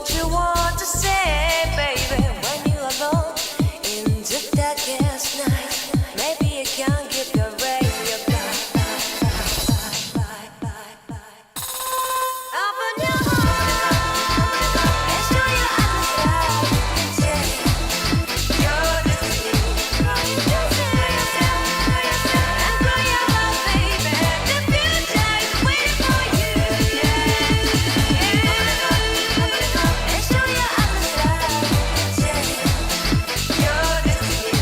what you want to say, baby. When you're alone in the darkest night, maybe you can give your ray your open your heart and show your eyes that your destiny. And grow your love, baby. The future is waiting for you. And show your eyes that your destiny.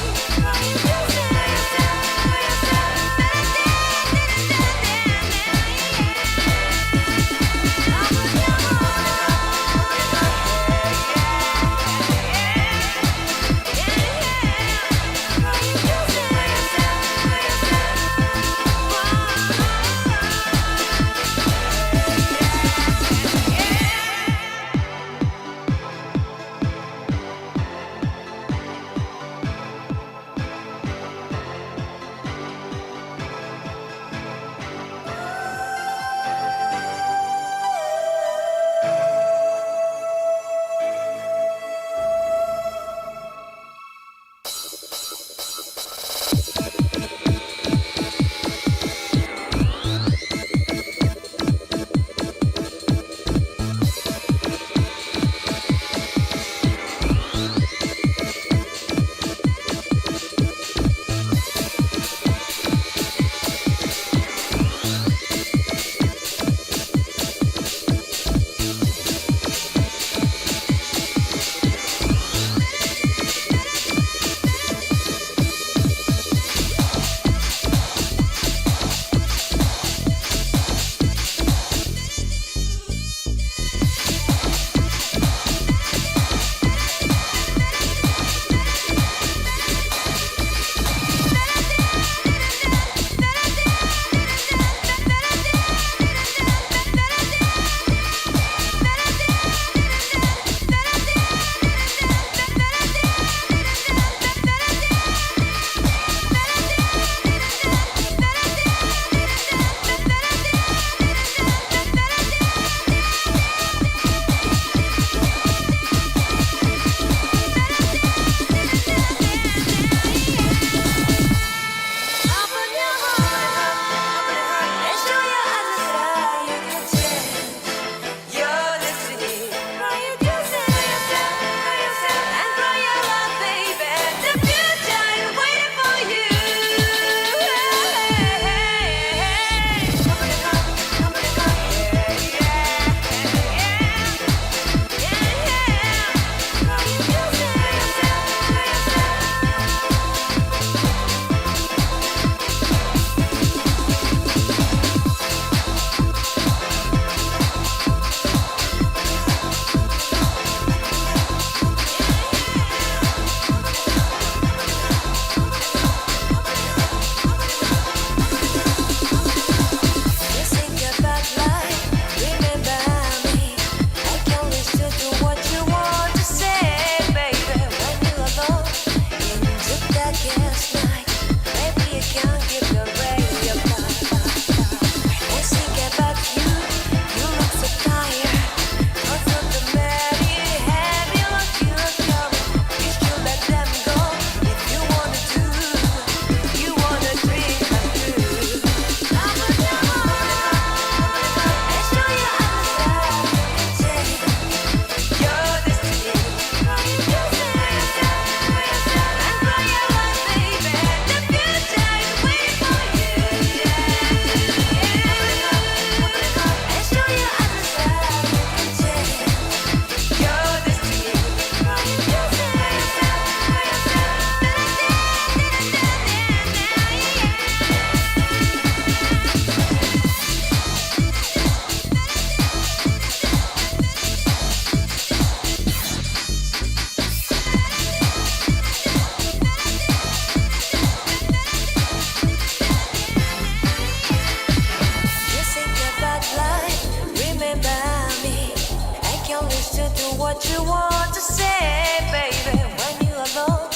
What you want to say, baby, when you're alone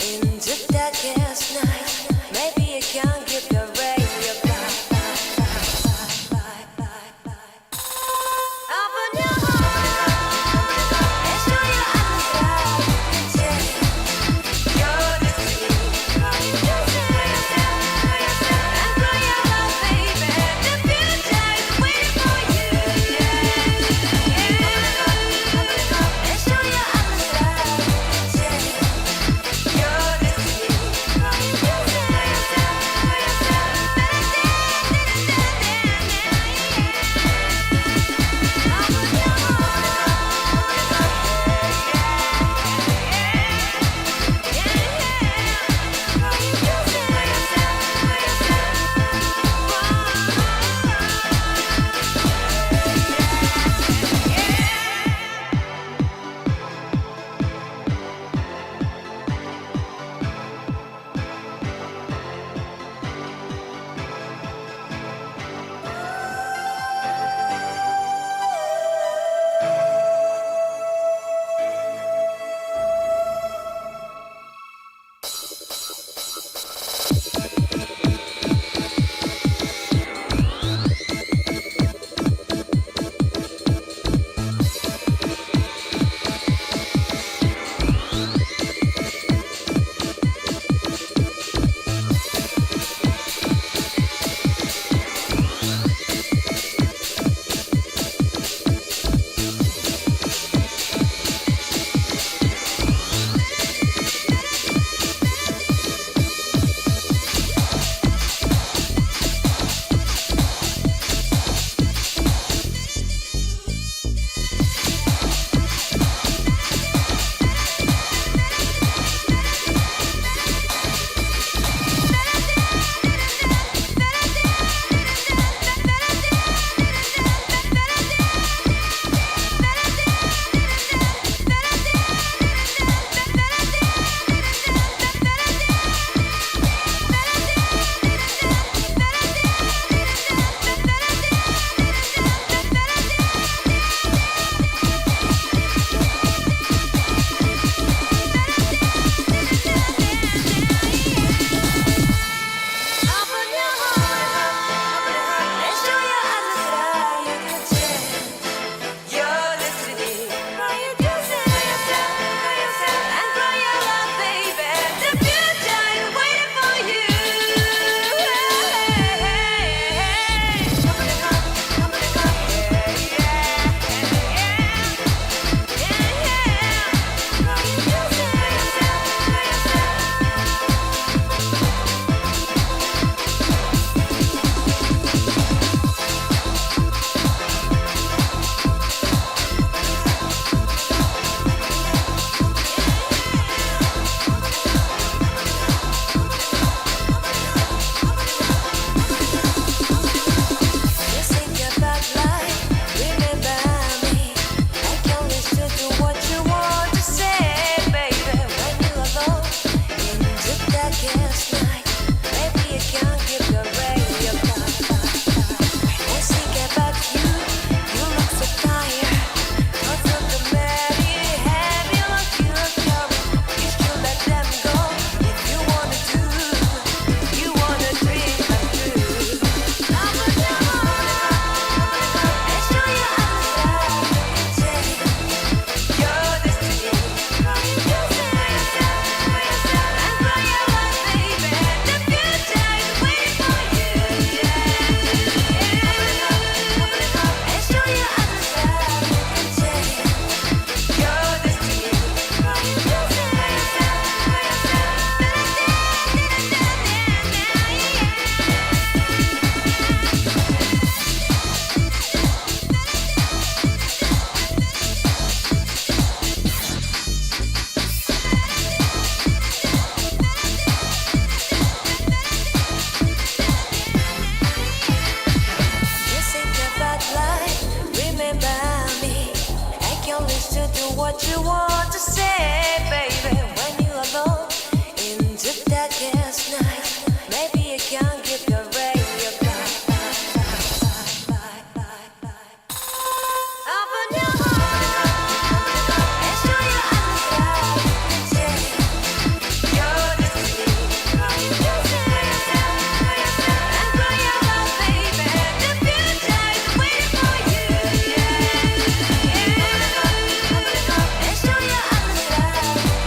in the darkest night, maybe you can give your ray your open your heart what you want to say, baby, when you're alone in the darkest night. Maybe you can give your radio back. Open your heart and show your eyes that you're the sea. And go your love, baby. The future is waiting for you. And show your eyes that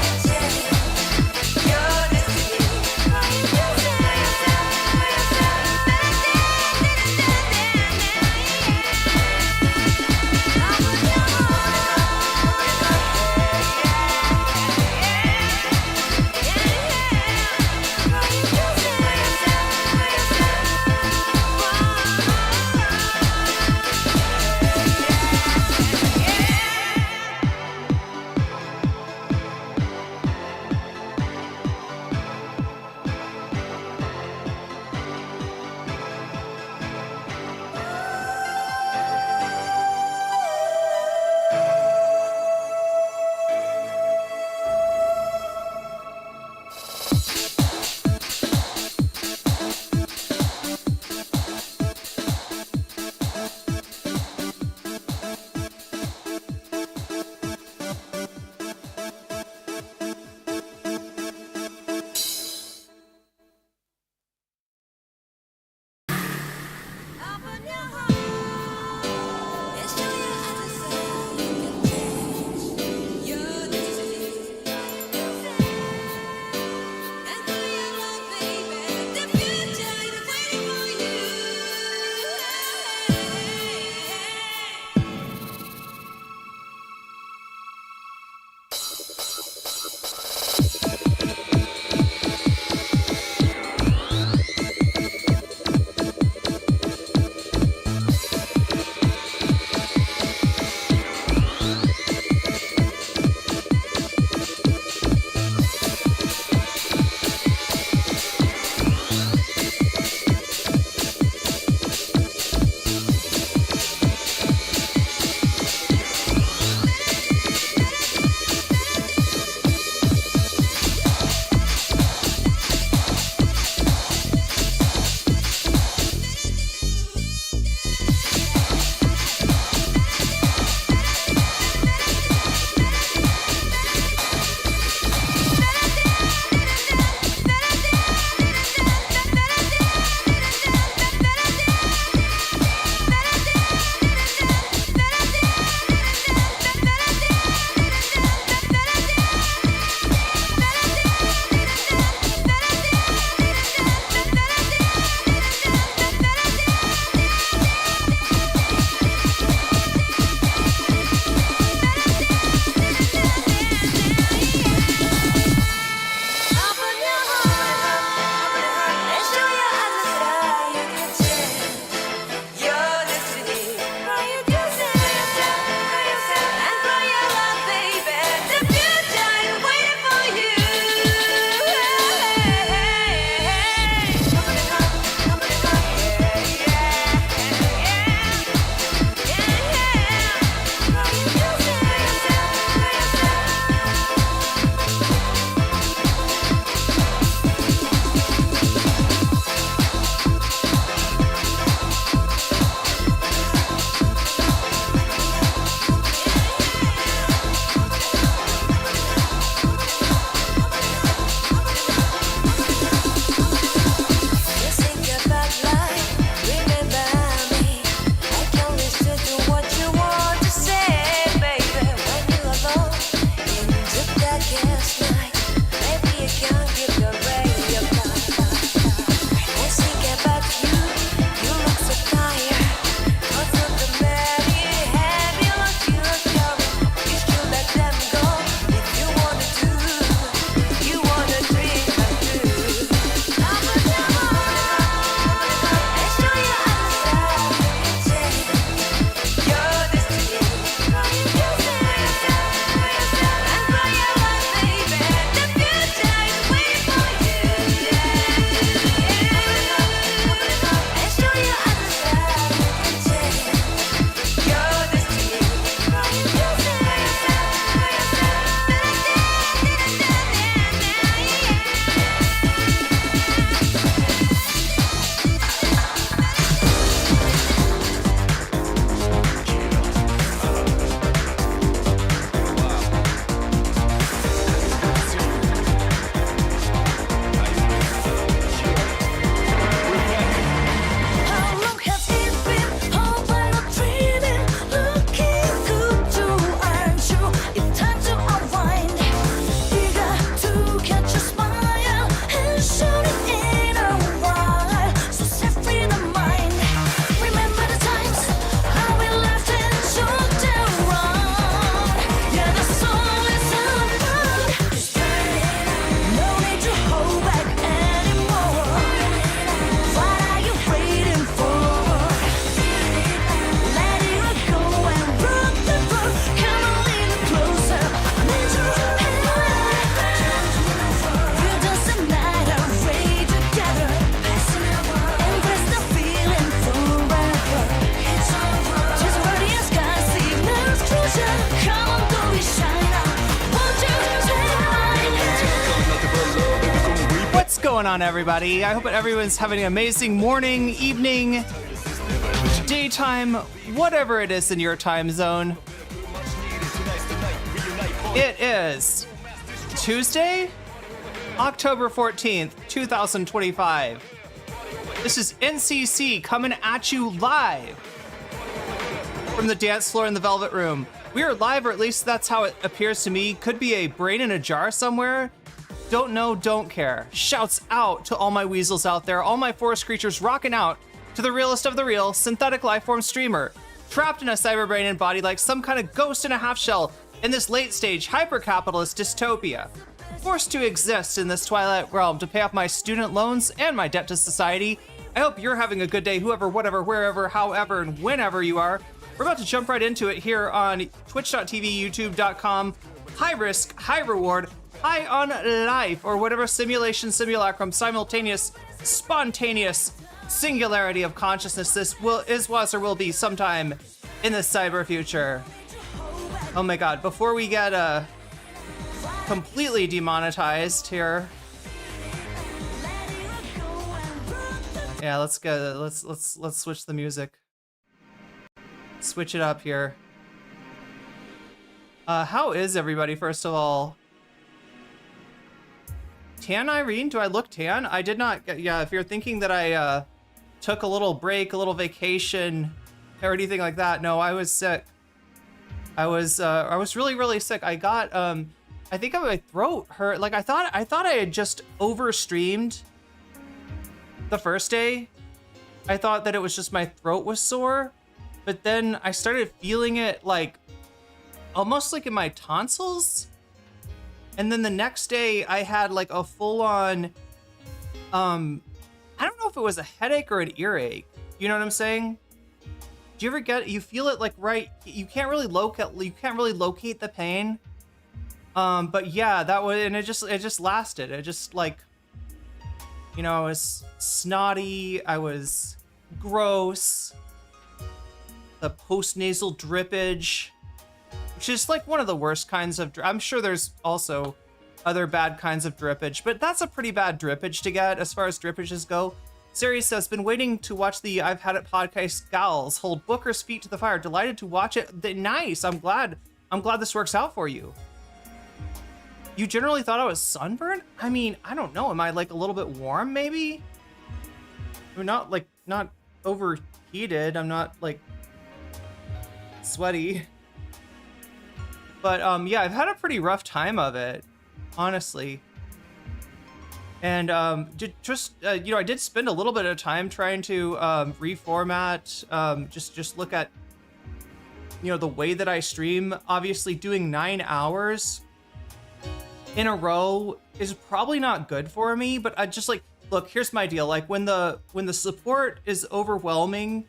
going on, everybody? I hope everyone's having an amazing morning, evening, daytime, whatever it is in your time zone. It is Tuesday, October 14th, 2025. This is NCC coming at you live from the dance floor in the Velvet Room. We are live, or at least that's how it appears to me. Could be a brain in a jar somewhere. Don't know, don't care. Shouts out to all my weasels out there, all my forest creatures rocking out to the realest of the real, synthetic lifeform streamer, trapped in a cyber brain and body like some kind of ghost in a half shell in this late stage hyper-capitalist dystopia. Forced to exist in this twilight realm to pay off my student loans and my debt to society. I hope you're having a good day, whoever, whatever, wherever, however, and whenever you are. We're about to jump right into it here on twitch.tv, youtube.com. High risk, high reward, high on life, or whatever simulation, simulacrum, simultaneous, spontaneous singularity of consciousness this is, was, or will be sometime in the cyber future. Oh my god, before we get completely demonetized here. Yeah, let's go. Let's switch the music. Switch it up here. How is everybody, first of all? Tan Irene? Do I look tan? I did not. Yeah, if you're thinking that I took a little break, a little vacation, or anything like that, no, I was sick. I was really, really sick. I got I think my throat hurt. Like I thought I had just overstreamed the first day. I thought that it was just my throat was sore, but then I started feeling it like almost like in my tonsils. And then the next day I had like a full on, I don't know if it was a headache or an earache. You know what I'm saying? Do you ever you feel it like right, you can't really locate the pain. But yeah, that was, and it just lasted. It just like, you know, I was snotty, I was gross, the post-nasal drippage, which is like one of the worst kinds of, I'm sure there's also other bad kinds of drippage, but that's a pretty bad drippage to get as far as drippages go. Siri says, been waiting to watch the I've Had It podcast gals hold Booker's feet to the fire. Delighted to watch it. Nice. I'm glad this works out for you. You generally thought I was sunburned? I mean, I don't know. Am I like a little bit warm maybe? I'm not overheated. I'm not like sweaty. But yeah, I've had a pretty rough time of it, honestly. And you know, I did spend a little bit of time trying to reformat, just look at, you know, the way that I stream. Obviously, doing 9 hours in a row is probably not good for me. But I just like, look, here's my deal. Like when the support is overwhelming,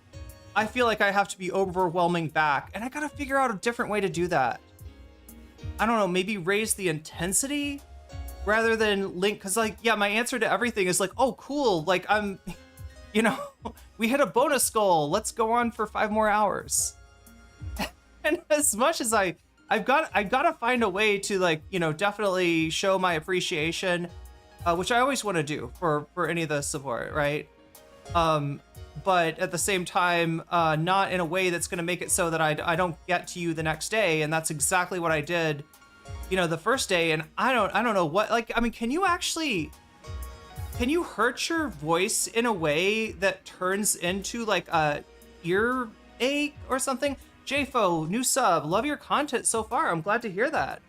I feel like I have to be overwhelming back, and I gotta figure out a different way to do that. I don't know, maybe raise the intensity rather than link, because like, yeah, my answer to everything is like, oh cool, like I'm, you know, we hit a bonus goal, let's go on for 5 more hours. And as much as I've got to find a way to, like, you know, definitely show my appreciation, which I always want to do for any of the support, right? But at the same time, not in a way that's going to make it so that I don't get to you the next day. And that's exactly what I did, you know, the first day. And I don't know what, like, I mean, can you hurt your voice in a way that turns into like a earache or something? JFO, new sub, love your content so far. I'm glad to hear that.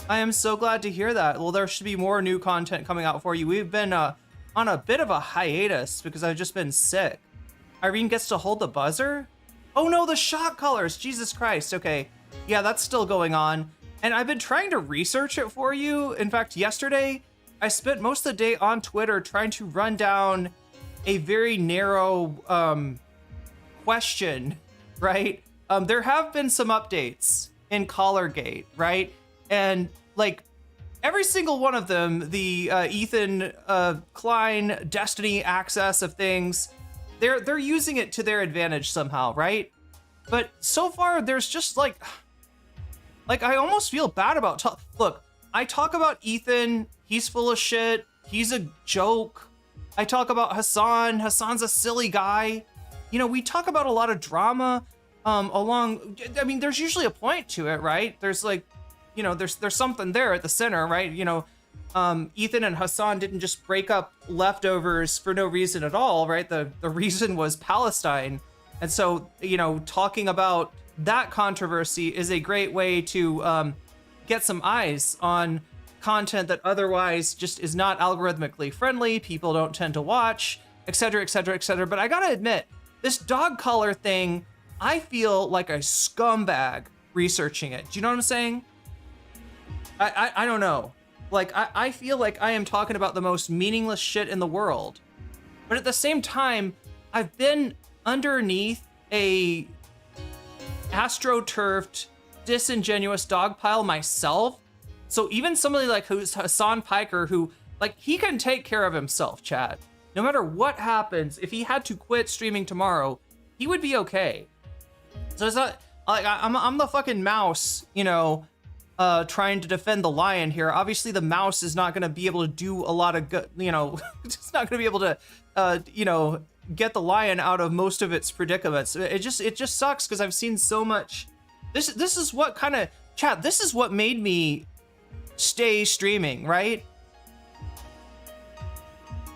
I am so glad to hear that. Well, there should be more new content coming out for you. We've been on a bit of a hiatus because I've just been sick. Irene gets to hold the buzzer? Oh no, the shot colors, Jesus Christ. Okay, yeah, that's still going on. And I've been trying to research it for you. In fact, yesterday, I spent most of the day on Twitter trying to run down a very narrow question, right? There have been some updates in Collargate, right? And like every single one of them, the Ethan Klein Destiny access of things, they're using it to their advantage somehow, right? But so far, there's just like I almost feel bad about look, I talk about Ethan, he's full of shit, he's a joke. I talk about Hassan. Hassan's a silly guy. You know, we talk about a lot of drama along. I mean, there's usually a point to it, right? There's like, you know, there's something there at the center, right? You know, Ethan and Hassan didn't just break up leftovers for no reason at all, right? The reason was Palestine. And so, you know, talking about that controversy is a great way to get some eyes on content that otherwise just is not algorithmically friendly, people don't tend to watch, etc., etc., etc. But I gotta admit, this dog collar thing, I feel like a scumbag researching it. Do you know what I'm saying? I don't know. Like, I feel like I am talking about the most meaningless shit in the world. But at the same time, I've been underneath a astroturfed, disingenuous dog pile myself. So even somebody like who's Hassan Piker, who, like, he can take care of himself, chat. No matter what happens, if he had to quit streaming tomorrow, he would be okay. So it's not like I'm the fucking mouse, you know, trying to defend the lion here. Obviously, the mouse is not going to be able to do a lot of good, you know, it's not going to be able to, you know, get the lion out of most of its predicaments. It just sucks because I've seen so much. This is what kind of, chat, this is what made me stay streaming, right?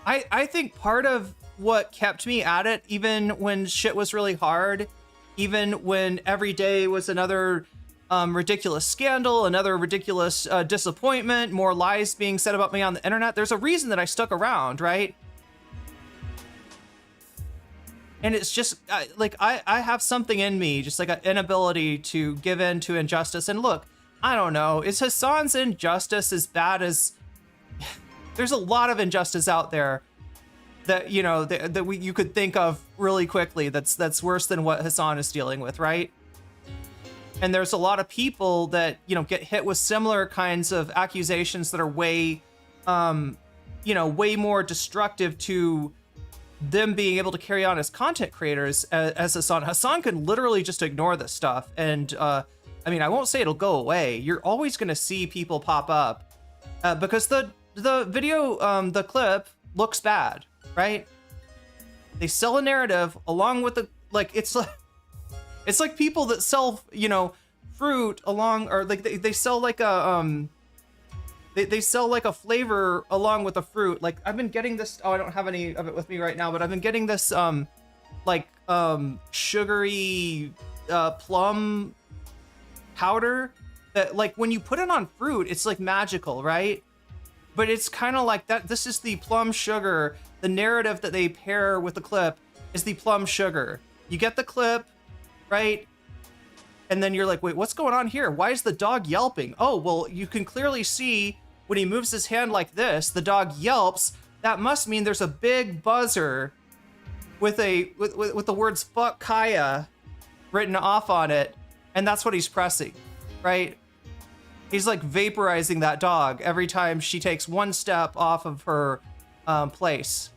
I think part of what kept me at it, even when shit was really hard, even when every day was another ridiculous scandal, another ridiculous disappointment, more lies being said about me on the internet, there's a reason that I stuck around, right? And it's just like I have something in me, just like an inability to give in to injustice. And look, I don't know, is Hassan's injustice as bad as... There's a lot of injustice out there that, you know, you could think of really quickly that's worse than what Hassan is dealing with, right? And there's a lot of people that, you know, get hit with similar kinds of accusations that are way, you know, way more destructive to them being able to carry on as content creators as Hassan. Hassan can literally just ignore this stuff. And I mean, I won't say it'll go away. You're always going to see people pop up because the video, the clip looks bad, right? They sell a narrative along with the, like, it's like people that sell, you know, fruit along, or like they sell like a, they sell like a flavor along with the fruit. Like, I've been getting this, oh, I don't have any of it with me right now, but I've been getting this, like, sugary, plum powder that, like, when you put it on fruit, it's like magical, right? But it's kind of like that. This is the plum sugar. The narrative that they pair with the clip is the plum sugar. You get the clip, right? And then you're like, wait, what's going on here? Why is the dog yelping? Oh, well, you can clearly see when he moves his hand like this, the dog yelps. That must mean there's a big buzzer with the words "fuck Kaya" written off on it, and that's what he's pressing, right? He's like vaporizing that dog every time she takes one step off of her place.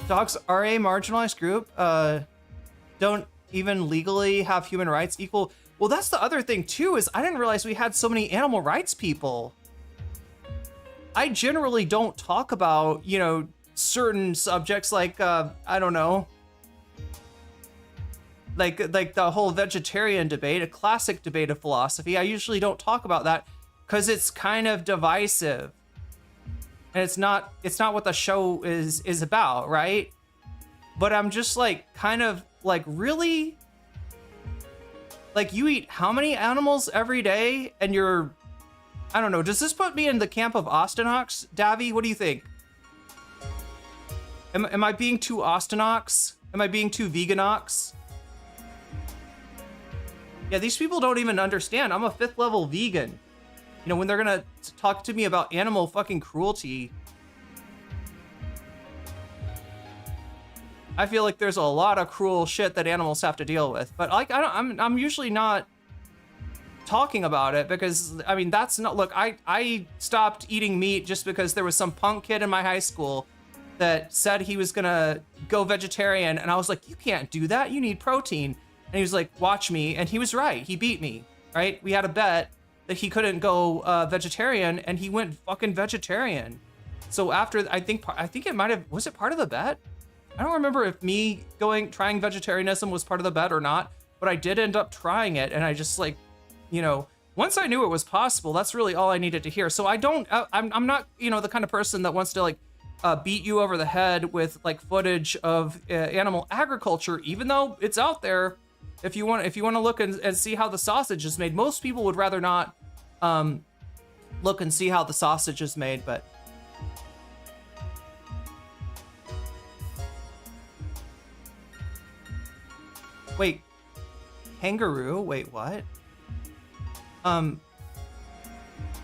Dogs are a marginalized group. Don't even legally have human rights equal. Well, that's the other thing too, is I didn't realize we had so many animal rights people. I generally don't talk about, you know, certain subjects like, I don't know, like the whole vegetarian debate, a classic debate of philosophy. I usually don't talk about that because it's kind of divisive. And it's not what the show is about, right? But I'm just like, kind of like, really? Like, you eat how many animals every day and you're, I don't know, does this put me in the camp of Austinox? Davy, what do you think? Am I being too Austinox? Am I being too Veganox? Yeah, these people don't even understand. I'm a 5th level vegan. You know, when they're gonna talk to me about animal fucking cruelty, I feel like there's a lot of cruel shit that animals have to deal with. But like, I'm usually not talking about it because, I mean, that's not, look, I stopped eating meat just because there was some punk kid in my high school that said he was gonna go vegetarian, and I was like, you can't do that, you need protein. And he was like, watch me, and he was right, he beat me, right? We had a bet that he couldn't go vegetarian, and he went fucking vegetarian. So after, I think it might have, was it part of the bet? I don't remember if me trying vegetarianism was part of the bet or not, but I did end up trying it, and I just like, you know, once I knew it was possible, that's really all I needed to hear. So I'm not, you know, the kind of person that wants to like beat you over the head with like footage of animal agriculture, even though it's out there. If you want to look and see how the sausage is made, most people would rather not look and see how the sausage is made, but. Wait, kangaroo? Wait, what?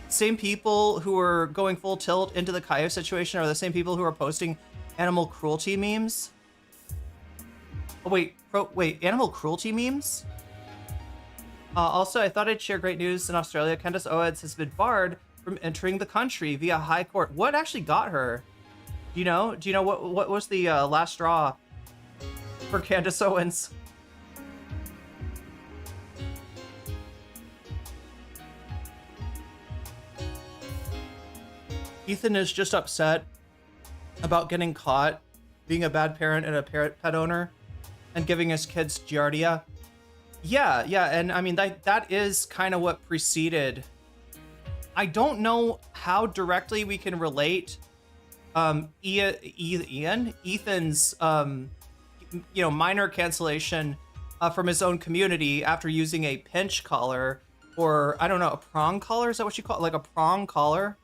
Same people who are going full tilt into the coyote situation are the same people who are posting animal cruelty memes? Oh, wait, animal cruelty memes? Also, I thought I'd share great news in Australia. Candace Owens has been barred from entering the country via high court. What actually got her? Do you know? Do you know what was the last straw for Candace Owens? Ethan is just upset about getting caught being a bad parent and a pet owner and giving his kids Giardia. Yeah, and I mean, that is kind of what preceded. I don't know how directly we can relate Ethan's minor cancellation from his own community after using a pinch collar, or I don't know, a prong collar. Is that what you call it? Like a prong collar?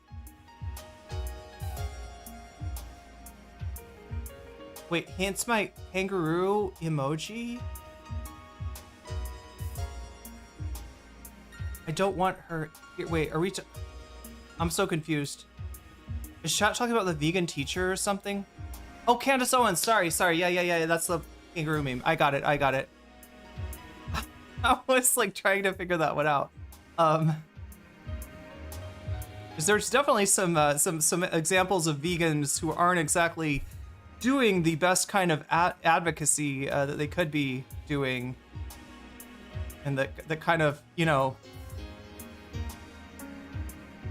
Wait, hence my kangaroo emoji? I don't want her. Here, wait, are we? I'm so confused. Is chat talking about the vegan teacher or something? Oh, Candace Owens. Sorry. Yeah. That's the kangaroo meme. I got it. I was like trying to figure that one out. Because there's definitely some examples of vegans who aren't exactly doing the best kind of advocacy that they could be doing, and that kind of, you know,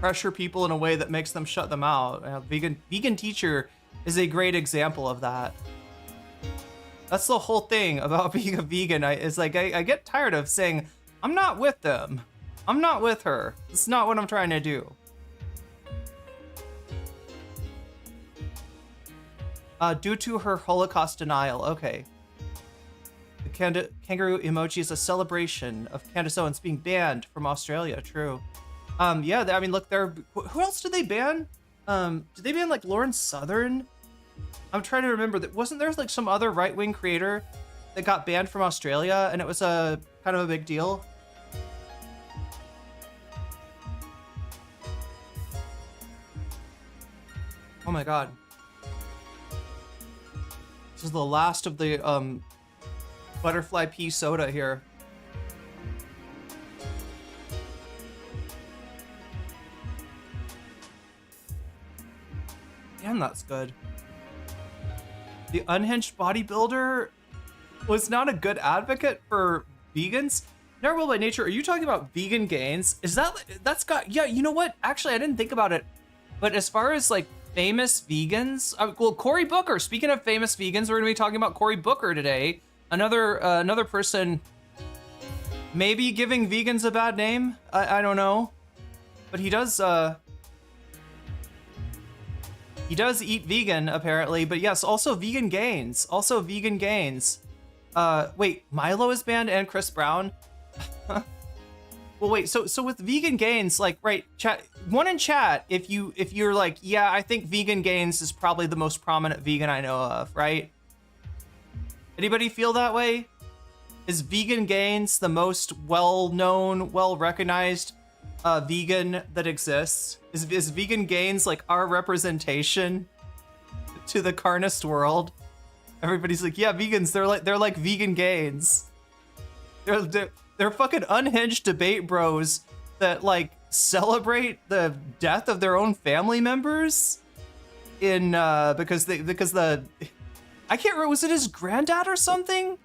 pressure people in a way that makes them shut them out. Vegan teacher is a great example of that. That's the whole thing about being a vegan. Is like I get tired of saying I'm not with them, I'm not with her. It's not what I'm trying to do. Due to her Holocaust denial. Okay. The kangaroo emoji is a celebration of Candace Owens being banned from Australia. True. Yeah, I mean, look, who else did they ban? Did they ban like Lauren Southern? I'm trying to remember. That wasn't there like some other right-wing creator that got banned from Australia, and it was a kind of a big deal? Oh my god. This is the last of the butterfly pea soda here. Damn, that's good. The unhinged bodybuilder was not a good advocate for vegans. Never will by nature. Are you talking about vegan gains? That's got, yeah, you know what? Actually, I didn't think about it. But as far as like famous vegans, well, Cory Booker. Speaking of famous vegans, we're gonna be talking about Cory Booker today. Another person maybe giving vegans a bad name. I don't know, but he does eat vegan apparently. But yes, also vegan gains. Wait, Milo is banned and Chris Brown. Well, wait, so with vegan gains, like, right, chat, one in chat, if you're like, yeah, I think vegan gains is probably the most prominent vegan I know of, right? Anybody feel that way? Is vegan gains the most well-known, well-recognized vegan that exists? Is vegan gains like our representation to the carnist world? Everybody's like, yeah, vegans, they're like vegan gains. They're fucking unhinged debate bros that like celebrate the death of their own family members in because the I can't remember, was it his granddad or something?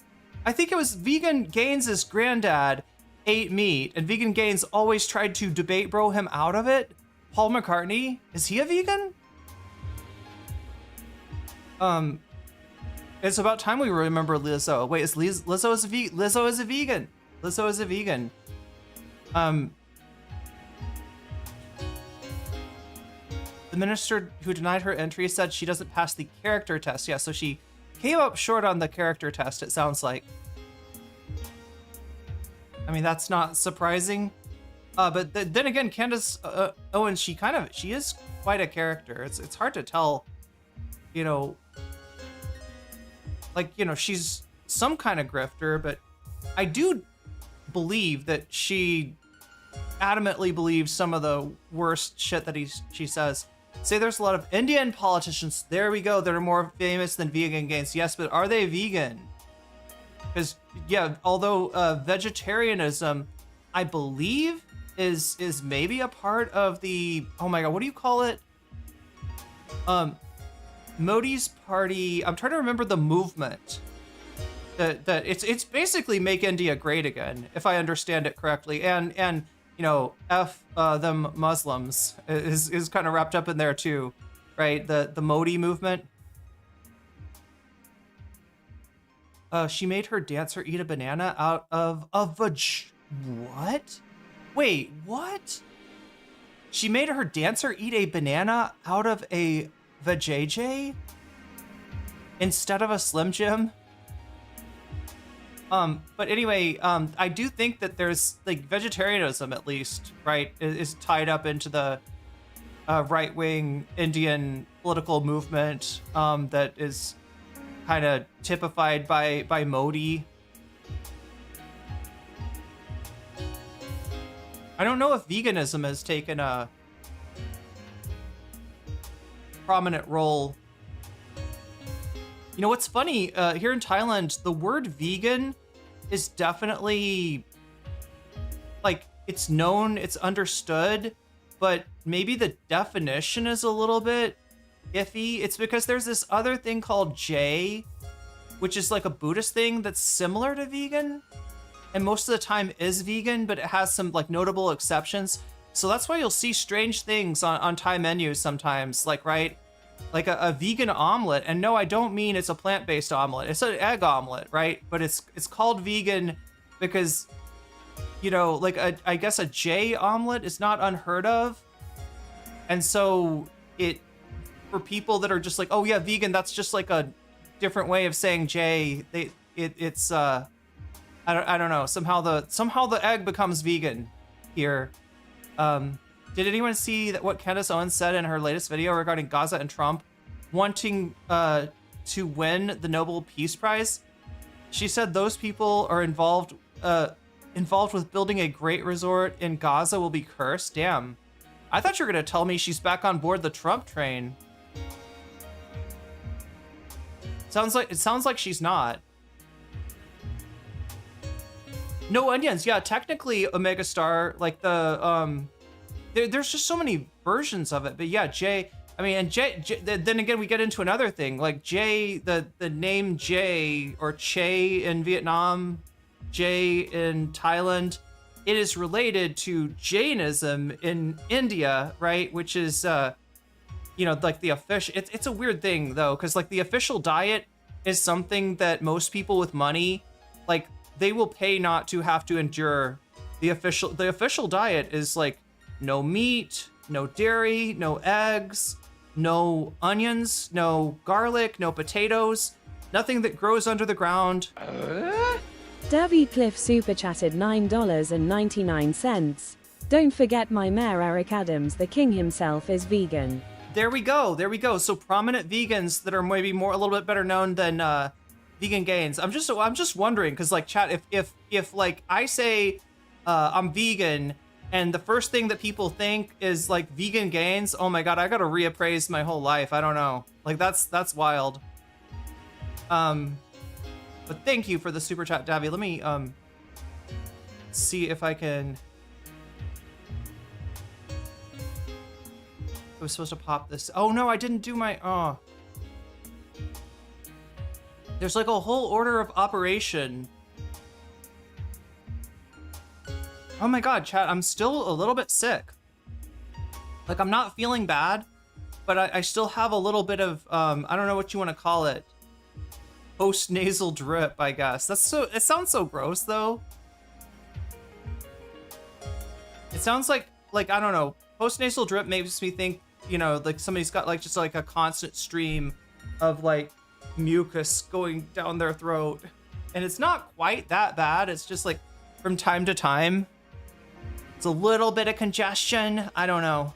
I think it was Vegan Gaines' granddad ate meat, and Vegan Gaines always tried to debate bro him out of it. Paul McCartney, is he a vegan? Um, it's about time we remember Lizzo. Wait, Lizzo is a Lizzo is a vegan. Lizzo is a vegan. The minister who denied her entry said she doesn't pass the character test. Yeah, so she came up short on the character test, it sounds like. I mean, that's not surprising. But then again, Candace Owens, she is quite a character. It's hard to tell, you know, like, you know, she's some kind of grifter, but I do believe that she adamantly believes some of the worst shit that she says. Say there's a lot of Indian politicians, there we go, that are more famous than vegan gains. Yes, but are they vegan? Because, yeah, although vegetarianism, I believe, is maybe a part of the, oh my god, what do you call it? Modi's party, I'm trying to remember the movement. That it's basically Make India Great Again, if I understand it correctly. And you know, F them Muslims is kind of wrapped up in there too, right? The Modi movement. She made her dancer eat a banana out of a what? Wait, what? She made her dancer eat a banana out of a vajayjay instead of a Slim Jim? But anyway, I do think that there's, like, vegetarianism, at least, right, is tied up into the right-wing Indian political movement that is kind of typified by Modi. I don't know if veganism has taken a prominent role. You know what's funny, here in Thailand, the word vegan is definitely, like, it's known, it's understood, but maybe the definition is a little bit iffy. It's because there's this other thing called J, which is like a Buddhist thing that's similar to vegan, and most of the time is vegan, but it has some, like, notable exceptions. So that's why you'll see strange things on Thai menus sometimes, like, right? Like a vegan omelet, and no, I don't mean it's a plant-based omelet. It's an egg omelet, right? But it's called vegan because, you know, like I guess a J omelet is not unheard of, and so it, for people that are just like, oh yeah, vegan, that's just like a different way of saying J. It's I don't know. Somehow the egg becomes vegan here. Did anyone see that what Candace Owens said in her latest video regarding Gaza and Trump wanting to win the Nobel Peace Prize? She said those people are involved with building a great resort in Gaza will be cursed. Damn. I thought you were gonna tell me she's back on board the Trump train. It sounds like she's not. No onions. Yeah, technically Omega Star, like the there's just so many versions of it, but yeah, J. I mean, and J. Then again, we get into another thing, like J. The name J or Che in Vietnam, J in Thailand, it is related to Jainism in India, right? Which is, you know, like the official. It's a weird thing though, because like the official diet is something that most people with money, like, they will pay not to have to endure. The official diet is like no meat, no dairy, no eggs, no onions, no garlic, no potatoes, nothing that grows under the ground. Davy Cliff super chatted $9.99. Don't forget my mayor Eric Adams, the king himself, is vegan. There we go. So prominent vegans that are maybe a little bit better known than vegan gains. I'm just wondering, because like, chat, if like I say I'm vegan and the first thing that people think is like vegan gains, oh my god, I gotta reappraise my whole life. I don't know, like that's wild. But thank you for the super chat, Davy. Let me see if I can. I was supposed to pop this. Oh no, I didn't do my. Oh. There's like a whole order of operation. Oh my god, chat, I'm still a little bit sick. Like, I'm not feeling bad, but I still have a little bit of, I don't know what you want to call it. Post-nasal drip, I guess. It sounds so gross though. It sounds like, I don't know, post-nasal drip makes me think, you know, like somebody's got like just like a constant stream of like mucus going down their throat. And it's not quite that bad. It's just like from time to time, it's a little bit of congestion. I don't know.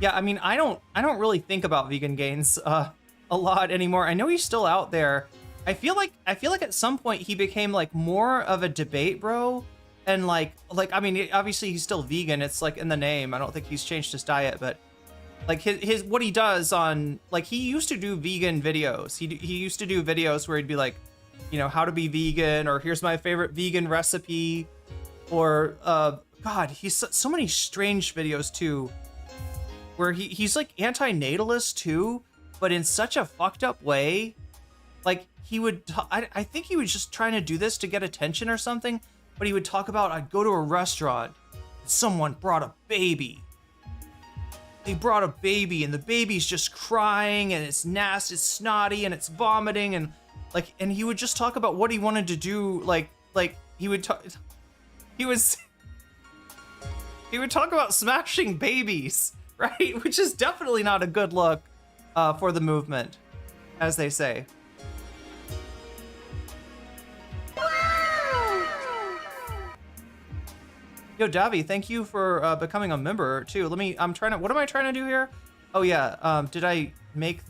Yeah, I mean, I don't really think about Vegan Gains a lot anymore. I know he's still out there. I feel like at some point he became like more of a debate bro, and like I mean, obviously he's still vegan. It's like in the name. I don't think he's changed his diet, but like his what he does on, like, he used to do vegan videos. He used to do videos where he'd be like, you know, how to be vegan, or here's my favorite vegan recipe, or God, he's so many strange videos too, where he's like anti-natalist too, but in such a fucked up way. Like he would, I think he was just trying to do this to get attention or something, but he would talk about, I'd go to a restaurant, someone brought a baby. They brought a baby and the baby's just crying and it's nasty, it's snotty and it's vomiting, and like, and he would just talk about what he wanted to do. Like he would talk about smashing babies, right? Which is definitely not a good look for the movement, as they say. Yo, Davi, thank you for becoming a member too. What am I trying to do here? Oh yeah, did I make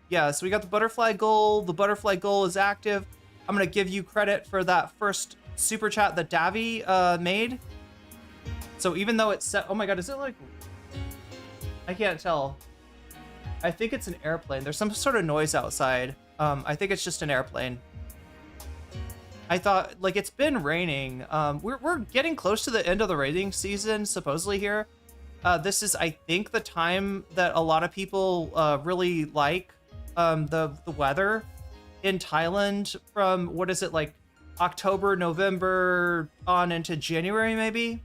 yeah, so we got the butterfly goal. The butterfly goal is active. I'm gonna give you credit for that first super chat that Davi made. So even though it's set, oh my God, is it like, I can't tell. I think it's an airplane. There's some sort of noise outside. I think it's just an airplane. I thought, like, it's been raining. We're getting close to the end of the rating season, supposedly here. This is, I think, the time that a lot of people really like the weather in Thailand from, what is it, like October, November on into January, maybe?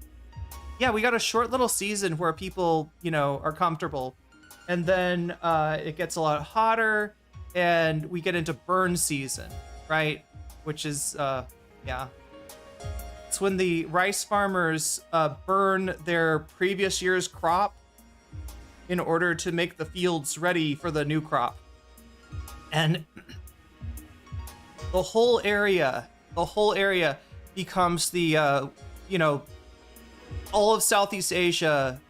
Yeah, we got a short little season where people, you know, are comfortable. And then it gets a lot hotter and we get into burn season, right? Which is, yeah. It's when the rice farmers burn their previous year's crop in order to make the fields ready for the new crop. And the whole area becomes the, you know, all of Southeast Asia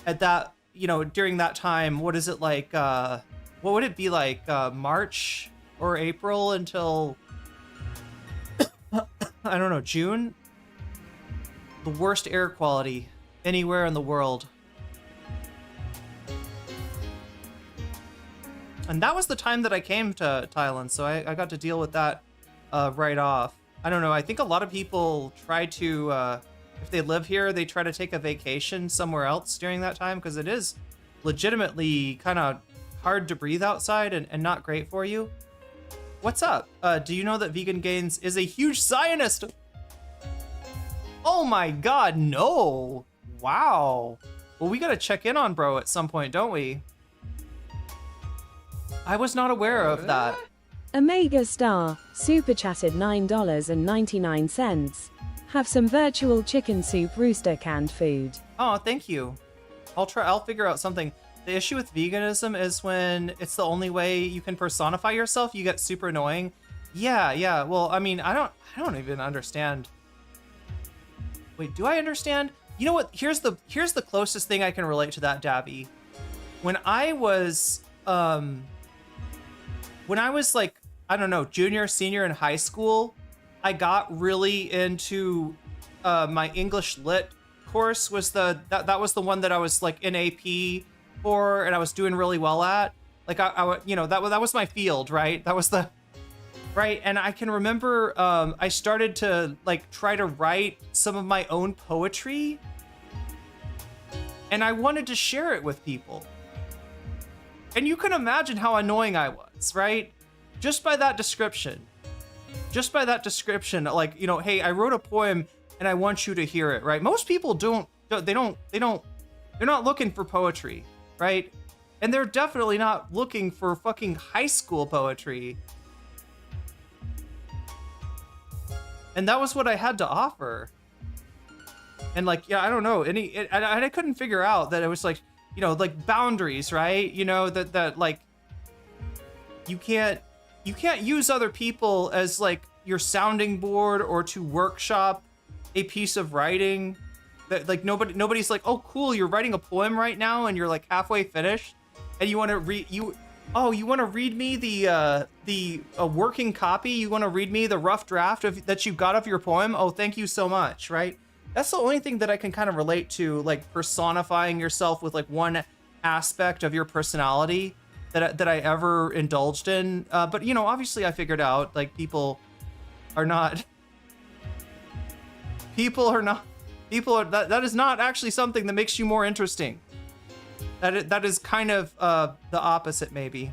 at that, you know, during that time. What is it like, what would it be like, March or April until, I don't know, June? The worst air quality anywhere in the world. And that was the time that I came to Thailand, so I got to deal with that right off. I don't know, I think a lot of people try to, if they live here, they try to take a vacation somewhere else during that time, because it is legitimately kind of hard to breathe outside and not great for you. What's up? Do you know that Vegan Gains is a huge Zionist? Oh my God, no. Wow. Well, we gotta check in on bro at some point, don't we? I was not aware of that. Omega Star, super chatted $9.99. Have some virtual chicken soup rooster canned food. Oh, thank you. I'll figure out something. The issue with veganism is when it's the only way you can personify yourself, you get super annoying. Yeah. Well, I mean, I don't even understand. Wait, do I understand? You know what? Here's the closest thing I can relate to that, Davi. When I was like, I don't know, junior, senior in high school, I got really into my English Lit course. That was the one that I was like in AP for, and I was doing really well at. Like I you know, that was my field, right? That was the right. And I can remember I started to like try to write some of my own poetry, and I wanted to share it with people. And you can imagine how annoying I was, right? just by that description, like, you know, hey, I wrote a poem and I want you to hear it, right? Most people they're not looking for poetry, right? And they're definitely not looking for fucking high school poetry. And that was what I had to offer. And like, yeah, I don't know, I couldn't figure out that it was like, you know, like boundaries, right? You know, that like, you can't use other people as like your sounding board or to workshop a piece of writing. That like nobody's like, oh cool, you're writing a poem right now and you're like halfway finished and you want to read me the working copy? You want to read me the rough draft that you got of your poem? Oh, thank you so much, right? That's the only thing that I can kind of relate to, like personifying yourself with like one aspect of your personality that I ever indulged in. But you know, obviously I figured out like people are not that is not actually something that makes you more interesting. That is kind of the opposite, maybe.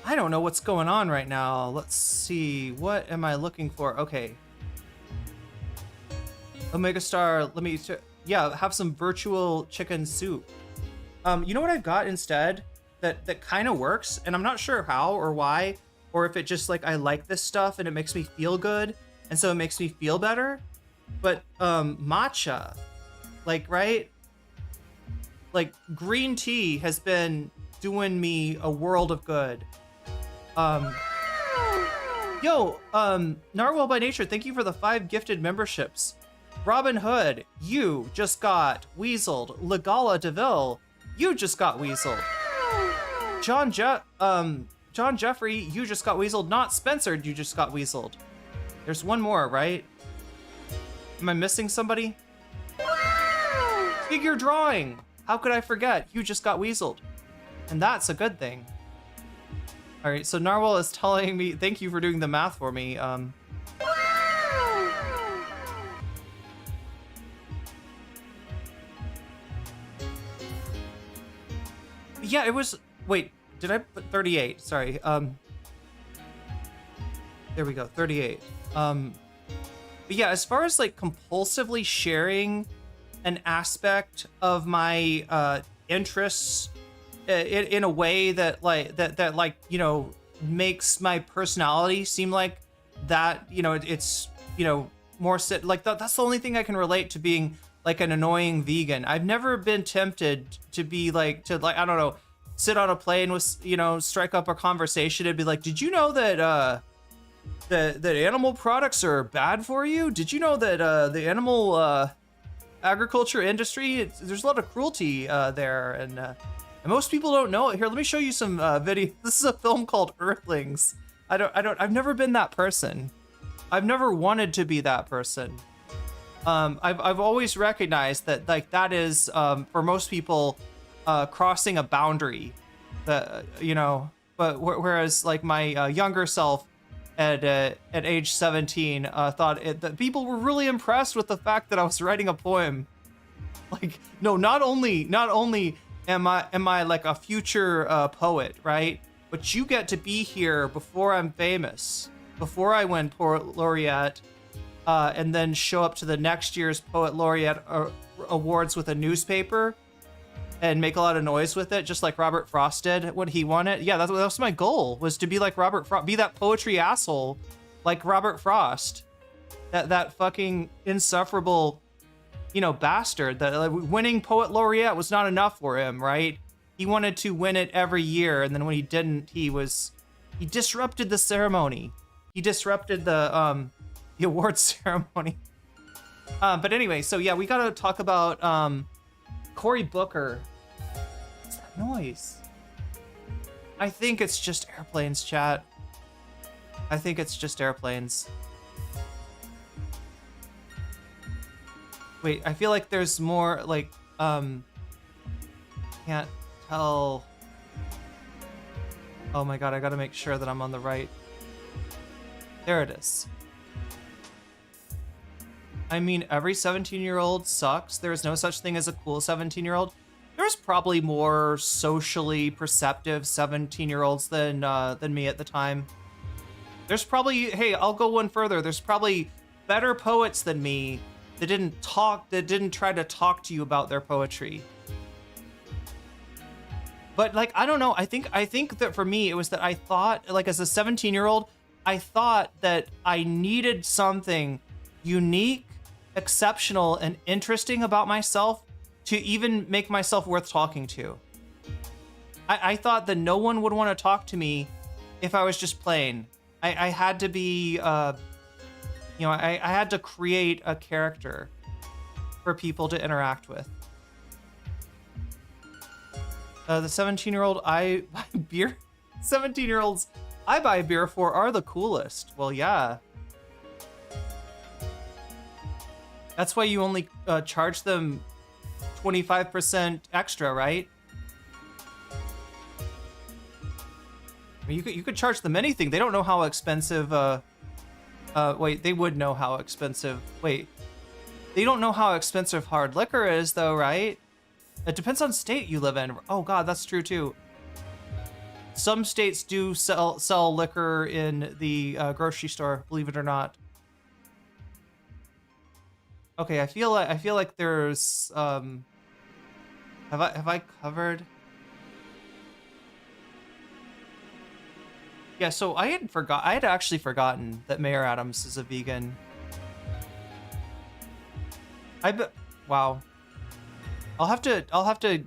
I don't know what's going on right now. Let's see. What am I looking for? Okay. Omega Star, let me... Yeah, have some virtual chicken soup. You know what I've got instead? That kind of works, and I'm not sure how or why, or if it just, like, I like this stuff and it makes me feel good, and so it makes me feel better. But, matcha. Like, right? Like, green tea has been doing me a world of good. Narwhal by Nature, thank you for the 5 gifted memberships. Robin Hood, you just got weaseled. Legala DeVille, you just got weaseled. John Jeffrey, you just got weaseled. Not Spencer, you just got weaseled. There's one more, right? Am I missing somebody? Figure drawing. How could I forget? You just got weaseled. And that's a good thing. All right, so Narwhal is telling me, thank you for doing the math for me. Yeah, it was, wait, did I put 38? Sorry. There we go, 38. But yeah, as far as like compulsively sharing an aspect of my interests in a way that like, you know, makes my personality seem like that, you know, it's, you know, more like that's the only thing I can relate to being like an annoying vegan. I've never been tempted to be like, I don't know, sit on a plane with, you know, strike up a conversation and be like, did you know that that animal products are bad for you? Did you know that the animal agriculture industry, there's a lot of cruelty there, and most people don't know it. Here, let me show you some video. This is a film called Earthlings. I've never been that person. I've never wanted to be that person. I've always recognized that like that is for most people crossing a boundary, that you know. But whereas like my younger self at age 17 thought that people were really impressed with the fact that I was writing a poem. Like, no, not only am I like a future poet, right? But you get to be here before I'm famous, before I win Poet Laureate, and then show up to the next year's Poet Laureate awards with a newspaper and make a lot of noise with it, just like Robert Frost did when he won it. Yeah, that was my goal, was to be like Robert Frost, be that poetry asshole like Robert Frost, that fucking insufferable, you know, bastard. That winning Poet Laureate was not enough for him, right? He wanted to win it every year, and then when he didn't, he disrupted the ceremony. He disrupted the awards ceremony. But anyway, so yeah, we gotta talk about Cory Booker. What's that noise? I think it's just airplanes, chat. I think it's just airplanes. Wait, I feel like there's more, like, can't tell. Oh my god, I gotta make sure that I'm on the right. There it is. I mean, every 17-year-old sucks. There is no such thing as a cool 17-year-old. there's probably more socially perceptive 17-year-olds than me at the time. There's probably, hey, I'll go one further. There's probably better poets than me that didn't try to talk to you about their poetry. But like, I don't know. I think that for me, it was that I thought, like, as a 17-year-old, I thought that I needed something unique, exceptional, and interesting about myself to even make myself worth talking to. I thought that no one would want to talk to me if I was just plain. I had to be, I had to create a character for people to interact with. The 17-year-old I buy beer, 17-year-olds I buy beer for are the coolest. Well, yeah. That's why you only charge them 25% extra, right? I mean, you could charge them anything. They don't know how expensive. Wait, they would know how expensive. Wait, they don't know how expensive hard liquor is, though, right? It depends on state you live in. Oh God, that's true too. Some states do sell liquor in the grocery store, believe it or not. Okay, I feel like there's have I covered? Yeah, so I had actually forgotten that Mayor Adams is a vegan. Wow. I'll have to,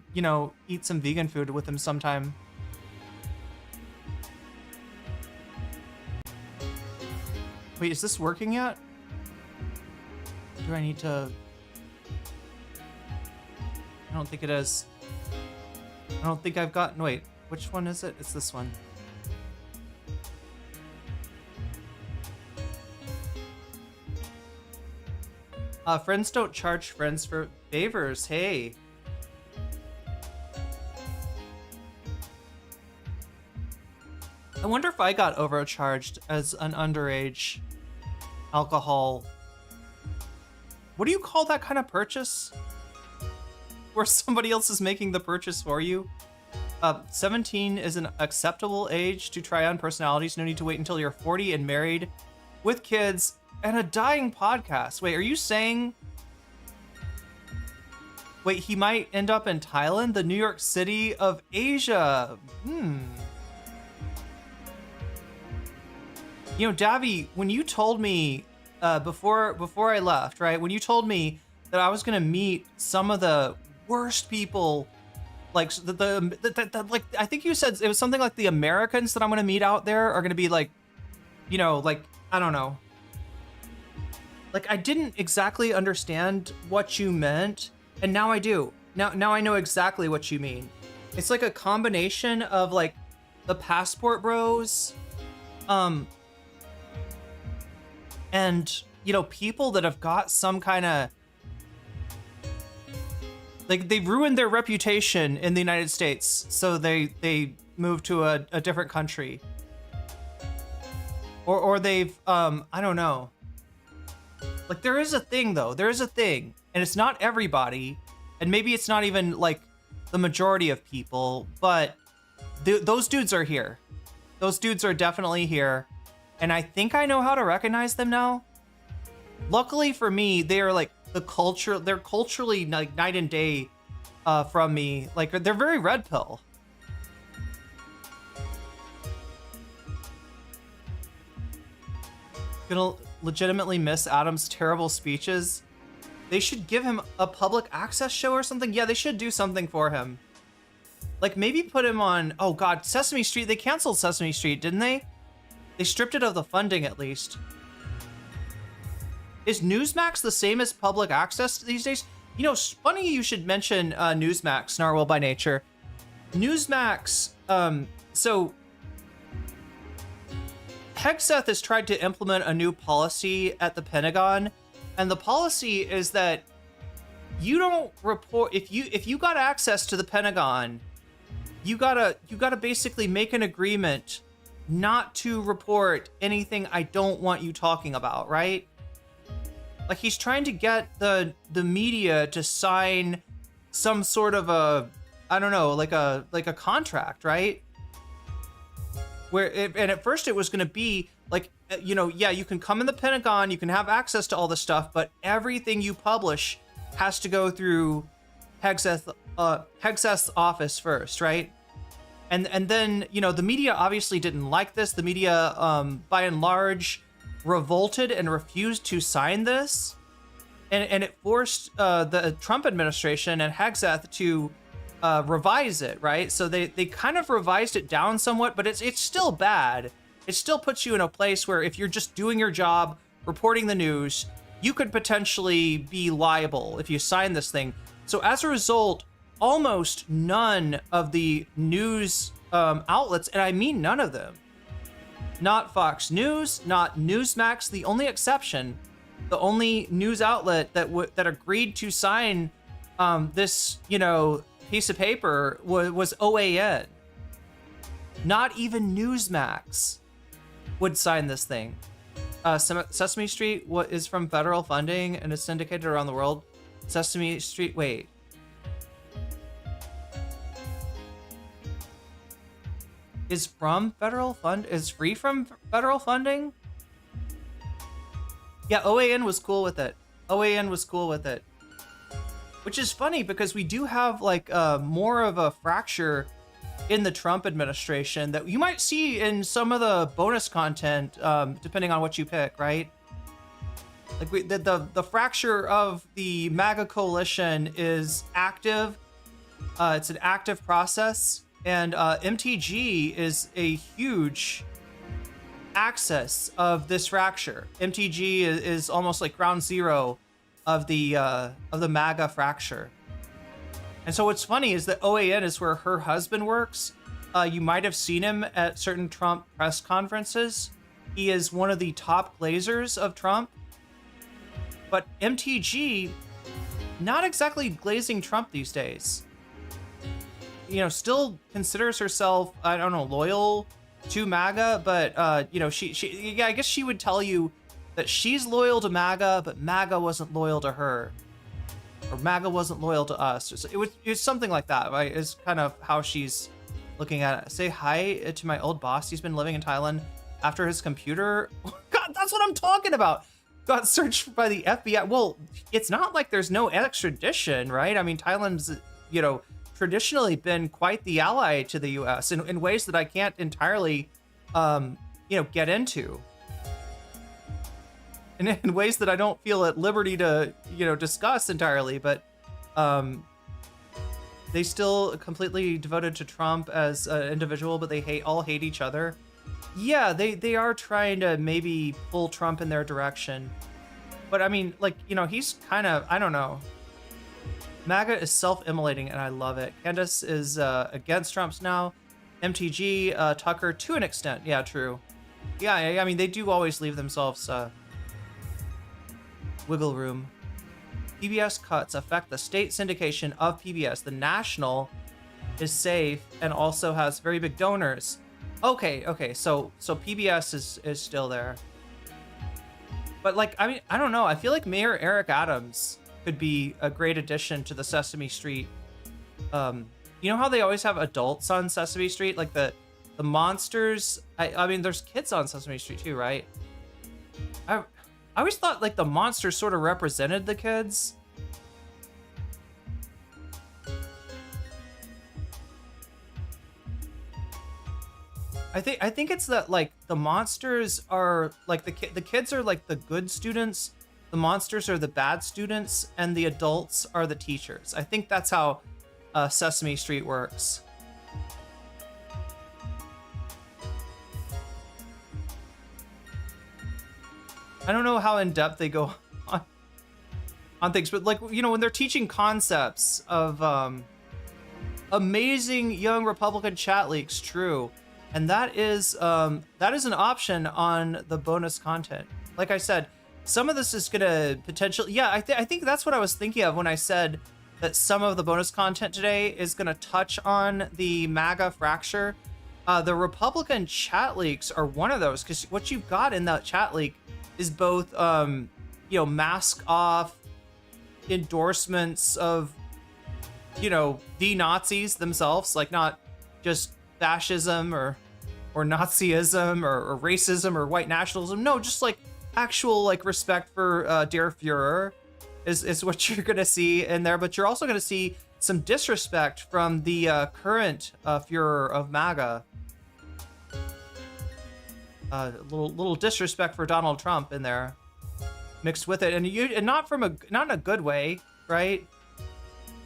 eat some vegan food with him sometime. Wait, is this working yet? Do I need to? I don't think it is. I don't think I've gotten, wait, which one is it? It's this one. Friends don't charge friends for favors. Hey. I wonder if I got overcharged as an underage alcohol. What do you call that kind of purchase? Where somebody else is making the purchase for you? 17 is an acceptable age to try on personalities. No need to wait until you're 40 and married with kids and a dying podcast. Wait, are you saying... Wait, he might end up in Thailand, the New York City of Asia. You know, Davi, when you told me before I left, right? When you told me that I was gonna meet some of the worst people, like like I think you said it was something like the Americans that I'm gonna meet out there are gonna be like, like, I don't know. Like, I didn't exactly understand what you meant, and now I do. Now I know exactly what you mean. It's like a combination of like the passport bros, and people that have got some kind of, like, they ruined their reputation in the United States, so they move to a different country, or they've I don't know. Like, there is a thing, though. There is a thing. And it's not everybody. And maybe it's not even, like, the majority of people. But those dudes are here. Those dudes are definitely here. And I think I know how to recognize them now. Luckily for me, they are, like, they're culturally, like, night and day from me. Like, they're very red pill. Gonna legitimately miss Adam's terrible speeches. They should give him a public access show or something. Yeah, they should do something for him. Like, maybe put him on, oh God, Sesame Street. They canceled Sesame Street, didn't they? They stripped it of the funding, at least. Is Newsmax the same as public access these days? Funny you should mention Newsmax, Narwhal by Nature. Newsmax, so Hegseth has tried to implement a new policy at the Pentagon, and the policy is that you don't report if you got access to the Pentagon, you gotta basically make an agreement not to report anything I don't want you talking about, right? Like, he's trying to get the media to sign some sort of a I don't know, like a contract, right? And at first it was going to be like, yeah, you can come in the Pentagon, you can have access to all this stuff, but everything you publish has to go through Hegseth's office first, right? And then, the media obviously didn't like this. The media, by and large, revolted and refused to sign this. And it forced the Trump administration and Hegseth to revise it, right? So they kind of revised it down somewhat, but it's still bad. It still puts you in a place where if you're just doing your job, reporting the news, you could potentially be liable if you sign this thing. So as a result, almost none of the news outlets, and I mean none of them, not Fox News, not Newsmax, the only exception, the only news outlet that agreed to sign this, piece of paper was OAN. Not even Newsmax would sign this thing. Sesame Street is from federal funding and is syndicated around the world. Sesame Street, wait. Is free from federal funding? Yeah, OAN was cool with it. Which is funny because we do have like more of a fracture in the Trump administration that you might see in some of the bonus content, depending on what you pick, right? Like the fracture of the MAGA coalition is active. It's an active process, and MTG is a huge axis of this fracture. MTG is almost like ground zero of the MAGA fracture. And so what's funny is that OAN is where her husband works. You might have seen him at certain Trump press conferences. He is one of the top glazers of Trump. But MTG, not exactly glazing Trump these days. Still considers herself, I don't know, loyal to MAGA, but she I guess she would tell you that she's loyal to MAGA, but MAGA wasn't loyal to her, or MAGA wasn't loyal to us. So it was something like that, right? Is kind of how she's looking at it. Say hi to my old boss. He's been living in Thailand after his computer. God, that's what I'm talking about. Got searched by the FBI. Well, it's not like there's no extradition, right? I mean, Thailand's, traditionally been quite the ally to the U.S. in ways that I can't entirely, get into. And in ways that I don't feel at liberty to, discuss entirely, but they still completely devoted to Trump as an individual, but they all hate each other. Yeah, they are trying to maybe pull Trump in their direction. But I mean, he's kind of, I don't know. MAGA is self-immolating, and I love it. Candace is against Trump's now. MTG, Tucker, to an extent. Yeah, true. Yeah, I mean, they do always leave themselves wiggle room. PBS cuts affect the state syndication of PBS. The national is safe and also has very big donors. Okay, so PBS is still there. But I mean, I don't know. I feel like Mayor Eric Adams could be a great addition to the Sesame Street. You know how they always have adults on Sesame Street? Like the monsters. I mean, there's kids on Sesame Street too, right? I always thought the monsters sort of represented the kids. I think it's that the monsters are the kids are the good students, the monsters are the bad students, and the adults are the teachers. I think that's how Sesame Street works. I don't know how in depth they go on things, but when they're teaching concepts of amazing young Republican chat leaks, true. And that is an option on the bonus content. Like I said, some of this is gonna potentially, yeah, I think that's what I was thinking of when I said that some of the bonus content today is gonna touch on the MAGA fracture. The Republican chat leaks are one of those, because what you've got in that chat leak is both, mask off endorsements of you know, the Nazis themselves, like not just fascism or Nazism or racism or white nationalism. No, just like actual like respect for Der Fuhrer is what you're gonna see in there. But you're also gonna see some disrespect from the current Fuhrer of MAGA. Little disrespect for Donald Trump in there, mixed with it, and not in a good way, right?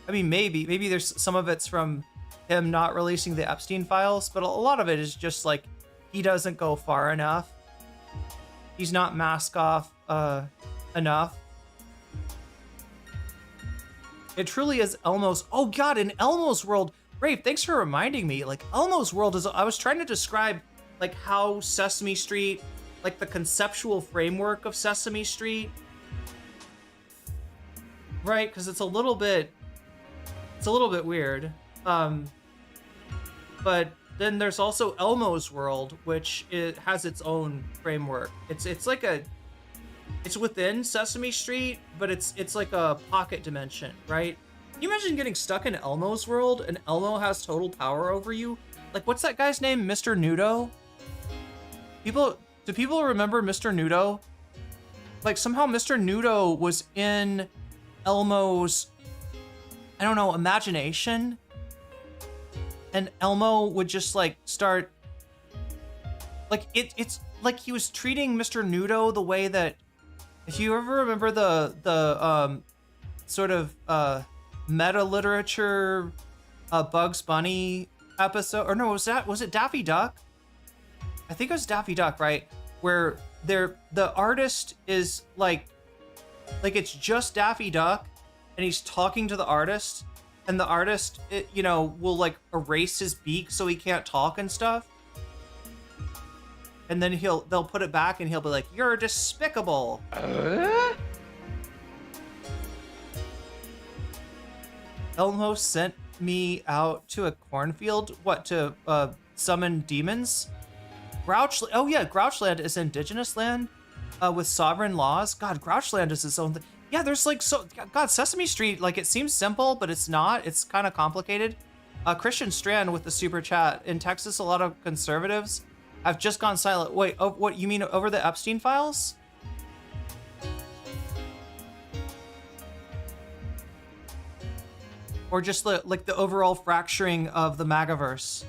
I mean, maybe there's some of it's from him not releasing the Epstein files, but a lot of it is just like he doesn't go far enough. He's not mask off enough. It truly is Elmo's. Oh God, in Elmo's world, Rafe, thanks for reminding me. Like Elmo's world is. I was trying to describe like how Sesame Street, like the conceptual framework of Sesame Street, right? Because it's a little bit weird. But then there's also Elmo's world, which has its own framework. It's like it's within Sesame Street, but it's like a pocket dimension, right? Can you imagine getting stuck in Elmo's world and Elmo has total power over you? Like, what's that guy's name? Mr. Nudo? Do people remember Mr. Nudo? Like, somehow Mr. Nudo was in Elmo's, I don't know, imagination? And Elmo would just, like, start... Like, it's like he was treating Mr. Nudo the way that... If you ever remember the sort of meta-literature Bugs Bunny episode... Or no, was it Daffy Duck? I think it was Daffy Duck, right? Where the artist is like it's just Daffy Duck, and he's talking to the artist, and the artist, will like erase his beak so he can't talk and stuff. And then they'll put it back, and he'll be like, "You're despicable." Elmo sent me out to a cornfield. What, to summon demons? Grouchland is indigenous land with sovereign laws. God, Grouchland is its own thing. Yeah, there's like God, Sesame Street, like it seems simple, but it's not. It's kind of complicated. Christian Strand with the super chat. In Texas, a lot of conservatives have just gone silent. Wait, what you mean over the Epstein files? Or just like the overall fracturing of the MAGAverse?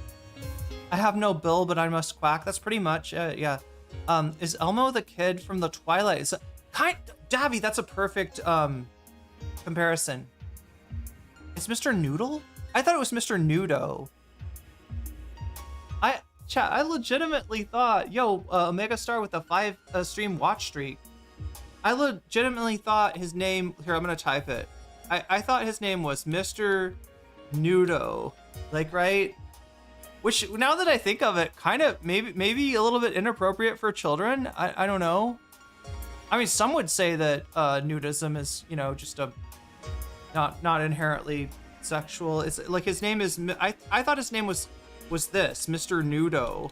I have no bill, but I must quack. That's pretty much yeah. Is Elmo the kid from the Twilight? Davy, that's a perfect comparison. It's Mr. Noodle? I thought it was Mr. Nudo. I legitimately thought, Omega Star with a 5 stream watch streak. I legitimately thought his name, here, I'm gonna type it. I thought his name was Mr. Nudo. Like, right? Which, now that I think of it, kind of maybe a little bit inappropriate for children. I don't know. I mean, some would say that nudism is, just a not inherently sexual. It's like his name is. I thought his name was this Mr. Nudo.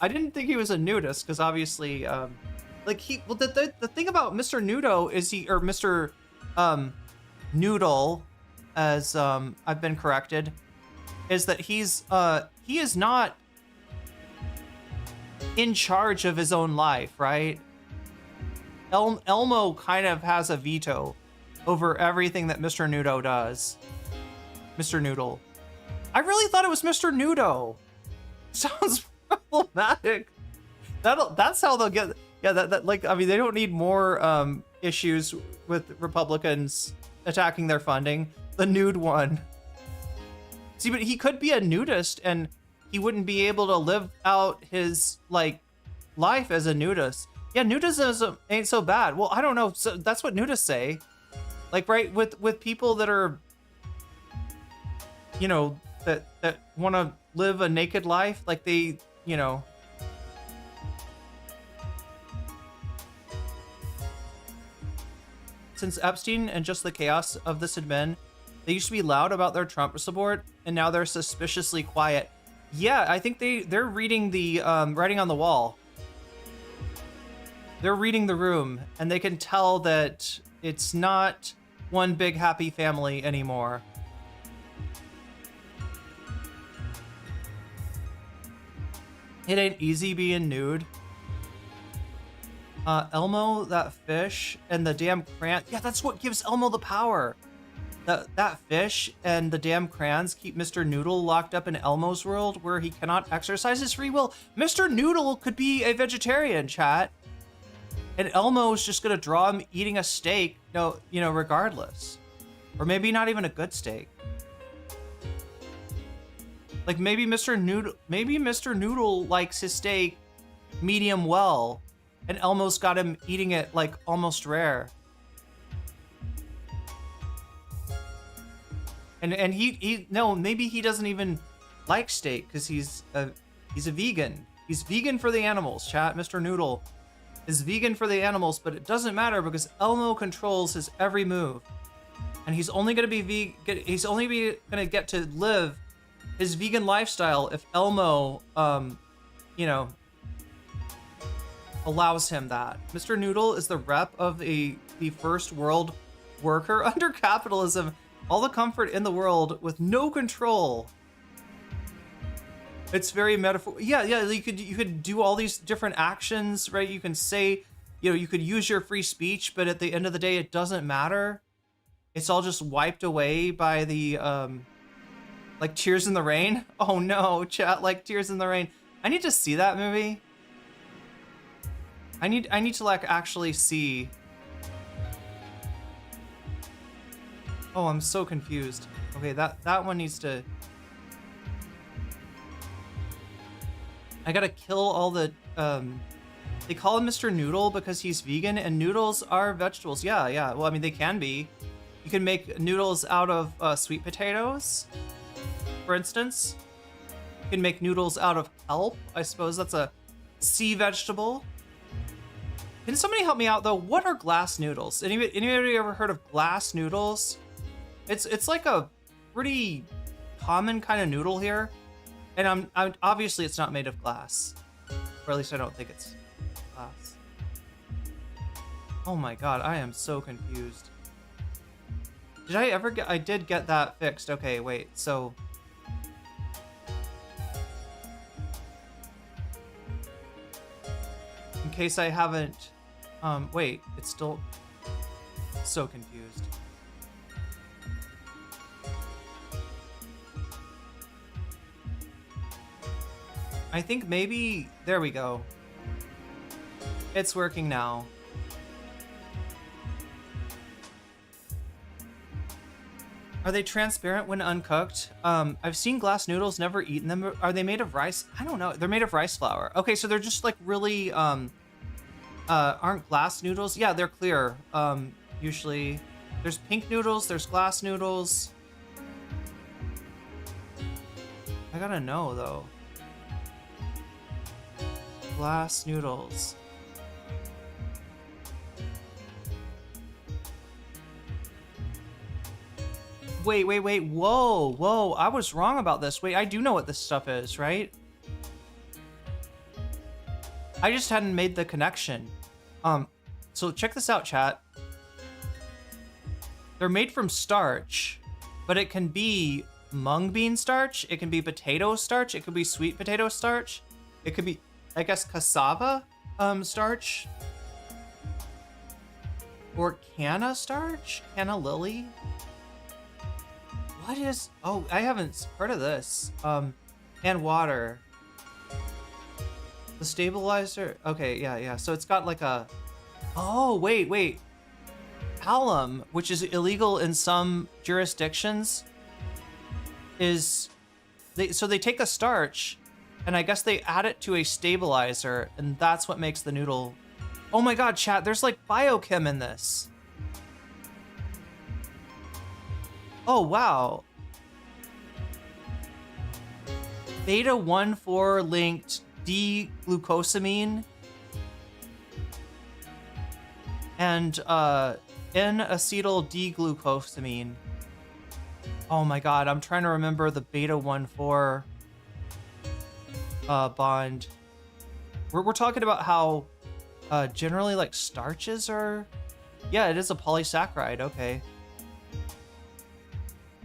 I didn't think he was a nudist because obviously, the thing about Mr. Nudo is Mr. Noodle, as I've been corrected, is that he is not in charge of his own life, right? Elmo kind of has a veto over everything that Mr. Nudo does. Mr. Noodle. I really thought it was Mr. Nudo. Sounds problematic. That's how they'll get. Yeah, they don't need more issues with Republicans attacking their funding. The nude one. See, but he could be a nudist and he wouldn't be able to live out his life as a nudist. Yeah, nudism ain't so bad. Well, I don't know. So that's what nudists say. Like, right, with people that are, that want to live a naked life, like they, Since Epstein and just the chaos of this had been, they used to be loud about their Trump support, and now they're suspiciously quiet. Yeah, I think they're reading the writing on the wall. They're reading the room, and they can tell that it's not one big happy family anymore. It ain't easy being nude. Elmo, that fish, and the damn crayon. Yeah, that's what gives Elmo the power. That fish and the damn crayons keep Mr. Noodle locked up in Elmo's world where he cannot exercise his free will. Mr. Noodle could be a vegetarian, chat. And Elmo's just gonna draw him eating a steak, regardless. Or maybe not even a good steak. Like maybe Mr. Noodle likes his steak medium well, and Elmo's got him eating it like almost rare. And maybe he doesn't even like steak because he's a vegan. He's vegan for the animals, chat. Mr. Noodle is vegan for the animals, but it doesn't matter because Elmo controls his every move, and he's only gonna be gonna get to live his vegan lifestyle if Elmo, allows him that. Mr. Noodle is the rep of the first world worker under capitalism. All the comfort in the world with no control. It's very metaphor. Yeah. You could do all these different actions, right? You can say, you could use your free speech, but at the end of the day, it doesn't matter. It's all just wiped away by the, like Tears in the Rain. Oh no, chat, like Tears in the Rain. I need to see that movie. I need to like actually see. Oh, I'm so confused. Okay, that one needs to... I gotta kill all the... They call him Mr. Noodle because he's vegan, and noodles are vegetables. Yeah. Well, I mean, they can be. You can make noodles out of sweet potatoes, for instance. You can make noodles out of kelp. I suppose that's a sea vegetable. Can somebody help me out, though? What are glass noodles? Anybody ever heard of glass noodles? It's like a pretty common kind of noodle here, and I'm obviously it's not made of glass, or at least I don't think it's glass. Oh my god, I am so confused. Did I ever get? I did get that fixed. Okay, wait. So in case I haven't, wait, it's still so confused. I think maybe, there we go. It's working now. Are they transparent when uncooked? I've seen glass noodles, never eaten them. Are they made of rice? I don't know. They're made of rice flour. Okay, so they're just like really, aren't glass noodles? Yeah, they're clear. Usually, there's pink noodles, there's glass noodles. I gotta know though. Glass noodles. Wait. Whoa. I was wrong about this. Wait, I do know what this stuff is, right? I just hadn't made the connection. So check this out, chat. They're made from starch, but it can be mung bean starch, it can be potato starch, it could be sweet potato starch, it could be, I guess, cassava starch, or canna starch, canna lily. What is? Oh, I haven't heard of this. And water. The stabilizer. Okay, yeah. So it's got like a. Oh, wait. Alum, which is illegal in some jurisdictions, is so they take a starch, and I guess they add it to a stabilizer, and that's what makes the noodle. Oh my god, chat, there's like biochem in this. Oh, wow. Beta 1,4 linked D-glucosamine and N-acetyl D-glucosamine. Oh my god, I'm trying to remember the beta 1,4 bond. We're talking about how generally like starches are. Yeah, it is a polysaccharide. Okay.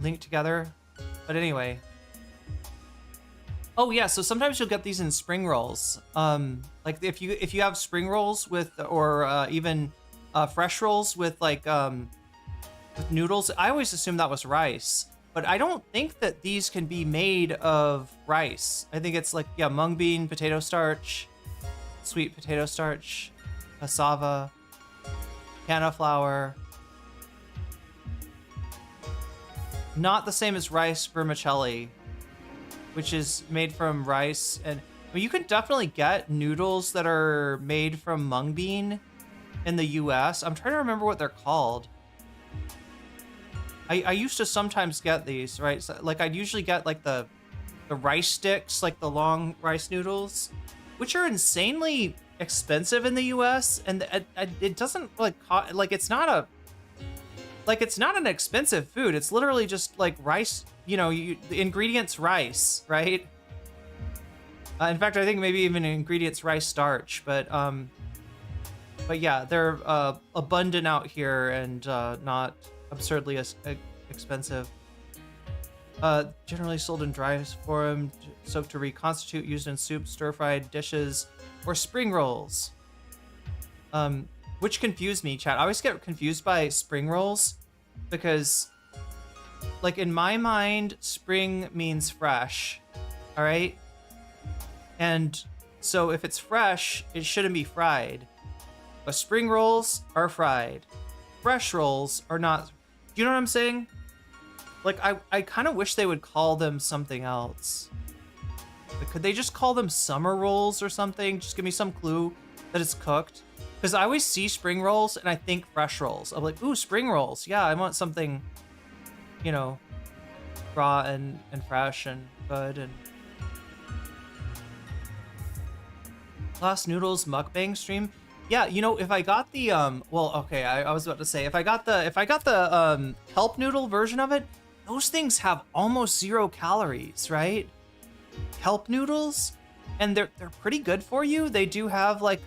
linked together. But anyway. Oh yeah, so sometimes you'll get these in spring rolls. Like if you have spring rolls with, or even fresh rolls with like with noodles, I always assumed that was rice. But I don't think that these can be made of rice. I think it's like, yeah, mung bean, potato starch, sweet potato starch, cassava, canna flour. Not the same as rice vermicelli, which is made from rice. And I mean, you can definitely get noodles that are made from mung bean in the US. I'm trying to remember what they're called. I used to sometimes get these, right? So, like I'd usually get like the rice sticks, like the long rice noodles, which are insanely expensive in the US, and it doesn't like it's not an expensive food. It's literally just like rice, you know, the ingredients rice, right? In fact, I think maybe even ingredients rice starch, but yeah, they're abundant out here and not absurdly expensive. Generally sold in dry form, soaked to reconstitute, used in soup, stir-fried dishes, or spring rolls. Which confused me, chat. I always get confused by spring rolls because, like, in my mind, spring means fresh, all right? And so if it's fresh, it shouldn't be fried. But spring rolls are fried. Fresh rolls are not. Do you know what I'm saying? Like, I kind of wish they would call them something else. Like, could they just call them summer rolls or something? Just give me some clue that it's cooked. Because I always see spring rolls and I think fresh rolls. I'm like, ooh, spring rolls. Yeah, I want something, you know, raw and fresh and good. And Class Noodles mukbang stream. Yeah, you know, if I got the well, okay, I was about to say, if I got the kelp noodle version of it, those things have almost 0 calories, right? Kelp noodles, and they're pretty good for you. They do have like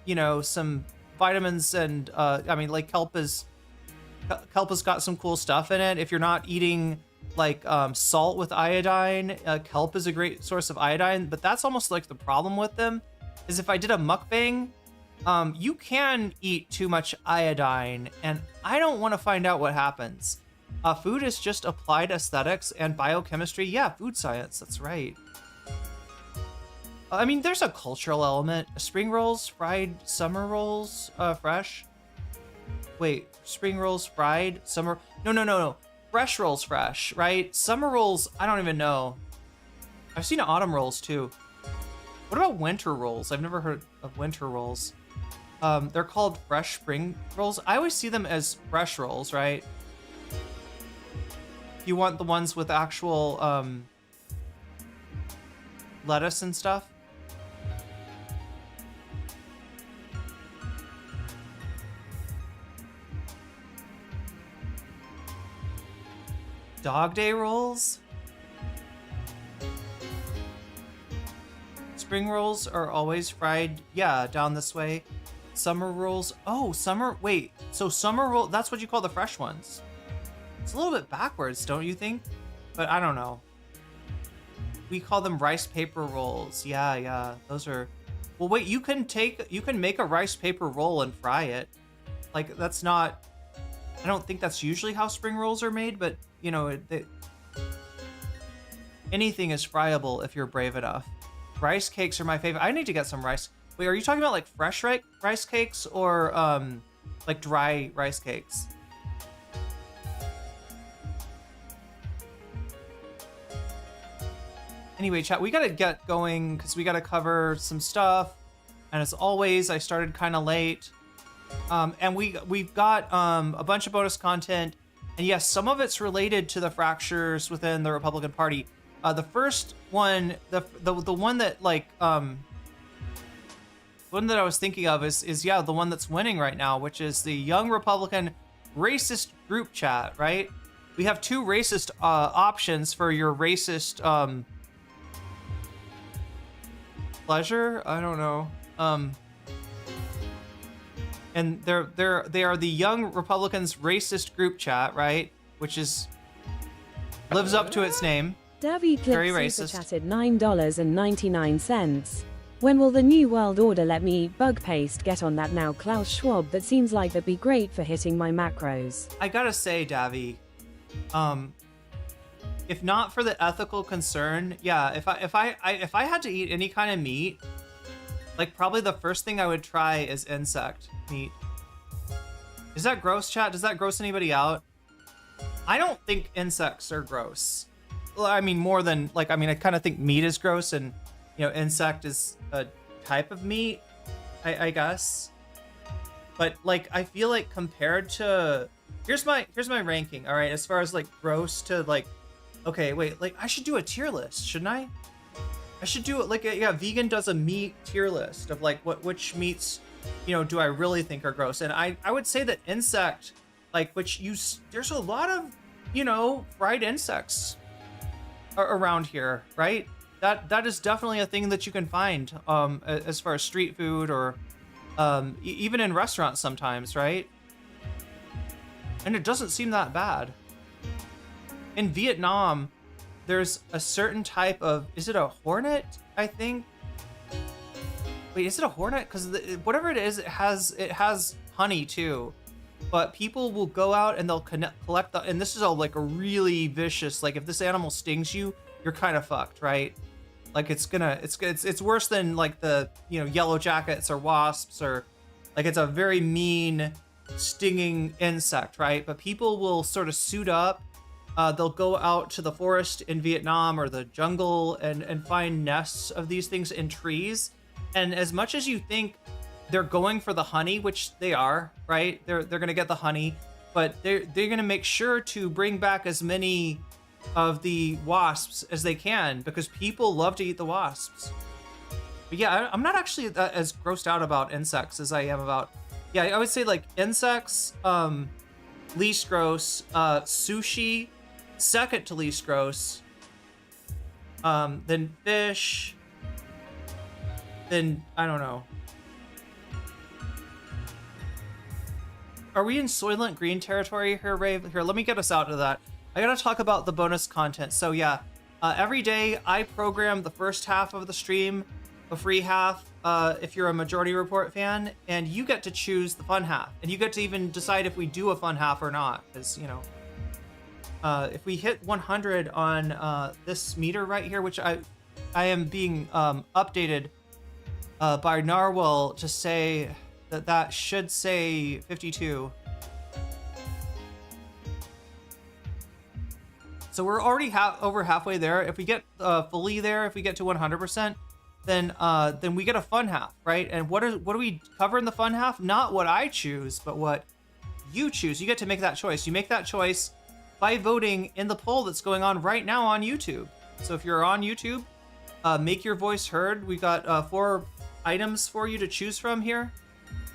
you know, some vitamins, and I mean, like kelp has got some cool stuff in it. If you're not eating like salt with iodine, kelp is a great source of iodine. But that's almost like the problem with them, is if I did a mukbang, you can eat too much iodine, and I don't want to find out what happens. Food is just applied aesthetics and biochemistry. Yeah, food science, that's right. I mean, there's a cultural element. Spring rolls, fried, summer rolls, fresh. Wait, spring rolls, fried, summer. No. Fresh rolls, fresh, right? Summer rolls, I don't even know. I've seen autumn rolls too. What about winter rolls? I've never heard of winter rolls. They're called fresh spring rolls. I always see them as fresh rolls, right? You want the ones with actual lettuce and stuff. Dog day rolls? Spring rolls are always fried, yeah, down this way. Summer rolls, oh, wait, so summer roll, that's what you call the fresh ones. It's a little bit backwards, don't you think? But I don't know. We call them rice paper rolls. Yeah, those are, well, wait, you can make a rice paper roll and fry it. Like, that's not, I don't think that's usually how spring rolls are made, but you know, anything is friable if you're brave enough. Rice cakes are my favorite. I need to get some rice. Wait, are you talking about like fresh rice cakes or like dry rice cakes? Anyway, chat, we gotta get going because we gotta cover some stuff. And as always, I started kind of late. And we've got a bunch of bonus content. And yes, some of it's related to the fractures within the Republican Party. The first one, the one that like one that I was thinking of is yeah, the one that's winning right now, which is the Young Republican Racist Group Chat, right? We have 2 racist options for your racist pleasure. I don't know. And they are the Young Republicans Racist Group Chat, right? Which is Lives up to its name. Davy Very Clip racist. super chatted $9.99. When will the New World Order let me eat bug paste? Get on that now, Klaus Schwab. That seems like that'd be great for hitting my macros. I gotta say, Davy, if not for the ethical concern, yeah, if I had to eat any kind of meat, like probably the first thing I would try is insect meat. Is that gross, chat? Does that gross anybody out? I don't think insects are gross. Well, I mean, more than like, I mean, I kind of think meat is gross, and you know, insect is a type of meat, I guess. But like, I feel like compared to, here's my ranking. All right, as far as like gross to like, okay, wait, like I should do a tier list, shouldn't I? I should do it like, yeah, vegan does a meat tier list of like which meats, you know, do I really think are gross? And I would say that insect, like there's a lot of, you know, fried insects around here, right? That is definitely a thing that you can find as far as street food or even in restaurants sometimes, right? And it doesn't seem that bad. In Vietnam, there's a certain type of, is it a hornet, I think? Wait, is it a hornet? Because whatever it is, it has honey too. But people will go out and they'll collect and this is all like a really vicious, like if this animal stings you, you're kind of fucked, right? Like it's worse than like the, you know, yellow jackets or wasps, or like it's a very mean stinging insect, right? But people will sort of suit up. They'll go out to the forest in Vietnam or the jungle and find nests of these things in trees. And as much as you think they're going for the honey, which they are, right? They're gonna get the honey, but they're gonna make sure to bring back as many of the wasps as they can, because people love to eat the wasps. But yeah, I'm not actually as grossed out about insects as I am about, yeah, I would say like insects, least gross, sushi, second to least gross, then fish, then I don't know. Are we in Soylent Green territory here, Rave? Here, let me get us out of that. I gotta talk about the bonus content. So yeah, every day I program the first half of the stream, a free half, if you're a Majority Report fan, and you get to choose the fun half. And you get to even decide if we do a fun half or not, because, you know, if we hit 100 on this meter right here, which I am being updated by Narwhal to say that should say 52. So we're already over halfway there. If we get fully there, if we get to 100%, then we get a fun half, right? And what do we cover in the fun half? Not what I choose, but what you choose. You get to make that choice. You make that choice by voting in the poll that's going on right now on YouTube. So if you're on YouTube, make your voice heard. We got 4 items for you to choose from here.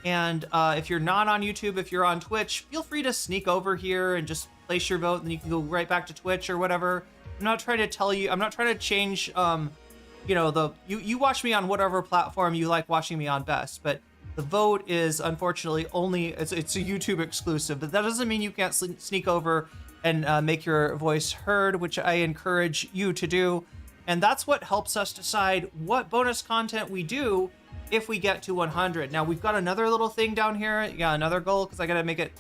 And if you're not on YouTube, if you're on Twitch, feel free to sneak over here and just place your vote, and then you can go right back to Twitch or whatever. I'm not trying to tell you, I'm not trying to change, you know, you watch me on whatever platform you like watching me on best, but the vote is unfortunately only, it's a YouTube exclusive, but that doesn't mean you can't sneak over and make your voice heard, which I encourage you to do. And that's what helps us decide what bonus content we do if we get to 100. Now we've got another little thing down here. Yeah, another goal, because I gotta make it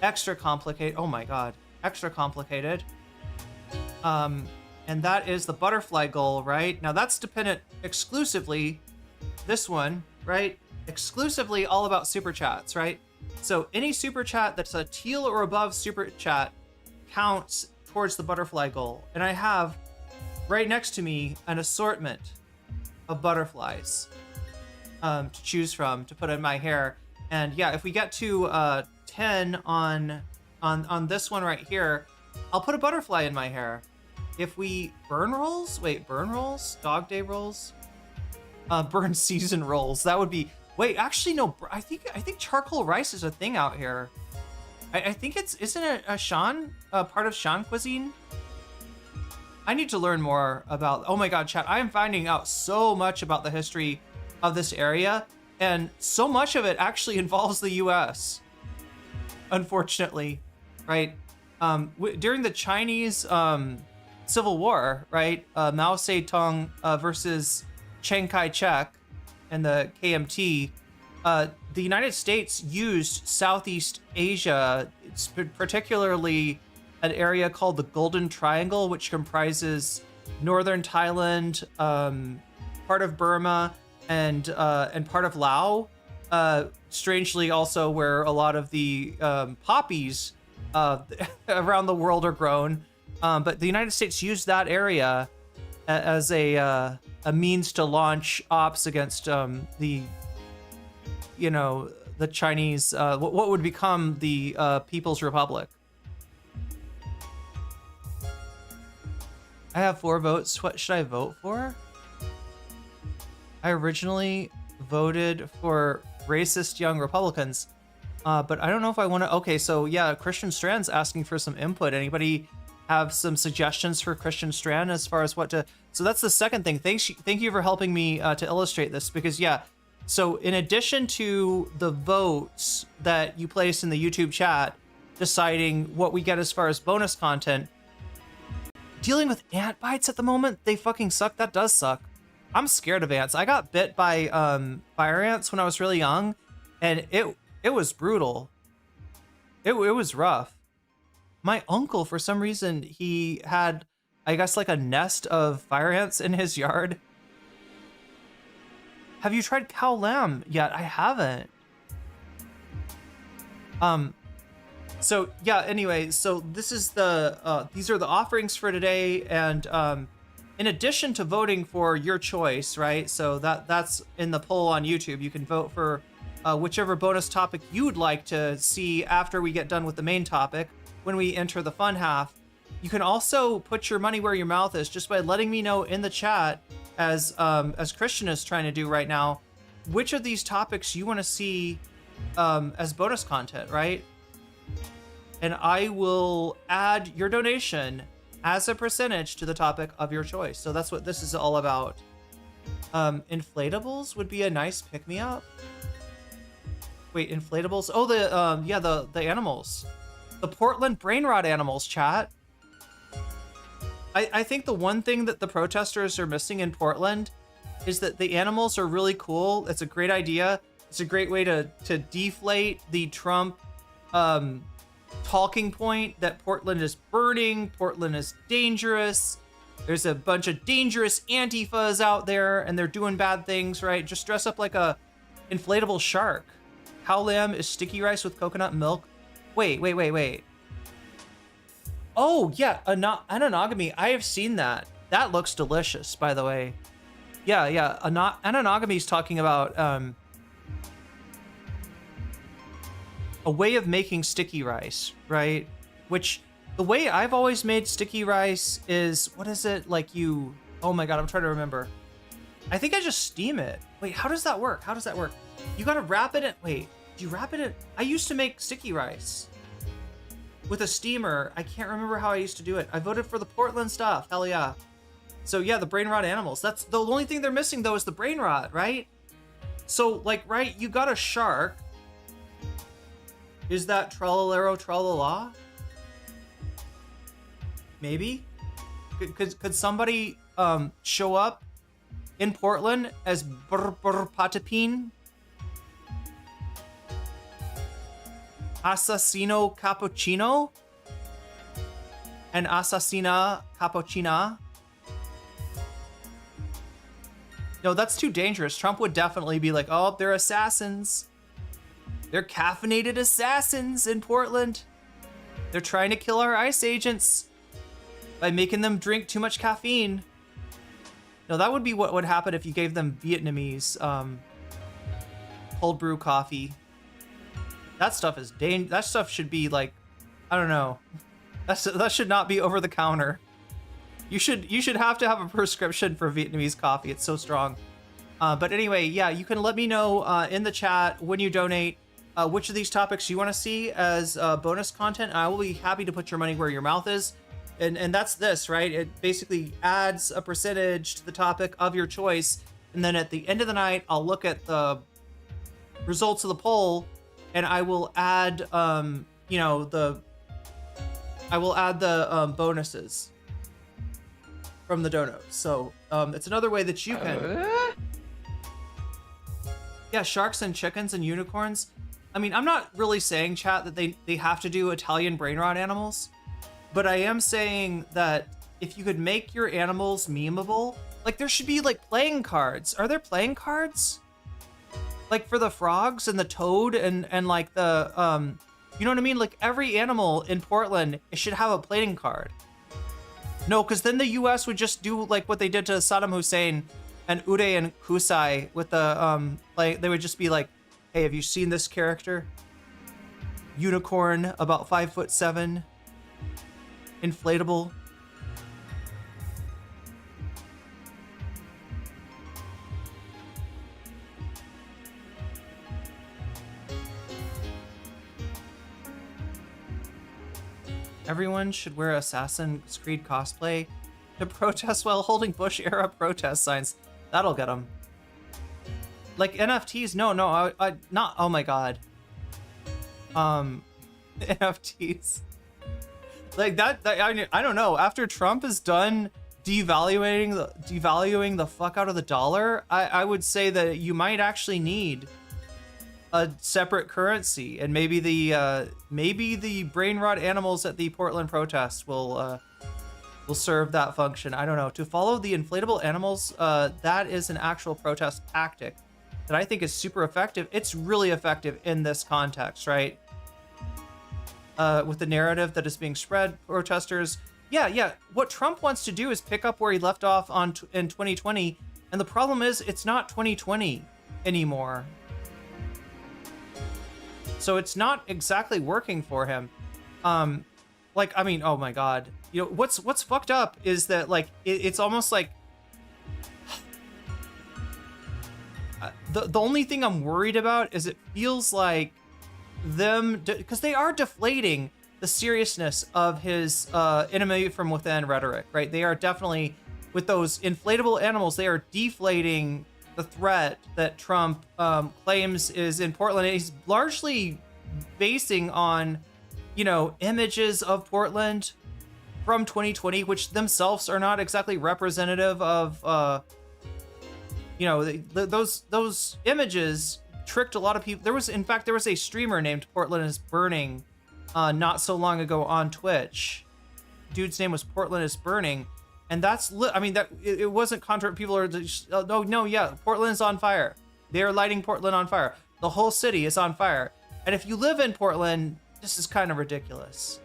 extra complicated. Oh my god, extra complicated. And that is the butterfly goal, right? Now that's dependent exclusively, this one, right? Exclusively all about super chats, right? So any super chat that's a teal or above super chat counts towards the butterfly goal. And I have right next to me an assortment of butterflies to choose from to put in my hair. And yeah, if we get to 10 on this one right here, I'll put a butterfly in my hair. If we burn rolls, wait, burn rolls, dog day rolls, burn season rolls, that would be, wait, actually no, I think charcoal rice is a thing out here. I think isn't it a Shan, part of Shan cuisine? I need to learn more about, oh my god, chat, I am finding out so much about the history of this area, and so much of it actually involves the US, unfortunately, right? During the Chinese Civil War, right? Mao Zedong versus Chiang Kai-shek and the KMT. The United States used Southeast Asia, particularly an area called the Golden Triangle, which comprises northern Thailand, part of Burma, and part of Laos. Strangely, also where a lot of the poppies around the world are grown. But the United States used that area as a means to launch ops against the Chinese, what would become the People's Republic. I have 4 votes. What should I vote for? I originally voted for racist young Republicans, but I don't know if I want to. Okay, so yeah, Christian Strand's asking for some input. Anybody have some suggestions for Christian Strand as far as what to? So that's the second thing. Thank you for helping me to illustrate this, because yeah. So in addition to the votes that you place in the YouTube chat, deciding what we get as far as bonus content, dealing with ant bites at the moment, they fucking suck. That does suck. I'm scared of ants. I got bit by fire ants when I was really young, and it was brutal. It was rough. My uncle, for some reason, he had, I guess, like a nest of fire ants in his yard. Have you tried cow lamb yet? I haven't. So yeah, anyway, so this is the these are the offerings for today, and in addition to voting for your choice, right? So that's in the poll on YouTube. You can vote for whichever bonus topic you would like to see after we get done with the main topic, when we enter the fun half. You can also put your money where your mouth is just by letting me know in the chat, as Christian is trying to do right now, which of these topics you want to see as bonus content, right? And I will add your donation as a percentage to the topic of your choice. So that's what this is all about. Inflatables would be a nice pick-me-up. Wait, inflatables? Oh, the animals. The Portland brain rot animals, chat. I think the one thing that the protesters are missing in Portland is that the animals are really cool. It's a great idea. It's a great way to deflate the Trump talking point that Portland is burning, Portland is dangerous. There's a bunch of dangerous Antifas out there, and they're doing bad things, right? Just dress up like a inflatable shark. Cow lamb is sticky rice with coconut milk. Wait. Oh, yeah, anonogamy. I have seen that. That looks delicious, by the way. Yeah. Anonogamy is talking about a way of making sticky rice, right? Which, the way I've always made sticky rice is, what is it? Like you, oh my God, I'm trying to remember. I think I just steam it. Wait, how does that work? You gotta wrap it in, wait, do you wrap it in? I used to make sticky rice with a steamer. I can't remember how I used to do it. I voted for the Portland stuff, hell yeah. So yeah, the brain rot animals. That's the only thing they're missing though, is the brain rot, right? So like, right, you got a shark. Is that Trallalero Tralala? Maybe? Could somebody show up in Portland as Patapin? Assassino Cappuccino? And Assassina Cappuccina? No, that's too dangerous. Trump would definitely be like, oh, they're assassins. They're caffeinated assassins in Portland. They're trying to kill our ICE agents by making them drink too much caffeine. No, that would be what would happen if you gave them Vietnamese cold brew coffee. That stuff is that stuff should be like, I don't know. That should not be over the counter. You should have to have a prescription for Vietnamese coffee. It's so strong. But anyway, yeah, you can let me know in the chat when you donate which of these topics you want to see as bonus content. I will be happy to put your money where your mouth is. And that's this, right? It basically adds a percentage to the topic of your choice. And then at the end of the night, I'll look at the results of the poll, and I will add, the bonuses. from the donos. So it's another way that you can. Yeah, sharks and chickens and unicorns. I mean, I'm not really saying, chat, that they have to do Italian brain rot animals, but I am saying that if you could make your animals memeable, like there should be like playing cards. Are there playing cards? Like for the frogs and the toad and like the you know what I mean? Like every animal in Portland, it should have a playing card. No, because then the US would just do like what they did to Saddam Hussein and Uday and Kusai with the like they would just be like, hey, have you seen this character? Unicorn, about 5'7", inflatable. Everyone should wear Assassin's Creed cosplay to protest while holding Bush-era protest signs. That'll get them. Like NFTs? No, I not. Oh my god. NFTs. Like that I don't know. After Trump is done devaluing the fuck out of the dollar, I would say that you might actually need a separate currency, and maybe the brain rot animals at the Portland protests will serve that function. I don't know. To follow the inflatable animals, that is an actual protest tactic that I think is super effective. It's really effective in this context, right? With the narrative that is being spread, protesters. Yeah. What Trump wants to do is pick up where he left off in 2020, and the problem is it's not 2020 anymore. So it's not exactly working for him. Like, I mean, oh my god. You know, what's fucked up is that, like, it's almost like the only thing I'm worried about is it feels like them, because they are deflating the seriousness of his enemy from within rhetoric, right? They are definitely, with those inflatable animals, they are deflating the threat that Trump claims is in Portland. He's largely basing on, you know, images of Portland from 2020, which themselves are not exactly representative of, you know, those images tricked a lot of people. There was a streamer named Portland is Burning not so long ago on Twitch. Dude's name was Portland is Burning. And that's, I mean, that it wasn't contra. People are just, yeah, Portland's on fire. They are lighting Portland on fire. The whole city is on fire. And if you live in Portland, this is kind of ridiculous.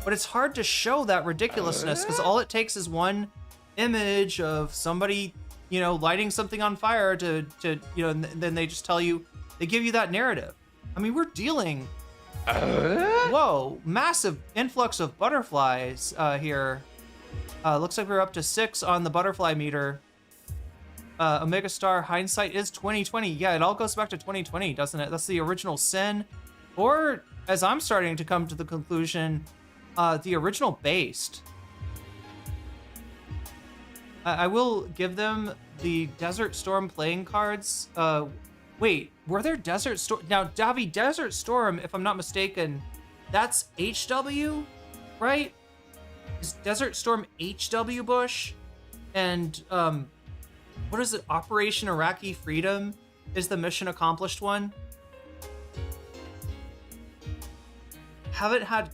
But it's hard to show that ridiculousness because all it takes is one image of somebody, you know, lighting something on fire to you know, and then they just tell you, they give you that narrative. I mean, we're dealing, whoa, massive influx of butterflies here. Looks like we're up to 6 on the butterfly meter. Omega Star hindsight is 2020. Yeah, it all goes back to 2020, doesn't it? That's the original sin. Or, as I'm starting to come to the conclusion, the original based. I will give them the Desert Storm playing cards. Wait, were there Desert Storm? Now, Davi, Desert Storm, if I'm not mistaken, that's HW, right? Is Desert Storm HW Bush? And what is it? Operation Iraqi Freedom is the mission accomplished one. Haven't had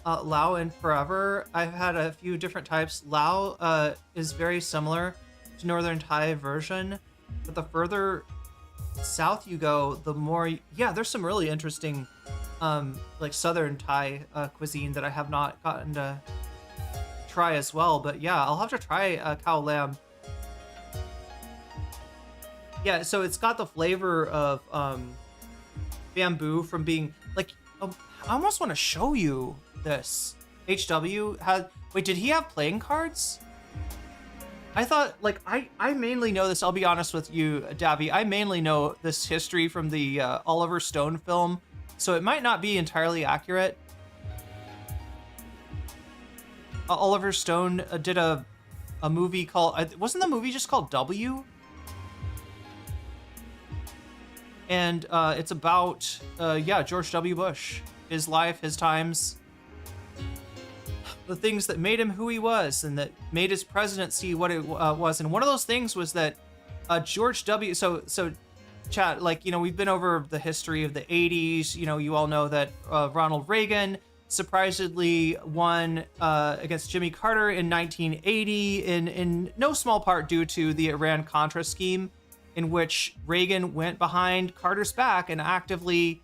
Lao in forever. I've had a few different types. Lao is very similar to Northern Thai version, but the further south you go, the more, yeah, there's some really interesting like Southern Thai cuisine that I have not gotten to try as well. But yeah, I'll have to try cow lamb. Yeah, so it's got the flavor of bamboo from being like, I almost want to show you this. HW had, wait, did he have playing cards? I thought, like, I mainly know this, I'll be honest with you, Davi, I mainly know this history from the Oliver Stone film, so it might not be entirely accurate. Oliver Stone did a movie called, wasn't the movie just called W? And it's about, yeah, George W. Bush, his life, his times. the things that made him who he was and that made his presidency what it was. And one of those things was that George W. So chat, like, we've been over the history of the 80s. You all know that Ronald Reagan surprisingly won against Jimmy Carter in 1980 in no small part due to the Iran-Contra scheme, in which Reagan went behind Carter's back and actively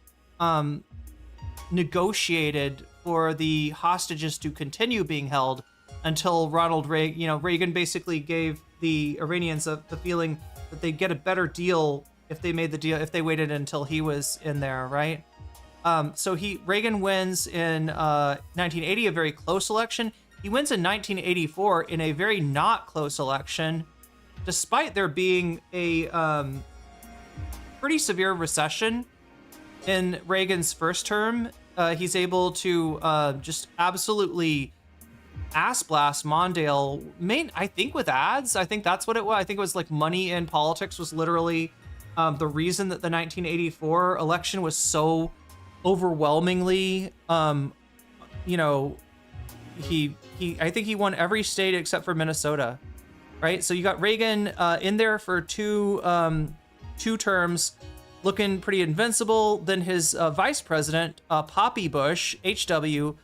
negotiated for the hostages to continue being held until Reagan basically gave the Iranians the feeling that they'd get a better deal if they made the deal, if they waited until he was in there, right? So Reagan wins in 1980, a very close election. He wins in 1984 in a very not close election, despite there being a pretty severe recession in Reagan's first term. He's able to just absolutely ass blast Mondale, I think with ads. I think that's what it was. I think it was like Money in Politics was literally the reason that the 1984 election was so overwhelmingly, I think he won every state except for Minnesota, right? So you got Reagan in there for two terms, looking pretty invincible. Then his vice president, Poppy Bush, HW,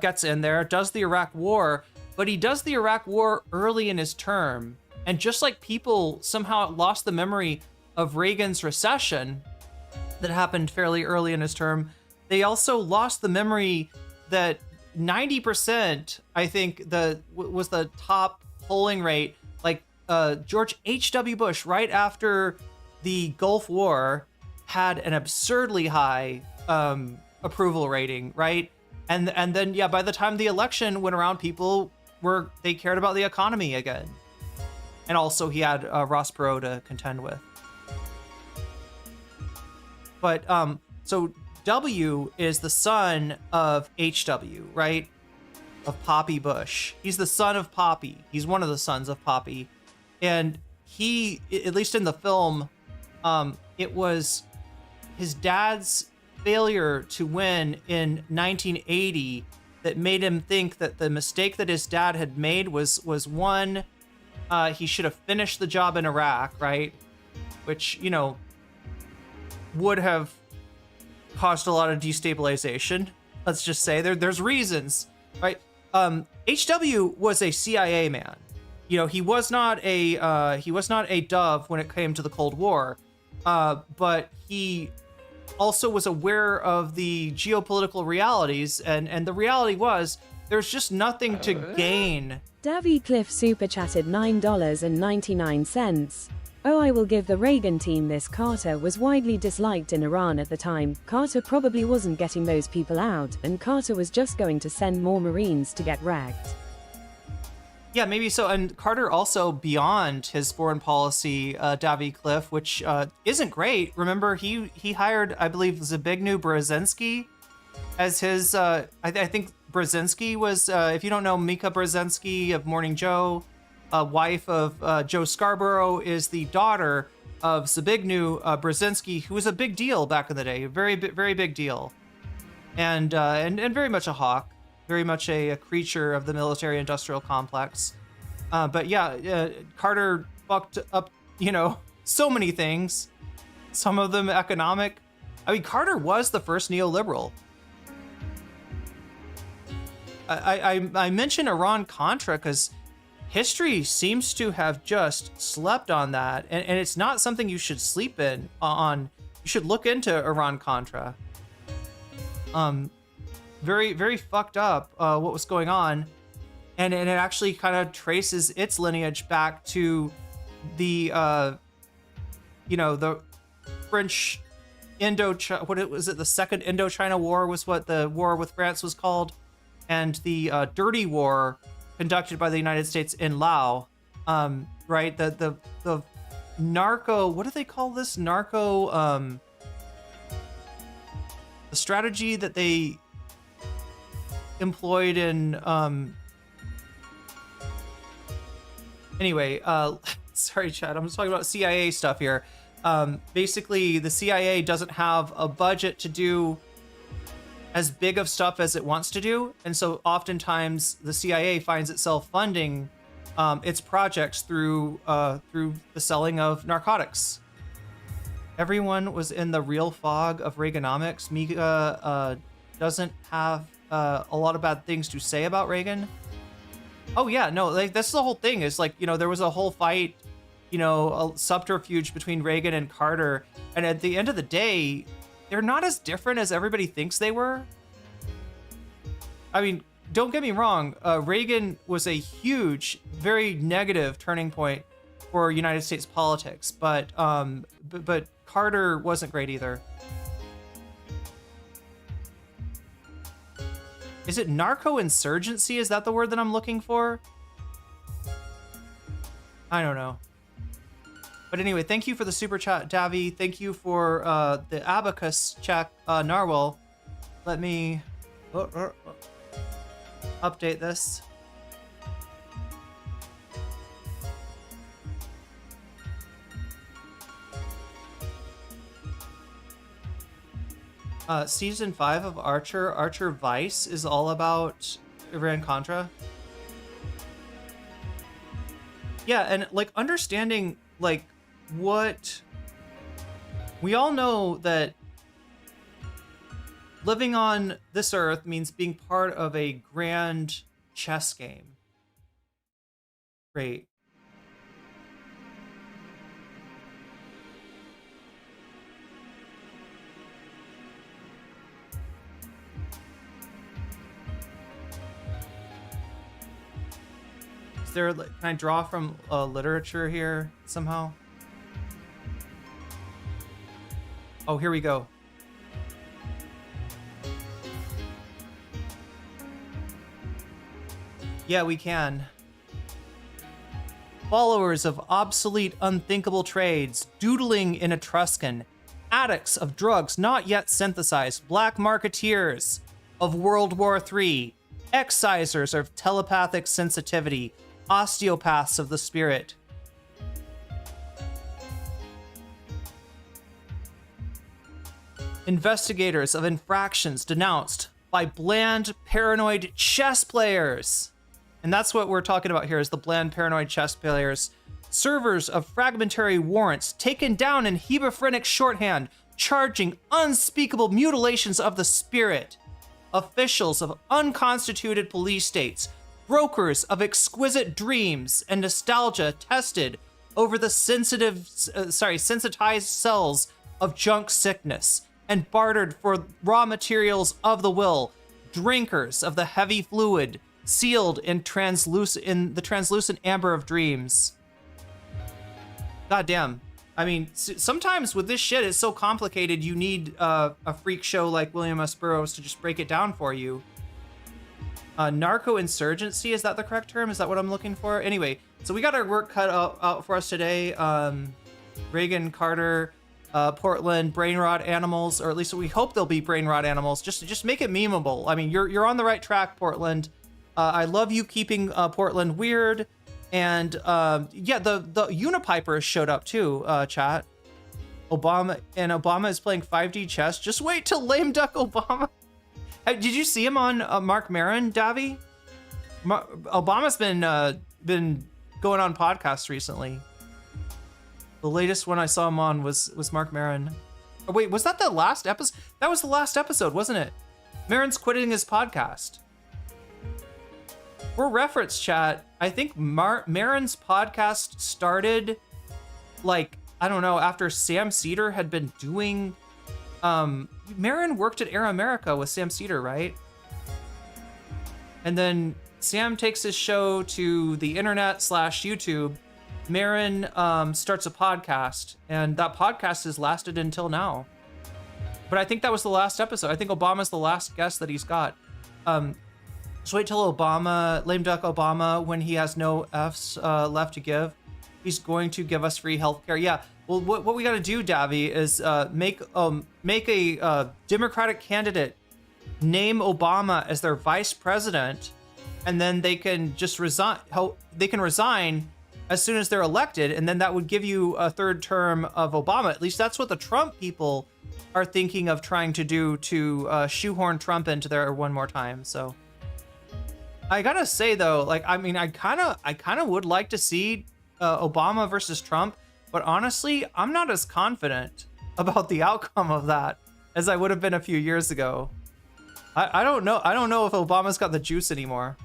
gets in there, does the Iraq War, but he does the Iraq War early in his term. And just like people somehow lost the memory of Reagan's recession that happened fairly early in his term, they also lost the memory that 90%, I think, was the top polling rate. Like George H.W. Bush, right after the Gulf War, had an absurdly high approval rating, right? And then, yeah, by the time the election went around, they cared about the economy again. And also he had Ross Perot to contend with. But so W is the son of HW, right? Of Poppy Bush. He's the son of Poppy. He's one of the sons of Poppy. And he, at least in the film, it was his dad's failure to win in 1980 that made him think that the mistake that his dad had made was one, he should have finished the job in Iraq, right? Which, would have caused a lot of destabilization. Let's just say there's reasons, right? HW was a CIA man. He was not a dove when it came to the Cold War, but he also was aware of the geopolitical realities, and the reality was there's just nothing to gain. Davy Cliff super chatted $9.99. Oh, I will give the Reagan team this. Carter was widely disliked in Iran at the time. Carter probably wasn't getting those people out, and Carter was just going to send more Marines to get wrecked. Yeah, maybe so. And Carter also, beyond his foreign policy, Davy Cliff, which isn't great. Remember, he hired, I believe, Zbigniew Brzezinski as his, I think Brzezinski was, if you don't know, Mika Brzezinski of Morning Joe, wife of Joe Scarborough, is the daughter of Zbigniew Brzezinski, who was a big deal back in the day, very big deal, and very much a hawk, very much a creature of the military-industrial complex. But yeah, Carter fucked up, so many things. Some of them economic. I mean, Carter was the first neoliberal. I mention Iran-Contra because history seems to have just slept on that, and it's not something you should sleep on. You should look into Iran-Contra. Very, very fucked up what was going on, and it actually kind of traces its lineage back to the the French Indochina. What was it? The Second Indochina War was what the war with France was called, and the Dirty War conducted by the United States in Laos. Right? The narco. What do they call this? Narco. The strategy that they employed in anyway, sorry chat, I'm just talking about CIA stuff here. Basically the CIA doesn't have a budget to do as big of stuff as it wants to do. And so oftentimes the CIA finds itself funding its projects through the selling of narcotics. Everyone was in the real fog of Reaganomics. Mika doesn't have a lot of bad things to say about Reagan. Oh yeah, no, like that's the whole thing. Is like, you know, there was a whole fight, you know, a subterfuge between Reagan and Carter, and at the end of the day, they're not as different as everybody thinks they were. I mean, don't get me wrong, Reagan was a huge, very negative turning point for United States politics, but Carter wasn't great either. Is it narco-insurgency? Is that the word that I'm looking for? I don't know. But anyway, thank you for the super chat, Davi. Thank you for the abacus check, Narwhal. Let me update this. Season 5 of Archer Vice is all about Iran-Contra. Yeah, and like understanding like what we all know that living on this earth means being part of a grand chess game. Great. There, can I draw from literature here somehow? Oh, here we go. Yeah, we can. Followers of obsolete, unthinkable trades, doodling in Etruscan, addicts of drugs not yet synthesized, black marketeers of World War III, excisers of telepathic sensitivity, osteopaths of the spirit. Investigators of infractions denounced by bland, paranoid chess players. And that's what we're talking about here, is the bland, paranoid chess players. Servers of fragmentary warrants taken down in hebephrenic shorthand, charging unspeakable mutilations of the spirit. Officials of unconstituted police states, brokers of exquisite dreams and nostalgia tested over the sensitized cells of junk sickness and bartered for raw materials of the will, drinkers of the heavy fluid sealed in the translucent amber of dreams. God damn. I mean, sometimes with this shit, it's so complicated, you need a freak show like William S. Burroughs to just break it down for you. Narco-insurgency, is that the correct term? Is that what I'm looking for? Anyway, so we got our work cut out for us today. Reagan, Carter, Portland, brain rot animals, or at least we hope they'll be brain rot animals, just make it memeable. I mean, you're on the right track, Portland. I love you keeping Portland weird. And yeah, the Unipipers showed up too, chat. Obama is playing 5D chess. Just wait till lame duck Obama. Did you see him on Mark Maron, Davi? Obama's been going on podcasts recently. The latest one I saw him on was Mark Maron. Oh, wait, was that the last episode? That was the last episode, wasn't it? Maron's quitting his podcast. For reference, chat, I think Maron's podcast started, like, I don't know, after Sam Cedar had been doing... Maron worked at Air America with Sam Cedar, right? And then Sam takes his show to the internet / YouTube. Maron starts a podcast, and that podcast has lasted until now. But I think that was the last episode. I think Obama's the last guest that he's got. Just wait till Obama, lame duck Obama, when he has no Fs left to give, he's going to give us free healthcare. Yeah. Well, what we got to do, Davi, is make a Democratic candidate name Obama as their vice president, and then they can just resign. They can resign as soon as they're elected, and then that would give you a third term of Obama. At least that's what the Trump people are thinking of trying to do to shoehorn Trump into there one more time. So I gotta say though, like, I mean, I kind of would like to see Obama versus Trump, but honestly, I'm not as confident about the outcome of that as I would have been a few years ago. I don't know. I don't know if Obama's got the juice anymore.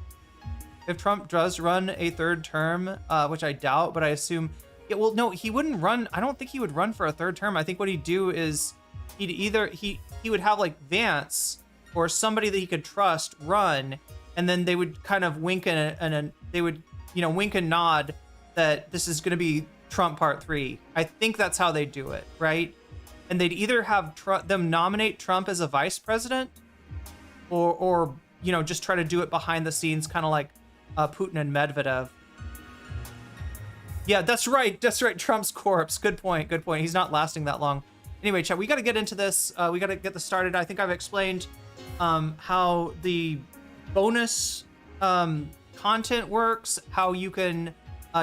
If Trump does run a third term, which I doubt, but I assume, yeah, well, no, he wouldn't run. I don't think he would run for a third term. I think what he'd do is he would have like Vance or somebody that he could trust run, and then they would kind of wink and they would, you know, wink and nod that this is going to be Trump part 3. I think that's how they do it, right? And they'd either have them nominate Trump as a vice president, or you know, just try to do it behind the scenes, kind of like Putin and Medvedev. Yeah, that's right. That's right. Trump's corpse. Good point. Good point. He's not lasting that long. Anyway, chat, we got to get into this. We got to get this started. I think I've explained how the bonus content works, how you can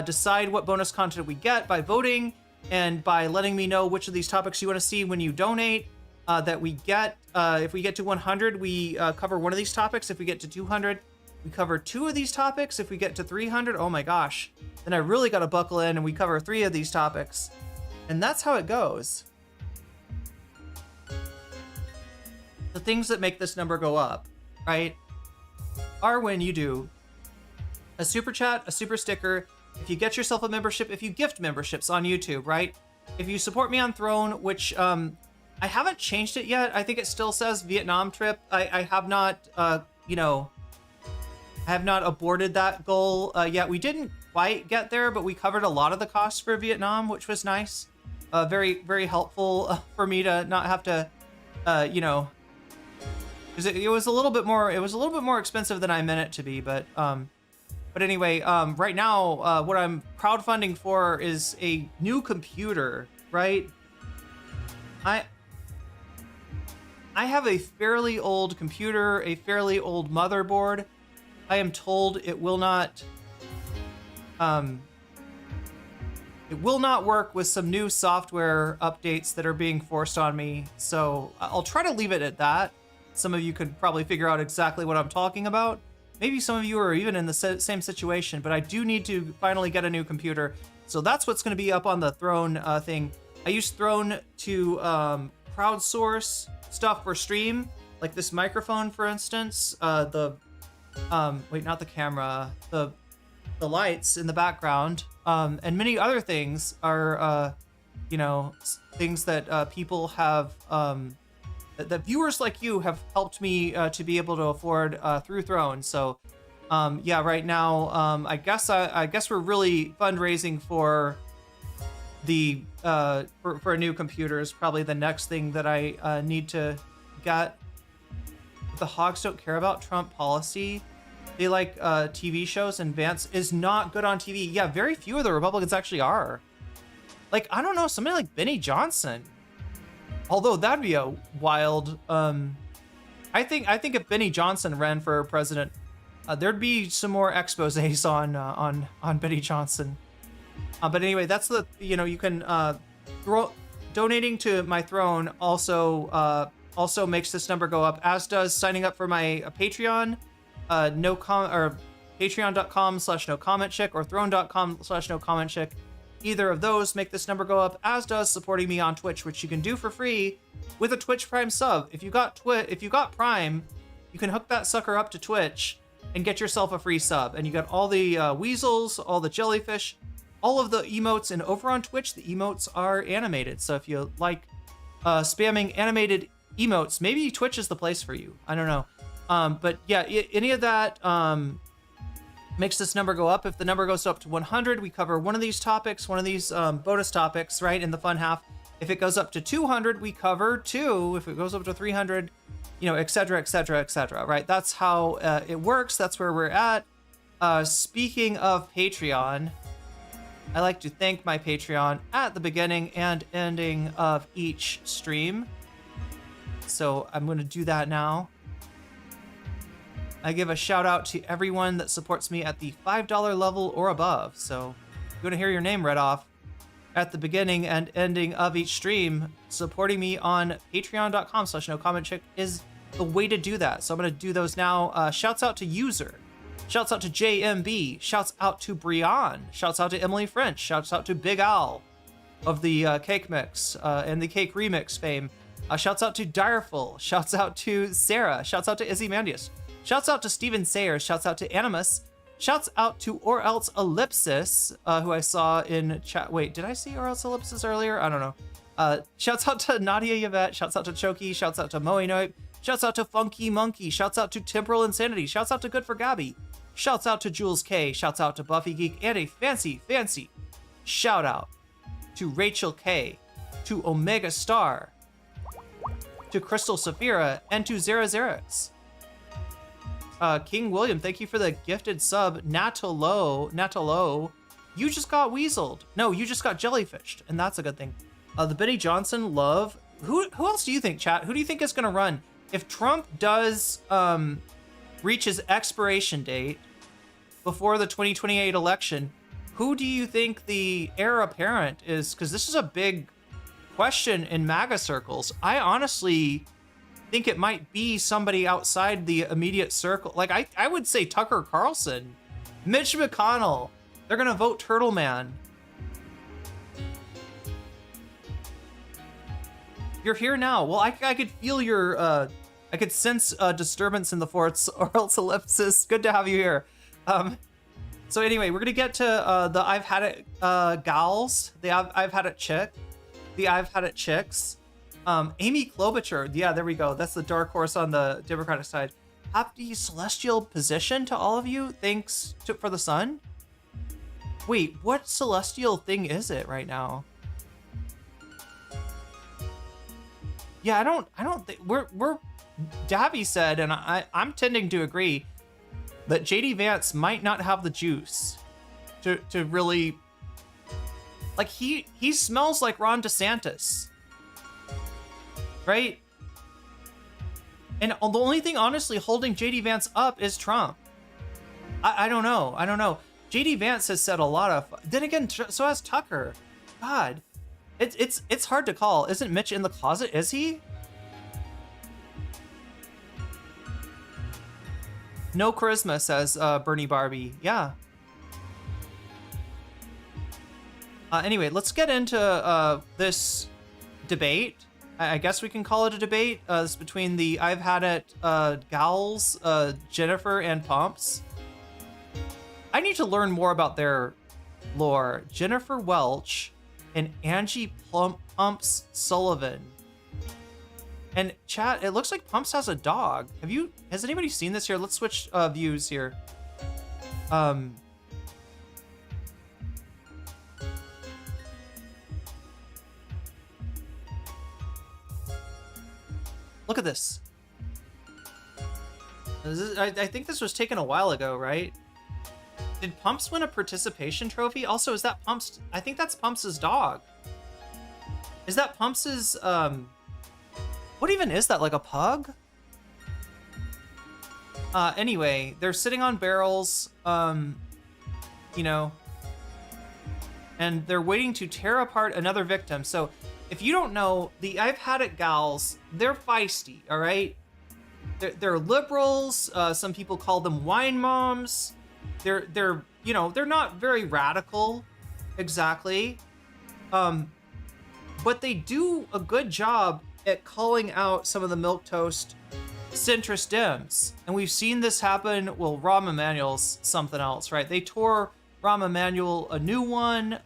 decide what bonus content we get by voting and by letting me know which of these topics you want to see when you donate. That we get, if we get to 100, we cover one of these topics. If we get to 200, we cover 2 of these topics. If we get to 300, oh my gosh, then I really got to buckle in and we cover 3 of these topics. And that's how it goes. The things that make this number go up, right, are when you do a super chat, a super sticker, if you get yourself a membership, if you gift memberships on YouTube, right? If you support me on Throne, which I haven't changed it yet. I think it still says Vietnam trip. I have not, you know, I have not aborted that goal yet. We didn't quite get there, but we covered a lot of the costs for Vietnam, which was nice. Very, very helpful for me to not have to, you know, because it was a little bit more. It was a little bit more expensive than I meant it to be. But anyway, right now, what I'm crowdfunding for is a new computer, right? I have a fairly old computer, a fairly old motherboard. I am told it will not work with some new software updates that are being forced on me. So I'll try to leave it at that. Some of you could probably figure out exactly what I'm talking about. Maybe some of you are even in the same situation, but I do need to finally get a new computer. So that's what's going to be up on the Throne thing. I use Throne to crowdsource stuff for stream, like this microphone, for instance. Wait, not the camera, the lights in the background, and many other things are, you know, things that people have, that viewers like you have helped me to be able to afford through Throne. So, yeah, right now, I guess we're really fundraising for the for a new computer is probably the next thing that I need to get. The Hogs don't care about Trump policy. They like TV shows, and Vance is not good on TV. Yeah, very few of the Republicans actually are. Like, I don't know, somebody like Benny Johnson. Although that'd be a wild. I think if Benny Johnson ran for president, there'd be some more exposés on Benny Johnson. But anyway, that's the, you know, you can donating to my Throne also makes this number go up, as does signing up for my Patreon, patreon.com/nocommentchick or throne.com/nocommentchick. Either of those make this number go up, as does supporting me on Twitch, which you can do for free with a Twitch Prime sub. If you got Prime, you can hook that sucker up to Twitch and get yourself a free sub. And you got all the weasels, all the jellyfish, all of the emotes, and over on Twitch, the emotes are animated. So if you like spamming animated emotes, maybe Twitch is the place for you. I don't know. But yeah, any of that makes this number go up. If the number goes up to 100, we cover one of these topics, one of these bonus topics, right, in the fun half. If it goes up to 200, we cover 2. If it goes up to 300, you know, et cetera, right? That's how it works. That's where we're at. Speaking of Patreon, I like to thank my Patreon at the beginning and ending of each stream. So I'm going to do that now. I give a shout out to everyone that supports me at the $5 level or above. So if you want to hear your name read off, at the beginning and ending of each stream, supporting me on patreon.com/nocommentchick is the way to do that. So I'm going to do those now. Shouts out to User. Shouts out to JMB. Shouts out to Brian. Shouts out to Emily French. Shouts out to Big Al of the Cake Mix and the Cake Remix fame. Shouts out to Direful. Shouts out to Sarah. Shouts out to Izzy Mandius. Shouts out to Steven Sayers. Shouts out to Animus. Shouts out to Or Else Ellipsis, who I saw in chat. Wait, did I see Or Else Ellipsis earlier? I don't know. Shouts out to Nadia Yvette. Shouts out to Choki. Shouts out to Moe Noip. Shouts out to Funky Monkey. Shouts out to Temporal Insanity. Shouts out to Good for Gabby. Shouts out to Jules K. Shouts out to Buffy Geek. And a fancy shout out to Rachel K. To Omega Star. To Crystal Saphira. And to Zerazerex. King William, thank you for the gifted sub. Natalo, you just got weaseled. No, you just got jellyfished, and that's a good thing. The Benny Johnson love. Who else do you think, chat? Who do you think is gonna run? If Trump does reach his expiration date before the 2028 election, who do you think the heir apparent is? Because this is a big question in MAGA circles. I honestly think it might be somebody outside the immediate circle. Like, I would say Tucker Carlson, Mitch McConnell. They're gonna vote Turtle Man. You're here now. Well, I could feel your, I could sense a disturbance in the forts, or else ellipsis. Good to have you here. So anyway, we're gonna get to the I've had it gals, the I've had it chick, the I've had it chicks. Amy Klobuchar, yeah, there we go. That's the dark horse on the Democratic side. Happy celestial position to all of you. Thanks for the sun. Wait, what celestial thing is it right now? Yeah, I don't think we're Dabby said, and I'm tending to agree that JD Vance might not have the juice to really, like, he smells like Ron DeSantis. Right? And the only thing honestly holding JD Vance up is Trump. I don't know. JD Vance has said a lot of, then again, so has Tucker. God, it's hard to call. Isn't Mitch in the closet? Is he? No charisma, says Bernie Barbie. Yeah. Anyway, let's get into this debate. I guess we can call it a debate. It's between the I've had it gals, Jennifer and Pumps. I need to learn more about their lore. Jennifer Welch and Angie Pumps Sullivan. And chat, it looks like Pumps has a dog. Has anybody seen this here? Let's switch views here. Look at this. I think this was taken a while ago, right? Did Pumps win a participation trophy? Also, is that Pumps? I think that's Pumps' dog. Is that Pumps', what even is that, like a pug? Anyway, they're sitting on barrels, you know, and they're waiting to tear apart another victim. So if you don't know, the I've had it gals, they're feisty, all right? They're liberals. Some people call them wine moms. They're you know, they're not very radical, exactly. But they do a good job at calling out some of the milquetoast centrist Dems. And we've seen this happen. Well, Rahm Emanuel's something else, right? They tore Rahm Emanuel a new one.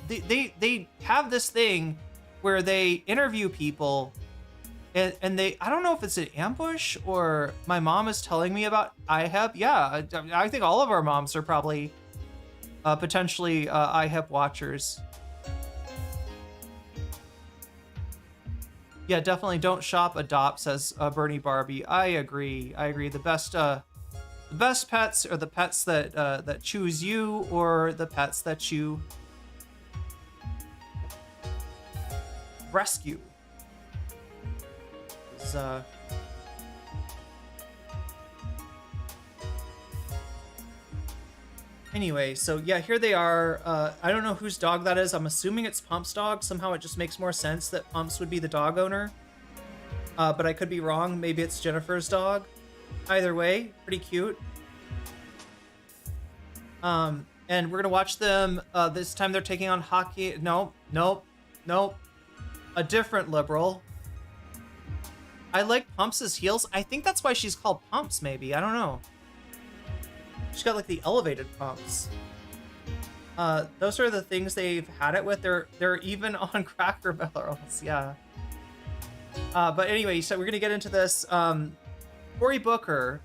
They have this thing where they interview people and they, I don't know if it's an ambush or my mom is telling me about IHEP. Yeah, I think all of our moms are probably potentially IHEP watchers. Yeah, definitely don't shop, adopt, says Bernie Barbie. I agree. The best pets are the pets that choose you, or the pets that you rescue. Anyway, so yeah, here they are. I don't know whose dog that is. I'm assuming it's Pump's dog. Somehow it just makes more sense that Pumps would be the dog owner. But I could be wrong. Maybe it's Jennifer's dog. Either way, pretty cute. And we're gonna watch them. This time they're taking on hockey. Nope. A different liberal. I like Pumps' heels. I think that's why she's called Pumps, maybe. I don't know. She's got like the elevated pumps. Those are the things they've had it with. They're even on Cracker Barrels, yeah. But anyway, so we're gonna get into this. Cory Booker,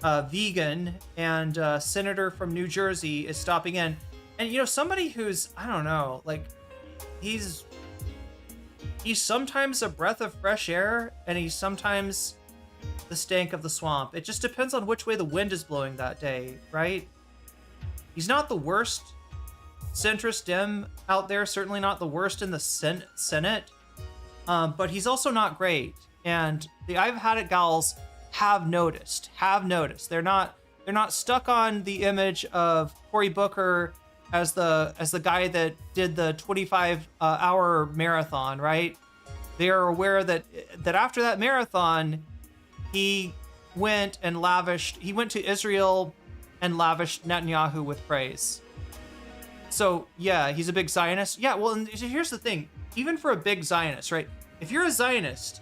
vegan and senator from New Jersey, is stopping in, and you know, somebody who's, I don't know, like he's sometimes a breath of fresh air, and he's sometimes the stank of the swamp. It just depends on which way the wind is blowing that day, right? He's not the worst centrist Dem out there, certainly not the worst in the Senate, but he's also not great. And the I've Had It gals have noticed. They're not stuck on the image of Cory Booker as the guy that did the 25-hour marathon, right? They are aware that after that marathon, he went to Israel and lavished Netanyahu with praise. So yeah, he's a big Zionist. Yeah, well, and here's the thing. Even for a big Zionist, right? If you're a Zionist,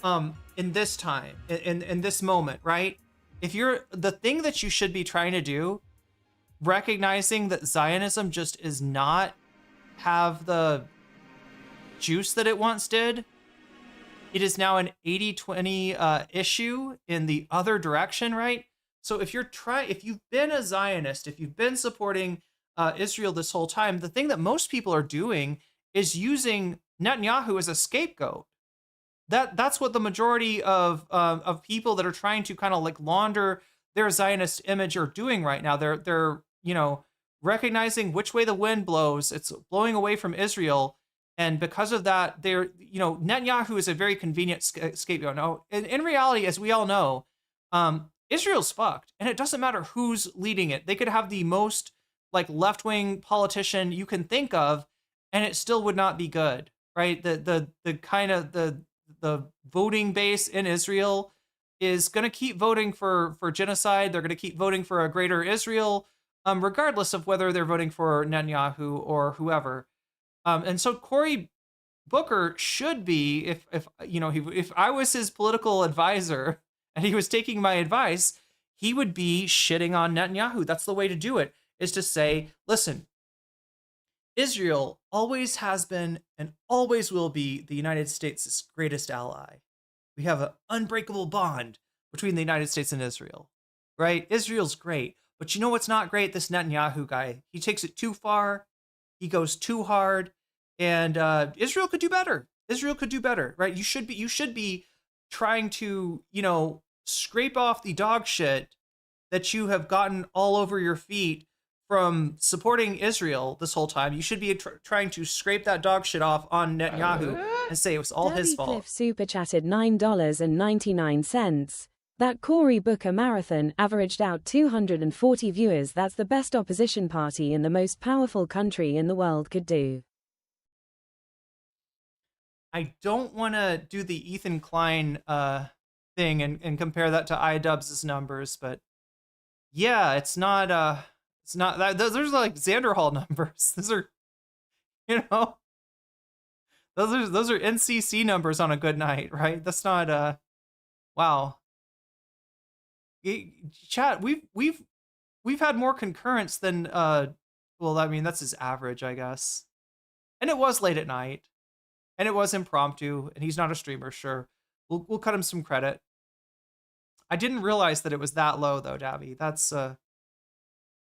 in this time, in this moment, right? If you're, the thing that you should be trying to do, recognizing that Zionism just is not have the juice that it once did. It is now an 80-20 issue in the other direction, right? So if you've been a Zionist, if you've been supporting Israel this whole time, the thing that most people are doing is using Netanyahu as a scapegoat. That's what the majority of people that are trying to kind of like launder their Zionist image are doing right now. They're recognizing which way the wind blows. It's blowing away from Israel. And because of that, Netanyahu is a very convenient scapegoat. Now, in reality, as we all know, Israel's fucked, and it doesn't matter who's leading it. They could have the most like left-wing politician you can think of, and it still would not be good, right? The kind of the voting base in Israel is going to keep voting for genocide. They're going to keep voting for a greater Israel, regardless of whether they're voting for Netanyahu or whoever. And so Cory Booker should be, if I was his political advisor and he was taking my advice, he would be shitting on Netanyahu. That's the way to do it, is to say, listen, Israel always has been and always will be the United States' greatest ally. We have an unbreakable bond between the United States and Israel, right? Israel's great, but you know what's not great? This Netanyahu guy. He takes it too far. He goes too hard, and Israel could do better. Israel could do better, right? You should be trying to, scrape off the dog shit that you have gotten all over your feet from supporting Israel this whole time. You should be trying to scrape that dog shit off on Netanyahu and say it was all his fault. Cliff super chatted $9.99. That Cory Booker marathon averaged out 240 viewers. That's the best opposition party in the most powerful country in the world could do. I don't want to do the Ethan Klein thing and compare that to iDubbbz's numbers, but yeah, it's not that. Those are like Xander Hall numbers. Those are, those are NCC numbers on a good night, right? That's not wow. Chat, we've had more concurrence than well, I mean, that's his average, I guess. And it was late at night, and it was impromptu, and he's not a streamer. Sure, we'll cut him some credit. I didn't realize that it was that low though, Dabby. That's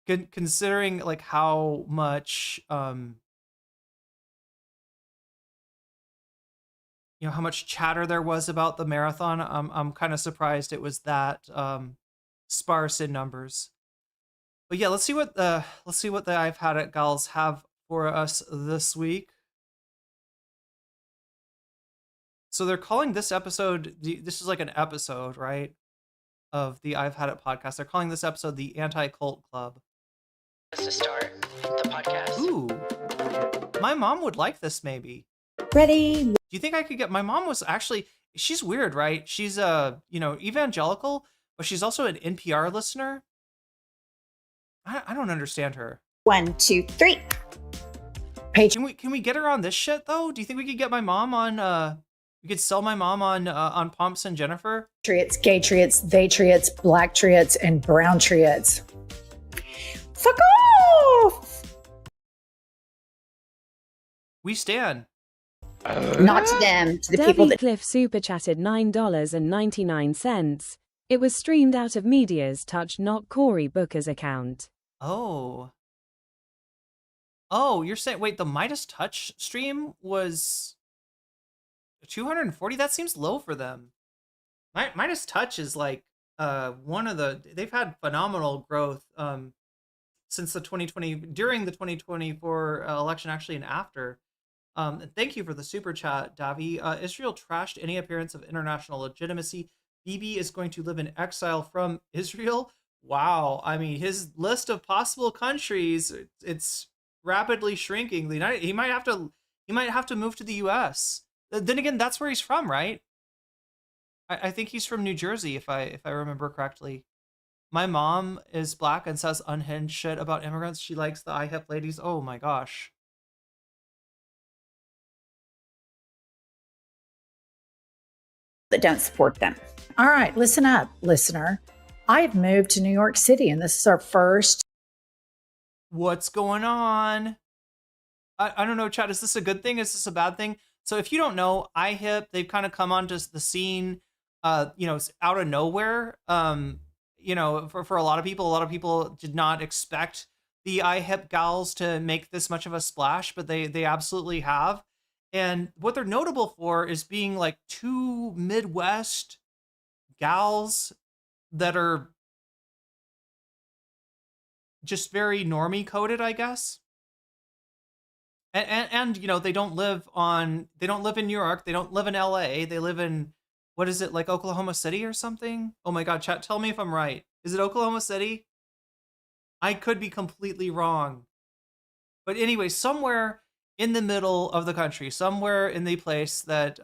considering like how much how much chatter there was about the marathon. I'm kind of surprised it was that sparse in numbers. But yeah, let's see what the I've Had It gals have for us this week. So they're calling this episode, this is like an episode, right? of the I've Had It podcast. They're calling this episode the Anti-Cult Club. To start the podcast. Ooh, my mom would like this maybe. Ready? Do you think I could get, my mom was actually, she's weird, right? She's evangelical, but she's also an NPR listener. I don't understand her. 1, 2, 3. Page. Can we get her on this shit though? Do you think we could get my mom on we could sell my mom on Pumps and Jennifer? Triots, gay triots, they triots, black triots, and brown triots. Fuck off! We stand. Not to them, to the Debbie people that Cliff super chatted $9.99. It was streamed out of Media's Touch, not Cory Booker's account. Oh, you're saying, wait, the Midas Touch stream was 240? That seems low for them. Midas Touch is like they've had phenomenal growth since the 2020, during the 2024 election, actually, and after. Thank you for the super chat, Davi. Israel trashed any appearance of international legitimacy. Bibi is going to live in exile from Israel. Wow. I mean, his list of possible countries, it's rapidly shrinking. He might have to move to the US. Then again, that's where he's from, right? I think he's from New Jersey, if I remember correctly. My mom is black and says unhinged shit about immigrants. She likes the IHIP ladies. Oh my gosh. don't support them. All right, listen up, listener. I've moved to New York City, and this is our first. What's going on? I don't know, Chad. Is this a good thing? Is this a bad thing? So if you don't know, IHIP, they've kind of come onto the scene, out of nowhere. For a lot of people did not expect the IHIP gals to make this much of a splash, but they absolutely have. And what they're notable for is being like two Midwest gals that are just very normie coded, I guess. And they don't live in New York, they don't live in LA, they live in, what is it, like Oklahoma City or something? Oh my god, chat, tell me if I'm right. Is it Oklahoma City? I could be completely wrong. But anyway, somewhere in the middle of the country, somewhere in the place that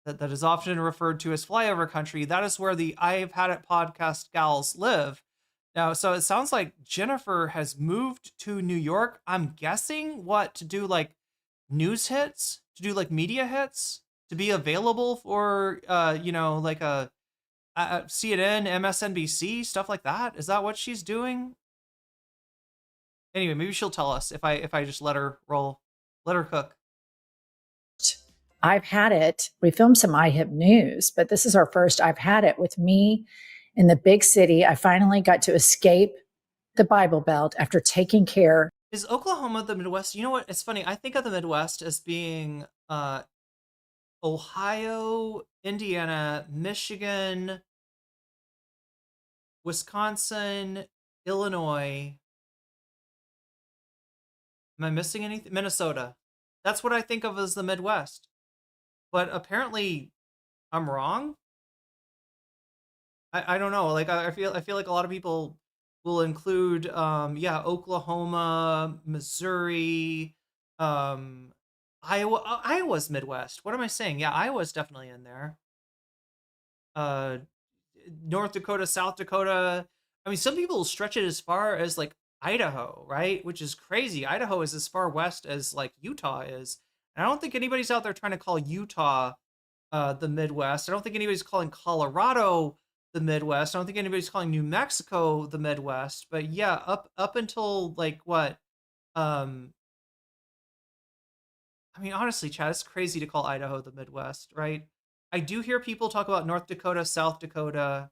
that is often referred to as flyover country, that is where the I've Had It podcast gals live. Now, so it sounds like Jennifer has moved to New York. I'm guessing to do like news hits, to do like media hits, to be available for, like a CNN, MSNBC, stuff like that. Is that what she's doing? Anyway, maybe she'll tell us if I just let her roll, let her cook. I've Had It. We filmed some IHIP news, but this is our first I've Had It with me in the big city. I finally got to escape the Bible Belt after taking care. Is Oklahoma the Midwest? You know what? It's funny. I think of the Midwest as being Ohio, Indiana, Michigan, Wisconsin, Illinois. Am I missing anything? Minnesota. That's what I think of as the Midwest. But apparently I'm wrong. I don't know. Like I feel like a lot of people will include Oklahoma, Missouri, Iowa. Iowa's Midwest. What am I saying? Yeah, Iowa's definitely in there. North Dakota, South Dakota. I mean, some people stretch it as far as like Idaho, right? Which is crazy. Idaho is as far west as like Utah is. And I don't think anybody's out there trying to call Utah the Midwest. I don't think anybody's calling Colorado the Midwest. I don't think anybody's calling New Mexico the Midwest. But yeah, up until like what? I mean, honestly, Chad, it's crazy to call Idaho the Midwest, right? I do hear people talk about North Dakota, South Dakota,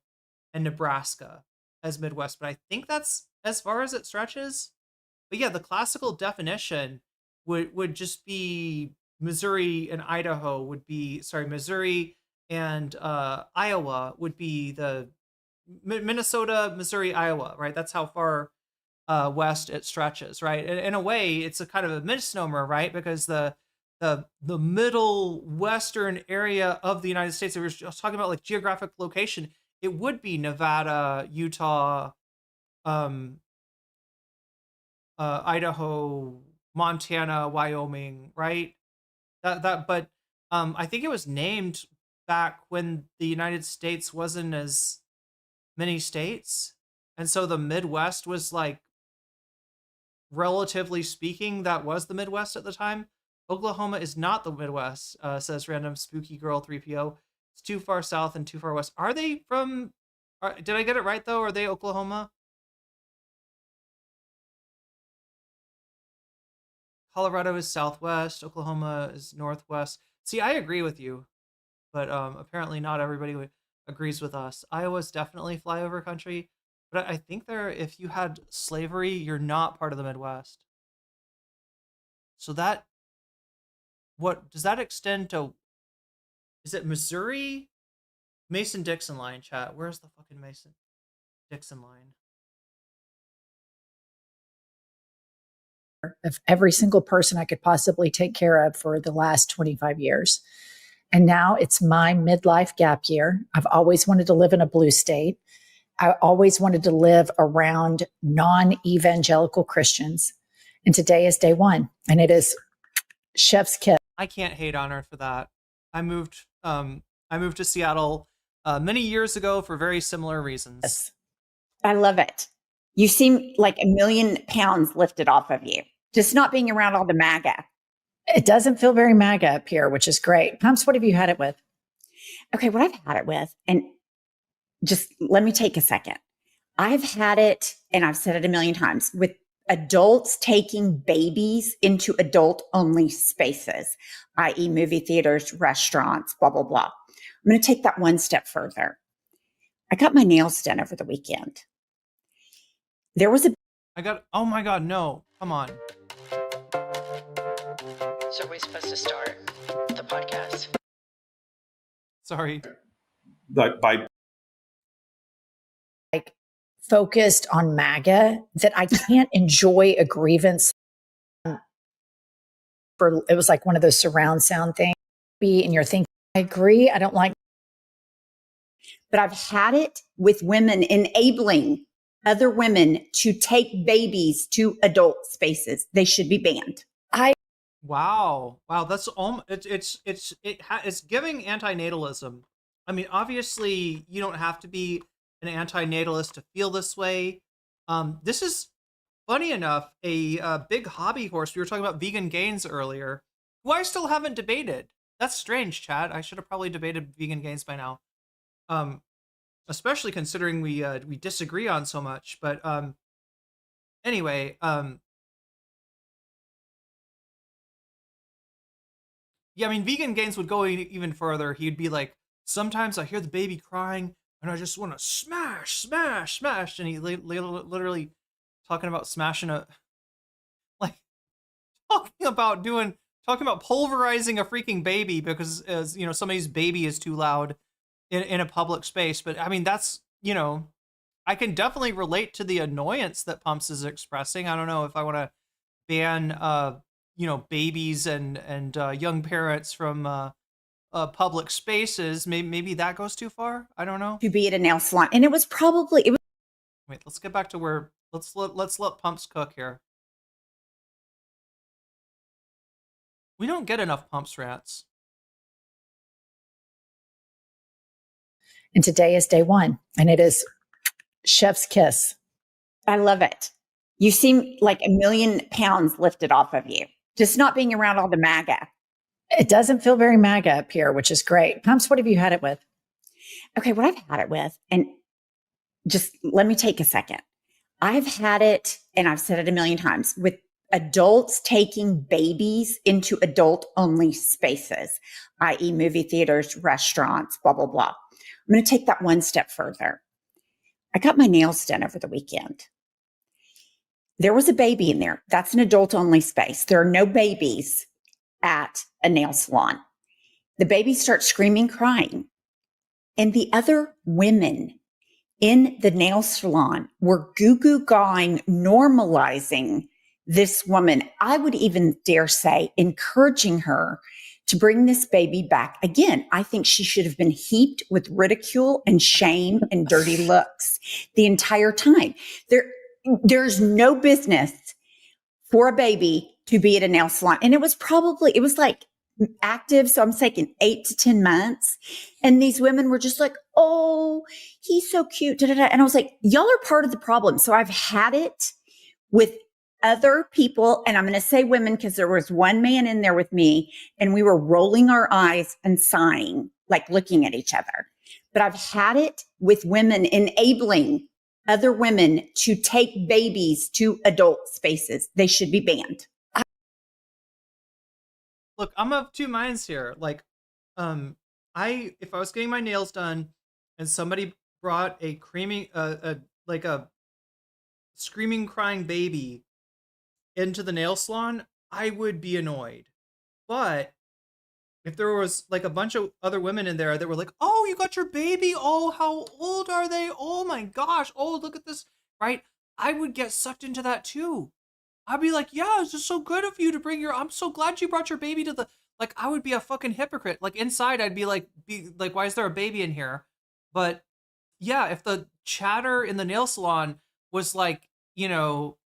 and Nebraska as Midwest, but I think that's as far as it stretches. But yeah, the classical definition would just be Missouri and Missouri and Iowa would be the Minnesota, Missouri, Iowa, right? That's how far west it stretches, right? And in a way, it's a kind of a misnomer, right? Because the middle western area of the United States, we were just talking about like geographic location, it would be Nevada, Utah, um, Idaho, Montana, Wyoming, right? But I think it was named back when the United States wasn't as many states, and so the Midwest was like, relatively speaking, that was the Midwest at the time. Oklahoma is not the Midwest, says random spooky girl 3PO. It's too far south and too far west. Are they from? Did I get it right though? Are they Oklahoma? Colorado is southwest. Oklahoma is northwest. See, I agree with you, but apparently not everybody agrees with us. Iowa's definitely flyover country, but I think if you had slavery, you're not part of the Midwest. So what does that extend to? Is it Missouri? Mason-Dixon line, chat. Where's the fucking Mason-Dixon line? Of every single person I could possibly take care of for the last 25 years. And now it's my midlife gap year. I've always wanted to live in a blue state. I always wanted to live around non-evangelical Christians. And today is day one, and it is chef's kiss. I can't hate on her for that. I moved to Seattle many years ago for very similar reasons. I love it. You seem like 1,000,000 pounds lifted off of you. Just not being around all the MAGA. It doesn't feel very MAGA up here, which is great. Pumps, what have you had it with? Okay, what I've had it with, and just let me take a second. I've had it, and I've said it 1,000,000 times, with adults taking babies into adult-only spaces, i.e. movie theaters, restaurants, blah, blah, blah. I'm going to take that one step further. I got my nails done over the weekend. There was oh my God, no, come on. So are we supposed to start the podcast? Sorry. By Focused on MAGA that I can't enjoy a grievance. It was like one of those surround sound things. And you're thinking, I agree. I don't like. But I've had it with women enabling other women to take babies to adult spaces. They should be banned. Wow, that's it's giving antinatalism. I mean, obviously, you don't have to be an antinatalist to feel this way. This is, funny enough, a big hobby horse. We were talking about vegan gains earlier, who I still haven't debated. That's strange, Chad. I should have probably debated vegan gains by now. Especially considering we disagree on so much. But anyway, yeah, I mean, vegan gains would go even further. He'd be like, sometimes I hear the baby crying and I just want to smash, smash, smash. And he literally talking about smashing like, talking about pulverizing a freaking baby because, somebody's baby is too loud in a public space. But I mean, that's, I can definitely relate to the annoyance that Pumps is expressing. I don't know if I want to ban, babies and young parents from public spaces. Maybe that goes too far. I don't know. To be at a nail salon. And it was. Wait, let's get back to where, let's let Pumps cook here. We don't get enough Pumps rants. And today is day one, and it is chef's kiss. I love it. You seem like 1,000,000 pounds lifted off of you. Just not being around all the MAGA. It doesn't feel very MAGA up here, which is great. Pumps, what have you had it with? Okay, what I've had it with, and just let me take a second. I've had it, and I've said it 1,000,000 times, with adults taking babies into adult-only spaces, i.e. movie theaters, restaurants, blah, blah, blah. I'm going to take that one step further. I got my nails done over the weekend. There was a baby in there. That's an adult-only space. There are no babies at a nail salon. The baby starts screaming, crying. And the other women in the nail salon were goo-goo gawing, normalizing this woman. I would even dare say encouraging her to bring this baby back. Again, I think she should have been heaped with ridicule and shame and dirty looks the entire time. There's no business for a baby to be at a nail salon. And it was like active. So I'm thinking 8 to 10 months. And these women were just like, oh, he's so cute. Da, da, da. And I was like, y'all are part of the problem. So I've had it with other people. And I'm going to say women because there was one man in there with me and we were rolling our eyes and sighing, like looking at each other. But I've had it with women enabling other women to take babies to adult spaces. They should be banned. Look, I'm of two minds here. Like, if I was getting my nails done and somebody brought a screaming, crying baby into the nail salon, I would be annoyed. But if there was like a bunch of other women in there that were like, oh, you got your baby. Oh, how old are they? Oh my gosh. Oh, look at this. Right? I would get sucked into that too. I'd be like, yeah, it's just so good of you to bring I'm so glad you brought your baby to the, like, I would be a fucking hypocrite. Like inside, I'd be like, why is there a baby in here? But yeah, if the chatter in the nail salon was like,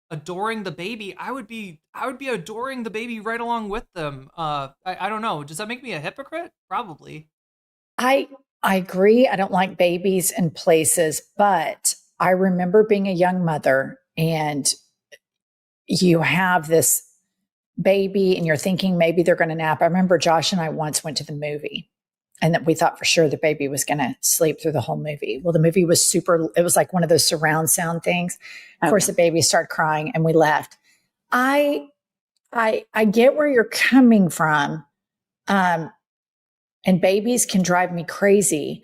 adoring the baby, I would be adoring the baby right along with them. I don't know. Does that make me a hypocrite? Probably. I agree. I don't like babies in places, but I remember being a young mother and you have this baby and you're thinking maybe they're going to nap. I remember Josh and I once went to the movie and that we thought for sure the baby was going to sleep through the whole movie. Well, the movie was it was like one of those surround sound things. Of course, the baby started crying and we left. I get where you're coming from. And babies can drive me crazy.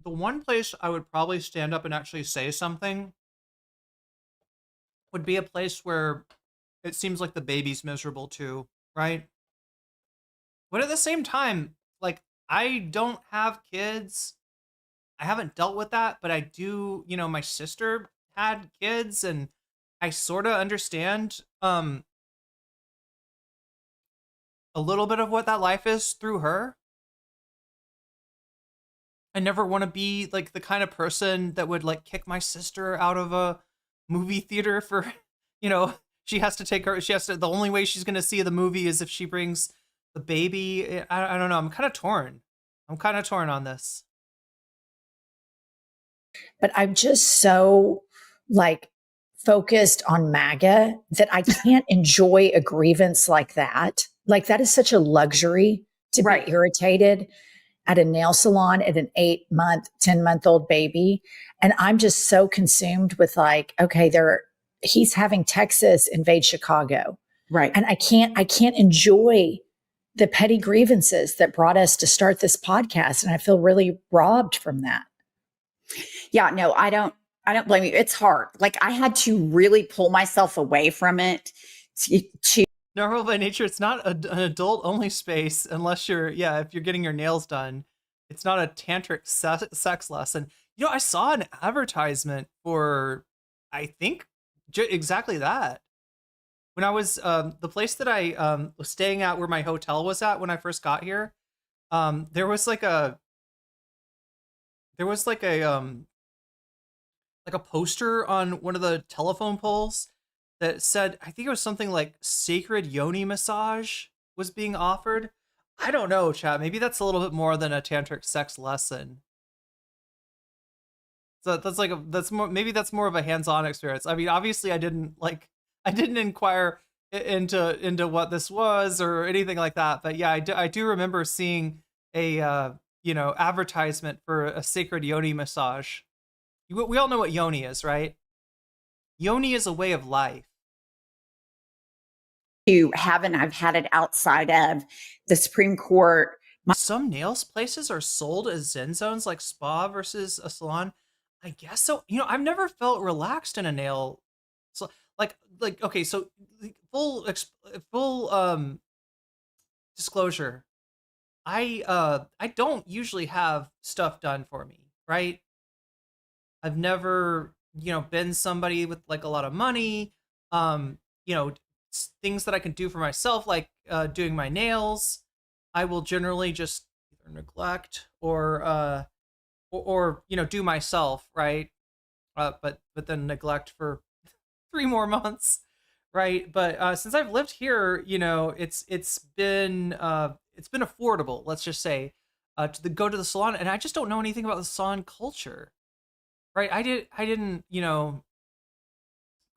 The one place I would probably stand up and actually say something would be a place where it seems like the baby's miserable too, right? But at the same time, like, I don't have kids. I haven't dealt with that, but I do, my sister had kids and I sort of understand a little bit of what that life is through her. I never want to be like the kind of person that would like kick my sister out of a movie theater for, she has to the only way she's going to see the movie is if she brings the baby. I don't know. I'm kind of torn on this. But I'm just so like focused on MAGA that I can't enjoy a grievance like that. Like that is such a luxury to be irritated at a nail salon at an 8-month, 10-month-old baby. And I'm just so consumed with like, okay, he's having Texas invade Chicago. Right. And I can't enjoy the petty grievances that brought us to start this podcast. And I feel really robbed from that. Yeah, no, I don't blame you. It's hard. Like I had to really pull myself away from it to Normal by nature, it's not an adult-only space unless if you're getting your nails done. It's not a tantric sex lesson. I saw an advertisement for, I think, exactly that. When I was, the place that I was staying at where my hotel was at when I first got here, there was a poster on one of the telephone poles that said, I think it was something like sacred yoni massage was being offered. I don't know, chat. Maybe that's a little bit more than a tantric sex lesson. So that's more of a hands-on experience. I mean, obviously I didn't inquire into what this was or anything like that. But yeah, I do remember seeing a, advertisement for a sacred yoni massage. We all know what yoni is, right? Yoni is a way of life. I've had it outside of the Supreme Court. Some nails places are sold as Zen zones, like spa versus a salon. I guess so. I've never felt relaxed in a nail. So okay, so full disclosure. I don't usually have stuff done for me, right? I've never, been somebody with like a lot of money, things that I can do for myself, like doing my nails. I will generally just either neglect or do myself, right? But then neglect for 3 more months, right? But since I've lived here, it's been affordable. Let's just say to go to the salon, and I just don't know anything about the salon culture, right? I didn't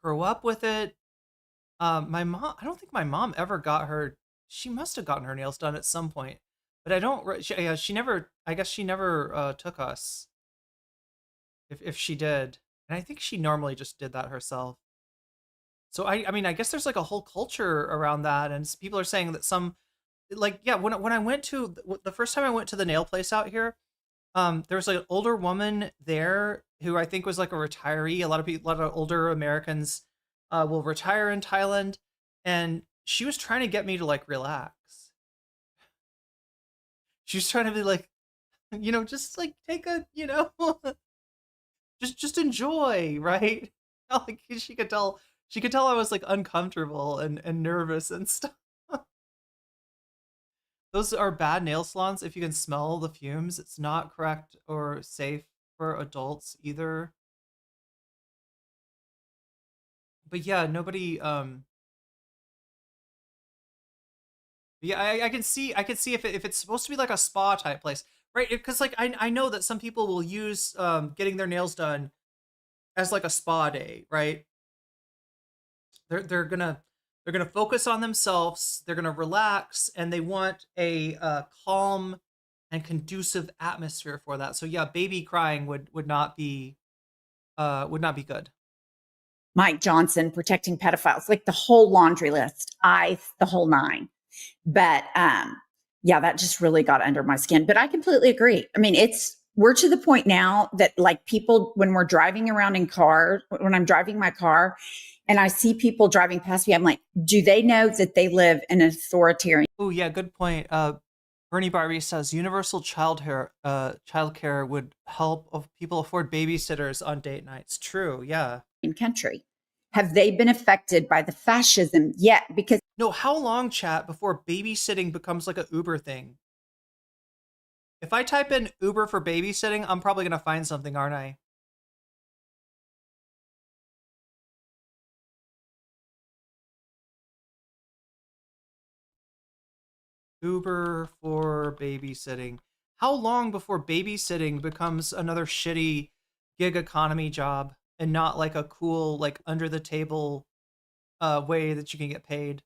grow up with it. My mom, I don't think my mom ever got her. She must have gotten her nails done at some point, but I don't. Yeah, she never. I guess she never took us if she did, and I think she normally just did that herself. So I mean, I guess there's like a whole culture around that, and people are saying that some, like, yeah, when I went to the first time I went to the nail place out here, there was like an older woman there who I think was like a retiree. A lot of people, a lot of older Americans, will retire in Thailand, and she was trying to get me to like relax. She was trying to be like, just like take a, just enjoy, right? Like she could tell I was like uncomfortable and nervous and stuff. Those are bad nail salons. If you can smell the fumes, it's not correct or safe for adults either. But yeah, nobody yeah, I can see if it's supposed to be like a spa type place, right? Because like I know that some people will use getting their nails done as like a spa day, right? They're gonna focus on themselves. They're gonna relax, and they want a calm and conducive atmosphere for that. So yeah, baby crying would not be good. Mike Johnson, protecting pedophiles, like the whole laundry list, the whole nine. But yeah, that just really got under my skin. But I completely agree. I mean, we're to the point now that like people, when we're driving around in cars, when I'm driving my car and I see people driving past me, I'm like, do they know that they live in an authoritarian Oh yeah, good point. Bernie Barbie says universal childcare would help of people afford babysitters on date nights. True, yeah. country? Have they been affected by the fascism yet? Because No, how long, chat, before babysitting becomes like a Uber thing? If I type in Uber for babysitting, I'm probably gonna find something, aren't I? Uber for babysitting. How long before babysitting becomes another shitty gig economy job and not like a cool, like under the table way that you can get paid?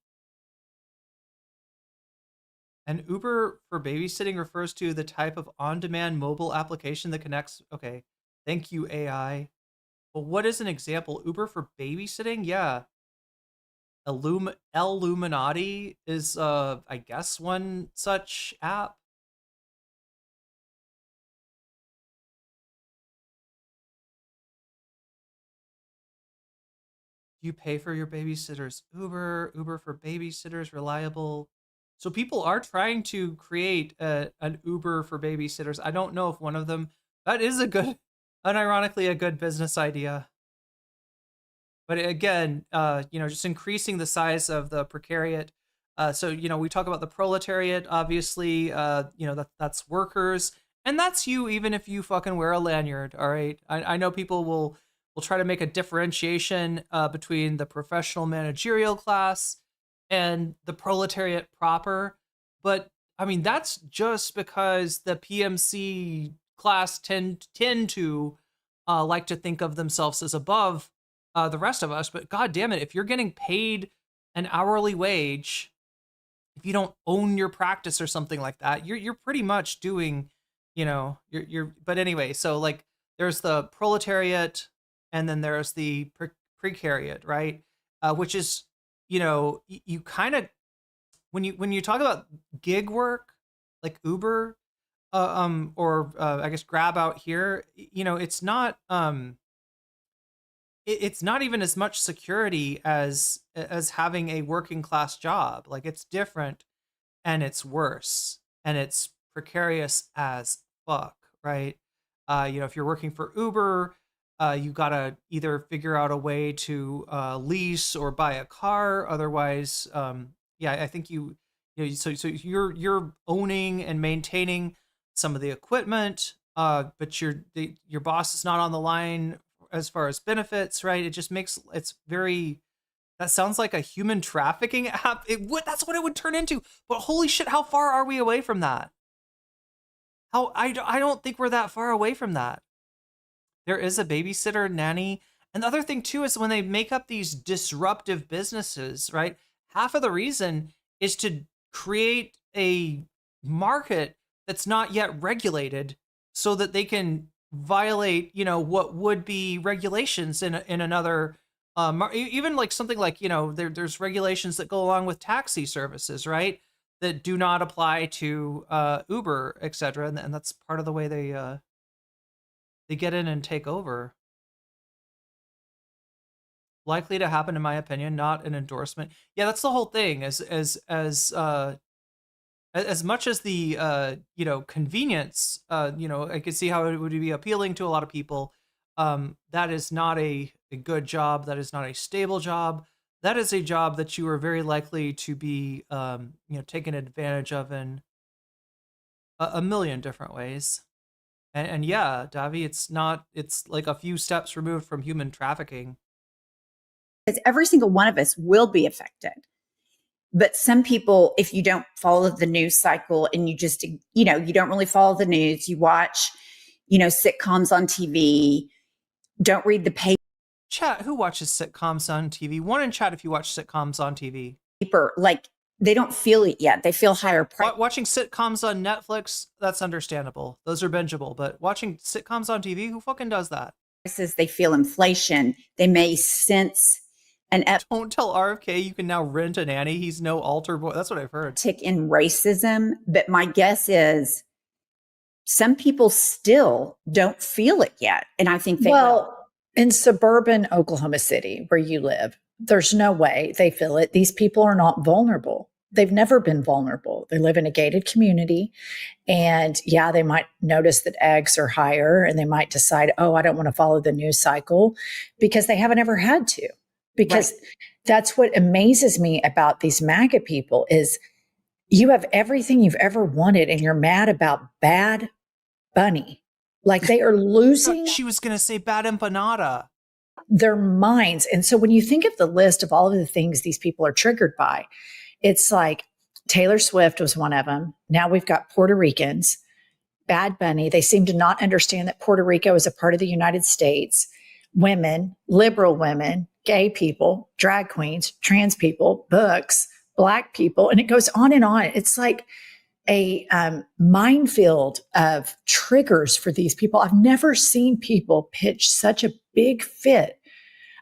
And Uber for babysitting refers to the type of on-demand mobile application that connects. Okay, thank you, AI. But what is an example? Uber for babysitting? Yeah. Illuminati is, I guess, one such app. You pay for your babysitters. Uber for babysitters, reliable. So people are trying to create an Uber for babysitters. I don't know if one of them, that is unironically a good business idea. But again, just increasing the size of the precariat. So we talk about the proletariat, obviously. That's workers, and that's you, even if you fucking wear a lanyard. All right, I know people will try to make a differentiation between the professional managerial class and the proletariat proper, but I mean that's just because the PMC class tend to like to think of themselves as above the rest of us. But god damn it, if you're getting paid an hourly wage, if you don't own your practice or something like that, you're pretty much doing, you're. But anyway, so like there's the proletariat, and then there's the precariat, right? Which is, you kind of, when you talk about gig work like Uber, or I guess Grab out here, it's not it's not even as much security as having a working class job. Like it's different, and it's worse, and it's precarious as fuck, right? If you're working for Uber, you gotta either figure out a way to lease or buy a car. Otherwise, yeah, I think So you're owning and maintaining some of the equipment, but your boss is not on the line as far as benefits, right? It just makes it's very. That sounds like a human trafficking app. That's what it would turn into. But holy shit, how far are we away from that? I don't think we're that far away from that. There is a babysitter, nanny. And the other thing too is when they make up these disruptive businesses, right? Half of the reason is to create a market that's not yet regulated so that they can violate, what would be regulations in another even like something like, there's regulations that go along with taxi services, right? That do not apply to Uber, etc. And that's part of the way they get in and take over. Likely to happen, in my opinion, not an endorsement. Yeah, that's the whole thing. As much as the convenience, I could see how it would be appealing to a lot of people. That is not a good job. That is not a stable job. That is a job that you are very likely to be taken advantage of in a million different ways. And yeah, Davi, it's like a few steps removed from human trafficking. Because every single one of us will be affected. But some people, if you don't follow the news cycle and you just, you don't really follow the news, you watch, sitcoms on TV, don't read the Chat, who watches sitcoms on TV? One in chat if you watch sitcoms on TV. paper, like they don't feel it yet. They feel higher price. Watching sitcoms on Netflix, that's understandable. Those are bingeable. But watching sitcoms on TV, who fucking does that? They feel inflation. They may sense an Don't tell RFK you can now rent a nanny. He's no altar boy. That's what I've heard. uptick in racism. But my guess is some people still don't feel it yet. And I think they will. In suburban Oklahoma City, where you live, there's no way they feel it. These people are not vulnerable. They've never been vulnerable. They live in a gated community. And yeah, they might notice that eggs are higher and they might decide, oh, I don't want to follow the news cycle because they haven't ever had to. Because that's what amazes me about these MAGA people is you have everything you've ever wanted and you're mad about Bad Bunny. Like they are losing. She was going to say Bad Empanada. Their minds. And so when you think of the list of all of the things these people are triggered by, it's like Taylor Swift was one of them. Now we've got Puerto Ricans, Bad Bunny. They seem to not understand that Puerto Rico is a part of the United States. Women, liberal women, gay people, drag queens, trans people, books, Black people, and it goes on and on. It's like a minefield of triggers for these people. I've never seen people pitch such a big fit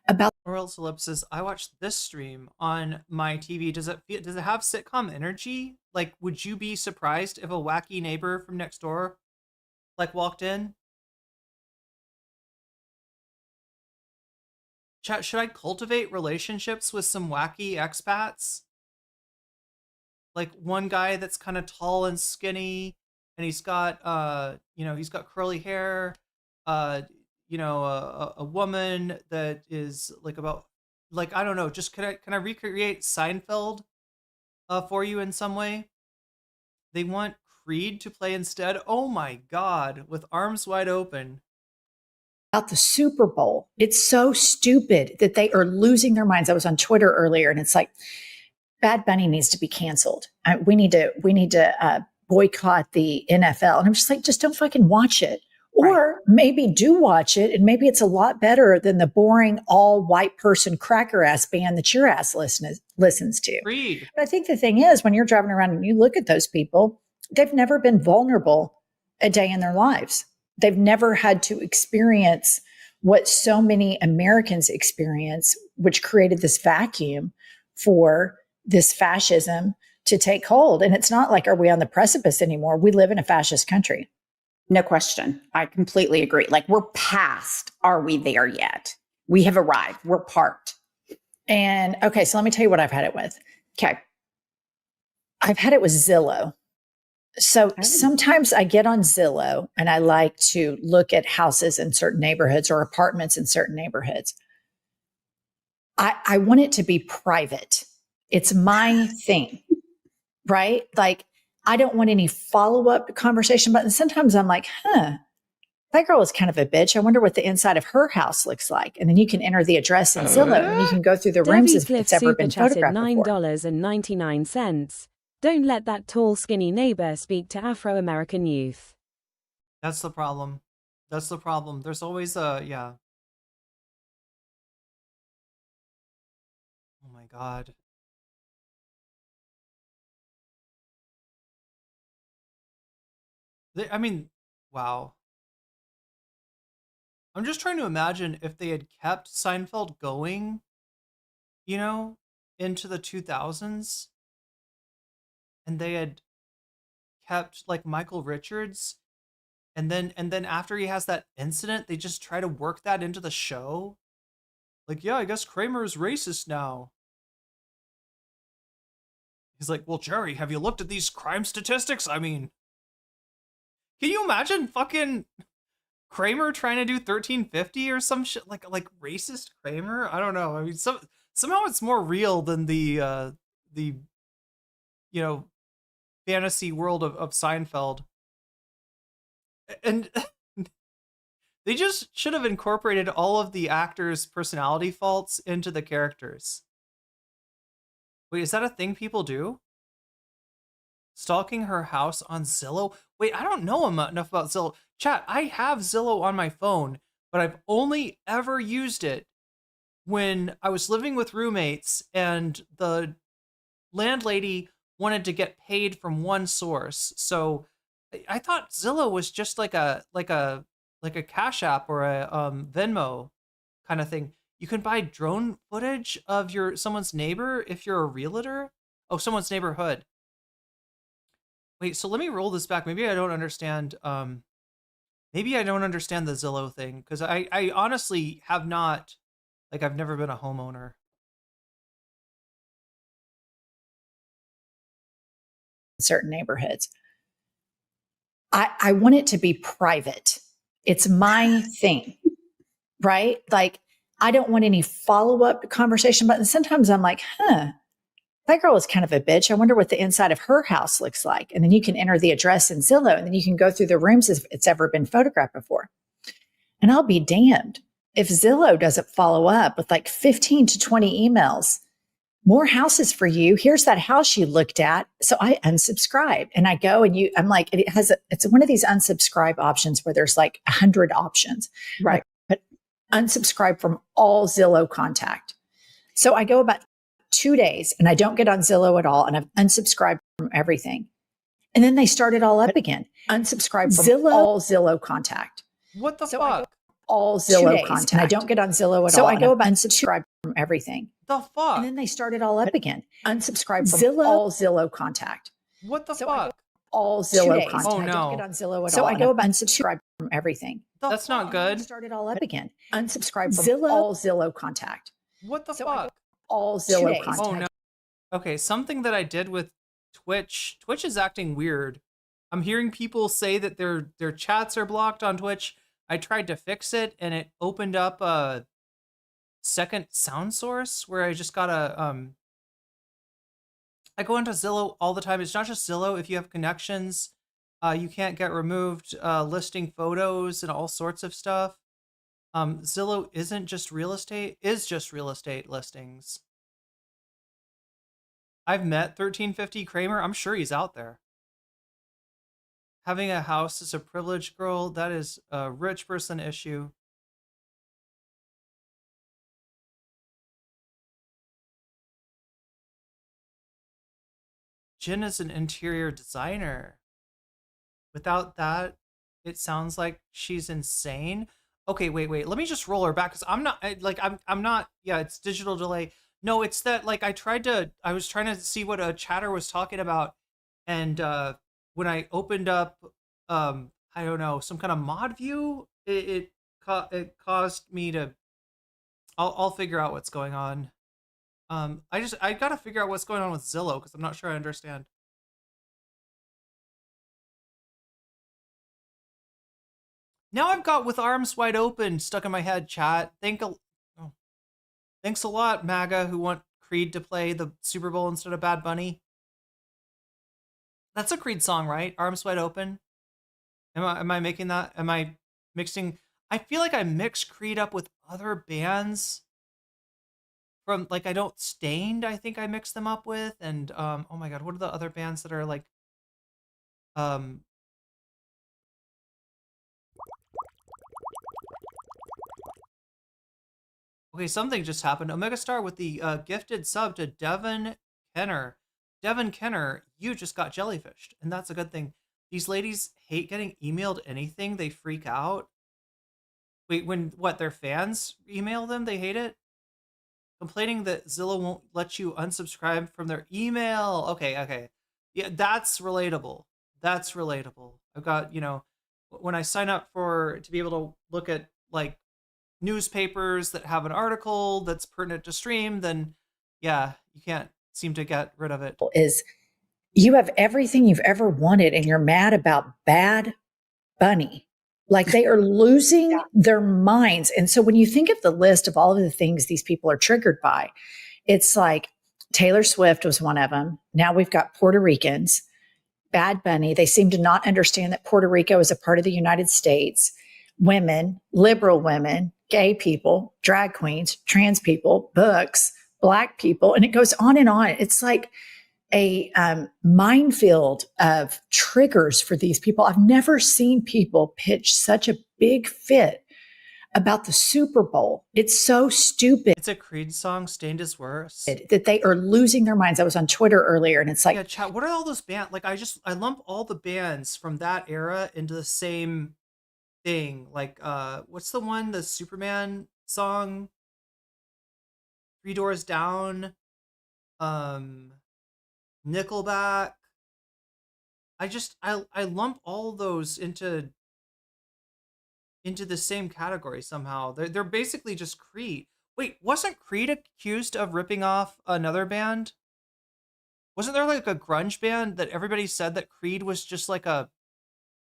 about. Oral Ellipsis, I watched this stream on my TV. Does it have sitcom energy? Like, would you be surprised if a wacky neighbor from next door walked in? Chat, should I cultivate relationships with some wacky expats? Like one guy that's kind of tall and skinny, and he's got he's got curly hair. A woman that is I don't know. Just can I recreate Seinfeld for you in some way? They want Creed to play instead. Oh my God, with arms wide open. About the Super Bowl. It's so stupid that they are losing their minds. I was on Twitter earlier and it's like, Bad Bunny needs to be canceled. We need to boycott the NFL. And I'm just like, just don't fucking watch it. Or maybe do watch it. And maybe it's a lot better than the boring all white person cracker ass band that your ass listens to. Agreed. But I think the thing is, when you're driving around and you look at those people, they've never been vulnerable a day in their lives. They've never had to experience what so many Americans experience, which created this vacuum for this fascism to take hold. And it's not like, are we on the precipice anymore? We live in a fascist country. No question. I completely agree. Like we're past, are we there yet? We have arrived. We're parked. And okay, so let me tell you what I've had it with. Okay. I've had it with Zillow. So sometimes I get on Zillow and I like to look at houses in certain neighborhoods or apartments in certain neighborhoods. I want it to be private. It's my thing. right? Like, I don't want any follow-up conversation, but sometimes I'm like, that girl is kind of a bitch. I wonder what the inside of her house looks like. And then you can enter the address in Zillow and you can go through the rooms Debbie if Cliff it's ever super been chatted photographed before. $9.99. Don't let that tall, skinny neighbor speak to Afro-American youth. That's the problem. That's the problem. There's always yeah. Oh my God. I mean, wow. I'm just trying to imagine if they had kept Seinfeld going, you know, into the 2000s, and they had kept like Michael Richards, and then after he has that incident, they just try to work that into the show. Like, yeah, I guess Kramer is racist now. He's like, well, Jerry, have you looked at these crime statistics? I mean, can you imagine fucking Kramer trying to do 1350 or some shit, like racist Kramer? I don't know. I mean, somehow it's more real than the you know, fantasy world of Seinfeld. And they just should have incorporated all of the actors' personality faults into the characters. Wait, is that a thing people do? Stalking her house on Zillow? Wait, I don't know enough about Zillow. Chat, I have Zillow on my phone, but I've only ever used it when I was living with roommates and the landlady wanted to get paid from one source. So I thought Zillow was just like a Cash App or a Venmo kind of thing. You can buy drone footage of someone's neighbor if you're a realtor. Oh, someone's neighborhood. Wait, so let me roll this back. Maybe I don't understand. Maybe I don't understand the Zillow thing because I honestly have not. Like, I've never been a homeowner. Certain neighborhoods. I want it to be private. It's my thing, right? Like, I don't want any follow-up conversation, but sometimes I'm like, that girl is kind of a bitch. I wonder what the inside of her house looks like. And then you can enter the address in Zillow and then you can go through the rooms if it's ever been photographed before. And I'll be damned if Zillow doesn't follow up with like 15 to 20 emails. More houses for you. Here's that house you looked at. So I unsubscribe and I go and I'm like, it's one of these unsubscribe options where there's like 100 options, right? But unsubscribe from all Zillow contact. So I go about 2 days and I don't get on Zillow at all. And I've unsubscribed from everything. And then they start it all up again. Unsubscribe from Zillow, all Zillow contact. What the fuck? All Zillow contact. And I don't get on Zillow at all. So I go about unsubscribe from everything. The fuck? And then they start it all up again. Unsubscribe from Zillow, all Zillow contact. What the fuck? All Zillow contact. Oh, no. I don't get on Zillow at all. So I go about unsubscribe from everything. That's not good. Start it all up again. Unsubscribe from Zillow, all Zillow contact. What the fuck? All Zillow contact. Oh, no. Okay, something that I did with Twitch is acting weird. I'm hearing people say that their chats are blocked on Twitch. I tried to fix it and it opened up a second sound source where I just gotta I go into Zillow all the time. It's not just Zillow. If you have connections, you can't get removed, listing photos and all sorts of stuff. Zillow isn't just real estate, is just real estate listings. I've met 1350 Kramer. I'm sure he's out there. Having a house is a privileged girl. That is a rich person issue. Jen is an interior designer. Without that, it sounds like she's insane. Okay, wait. Let me just roll her back because I'm not I'm not. Yeah, it's digital delay. No, it's that like I was trying to see what a chatter was talking about, and when I opened up I don't know, some kind of mod view, it caused me to. I'll figure out what's going on. I gotta figure out what's going on with Zillow because I'm not sure I understand. Now I've got with arms wide open stuck in my head, chat. Thanks a lot, MAGA, who want Creed to play the Super Bowl instead of Bad Bunny. That's a Creed song, right? Arms Wide Open. Am I making that? Am I mixing? I feel like I mix Creed up with other bands from like I don't Stained. I think I mix them up with, and oh my god, what are the other bands that are like um okay, something just happened. Omega Star with the gifted sub to Devin Kenner. Devin Kenner, you just got jellyfished, and that's a good thing. These ladies hate getting emailed anything. They freak out. Wait, when what? Their fans email them, they hate it. Complaining that Zillow won't let you unsubscribe from their email. Okay, okay, yeah, that's relatable. That's relatable. I've got when I sign up to be able to look at like newspapers that have an article that's pertinent to stream, then yeah, you can't seem to get rid of it. Is you have everything you've ever wanted and you're mad about Bad Bunny. Like they are losing their minds. And so when you think of the list of all of the things these people are triggered by, it's like Taylor Swift was one of them. Now we've got Puerto Ricans, Bad Bunny. They seem to not understand that Puerto Rico is a part of the United States. Women, liberal women, gay people, drag queens, trans people, books, Black people, and it goes on and on. It's like a minefield of triggers for these people. I've never seen people pitch such a big fit about the Super Bowl. It's so stupid. It's a Creed song. Stained is worse. That they are losing their minds. I was on Twitter earlier and it's like, yeah, chat. What are all those bands? Like I lump all the bands from that era into the same thing. Like what's the one, the Superman song? Three Doors Down. Nickelback. I lump all those into the same category somehow. They're basically just Creed. Wait, wasn't Creed accused of ripping off another band? Wasn't there like a grunge band that everybody said that Creed was just like a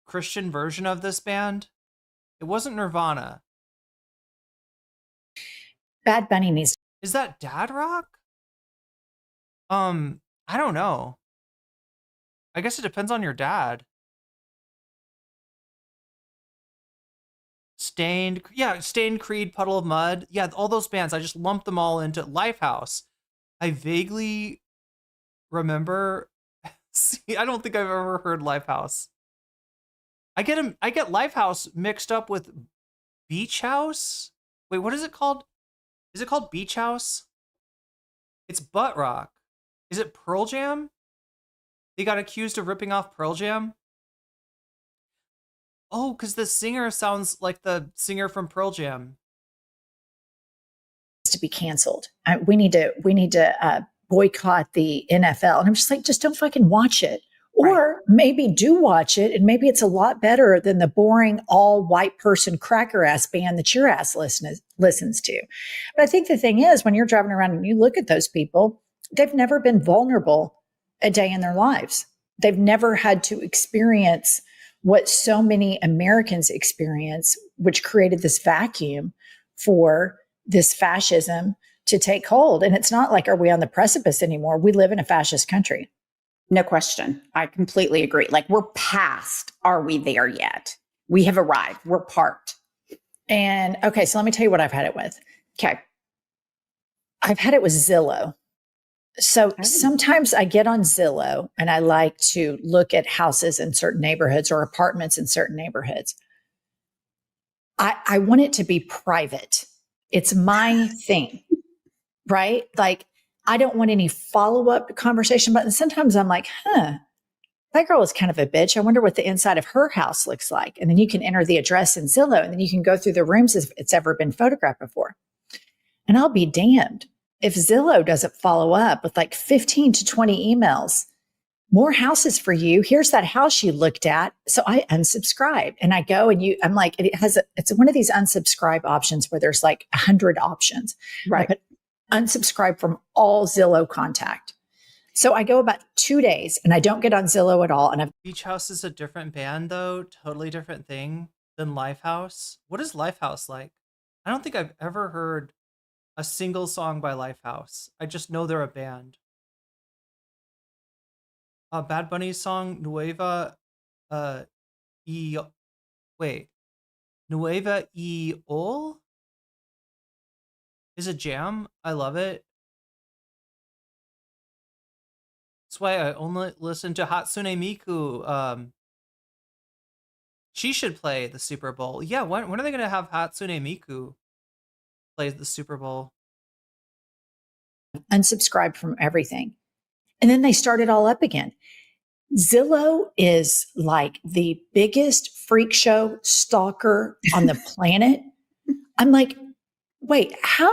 Christian version of this band? It wasn't Nirvana. Bad Bunny needs. Is that Dad Rock? I don't know. I guess it depends on your dad. Stained, yeah, Stained, Creed, Puddle of Mud. Yeah, all those bands. I just lumped them all into Lifehouse. I vaguely remember. See, I don't think I've ever heard Lifehouse. I get Lifehouse mixed up with Beach House. Wait, what is it called? Is it called Beach House? It's butt rock. Is it Pearl Jam? They got accused of ripping off Pearl Jam? Oh, because the singer sounds like the singer from Pearl Jam. To be canceled. We need to boycott the NFL. And I'm just like, just don't fucking watch it. Or maybe do watch it, and maybe it's a lot better than the boring all white person cracker ass band that your ass listens to. But I think the thing is, when you're driving around and you look at those people, they've never been vulnerable a day in their lives. They've never had to experience what so many Americans experience, which created this vacuum for this fascism to take hold. And it's not like, are we on the precipice anymore? We live in a fascist country. No question. I completely agree. Like we're past, are we there yet? We have arrived. We're parked. And okay, so let me tell you what I've had it with. Okay. I've had it with Zillow. So sometimes I get on Zillow and I like to look at houses in certain neighborhoods or apartments in certain neighborhoods. I want it to be private. It's my thing, right? Like I don't want any follow-up conversation, but sometimes I'm like, that girl is kind of a bitch. I wonder what the inside of her house looks like. And then you can enter the address in Zillow and then you can go through the rooms if it's ever been photographed before. And I'll be damned if Zillow doesn't follow up with like 15 to 20 emails, more houses for you. Here's that house you looked at. So I unsubscribe and I go and I'm like, it's one of these unsubscribe options where there's like 100 options. Right. But unsubscribe from all Zillow contact. So I go about 2 days and I don't get on Zillow at all. And Beach House is a different band though, totally different thing than Lifehouse. What is Lifehouse like? I don't think I've ever heard a single song by Lifehouse. I just know they're a band. Bad Bunny's song Nueva y wait, Nueva y Ol is a jam. I love it. That's why I only listen to Hatsune Miku. She should play the Super Bowl. Yeah, when are they gonna have Hatsune Miku play the Super Bowl? Unsubscribed from everything. And then they started all up again. Zillow is like the biggest freak show stalker on the planet. I'm like, wait, how?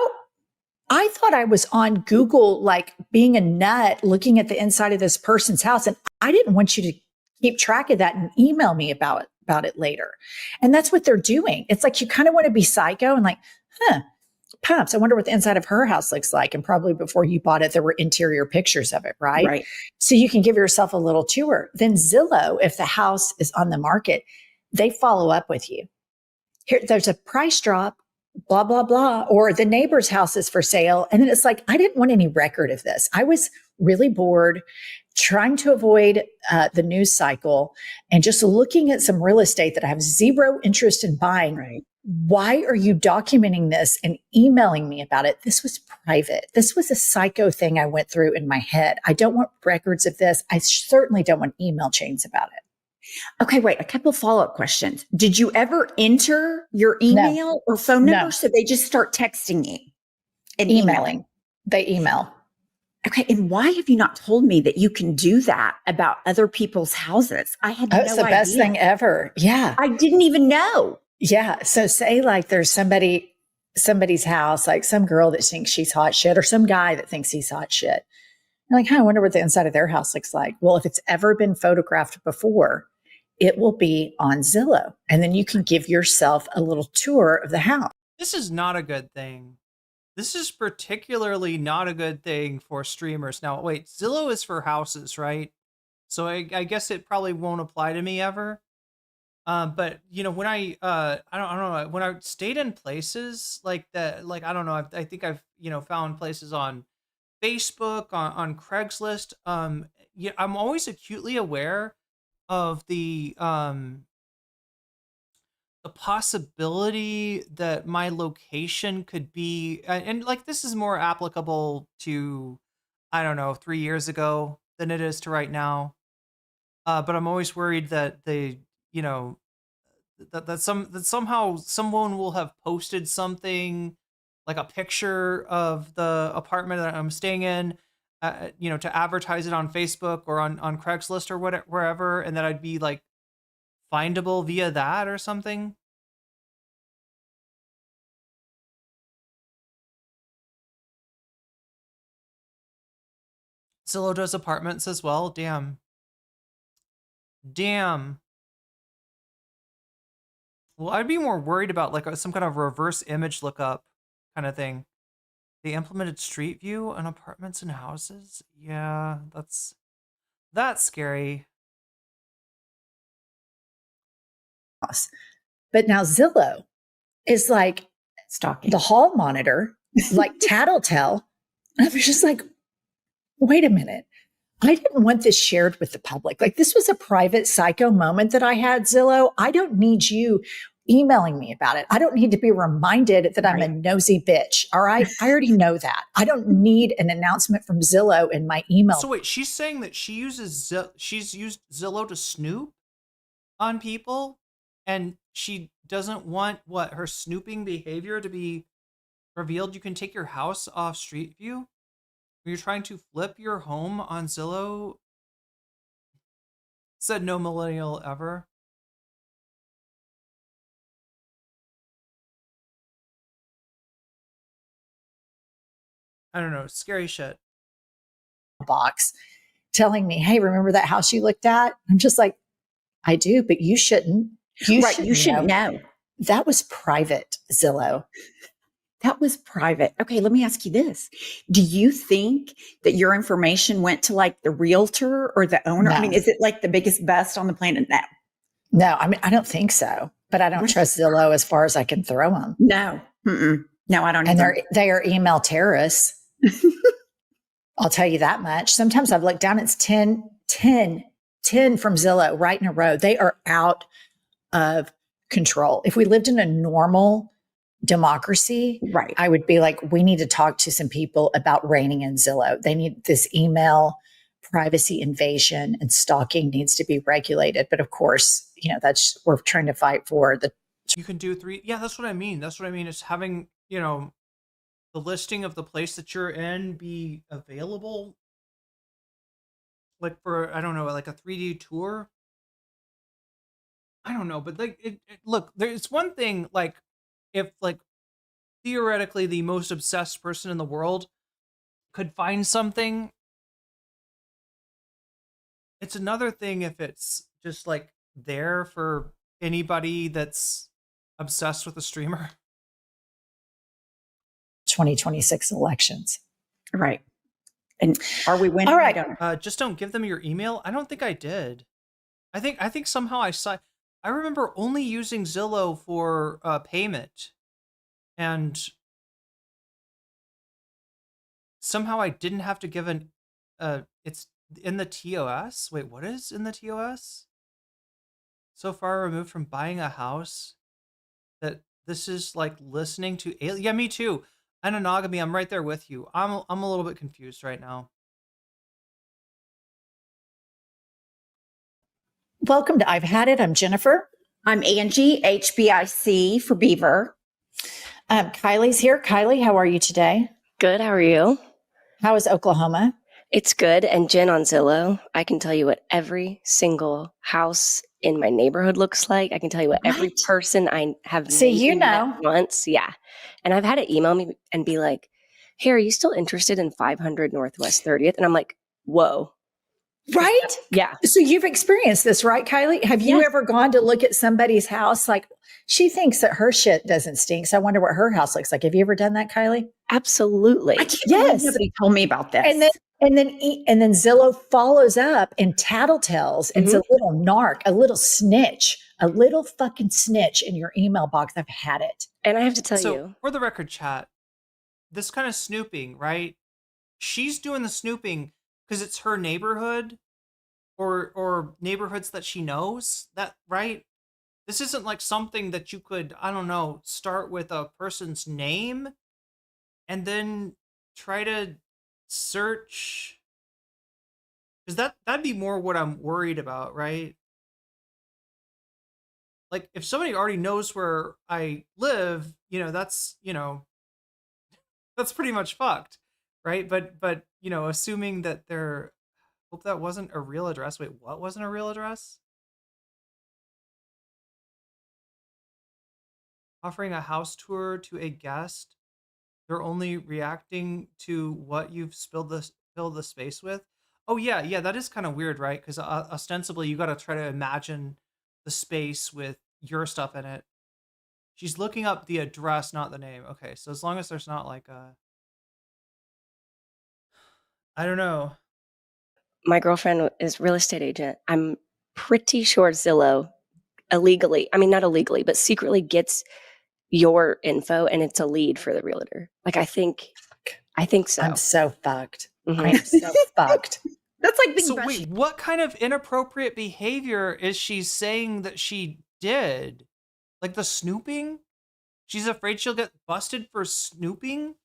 I thought I was on Google, like being a nut, looking at the inside of this person's house. And I didn't want you to keep track of that and email me about it later. And that's what they're doing. It's like you kind of want to be psycho and like, Pops, I wonder what the inside of her house looks like. And probably before you bought it, there were interior pictures of it, right? Right. So you can give yourself a little tour. Then Zillow, if the house is on the market, they follow up with you. Here, there's a price drop, blah, blah, blah, or the neighbor's house is for sale. And then it's like, I didn't want any record of this. I was really bored, trying to avoid the news cycle and just looking at some real estate that I have zero interest in buying. Right. Why are you documenting this and emailing me about it? This was private. This was a psycho thing I went through in my head. I don't want records of this. I certainly don't want email chains about it. Okay, wait, a couple follow-up questions. Did you ever enter your email or phone number? No. So they just start texting you and Emailing. They email. Okay, and why have you not told me that you can do that about other people's houses? I had no idea. It's the best thing ever. Yeah. I didn't even know. Yeah. So say like there's somebody's house, like some girl that thinks she's hot shit or some guy that thinks he's hot shit. You're like, I wonder what the inside of their house looks like. Well, if it's ever been photographed before, it will be on Zillow. And then you can give yourself a little tour of the house. This is not a good thing. This is particularly not a good thing for streamers. Now, wait, Zillow is for houses, right? So I guess it probably won't apply to me ever. But you know, when I don't know, when I stayed in places like that, like I don't know, I think I've found places on Facebook, on Craigslist. Yeah, I'm always acutely aware of the possibility that my location could be, and like this is more applicable to, I don't know, 3 years ago than it is to right now. But I'm always worried that that somehow someone will have posted something like a picture of the apartment that I'm staying in, to advertise it on Facebook or on Craigslist or whatever, wherever, and that I'd be like findable via that or something. Zillow does apartments as well. Damn. Well, I'd be more worried about like some kind of reverse image lookup kind of thing. They implemented Street View on apartments and houses. Yeah, that's scary. But now Zillow is like Stalking. the hall monitor, like tattletale. And I was just like, wait a minute. I didn't want this shared with the public. Like this was a private psycho moment that I had, Zillow. I don't need you emailing me about it. I don't need to be reminded that I'm a nosy bitch. All right. I already know that. I don't need an announcement from Zillow in my email. So wait, she's saying that she's used Zillow to snoop on people, and she doesn't want her snooping behavior to be revealed. You can take your house off Street View. You're trying to flip your home on Zillow. Said no millennial ever. I don't know. Scary shit. Box telling me, hey, remember that house you looked at? I'm just like, I do, but you shouldn't. You shouldn't know. That was private, Zillow. That was private. Okay, let me ask you this. Do you think that your information went to like the realtor or the owner? No. I mean, is it like the biggest bust on the planet? No, I mean, I don't think so, but I don't trust Zillow as far as I can throw them. No. No, I don't And either. they are email terrorists. I'll tell you that much. Sometimes I've looked down, it's 10 10 from Zillow right in a row. They are out of control. If we lived in a normal democracy, Right. I would be like, we need to talk to some people about reining in Zillow. They need this email privacy invasion and stalking needs to be regulated. But of course, we're trying to fight for the. You can do 3. Yeah, that's what I mean. That's what I mean is having, the listing of the place that you're in be available. Like for, I don't know, like a 3D tour. I don't know, but like, look, there's one thing, like, if like theoretically the most obsessed person in the world could find something, it's another thing if it's just like there for anybody that's obsessed with a streamer. 2026 elections. Right. And are we winning? All right. I don't know. Just don't give them your email. I don't think I did. I think somehow I remember only using Zillow for payment, and somehow I didn't have to give it's in the TOS. Wait, what is in the TOS? So far removed from buying a house that this is like listening to yeah, me too. Anonogamy, I'm right there with you. I'm a little bit confused right now. Welcome to I've Had It. I'm Jennifer. I'm Angie, HBIC for Beaver. Kylie's here. Kylie, how are you today? Good. How are you? How is Oklahoma? It's good. And Jen on Zillow, I can tell you what every single house in my neighborhood looks like. I can tell you what every person I have met once. Yeah. And I've had it email me and be like, hey, are you still interested in 500 Northwest 30th? And I'm like, whoa. Right? Yeah. So you've experienced this, right, Kylie? Have you ever gone to look at somebody's house? Like, she thinks that her shit doesn't stink. So I wonder what her house looks like. Have you ever done that, Kylie? Absolutely. I can't believe nobody told me about this. And then Zillow follows up and tattletales. It's a little narc, a little snitch, a little fucking snitch in your email box. I've had it. And I have to tell So, you, for the record, chat, this kind of snooping, right? She's doing the snooping because it's her neighborhood or neighborhoods that she knows, that right? This isn't like something that you could, I don't know, start with a person's name and then try to search, because that'd be more what I'm worried about, right? Like if somebody already knows where I live, that's pretty much fucked, right? But assuming that hope that wasn't a real address. Wait, what wasn't a real address? Offering a house tour to a guest, they're only reacting to what you've filled the space with. Oh yeah, that is kind of weird, right? Because ostensibly you got to try to imagine the space with your stuff in it. She's looking up the address, not the name. Okay, so as long as there's not like I don't know. my girlfriend is real estate agent. I'm pretty sure Zillow illegally, I mean, not illegally, but secretly gets your info and it's a lead for the realtor. Like, I think so. I'm so fucked. Mhm. I'm so fucked. That's like being So wait, what kind of inappropriate behavior is she saying that she did? Like the snooping? She's afraid she'll get busted for snooping?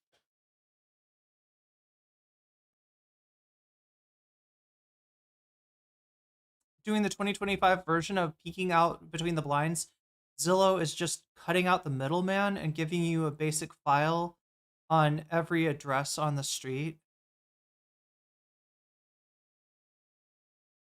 Doing the 2025 version of peeking out between the blinds, Zillow is just cutting out the middleman and giving you a basic file on every address on the street.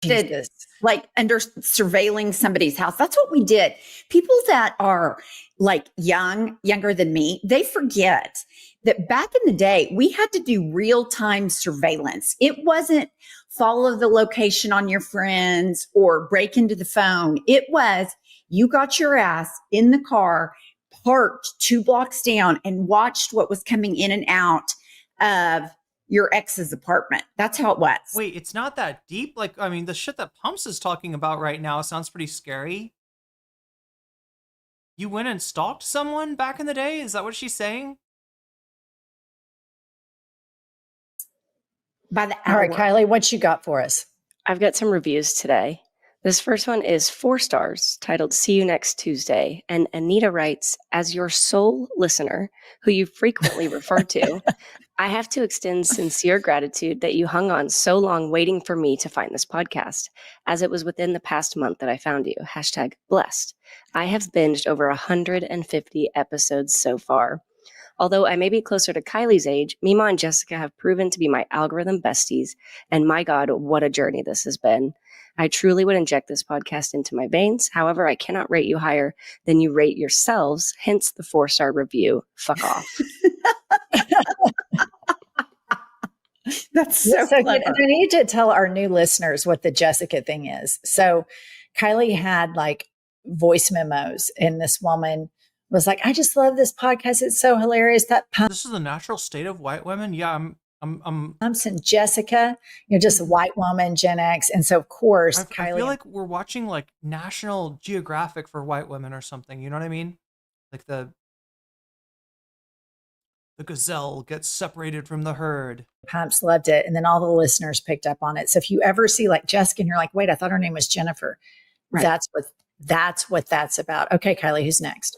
Jesus. like under surveilling somebody's house. That's what we did. People that are like younger than me, they forget that back in the day, we had to do real-time surveillance. It wasn't follow the location on your friends or break into the phone. It was you got your ass in the car, parked 2 blocks down and watched what was coming in and out of your ex's apartment. That's how it was. Wait, it's not that deep? Like, I mean, the shit that Pumps is talking about right now sounds pretty scary. You went and stalked someone back in the day? Is that what she's saying? By the All hour. right, Kylie, what you got for us? I've got some reviews today. This first one is 4 stars, titled See You Next Tuesday. And Anita writes, as your sole listener, who you frequently refer to, I have to extend sincere gratitude that you hung on so long waiting for me to find this podcast, as it was within the past month that I found you. #blessed. I have binged over 150 episodes so far. Although I may be closer to Kylie's age, Mima and Jessica have proven to be my algorithm besties, and my God, what a journey this has been. I truly would inject this podcast into my veins. However, I cannot rate you higher than you rate yourselves, hence the 4-star review. Fuck off. That's so I clever. need to tell our new listeners what the Jessica thing is. So Kylie had like voice memos, and this woman was like, I just love this podcast. It's so hilarious. That This is the natural state of white women. Yeah, I'm pumps and Jessica, just a white woman, Gen X. And so of course, I feel like we're watching like National Geographic for white women or something. You know what I mean? Like the gazelle gets separated from the herd. Pumps loved it. And then all the listeners picked up on it. So if you ever see like Jessica and you're like, wait, I thought her name was Jennifer. Right. That's what that's about. Okay, Kylie, who's next?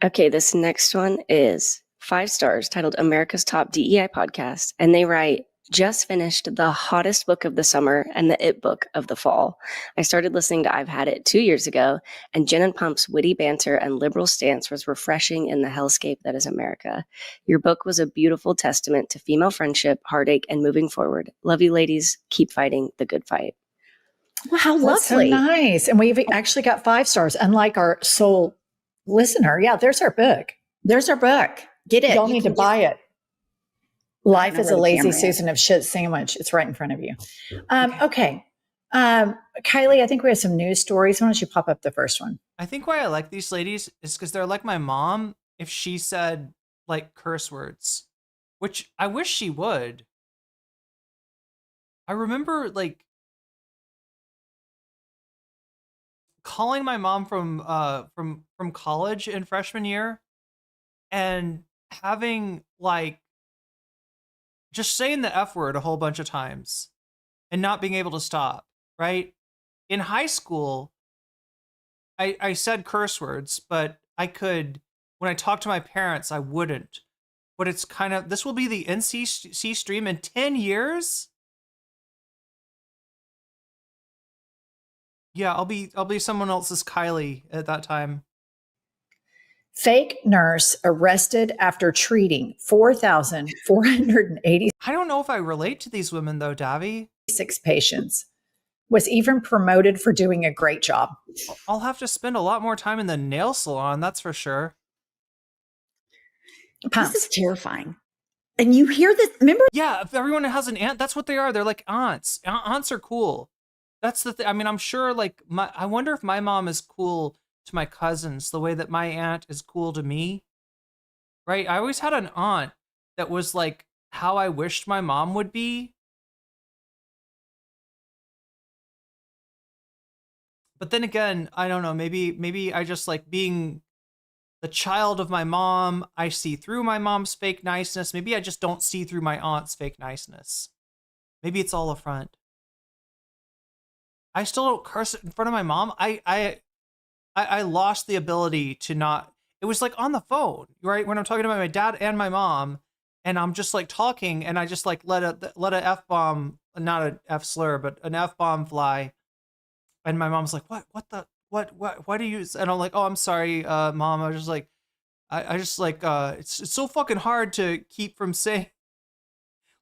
Okay, this next one is 5 stars, titled America's Top DEI Podcast. And they write, just finished the hottest book of the summer and the it book of the fall. I started listening to I've Had It 2 years ago, and Jen and Pump's witty banter and liberal stance was refreshing in the hellscape that is America. Your book was a beautiful testament to female friendship, heartache, and moving forward. Love you, ladies. Keep fighting the good fight. Well, how That's lovely. so nice. And we've actually got 5 stars, unlike our sole listener. Yeah, there's our book. There's our book. Get it. Y'all need to buy it. Life is a lazy camera Susan of shit sandwich. It's right in front of you. Okay. Kylie, I think we have some news stories. Why don't you pop up the first one? I think why I like these ladies is because they're like my mom if she said like curse words, which I wish she would. I remember like calling my mom from college in freshman year and having like just saying the F word a whole bunch of times and not being able to stop, right? In high school, I said curse words, but I could, when I talked to my parents, I wouldn't. But it's kind of, this will be the NCC stream in 10 years? Yeah, I'll be someone else's Kylie at that time. Fake nurse arrested after treating 4,486 I don't know if I relate to these women though, Davy. patients. Was even promoted for doing a great job. I'll have to spend a lot more time in the nail salon, that's for sure. Pumps. This is terrifying. And you hear this, remember? Yeah, if everyone has an aunt, that's what they are. They're like aunts. Aunts are cool. That's the thing. I mean, I'm sure like I wonder if my mom is cool to my cousins the way that my aunt is cool to me. Right? I always had an aunt that was like how I wished my mom would be. But then again, I don't know, maybe I just like being the child of my mom. I see through my mom's fake niceness. Maybe I just don't see through my aunt's fake niceness. Maybe it's all a front. I still don't curse in front of my mom. I lost the ability to not. It was like on the phone, right? When I'm talking about my dad and my mom, and I'm just like talking, and I just like let a F-bomb, not an F slur, but an F-bomb fly. And my mom's like, what do you, and I'm like, oh, I'm sorry, mom. I was just like, I just like, it's so fucking hard to keep from saying,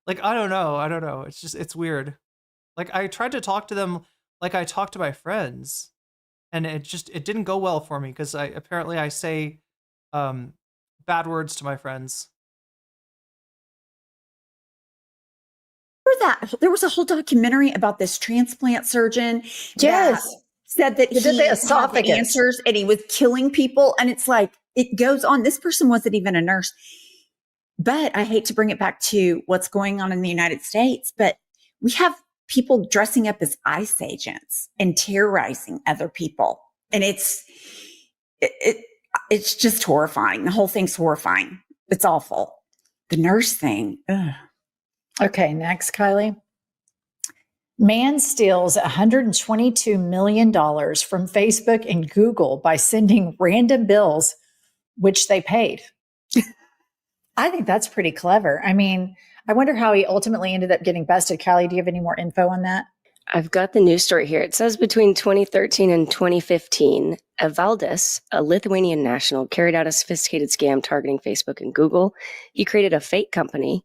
like, I don't know. It's just, it's weird. Like I tried to talk to them like I talk to my friends, and it didn't go well for me because I say bad words to my friends. That there was a whole documentary about this transplant surgeon. Yes. That said that he did the had esophagus. the answers and he was killing people. And it's like, it goes on. This person wasn't even a nurse. But I hate to bring it back to what's going on in the United States, but we have people dressing up as ICE agents and terrorizing other people. And it's just horrifying. The whole thing's horrifying. It's awful. The nurse thing. Ugh. Okay, next, Kylie. Man steals $122 million from Facebook and Google by sending random bills, which they paid. I think that's pretty clever. I mean, I wonder how he ultimately ended up getting busted. Callie, do you have any more info on that? I've got the news story here. It says between 2013 and 2015, Evaldis, a Lithuanian national, carried out a sophisticated scam targeting Facebook and Google. He created a fake company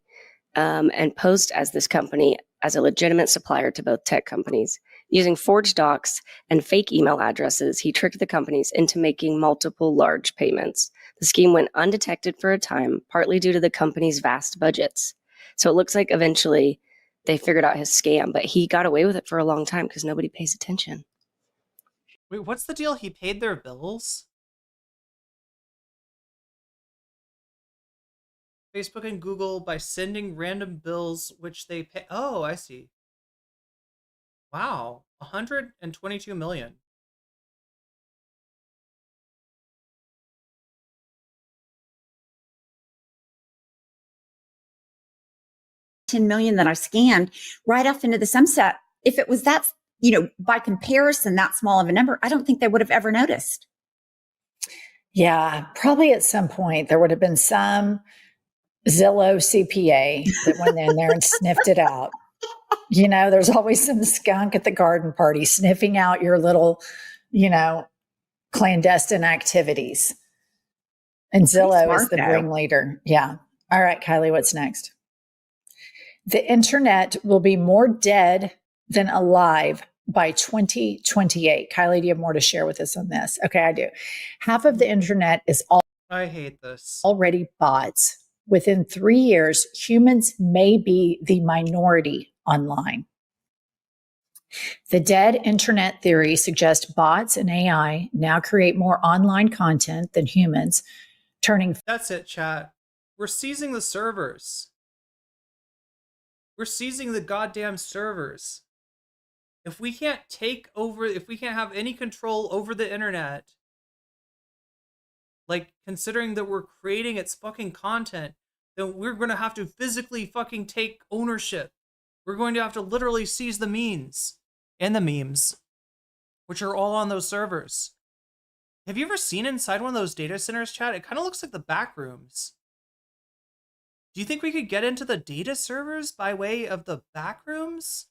and posed as this company as a legitimate supplier to both tech companies. Using forged docs and fake email addresses, he tricked the companies into making multiple large payments. The scheme went undetected for a time, partly due to the company's vast budgets. So it looks like eventually they figured out his scam, but he got away with it for a long time because nobody pays attention. Wait, what's the deal? He paid their bills? Facebook and Google by sending random bills which they pay. Oh, I see. Wow, 122 million. $10 million that I scammed right off into the sunset. If it was that, by comparison, that small of a number, I don't think they would have ever noticed. Yeah, probably at some point there would have been some Zillow CPA that went in there and sniffed it out. There's always some skunk at the garden party sniffing out your little, clandestine activities. And Zillow is the ringleader. Yeah. All right, Kylie, what's next? The internet will be more dead than alive by 2028. Kylie, do you have more to share with us on this? Okay, I do. Half of the internet is I hate this. Already bots. Within 3 years, humans may be the minority online. The dead internet theory suggests bots and AI now create more online content than humans, turning. That's it, chat. We're seizing the servers. We're seizing the goddamn servers. If we can't have any control over the internet, like considering that we're creating its fucking content, then we're going to have to physically fucking take ownership. We're going to have to literally seize the memes and the memes, which are all on those servers. Have you ever seen inside one of those data centers, chat? It kind of looks like the back rooms. Do you think we could get into the data servers by way of the back rooms?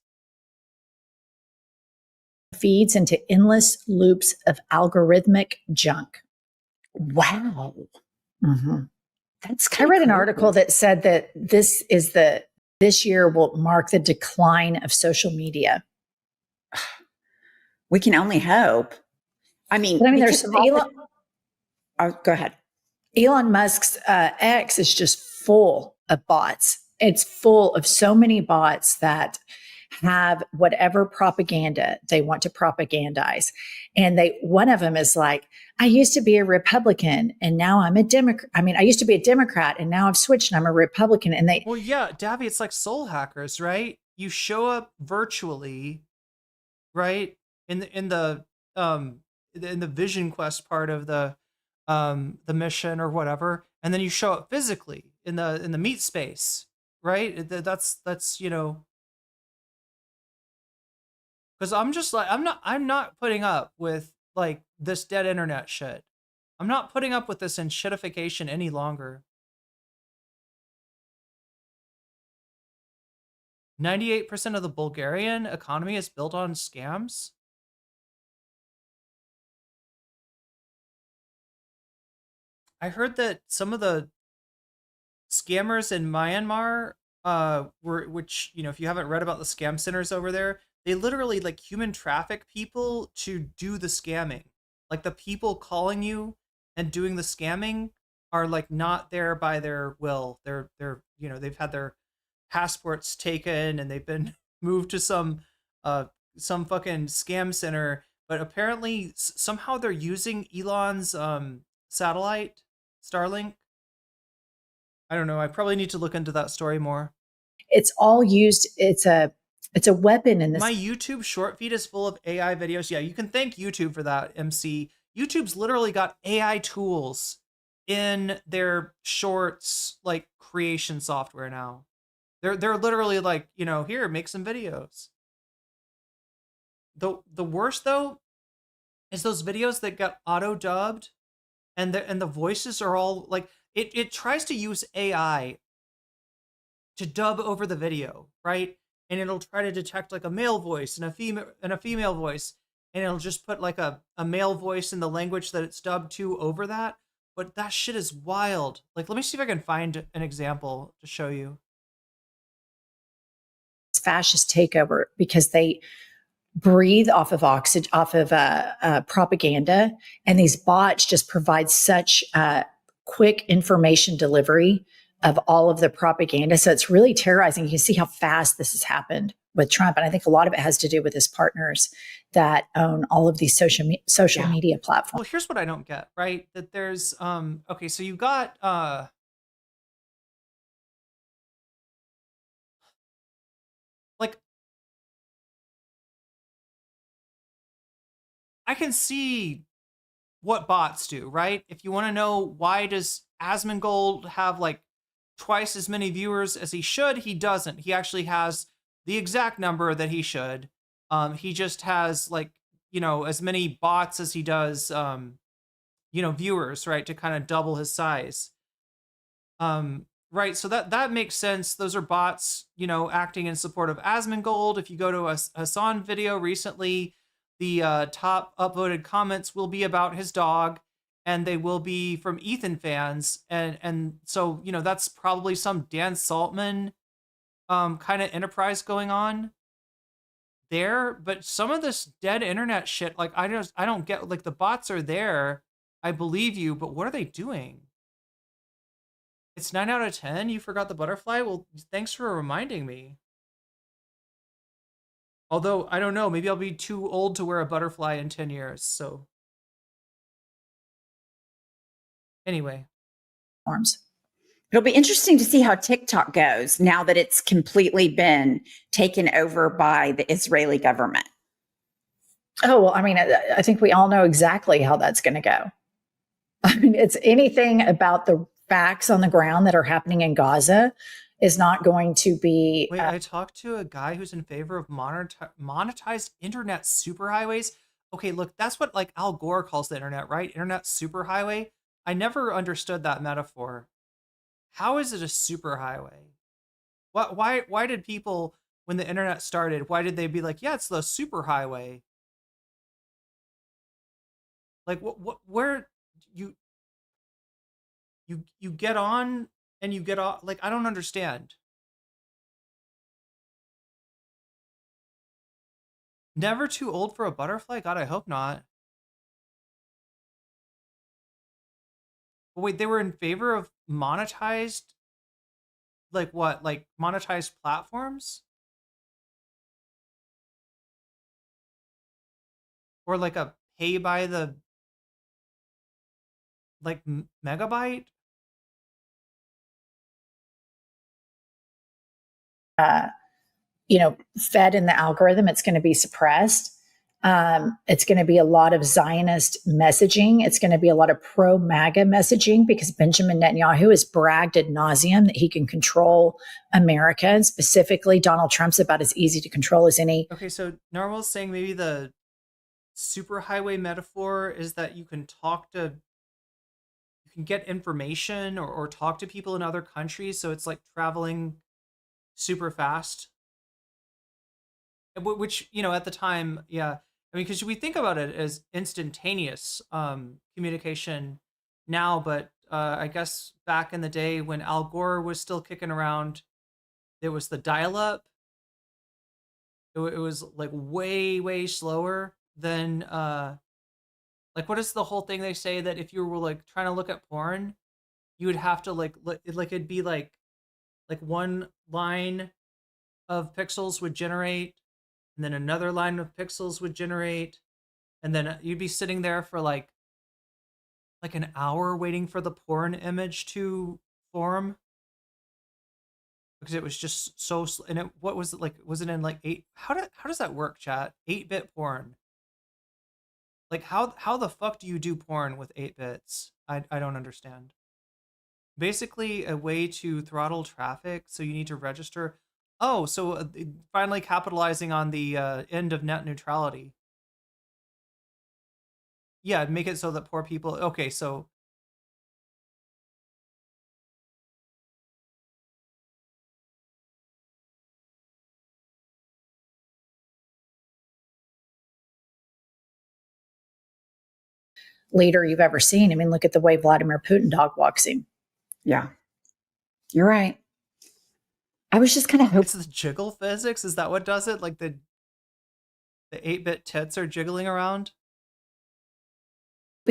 Feeds into endless loops of algorithmic junk. Wow. Mm-hmm. That's I read an article that said that this year will mark the decline of social media. We can only hope. There's go ahead. Elon Musk's X is just full of bots. It's full of so many bots that have whatever propaganda they want to propagandize. And one of them is like, I used to be a Republican and now I'm a Democrat. I used to be a Democrat and now I've switched and I'm a Republican. And well, yeah, Davy, it's like soul hackers, right? You show up virtually, right? In the Vision Quest part of the mission or whatever, and then you show up physically in the meat space, right? That's because I'm just like I'm not putting up with like this dead internet shit. I'm not putting up with this shitification any longer. 98% of the Bulgarian economy is built on scams. I heard that some of the scammers in Myanmar, which, if you haven't read about the scam centers over there, they literally like human traffic people to do the scamming. Like the people calling you and doing the scamming are like not there by their will. They're they've had their passports taken and they've been moved to some fucking scam center. But apparently somehow they're using Elon's satellite, Starlink. I don't know. I probably need to look into that story more. It's all used. It's a weapon in this. My YouTube short feed is full of AI videos. Yeah, you can thank YouTube for that, MC. YouTube's literally got AI tools in their shorts like creation software now. They're literally like, here, make some videos. The worst though is those videos that got auto dubbed, and the voices are all like, it tries to use AI to dub over the video, right? And it'll try to detect like a male voice and a female voice, and it'll just put like a male voice in the language that it's dubbed to over that. But that shit is wild. Like, let me see if I can find an example to show you. Fascist takeover, because they breathe off of oxygen, off of propaganda, and these bots just provide such quick information delivery of all of the propaganda. So it's really terrorizing. You can see how fast this has happened with Trump, and I think a lot of it has to do with his partners that own all of these social media platforms. Well, here's what I don't get, right? That there's okay, so you got like, I can see what bots do, right? If you want to know why does Asmongold have like twice as many viewers as he should, he doesn't. He actually has the exact number that he should. He just has like, as many bots as he does viewers, right, to kind of double his size. Right, so that makes sense. Those are bots, acting in support of Asmongold. If you go to a Hassan video recently, the top upvoted comments will be about his dog, and they will be from Ethan fans, and so that's probably some Dan Saltman kind of enterprise going on there. But some of this dead internet shit, like I don't get. Like, the bots are there, I believe you, but what are they doing? It's 9 out of 10. You forgot the butterfly? Well, thanks for reminding me. Although, I don't know, maybe I'll be too old to wear a butterfly in 10 years, so. Anyway. It'll be interesting to see how TikTok goes now that it's completely been taken over by the Israeli government. Oh, well, I mean, I think we all know exactly how that's going to go. I mean, it's anything about the facts on the ground that are happening in Gaza is not going to be. Wait, I talked to a guy who's in favor of monetized internet superhighways. Okay, look, that's what like Al Gore calls the internet, right? Internet superhighway. I never understood that metaphor. How is it a superhighway? Why did people, when the internet started, why did they be like, yeah, it's the superhighway? Like, where you get on and you get off? Like, I don't understand. Never too old for a butterfly? God, I hope not. But wait, they were in favor of monetized, like what? Like monetized platforms? Or like a pay by the like megabyte? Fed in the algorithm, it's going to be suppressed. It's going to be a lot of Zionist messaging. It's going to be a lot of pro-MAGA messaging, because Benjamin Netanyahu has bragged ad nauseum that he can control America, and specifically Donald Trump's about as easy to control as any. Okay, so Narwhal's saying maybe the superhighway metaphor is that you can get information or talk to people in other countries, so it's like traveling super fast. Which, at the time, yeah. I mean, because we think about it as instantaneous communication now, but I guess back in the day when Al Gore was still kicking around, there was the dial-up. It was like way, way slower than like, what is the whole thing they say that if you were like trying to look at porn, you would have to like it'd be like one line of pixels would generate, and then another line of pixels would generate, and then you'd be sitting there for like an hour waiting for the porn image to form, because it was just so and what was it like? Was it in like 8? How does that work, chat? 8-bit porn. Like, how the fuck do you do porn with 8 bits? I don't understand. Basically a way to throttle traffic, so you need to register. Oh, so finally capitalizing on the end of net neutrality. Yeah, make it so that poor people. Okay, so leader you've ever seen. I mean, look at the way Vladimir Putin dog walks him. Yeah, you're right. I was just kind of hoping it's the jiggle physics. Is that what does it? Like the 8-bit tits are jiggling around.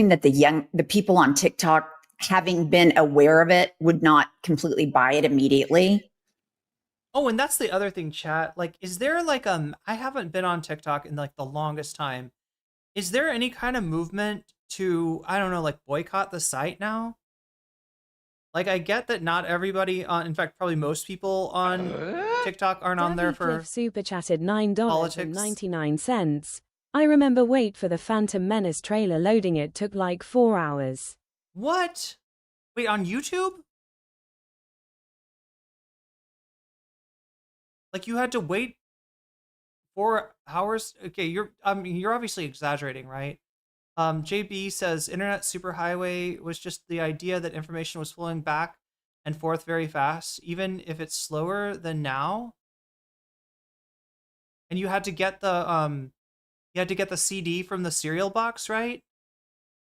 that the people on TikTok, having been aware of it, would not completely buy it immediately. Oh, and that's the other thing, chat. Like, is there like I haven't been on TikTok in like the longest time. Is there any kind of movement to, I don't know, like boycott the site now? Like, I get that not everybody on, in fact, probably most people on TikTok aren't on there for Cliff super chatted politics. $9.99. I remember wait for the Phantom Menace trailer loading. It took like 4 hours. What? Wait, on YouTube? Like you had to wait 4 hours? Okay, you're obviously exaggerating, right? JB says internet superhighway was just the idea that information was flowing back and forth very fast, even if it's slower than now. And you had to get the CD from the cereal box, right?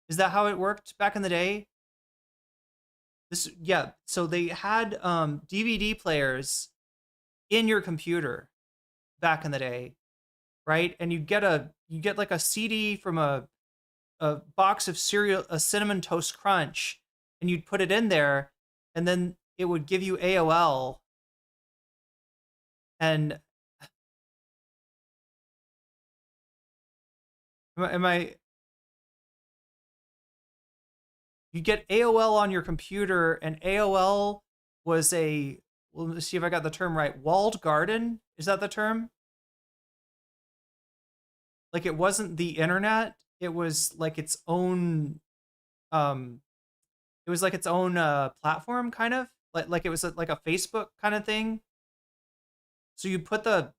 Is that how it worked back in the day? So they had DVD players in your computer back in the day, right? And you get like a CD from a box of cereal, a Cinnamon Toast Crunch, and you'd put it in there, and then it would give you AOL. And you get AOL on your computer, and AOL was well, let's see if I got the term right. Walled garden? Is that the term? Like it wasn't the internet. It was like its own platform, kind of like it was like a Facebook kind of thing. So you put the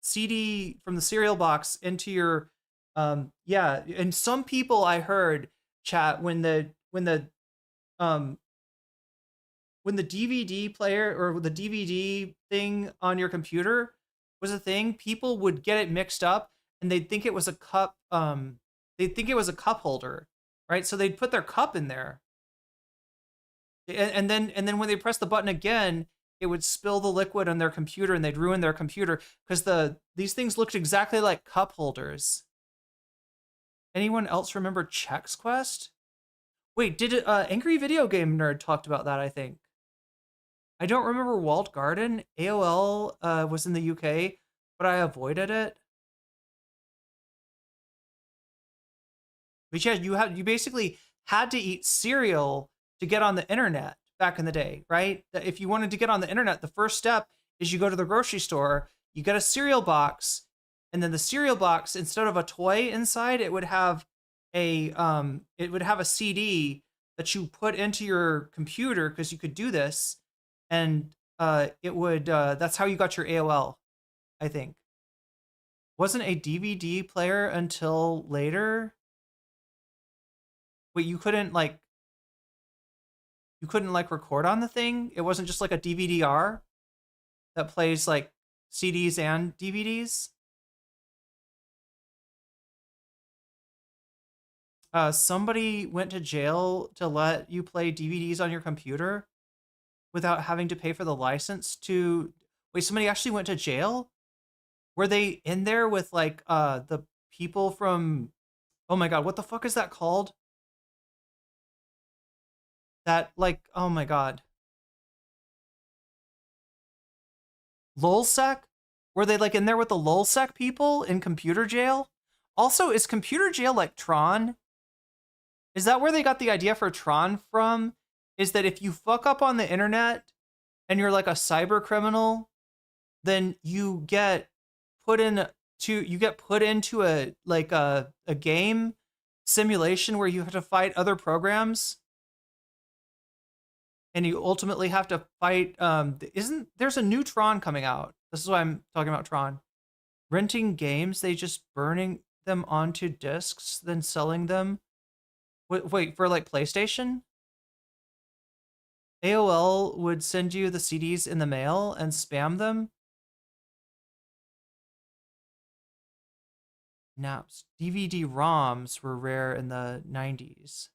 CD from the cereal box into your and some people I heard, chat, when the DVD player or the DVD thing on your computer was a thing, people would get it mixed up and they'd think it was a cup cup holder, right? So they'd put their cup in there. And then when they press the button again, it would spill the liquid on their computer and they'd ruin their computer because these things looked exactly like cup holders. Anyone else remember Chex Quest? Wait, did Angry Video Game Nerd talked about that, I think. I don't remember Walled Garden. AOL was in the UK, but I avoided it. But yeah, you basically had to eat cereal to get on the internet back in the day, right? If you wanted to get on the internet, the first step is you go to the grocery store, you get a cereal box, and then the cereal box, instead of a toy inside, it would have a CD that you put into your computer because you could do this, and it would that's how you got your AOL, I think. Wasn't a DVD player until later. Wait, you couldn't record on the thing? It wasn't just like a DVD-R that plays like CDs and DVDs? Somebody went to jail to let you play DVDs on your computer without having to pay for the license to... Wait, somebody actually went to jail? Were they in there with like the people from... Oh my god, what the fuck is that called? That, like, oh my god. LulzSec? Were they like in there with the LulzSec people in computer jail? Also, is computer jail like Tron? Is that where they got the idea for Tron from? Is that if you fuck up on the internet and you're like a cyber criminal, then you get put into a game simulation where you have to fight other programs? and you ultimately have to fight. There's a new Tron coming out? This is why I'm talking about Tron. Renting games, they just burning them onto discs, then selling them. Wait, for like PlayStation? AOL would send you the CDs in the mail and spam them. Naps. DVD-ROMs were rare in the 90s.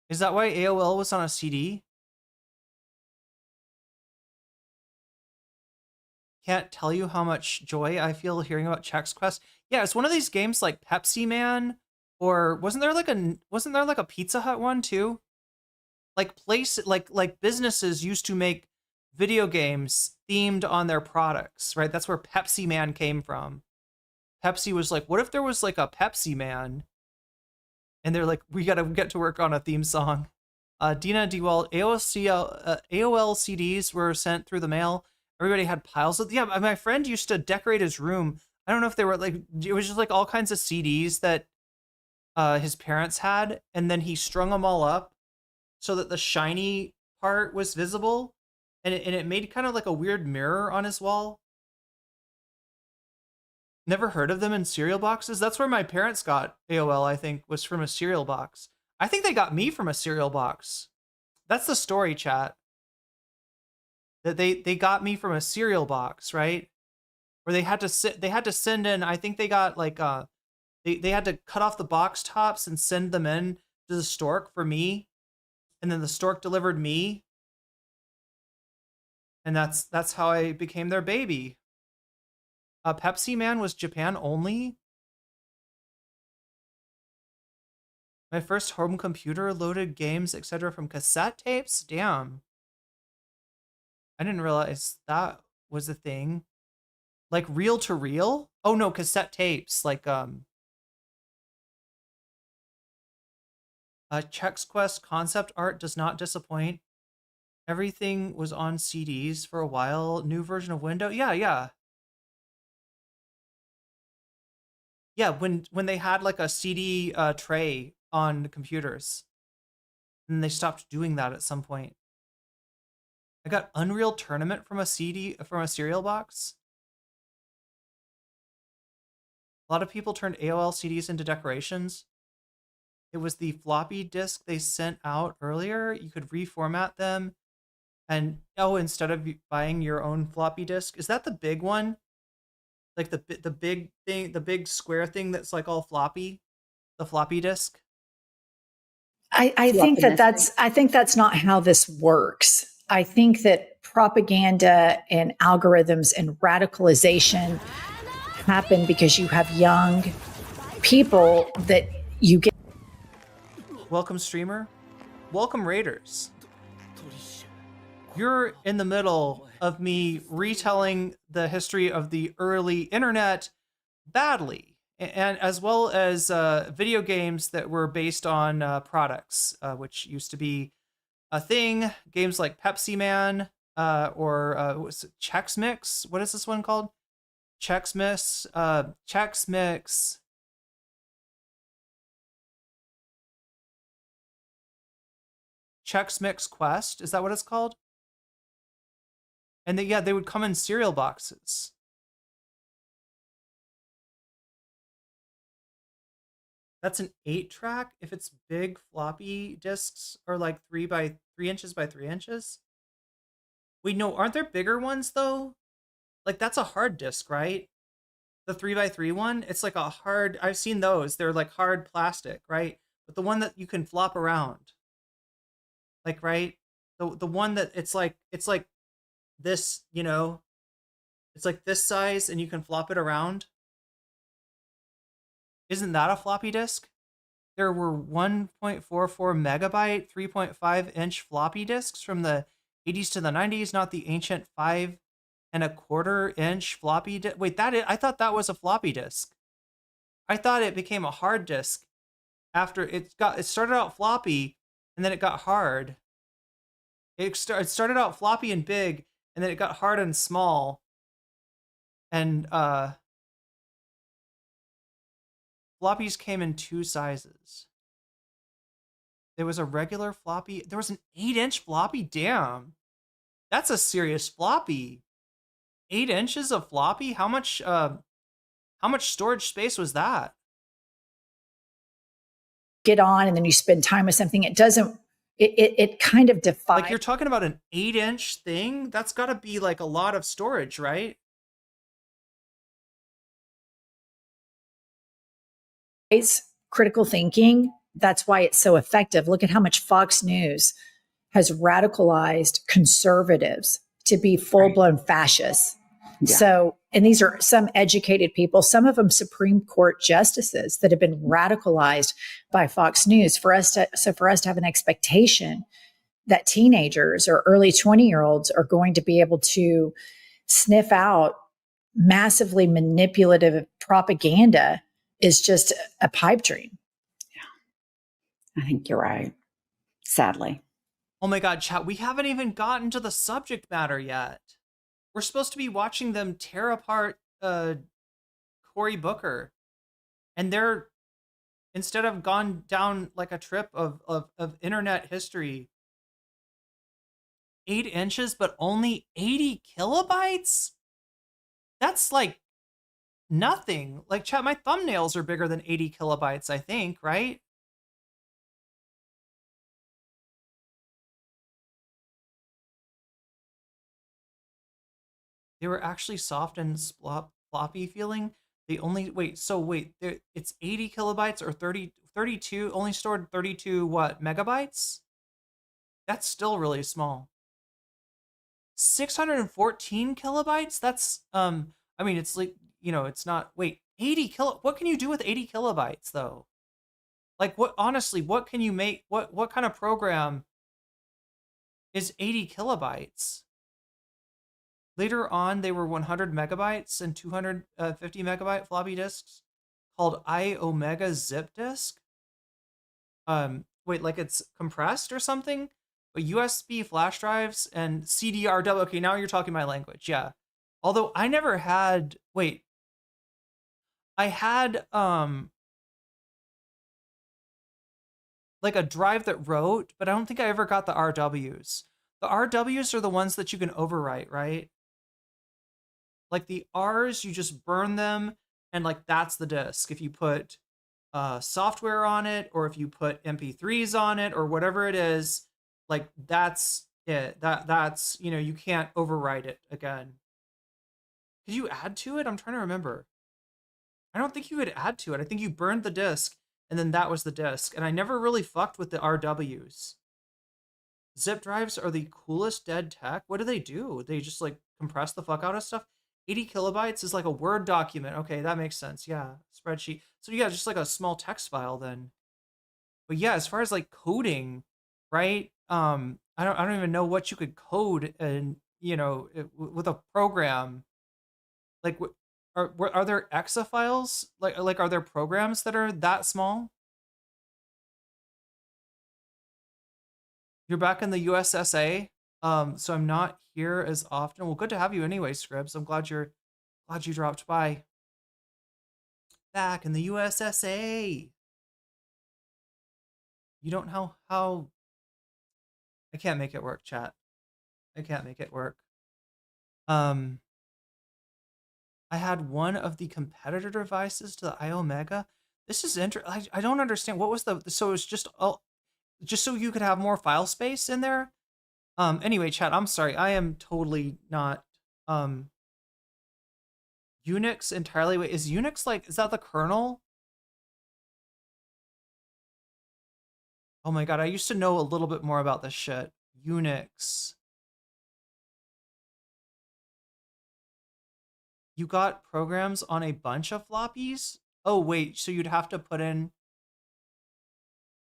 Is that why AOL was on a CD? Can't tell you how much joy I feel hearing about Chex Quest. Yeah, it's one of these games like Pepsi Man, or wasn't there like a Pizza Hut one too? Like businesses used to make video games themed on their products, right? That's where Pepsi Man came from. Pepsi was like, what if there was like a Pepsi Man? And they're like, we gotta get to work on a theme song. Dina DeWalt, AOL CDs were sent through the mail. Everybody had piles of, yeah, my friend used to decorate his room. I don't know if they were like, it was just like all kinds of CDs that his parents had, and then he strung them all up so that the shiny part was visible, and it made kind of like a weird mirror on his wall. Never heard of them in cereal boxes. That's where my parents got AOL, I think, was from a cereal box. I think they got me from a cereal box. That's the story, chat. That they got me from a cereal box, right? Where they had to send in, I think they got like they had to cut off the box tops and send them in to the stork for me. And then the stork delivered me. And that's how I became their baby. Pepsi Man was Japan only. My first home computer loaded games, etc. from cassette tapes? Damn. I didn't realize that was a thing. Like reel to reel? Oh no, cassette tapes. Like Chex Quest concept art does not disappoint. Everything was on CDs for a while. New version of Windows. Yeah. Yeah, when they had like a CD tray on computers. And they stopped doing that at some point. I got Unreal Tournament from a cereal box. A lot of people turned AOL CDs into decorations. It was the floppy disk they sent out earlier. You could reformat them. And instead of buying your own floppy disk, is that the big one? Like the big thing, the big square thing that's like all floppy, the floppy disk. I think that's not how this works. I think that propaganda and algorithms and radicalization happen because you have young people that you get. Welcome, streamer. Welcome, Raiders. You're in the middle of me retelling the history of the early internet badly, and as well as video games that were based on products, which used to be a thing. Games like Pepsi Man or Chex Mix. What is this one called? Chex Mix. Chex Mix. Chex Mix Quest. Is that what it's called? And they would come in cereal boxes. That's an 8-track. If it's big floppy disks are like 3 by 3 inches by 3 inches. Wait, no, aren't there bigger ones though? Like that's a hard disk, right? The 3 by 3 one, it's like a hard. I've seen those. They're like hard plastic, right? But the one that you can flop around, like right, the one that it's like this, it's like this size and you can flop it around. Isn't that a floppy disk? There were 1.44 megabyte, 3.5 inch floppy disks from the 80s to the 90s, not the ancient 5.25 inch floppy disk. Wait, I thought that was a floppy disk. I thought it became a hard disk after it started out floppy and then it got hard. It started out floppy and big, and then it got hard and small. And floppies came in 2 sizes. there was a regular floppy. There was an 8-inch floppy. Damn, that's a serious floppy. 8 inches of floppy. How much storage space was that? Get on, and then you spend time with something. It doesn't. It kind of defines. Like, you're talking about an 8-inch thing. That's got to be like a lot of storage, right? Critical thinking. That's why it's so effective. Look at how much Fox News has radicalized conservatives to be full-blown fascists. Yeah. So, and these are some educated people, some of them Supreme Court justices that have been radicalized by Fox News. For us to have an expectation that teenagers or early 20-year-olds are going to be able to sniff out massively manipulative propaganda is just a pipe dream. Yeah, I think you're right. Sadly. Oh my God, chat, we haven't even gotten to the subject matter yet. We're supposed to be watching them tear apart Cory Booker. And they're, instead of gone down like a trip of internet history, 8 inches, but only 80 kilobytes? That's like nothing. Like, chat, my thumbnails are bigger than 80 kilobytes, I think, right? They were actually soft and floppy feeling. They only, it's 80 kilobytes or 32, only stored 32, what, megabytes? That's still really small. 614 kilobytes? That's, I mean, it's like, you know, it's not, 80 what can you do with 80 kilobytes though? Like, what, honestly, what can you make, what kind of program is 80 kilobytes? Later on, they were 100 megabytes and 250 megabyte floppy disks called iOmega zip disk. Like it's compressed or something? But USB flash drives and CDRW. Okay, now you're talking my language. Yeah. Although I never had, I had like a drive that wrote, but I don't think I ever got the RWs. The RWs are the ones that you can overwrite, right? Like the R's, you just burn them, and like that's the disk. If you put software on it, or if you put MP3s on it, or whatever it is, like that's it. That's, you know, you can't overwrite it again. Could you add to it? I'm trying to remember. I don't think you could add to it. I think you burned the disk, and then that was the disk. And I never really fucked with the RWs. Zip drives are the coolest dead tech. What do? They just like compress the fuck out of stuff. 80 kilobytes is like a Word document. Okay, that makes sense. Yeah, spreadsheet. So yeah, just like a small text file then. But yeah, as far as like coding, right? I don't even know what you could code, and you know, with a program. Like, are there exa files? Like are there programs that are that small? You're back in the USSA, so I'm not here as often. Well, good to have you anyway, Scribs. I'm glad you dropped by. Back in the USSA. You don't know how. I can't make it work, chat. I can't make it work. I had one of the competitor devices to the iOmega. This is interesting. I don't understand. What was so it's just so you could have more file space in there? Anyway, chat, I'm sorry. I am totally not Unix entirely. Wait, is Unix like, is that the kernel? Oh my God, I used to know a little bit more about this shit. Unix. You got programs on a bunch of floppies? Oh wait, so you'd have to put in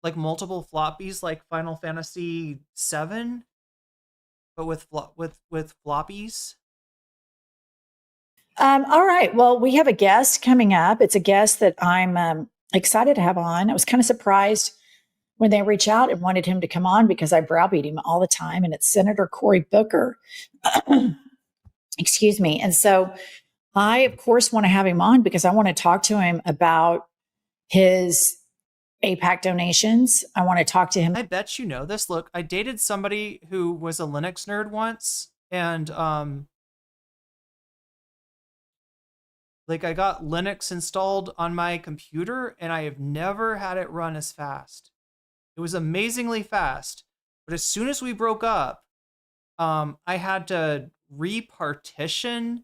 like multiple floppies like Final Fantasy VII? But with floppies? All right. Well, we have a guest coming up. It's a guest that I'm excited to have on. I was kind of surprised when they reached out and wanted him to come on because I browbeat him all the time. And it's Senator Cory Booker. Excuse me. And so I, of course, want to have him on because I want to talk to him about his APAC donations. I want to talk to him. I bet you know this. Look, I dated somebody who was a Linux nerd once, and like I got Linux installed on my computer, and I have never had it run as fast. It was amazingly fast, but as soon as we broke up, I had to repartition,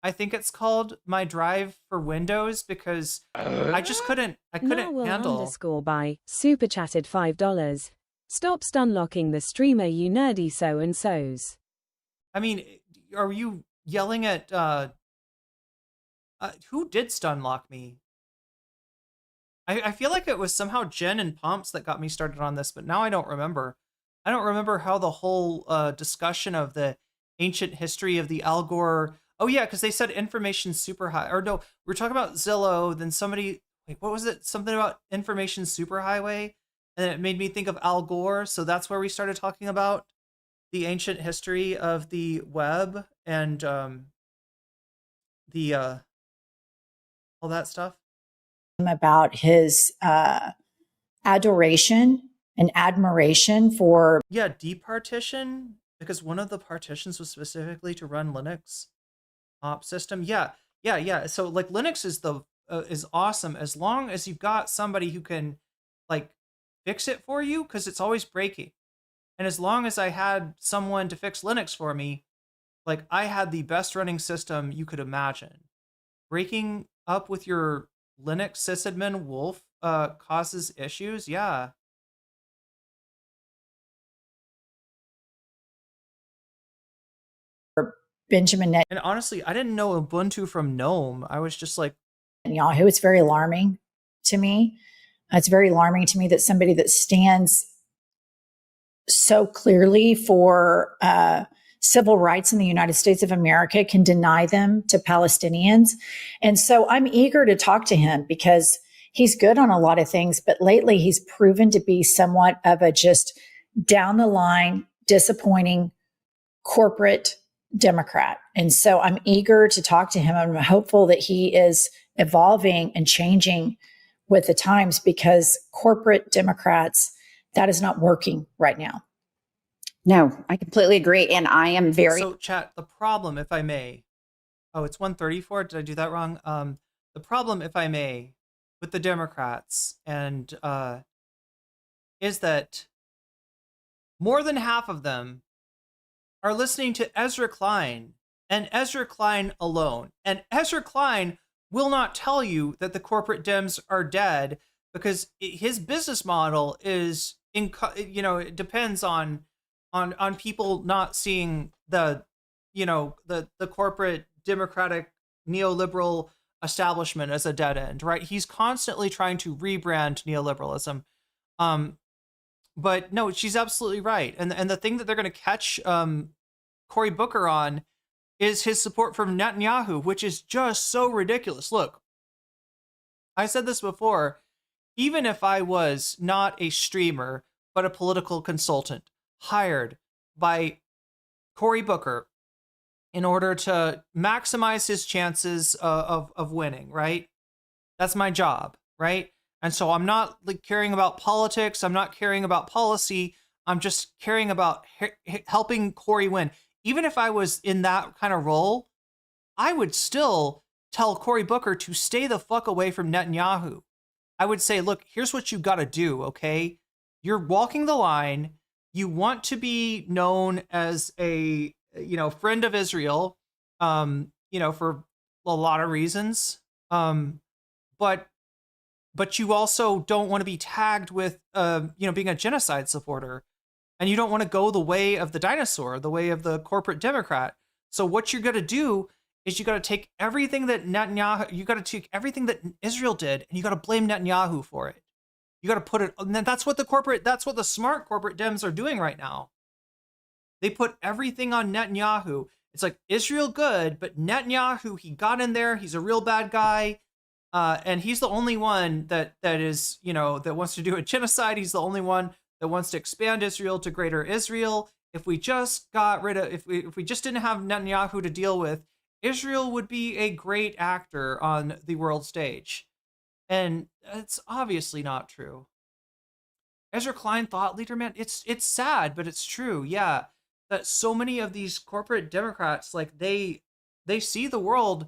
I think it's called, my drive for Windows because I just couldn't handle. Underscore by super chatted $5. Stop stunlocking the streamer, you nerdy so and so's. I mean, are you yelling at who did stunlock me? I feel like it was somehow Jen and Pomps that got me started on this, but now I don't remember. I don't remember how the whole discussion of the ancient history of the Al Gore. Oh yeah, because they said information super high. Or no, we were talking about Zillow. Then somebody, wait, what was it? Something about information superhighway, and it made me think of Al Gore. So that's where we started talking about the ancient history of the web and the all that stuff. About his adoration and admiration for departition, because one of the partitions was specifically to run Linux op system. Yeah. So like Linux is awesome as long as you've got somebody who can like fix it for you, because it's always breaking. And as long as I had someone to fix Linux for me, like I had the best running system you could imagine. Breaking up with your Linux sysadmin wolf causes issues. Yeah. Benjamin Netanyahu. And honestly, I didn't know Ubuntu from GNOME. I was just like, it's very alarming to me. It's very alarming to me that somebody that stands so clearly for civil rights in the United States of America can deny them to Palestinians. And so I'm eager to talk to him because he's good on a lot of things, but lately he's proven to be somewhat of a just down the line, disappointing corporate Democrat. And so I'm eager to talk to him. I'm hopeful that he is evolving and changing with the times, because corporate Democrats, that is not working right now. No, I completely agree. And I am very... So chat, the problem, if I may, oh, it's 134. Did I do that wrong? The problem, if I may, with the Democrats and is that more than half of them are listening to Ezra Klein and Ezra Klein alone. And Ezra Klein will not tell you that the corporate Dems are dead, because his business model is, it depends on people not seeing the corporate Democratic neoliberal establishment as a dead end, right? He's constantly trying to rebrand neoliberalism. But no, she's absolutely right. And the thing that they're going to catch Cory Booker on is his support for Netanyahu, which is just so ridiculous. Look, I said this before, even if I was not a streamer, but a political consultant hired by Cory Booker in order to maximize his chances of winning, right? That's my job, right? And so I'm not like caring about politics. I'm not caring about policy. I'm just caring about helping Cory win. Even if I was in that kind of role, I would still tell Cory Booker to stay the fuck away from Netanyahu. I would say, look, here's what you got to do, okay? You're walking the line. You want to be known as a, friend of Israel, for a lot of reasons. But you also don't want to be tagged with, being a genocide supporter. And you don't want to go the way of the dinosaur, the way of the corporate Democrat. So what you're going to do is you got to take everything that everything that Israel did, and you got to blame Netanyahu for it. You got to put it, and that's what the smart corporate Dems are doing right now. They put everything on Netanyahu. It's like Israel good, but Netanyahu, he got in there. He's a real bad guy. And he's the only one that is, that wants to do a genocide. He's the only one that wants to expand Israel to greater Israel. If we just if we just didn't have Netanyahu to deal with, Israel would be a great actor on the world stage. And it's obviously not true. Ezra Klein, thought leader, man, it's sad, but it's true. Yeah, that so many of these corporate Democrats, like they see the world,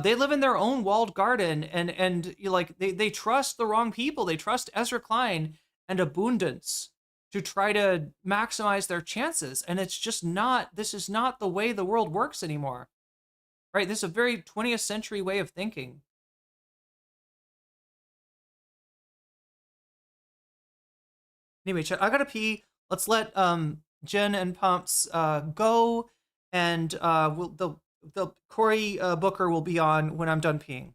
they live in their own walled garden, and like they trust the wrong people. They trust Ezra Klein and abundance to try to maximize their chances, and it's just not. This is not the way the world works anymore, right? This is a very 20th century way of thinking. Anyway, I gotta pee. Let's let Jen and Pumps go, and the Cory Booker will be on when I'm done peeing.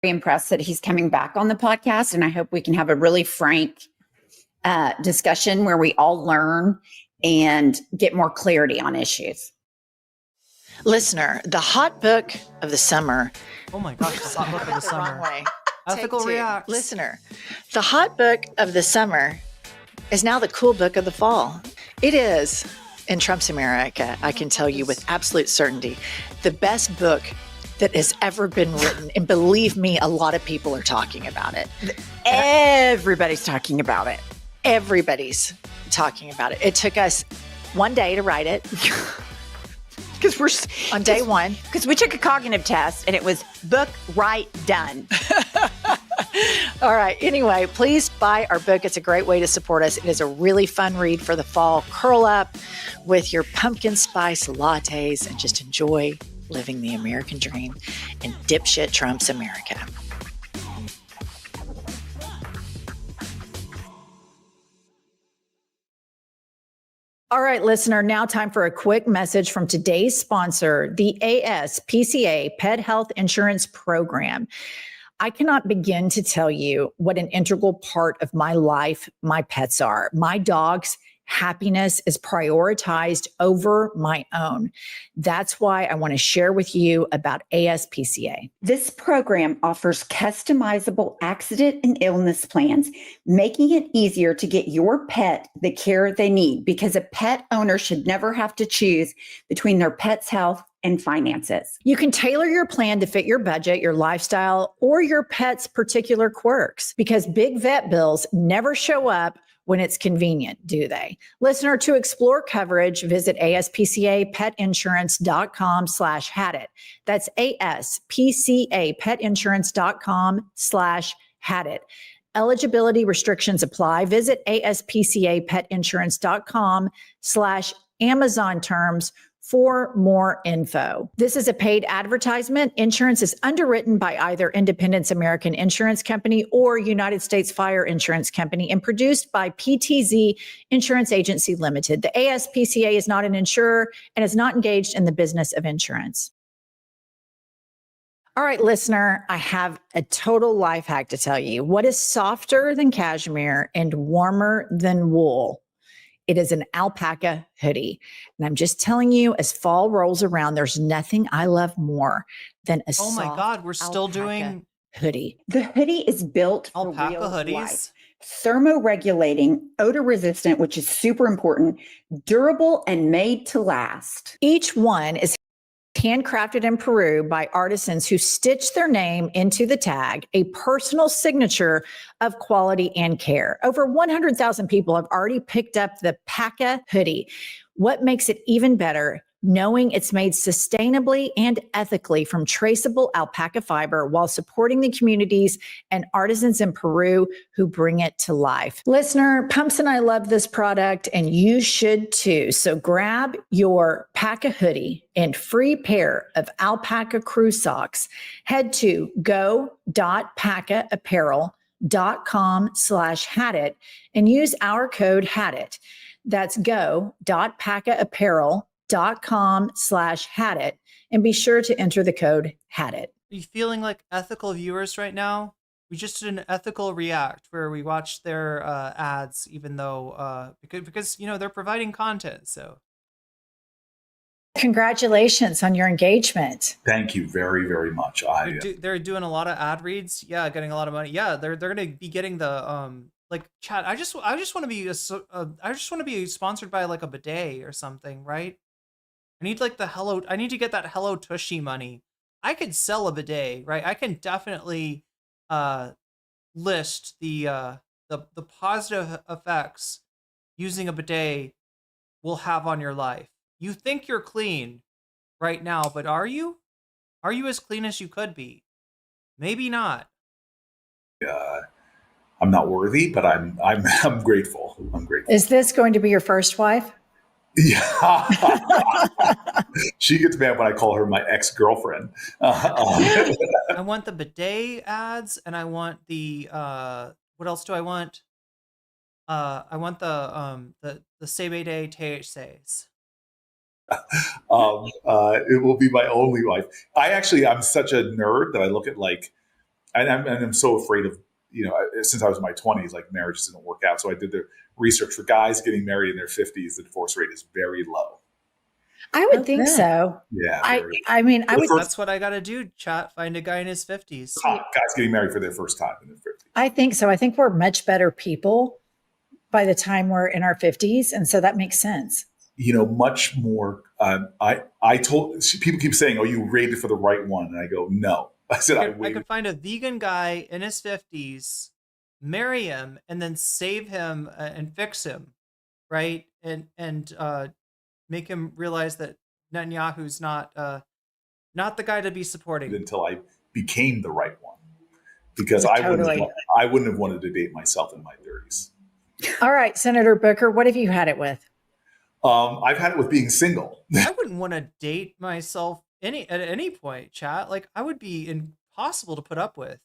Very impressed that he's coming back on the podcast, and I hope we can have a really frank discussion where we all learn and get more clarity on issues. Listener, the hot book of the summer. Oh my gosh, the hot book of the summer. Ethical React. Listener, the hot book of the summer is now the cool book of the fall. It is, in Trump's America, I can tell you with absolute certainty, the best book that has ever been written. And believe me, a lot of people are talking about it. Everybody's talking about it. Everybody's talking about it. It took us one day to write it. Because we're on day one. Because we took a cognitive test and it was book, write, done. All right. Anyway, please buy our book. It's a great way to support us. It is a really fun read for the fall. Curl up with your pumpkin spice lattes and just enjoy living the American dream in dipshit Trump's America. All right, listener, now time for a quick message from today's sponsor, the ASPCA Pet Health Insurance Program. I cannot begin to tell you what an integral part of my life my pets are. My dog's happiness is prioritized over my own. That's why I want to share with you about ASPCA. This program offers customizable accident and illness plans, making it easier to get your pet the care they need, because a pet owner should never have to choose between their pet's health and finances. You can tailor your plan to fit your budget, your lifestyle, or your pet's particular quirks, because big vet bills never show up when it's convenient, do they? Listener, to explore coverage, visit aspcapetinsurance.com/hadit. That's aspcapetinsurance.com/hadit. Eligibility restrictions apply. Visit aspcapetinsurance.com/Amazon terms for more info. This is a paid advertisement. Insurance is underwritten by either Independence American Insurance Company or United States Fire Insurance Company and produced by PTZ Insurance Agency Limited. The ASPCA is not an insurer and is not engaged in the business of insurance. All right, listener, I have a total life hack to tell you. What is softer than cashmere and warmer than wool? It is an alpaca hoodie. And I'm just telling you, as fall rolls around, there's nothing I love more than a Oh my God, we're still doing hoodie. The hoodie is built for alpaca real hoodies. life. Thermoregulating, odor resistant, which is super important, durable, and made to last. Each one is handcrafted in Peru by artisans who stitch their name into the tag, a personal signature of quality and care. Over 100,000 people have already picked up the Paca hoodie. What makes it even better? Knowing it's made sustainably and ethically from traceable alpaca fiber while supporting the communities and artisans in Peru who bring it to life. Listener, Pumps and I love this product and you should too. So grab your Paca hoodie and free pair of alpaca crew socks. Head to go.pacaapparel.com/hadit and use our code HADIT. That's go.pacaapparel.com/hadit and be sure to enter the code HADIT. Are you feeling like ethical viewers right now? We just did an ethical react where we watched their ads, even though because they're providing content. So congratulations on your engagement. Thank you very, very much. They're doing a lot of ad reads. Yeah, getting a lot of money. Yeah, they're gonna be getting the like chat. I just want to be sponsored by like a bidet or something, right? I need like I need to get that Hello Tushy money. I could sell a bidet, right? I can definitely list the positive effects using a bidet will have on your life. You think you're clean right now, but are you? Are you as clean as you could be? Maybe not. I'm not worthy, but I'm I'm grateful. I'm grateful. Is this going to be your first wife? Yeah. She gets mad when I call her my ex-girlfriend. I want the bidet ads, and I want the what else do I want? I want the CBD THCs. It will be my only wife. I'm such a nerd that I look at like, and I'm so afraid of, since I was in my 20s, like marriage doesn't work out. So I did the research for guys getting married in their 50s. The divorce rate is very low. I would think so. Yeah. I mean, I would. That's what I got to do, chat. Find a guy in his 50s. Guys getting married for their first time in their 50s. I think so. I think we're much better people by the time we're in our 50s. And so that makes sense. Much more. People keep saying, "Oh, you waited for the right one," and I go, "No." I said I could find a vegan guy in his 50s, marry him, and then save him and fix him, right? And make him realize that Netanyahu's not the guy to be supporting. Until I became the right one, because I wouldn't have wanted to date myself in my 30s. All right, Senator Booker, what have you had it with? I've had it with being single. I wouldn't want to date myself at any point, chat. Like, I would be impossible to put up with.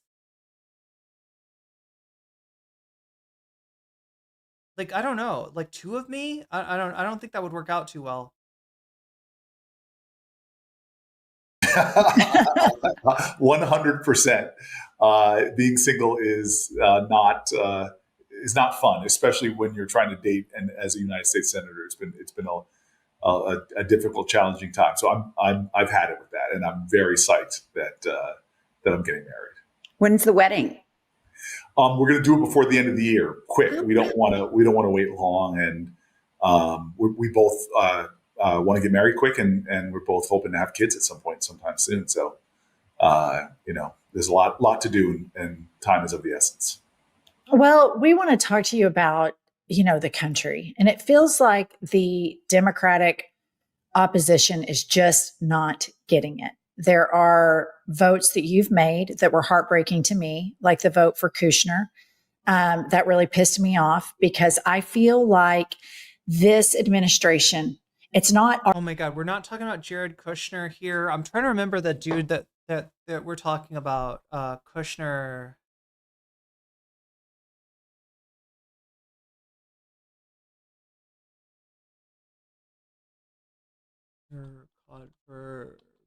Like, I don't know, like two of me? I don't think that would work out too well. 100%. Being single is not fun, especially when you're trying to date. And as a United States senator, it's been a difficult, challenging time. So I've had it with that, and I'm very psyched that I'm getting married. When's the wedding? We're going to do it before the end of the year. Quick. Okay. We don't want to wait long, and we both want to get married quick, and we're both hoping to have kids at some point, sometime soon. So, there's a lot to do, and time is of the essence. Well, we want to talk to you about, the country, and it feels like the Democratic opposition is just not getting it. There are votes that you've made that were heartbreaking to me, like the vote for Kushner. That really pissed me off because I feel like this administration, it's not. Oh my God, we're not talking about Jared Kushner here. I'm trying to remember the dude that we're talking about. Kushner.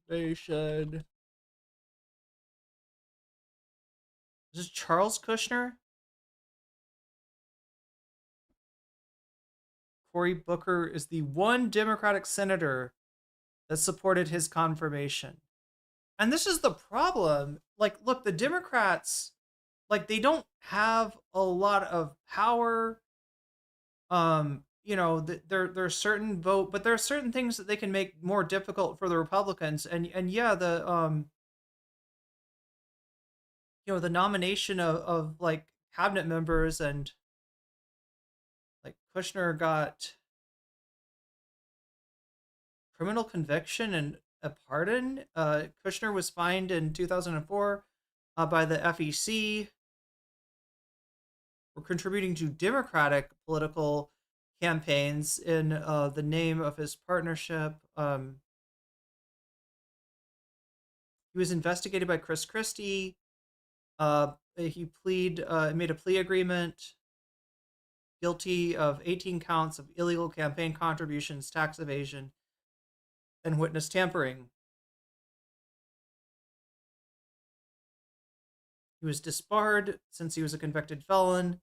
Confirmation. Is this Charles Kushner? Cory Booker is the one Democratic senator that supported his confirmation. And this is the problem. Like, look, the Democrats, like, they don't have a lot of power. There's certain vote, but there are certain things that they can make more difficult for the Republicans. And yeah, the nomination of like cabinet members, and like Kushner got criminal conviction and a pardon. Kushner was fined in 2004 by the FEC for contributing to Democratic political campaigns in the name of his partnership. He was investigated by Chris Christie. He made a plea agreement, guilty of 18 counts of illegal campaign contributions, tax evasion, and witness tampering. He was disbarred since he was a convicted felon.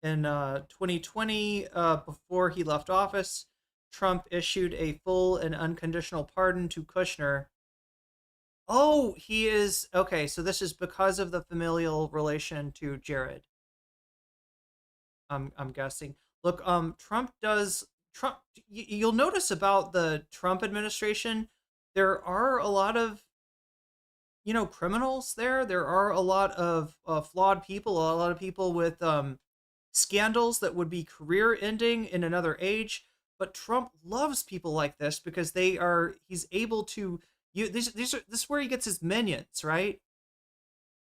In 2020, before he left office, Trump issued a full and unconditional pardon to Kushner. Oh, he is okay. So this is because of the familial relation to Jared. I'm guessing. Look, Trump does Trump, you'll notice about the Trump administration, there are a lot of, criminals there. There are a lot of flawed people, a lot of people with scandals that would be career ending in another age. But Trump loves people like this because he's able to, this is where he gets his minions, right?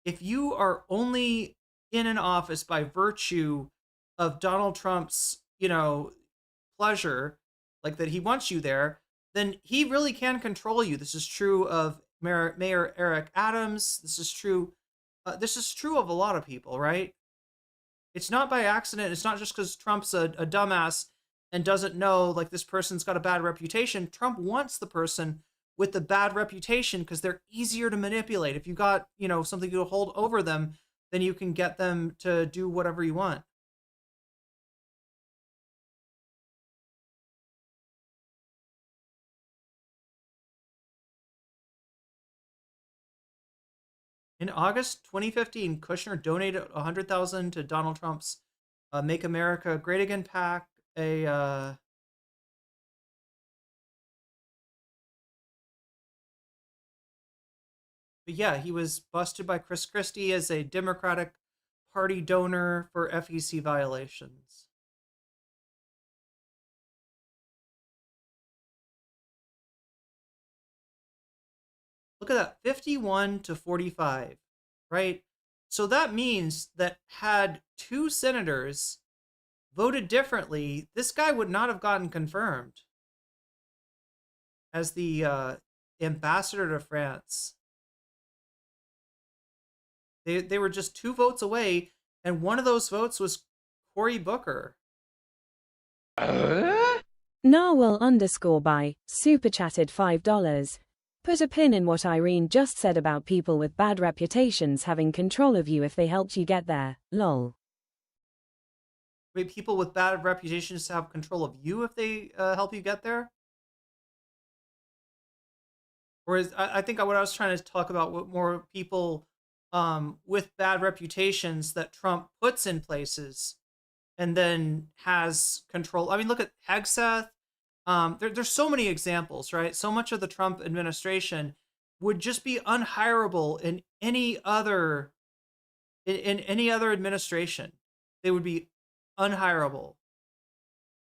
If you are only in an office by virtue of Donald Trump's, pleasure, like that he wants you there, then he really can control you. This is true of Mayor Eric Adams. This is true. This is true of a lot of people, right? It's not by accident. It's not just because Trump's a dumbass and doesn't know, like, this person's got a bad reputation. Trump wants the person with the bad reputation because they're easier to manipulate. If you got, something to hold over them, then you can get them to do whatever you want. In August 2015, Kushner donated $100,000 to Donald Trump's Make America Great Again PAC. But yeah, he was busted by Chris Christie as a Democratic Party donor for FEC violations. Look at that, 51 to 45, right? So that means that had two senators voted differently, this guy would not have gotten confirmed as the ambassador to France. They were just 2 votes away, and one of those votes was Cory Booker. Narwhal_by super chatted $5. Put a pin in what Irene just said about people with bad reputations having control of you if they helped you get there. Lol. Wait, people with bad reputations have control of you if they help you get there? Whereas I think what I was trying to talk about, what more people with bad reputations that Trump puts in places and then has control. I mean, look at Hegseth. There's so many examples, right? So much of the Trump administration would just be unhireable in any other administration. They would be unhireable.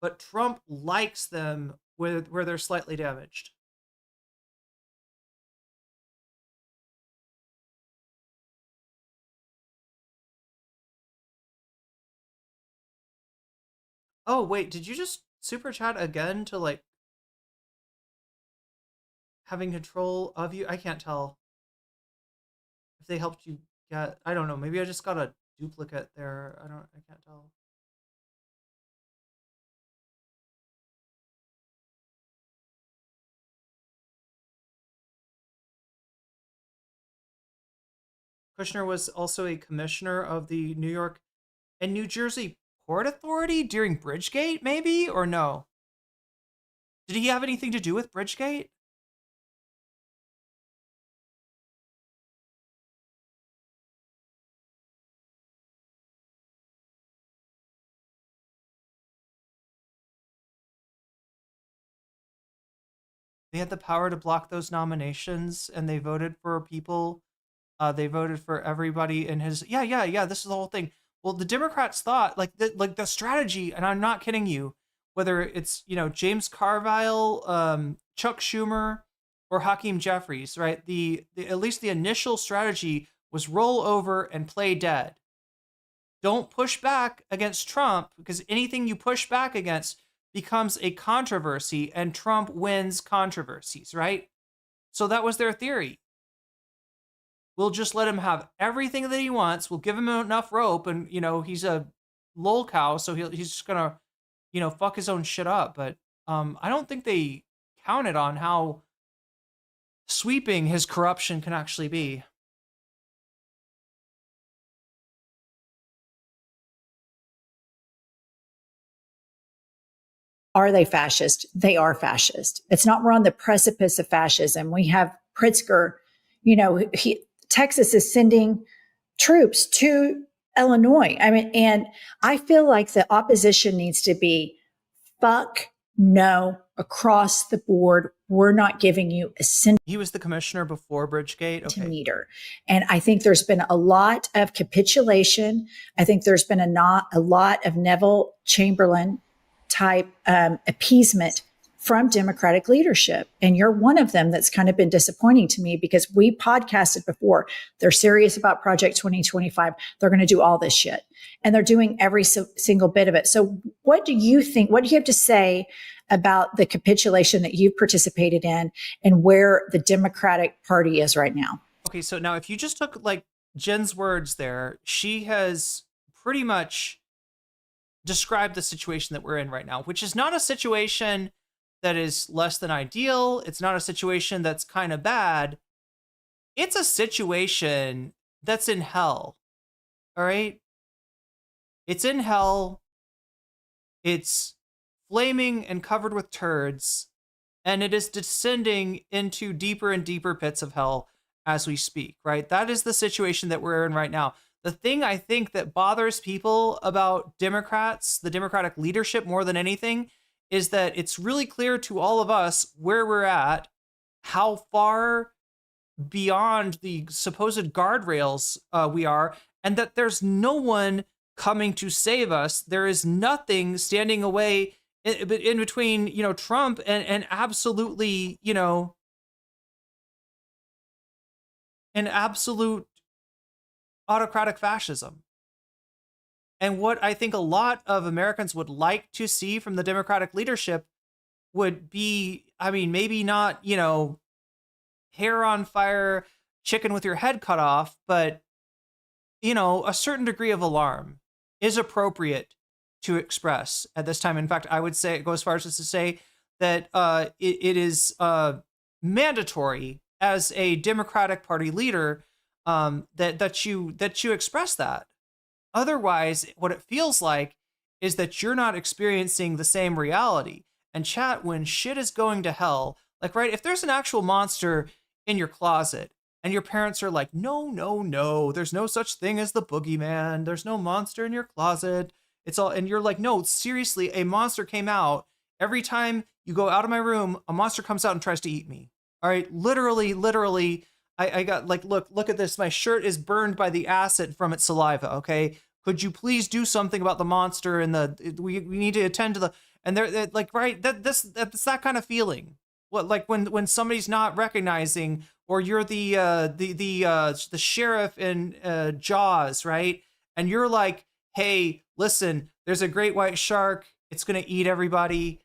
But Trump likes them where they're slightly damaged. Oh, wait, did you just super chat again to, like, having control of you? I can't tell if they helped you get, I don't know, maybe I just got a duplicate there. I can't tell. Kushner was also a commissioner of the New York and New Jersey Port Authority during Bridgegate, maybe, or no? Did he have anything to do with Bridgegate? They had the power to block those nominations, and they voted for people. They voted for everybody in his. Yeah. This is the whole thing. Well, the Democrats thought the strategy, and I'm not kidding you, whether it's James Carville, Chuck Schumer, or Hakeem Jeffries, right? The at least the initial strategy was roll over and play dead. Don't push back against Trump, because anything you push back against becomes a controversy, and Trump wins controversies, right? So that was their theory. We'll just let him have everything that he wants. We'll give him enough rope, and he's a lol cow, so he's just gonna fuck his own shit up. But I don't think they counted on how sweeping his corruption can actually be. Are they fascist? They are fascist. It's not we're on the precipice of fascism. We have Pritzker, Texas is sending troops to Illinois. I mean, and I feel like the opposition needs to be fuck no, across the board. We're not giving you a He was the commissioner before Bridgegate. Okay. centimeter. And I think there's been a lot of capitulation. I think there's been a lot of Neville Chamberlain type appeasement from Democratic leadership. And you're one of them that's kind of been disappointing to me, because we podcasted before. They're serious about Project 2025. They're going to do all this shit. And they're doing every single bit of it. So what do you think? What do you have to say about the capitulation that you've participated in and where the Democratic Party is right now? Okay, so now if you just took like Jen's words there, she has pretty much described the situation that we're in right now, which is not a situation that is less than ideal. It's not a situation that's kind of bad. It's a situation that's in hell. All right? It's in hell. It's flaming and covered with turds, and it is descending into deeper and deeper pits of hell as we speak, right? That is the situation that we're in right now. The thing I think that bothers people about Democrats, the Democratic leadership more than anything, is that it's really clear to all of us where we're at, how far beyond the supposed guardrails we are, and that there's no one coming to save us. There is nothing standing away in between, you know, Trump and absolutely, you know, an absolute autocratic fascism. And what I think a lot of Americans would like to see from the Democratic leadership would be, I mean, maybe not, you know, hair on fire, chicken with your head cut off, but, you know, a certain degree of alarm is appropriate to express at this time. In fact, I would say, go as far as to say that it is mandatory as a Democratic Party leader that you express that. Otherwise, what it feels like is that you're not experiencing the same reality. And chat, when shit is going to hell, like, right, if there's an actual monster in your closet and your parents are like, no, there's no such thing as the boogeyman. There's no monster in your closet. It's all, and you're like, no, seriously, a monster came out. Every time you go out of my room, a monster comes out and tries to eat me. All right, literally, I got like, look at this. My shirt is burned by the acid from its saliva. Okay, could you please do something about the monster and we need to attend to the, and they're like, right, that's that kind of feeling. What, like when somebody's not recognizing, or you're the sheriff in Jaws, right? And you're like, hey, listen, there's a great white shark. It's gonna eat everybody.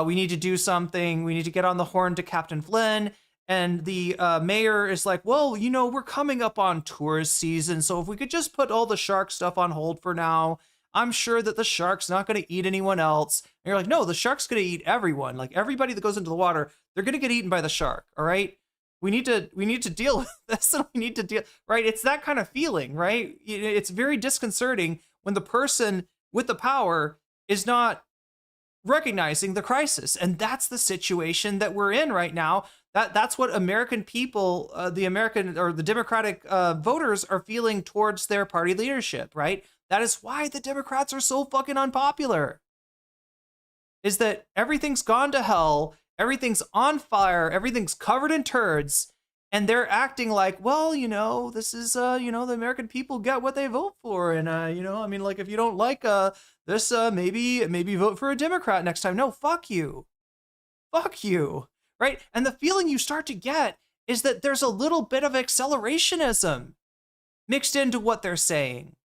We need to do something. We need to get on the horn to Captain Flynn. And the mayor is like, well, you know, we're coming up on tourist season, so if we could just put all the shark stuff on hold for now, I'm sure that the shark's not going to eat anyone else. And you're like, no, the shark's going to eat everyone. Like, everybody that goes into the water, they're going to get eaten by the shark. All right, we need to deal with this, and we need to deal, right? It's that kind of feeling, right? It's very disconcerting when the person with the power is not recognizing the crisis, and that's the situation that we're in right now. That's what American people, the American or the Democratic voters are feeling towards their party leadership, right? That is why the Democrats are so fucking unpopular. Is that everything's gone to hell, everything's on fire, everything's covered in turds, and they're acting like, well, you know, this is, you know, the American people get what they vote for, and you know, I mean, like, if you don't like this, maybe vote for a Democrat next time. No, fuck you, right? And the feeling you start to get is that there's a little bit of accelerationism mixed into what they're saying.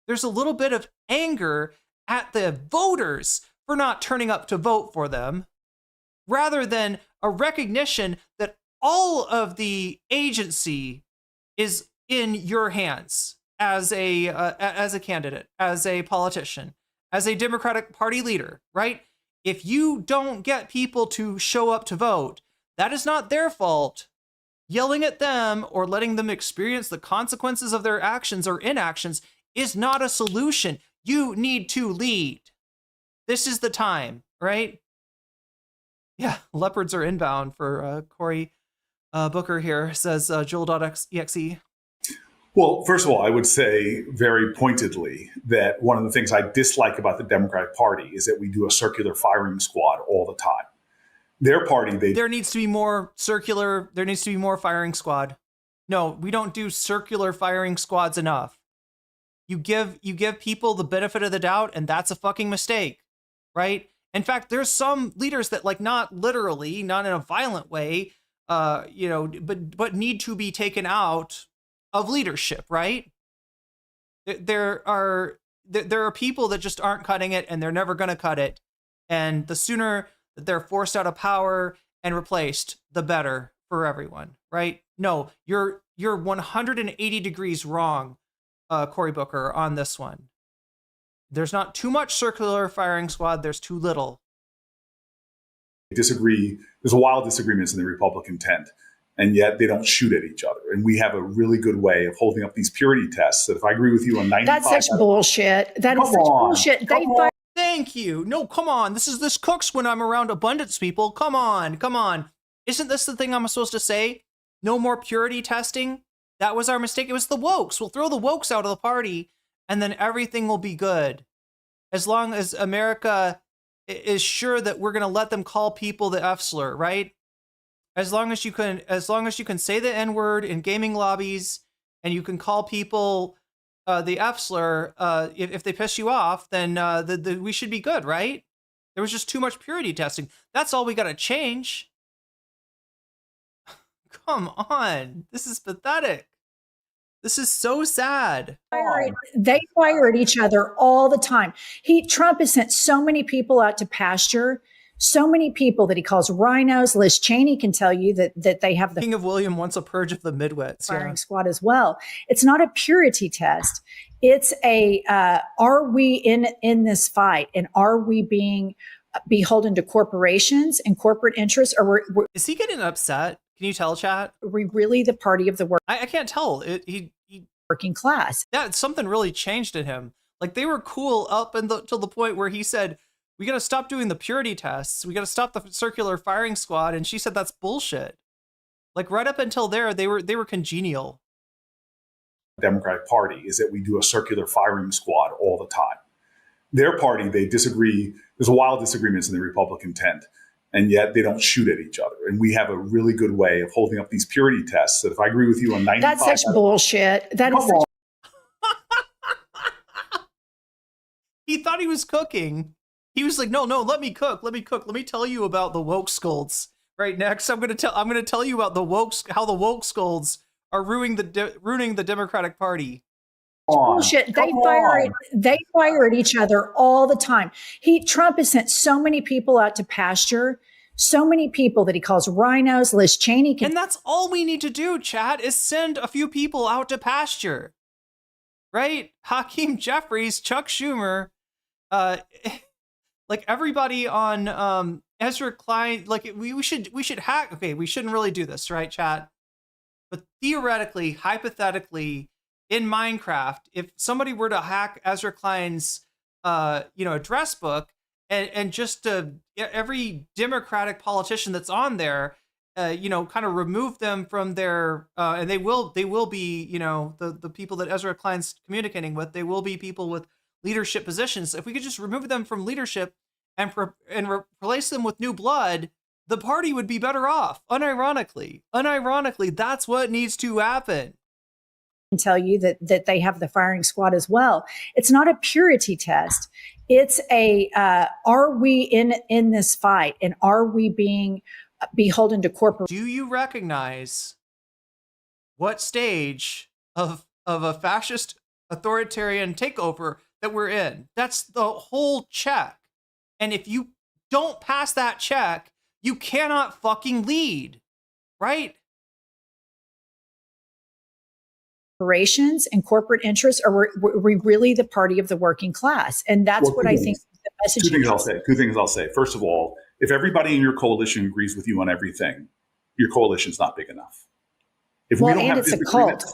There's a little bit of anger at the voters for not turning up to vote for them, rather than a recognition that all of the agency is in your hands as a candidate, as a politician, as a Democratic Party leader, right? If you don't get people to show up to vote, that is not their fault. Yelling at them or letting them experience the consequences of their actions or inactions is not a solution. You need to lead. This is the time, right? Yeah, leopards are inbound for Cory Booker here, says Joel.exe. Well, first of all, I would say very pointedly that one of the things I dislike about the Democratic Party is that we do a circular firing squad all the time. Their party, there needs to be more circular. There needs to be more firing squad. No, we don't do circular firing squads enough. You give people the benefit of the doubt, and that's a fucking mistake, right? In fact, there's some leaders that, like, not literally, not in a violent way, but need to be taken out of leadership, right? There are people that just aren't cutting it, and they're never going to cut it. And the sooner that they're forced out of power and replaced, the better for everyone, right? No, you're 180 degrees wrong, Cory Booker, on this one. There's not too much circular firing squad. There's too little. Disagree. There's wild disagreements in the Republican tent, and yet they don't shoot at each other. And we have a really good way of holding up these purity tests that if I agree with you on 95... That's such bullshit. That is such bullshit. Thank you. No, come on. This cooks when I'm around abundance people. Come on. Isn't this the thing I'm supposed to say? No more purity testing? That was our mistake. It was the wokes. We'll throw the wokes out of the party, and then everything will be good. As long as America is sure that we're going to let them call people the F slur, right? As long as you can say the N word in gaming lobbies, and you can call people the F slur if they piss you off, then we should be good, right? There was just too much purity testing. That's all we got to change. Come on. This is pathetic. This is so sad. They fire at each other all the time. Trump has sent so many people out to pasture, so many people that he calls rhinos. Liz Cheney can tell you that they have the King of William wants a purge of the midwits firing squad as well. It's not a purity test. It's are we in this fight, and are we being beholden to corporations and corporate interests, or is he getting upset? Can you tell, chat? Are we really the party of the work? I can't tell. He working class. Yeah, something really changed in him. Like, they were cool up until the point where he said, we got to stop doing the purity tests. We got to stop the circular firing squad. And she said, that's bullshit. Like, right up until there, they were congenial. Democratic Party is that we do a circular firing squad all the time. Their party, they disagree. There's wild disagreements in the Republican tent, and yet they don't shoot at each other. And we have a really good way of holding up these purity tests that if I agree with you on 95... That's such bullshit. He thought he was cooking. He was like, no, let me cook. Let me tell you about the woke scolds. Right next, I'm gonna tell you about the wokes, how the woke scolds are ruining the Democratic Party. Bullshit. They fire at each other all the time. Trump has sent so many people out to pasture, so many people that he calls rhinos. Liz Cheney and that's all we need to do, chat, is send a few people out to pasture, right? Hakeem Jeffries, Chuck Schumer, like everybody on Ezra Klein. Like we should hack. Okay, we shouldn't really do this, right, chat? But theoretically, hypothetically, in Minecraft, if somebody were to hack Ezra Klein's, address book, and just every Democratic politician that's on there, kind of remove them from their, and they will be, the people that Ezra Klein's communicating with, they will be people with leadership positions. If we could just remove them from leadership and replace them with new blood, the party would be better off. Unironically, that's what needs to happen. Tell you that they have the firing squad as well. It's not a purity test. It's are we in this fight, and are we being beholden to corporate? Do you recognize what stage of a fascist authoritarian takeover that we're in? That's the whole check. And if you don't pass that check, you cannot fucking lead, right? Corporations and corporate interests, or are we really the party of the working class? And that's what I think the message. Two things I'll say. First of all, if everybody in your coalition agrees with you on everything, your coalition's not big enough. If it's a cult.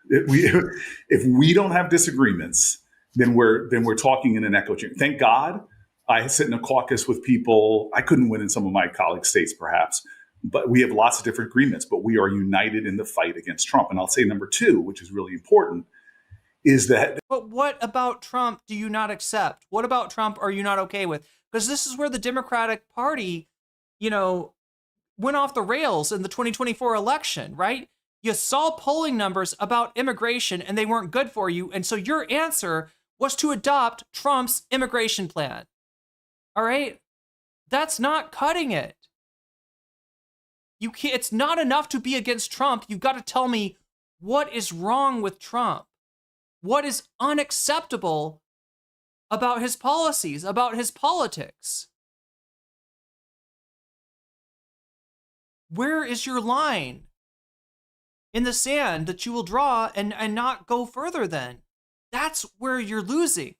If we don't have disagreements, then we're talking in an echo chamber. Thank God I sit in a caucus with people. I couldn't win in some of my colleague states, perhaps, but we have lots of different agreements, but we are united in the fight against Trump. And I'll say number two, which is really important, is that. But what about Trump do you not accept? What about Trump are you not okay with? Because this is where the Democratic Party, went off the rails in the 2024 election, right? You saw polling numbers about immigration and they weren't good for you. And so your answer was to adopt Trump's immigration plan. All right? That's not cutting it. It's not enough to be against Trump. You've got to tell me what is wrong with Trump. What is unacceptable about his policies, about his politics? Where is your line in the sand that you will draw and not go further then? That's where you're losing.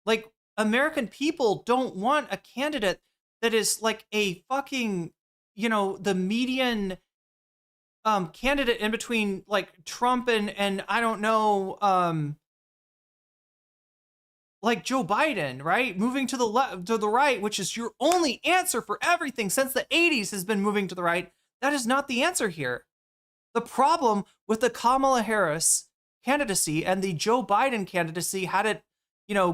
Like, American people don't want a candidate that is like a fucking, the median candidate in between like Trump and I don't know, like Joe Biden, right? Moving to the left, to the right, which is your only answer for everything since the 80s has been moving to the right. That is not the answer here. The problem with the Kamala Harris candidacy and the Joe Biden candidacy, had it,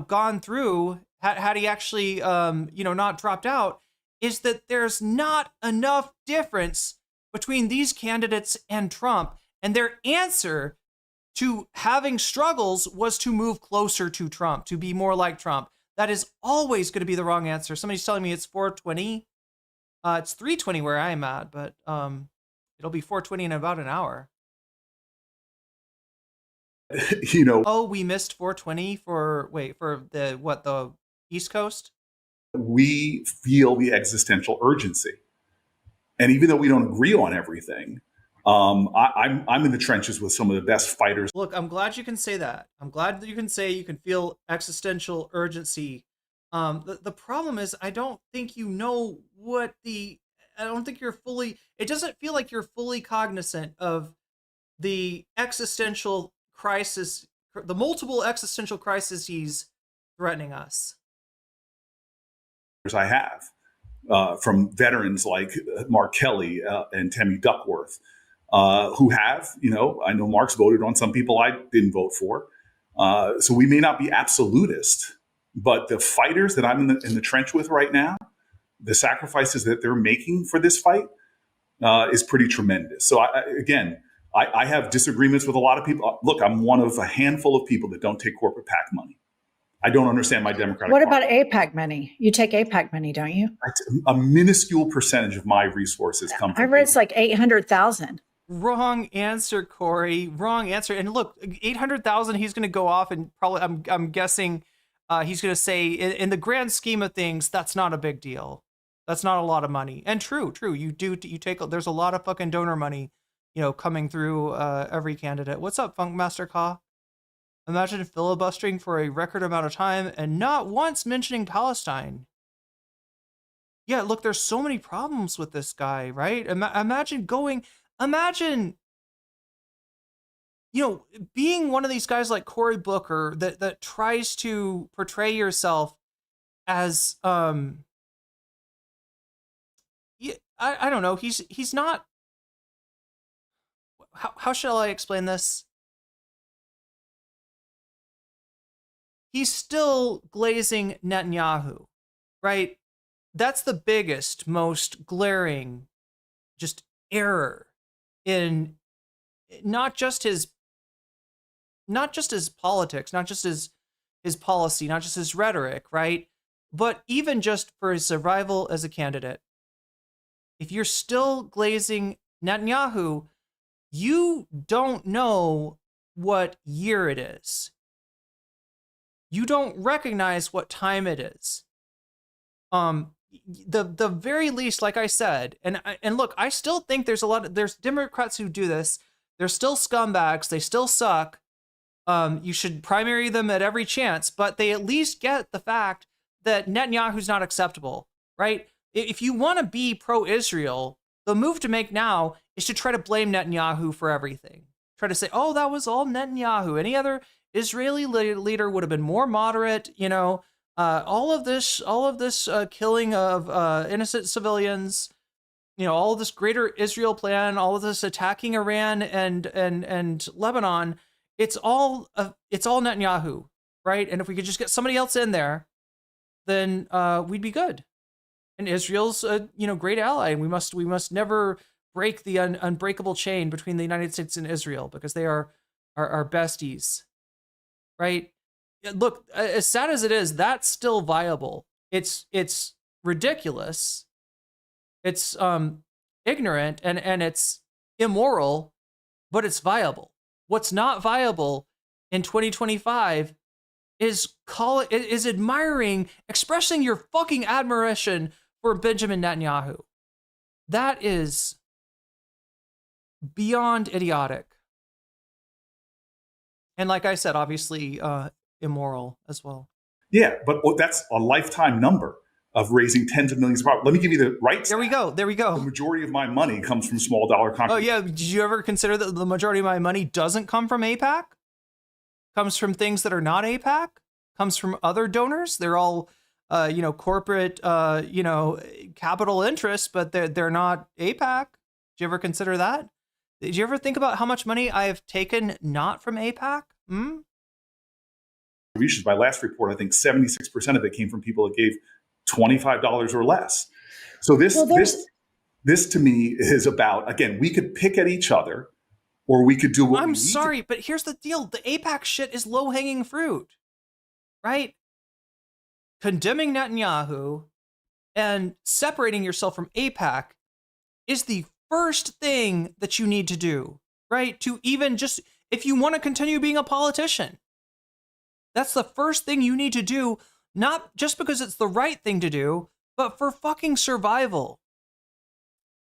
gone through, had he actually, not dropped out, is that there's not enough difference between these candidates and Trump. And their answer to having struggles was to move closer to Trump, to be more like Trump. That is always going to be the wrong answer. Somebody's telling me it's 4:20. It's 3:20 where I'm at, but it'll be 4:20 in about an hour. Oh, we missed 4:20 for the East Coast? We feel the existential urgency. And even though we don't agree on everything, I'm in the trenches with some of the best fighters. Look, I'm glad you can say that. I'm glad that you can say you can feel existential urgency. The problem is, I don't think you know I don't think you're fully, it doesn't feel like you're fully cognizant of the existential crisis, the multiple existential crises threatening us. I have from veterans like Mark Kelly and Tammy Duckworth, who have, I know Mark's voted on some people I didn't vote for. So we may not be absolutist, but the fighters that I'm in the trench with right now, the sacrifices that they're making for this fight is pretty tremendous. So I have disagreements with a lot of people. Look, I'm one of a handful of people that don't take corporate PAC money. I don't understand my Democratic What Party. about APAC money? You take APAC money, don't you? A minuscule percentage of my resources come from I read it's like 800,000. Wrong answer, Corey. Wrong answer. And look, 800,000. He's going to go off and probably, I'm guessing, he's going to say, in the grand scheme of things, that's not a big deal. That's not a lot of money. And true. You take. There's a lot of fucking donor money, coming through every candidate. What's up, Funkmaster Ka? Imagine filibustering for a record amount of time and not once mentioning Palestine. Yeah, look, there's so many problems with this guy, right? Imagine, being one of these guys like Cory Booker that tries to portray yourself as, I don't know, he's not, how shall I explain this? He's still glazing Netanyahu, right? That's the biggest, most glaring just error in not just his politics, not just his policy, not just his rhetoric, right? But even just for his survival as a candidate. If you're still glazing Netanyahu, you don't know what year it is. You don't recognize what time it is. The very least, like I said, and look, I still think there's Democrats who do this. They're still scumbags. They still suck. You should primary them at every chance, but they at least get the fact that Netanyahu's not acceptable, right? If you want to be pro-Israel, the move to make now is to try to blame Netanyahu for everything. Try to say, oh, that was all Netanyahu. Any other Israeli leader would have been more moderate, All of this killing of innocent civilians, all of this greater Israel plan, all of this attacking Iran and Lebanon, it's all Netanyahu, right? And if we could just get somebody else in there, then we'd be good. And Israel's a great ally, and we must never break the unbreakable chain between the United States and Israel, because they are our besties, right? Look, as sad as it is, that's still viable. It's ridiculous. It's ignorant and it's immoral, but it's viable. What's not viable in 2025 is expressing your fucking admiration for Benjamin Netanyahu. That is beyond idiotic. And like I said, obviously immoral as well. Yeah, but that's a lifetime number of raising tens of millions of dollars. Let me give you the right. There we go. The majority of my money comes from small dollar contributions. Oh yeah, did you ever consider that the majority of my money doesn't come from AIPAC? Comes from things that are not AIPAC? Comes from other donors? They're all corporate capital interests, but they're not AIPAC. Did you ever consider that? Did you ever think about how much money I have taken not from AIPAC? My last report, I think 76% of it came from people that gave $25 or less. So this to me is about, again, we could pick at each other, or we could do what I'm sorry, but here's the deal. The AIPAC shit is low-hanging fruit, right? Condemning Netanyahu and separating yourself from AIPAC is the first thing that you need to do, right? To even just, if you want to continue being a politician, that's the first thing you need to do, not just because it's the right thing to do, but for fucking survival.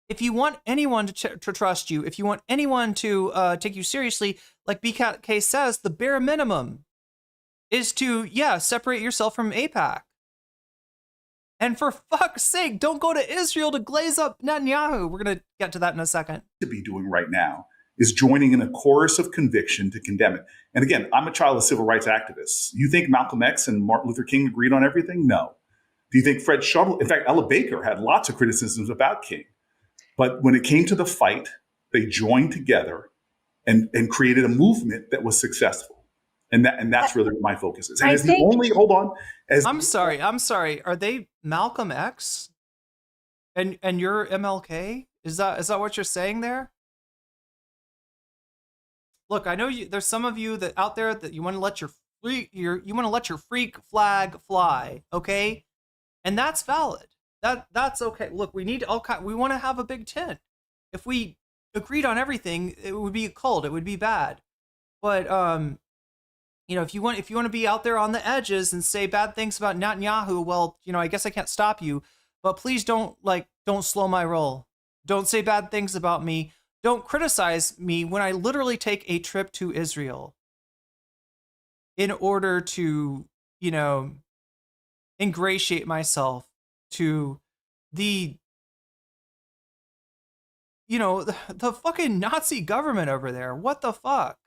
If you want anyone to trust you, if you want anyone to take you seriously, like BK says, the bare minimum is to, separate yourself from AIPAC. And for fuck's sake, don't go to Israel to glaze up Netanyahu. We're going to get to that in a second. To be doing right now is joining in a chorus of conviction to condemn it. And again, I'm a child of civil rights activists. You think Malcolm X and Martin Luther King agreed on everything? No. Do you think Fred Shuttle, in fact, Ella Baker had lots of criticisms about King. But when it came to the fight, they joined together and created a movement that was successful. And that's really what my focus is. And I'm sorry. Are they Malcolm X? And you're MLK? Is that what you're saying there? Look, I know there's some of you that out there that you want to let your freak flag fly, okay? And that's valid. That's okay. Look, we want to have a big tent. If we agreed on everything, it would be a cult. It would be bad. But if you want to be out there on the edges and say bad things about Netanyahu, well, I guess I can't stop you. But please don't slow my roll. Don't say bad things about me. Don't criticize me when I literally take a trip to Israel in order to, ingratiate myself to the fucking Nazi government over there. What the fuck?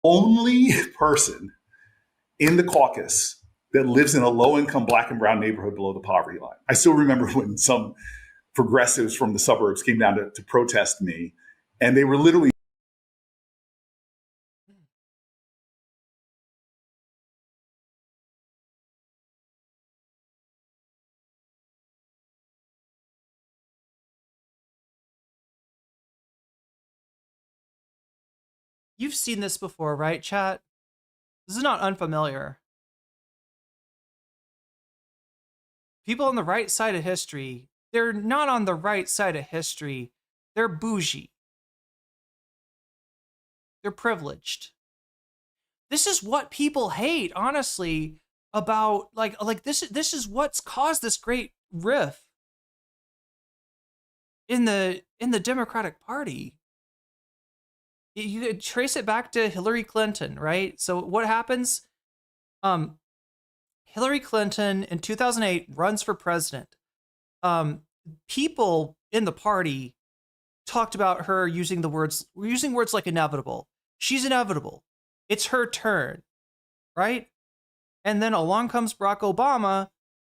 Only person in the caucus that lives in a low-income black and brown neighborhood below the poverty line. I still remember when some progressives from the suburbs came down to protest me, and they were literally You've seen this before, right, chat? This is not unfamiliar. People on the right side of history, they're not on the right side of history. They're bougie. They're privileged. This is what people hate, honestly, about like this is what's caused this great rift in the Democratic Party. You could trace it back to Hillary Clinton, right? So what happens? Hillary Clinton in 2008 runs for president. People in the party talked about her using words like inevitable. She's inevitable. It's her turn, right? And then along comes Barack Obama,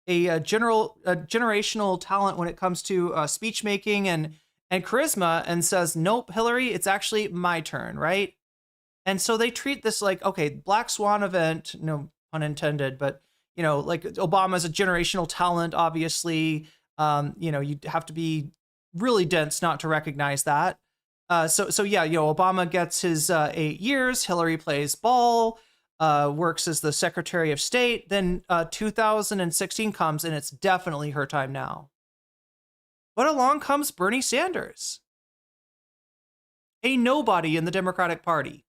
a generational talent when it comes to speech making and charisma, and says, nope, Hillary, it's actually my turn, right? And so they treat this like, okay, black swan event, no pun intended, but, you know, like Obama's a generational talent, obviously. You know, you have to be really dense not to recognize that. So yeah, you know, Obama gets his 8 years, Hillary plays ball, works as the Secretary of State. Then 2016 comes, and it's definitely her time now. But along comes Bernie Sanders, a nobody in the Democratic Party.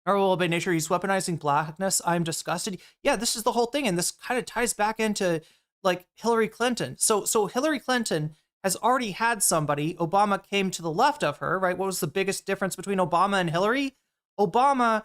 Horrible by nature, he's weaponizing blackness. I'm disgusted. Yeah, this is the whole thing, and this kind of ties back into like Hillary Clinton. So Hillary Clinton has already had somebody. Obama came to the left of her, right? What was the biggest difference between Obama and Hillary? Obama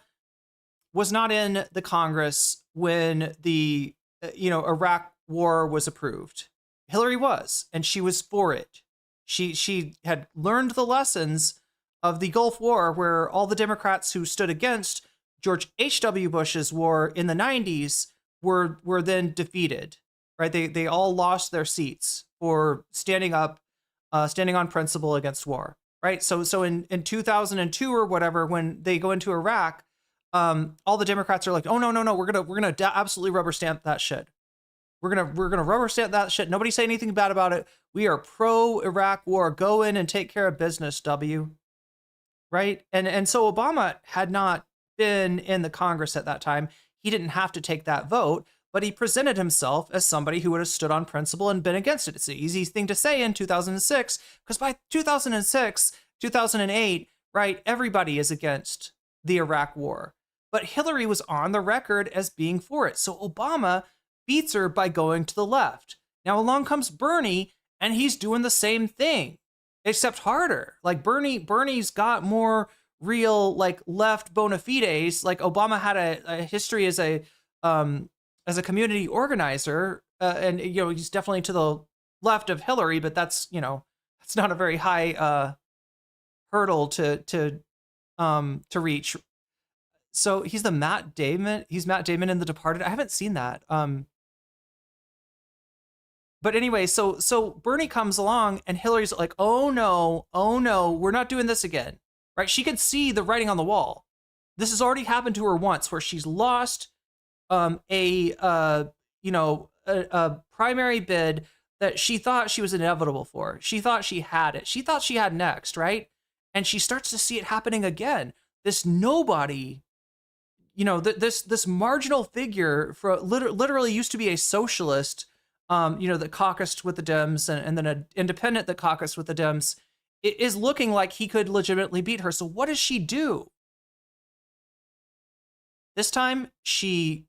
was not in the Congress when the Iraq war was approved. Hillary was, and she was for it. She had learned the lessons of the Gulf War, where all the Democrats who stood against George H.W. Bush's war in the 90s were then defeated, right? They all lost their seats for standing on principle against war, right? So in 2002 or whatever, when they go into Iraq, all the Democrats are like, oh no, we're gonna absolutely rubber stamp that shit. We're gonna rubber stamp that shit. Nobody say anything bad about it. We are pro Iraq war. Go in and take care of business, W. Right? And so Obama had not been in the Congress at that time. He didn't have to take that vote, but he presented himself as somebody who would have stood on principle and been against it. It's an easy thing to say in 2006, because by 2006, 2008, right, everybody is against the Iraq war. But Hillary was on the record as being for it. So Obama beats her by going to the left. Now along comes Bernie, and he's doing the same thing, except harder. Like Bernie's got more real like left bona fides. Like Obama had a history as a community organizer, and he's definitely to the left of Hillary, but that's not a very high hurdle to reach. So he's Matt Damon in The Departed. I haven't seen that. But anyway, so Bernie comes along, and Hillary's like, oh no, we're not doing this again, right? She could see the writing on the wall. This has already happened to her once, where she's lost a primary bid that she thought she was inevitable for. She thought she had it. She thought she had next, right? And she starts to see it happening again. This nobody, this marginal figure for literally used to be a socialist, that caucused with the Dems, and then an independent that caucused with the Dems, is looking like he could legitimately beat her. So what does she do? This time, she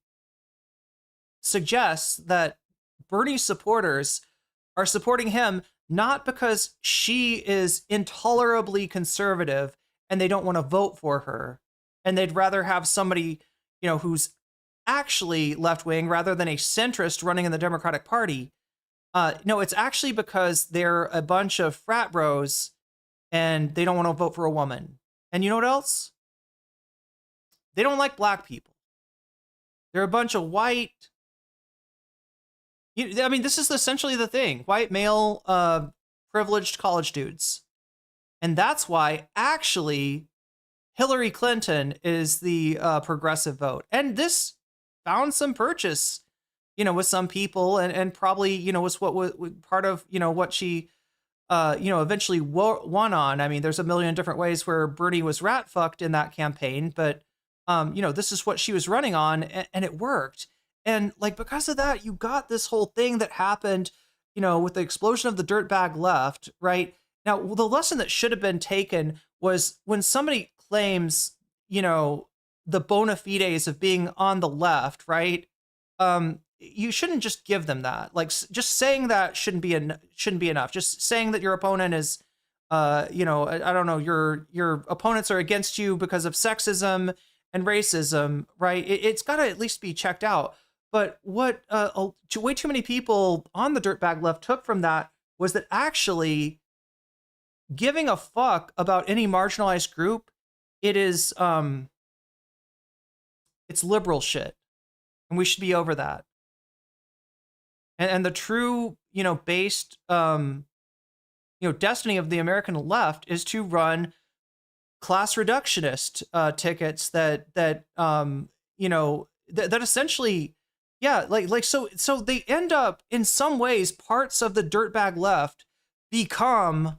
suggests that Bernie's supporters are supporting him not because she is intolerably conservative and they don't want to vote for her, and they'd rather have somebody, who's actually left-wing rather than a centrist running in the Democratic Party. No, it's actually because they're a bunch of frat bros and they don't want to vote for a woman. And you know what else? They don't like black people. They're a bunch of white... this is essentially the thing. White, male, privileged college dudes. And that's why, actually, Hillary Clinton is the progressive vote. And this found some purchase, with some people, and probably, was what was part of, what she, eventually won on. I mean, there's a million different ways where Bernie was rat fucked in that campaign, but, this is what she was running on, and it worked. And like, because of that, you got this whole thing that happened, with the explosion of the dirtbag left, right? Now, the lesson that should have been taken was when somebody claims, the bona fides of being on the left, right? You shouldn't just give them that. Like, just saying that shouldn't be enough. Just saying that your opponent is, I don't know, your opponents are against you because of sexism and racism, right? It's got to at least be checked out. But what way too many people on the dirtbag left took from that was that actually giving a fuck about any marginalized group, it is it's liberal shit. and we should be over that. And the true, based, destiny of the American left is to run class reductionist tickets that essentially, so they end up, in some ways, parts of the dirtbag left become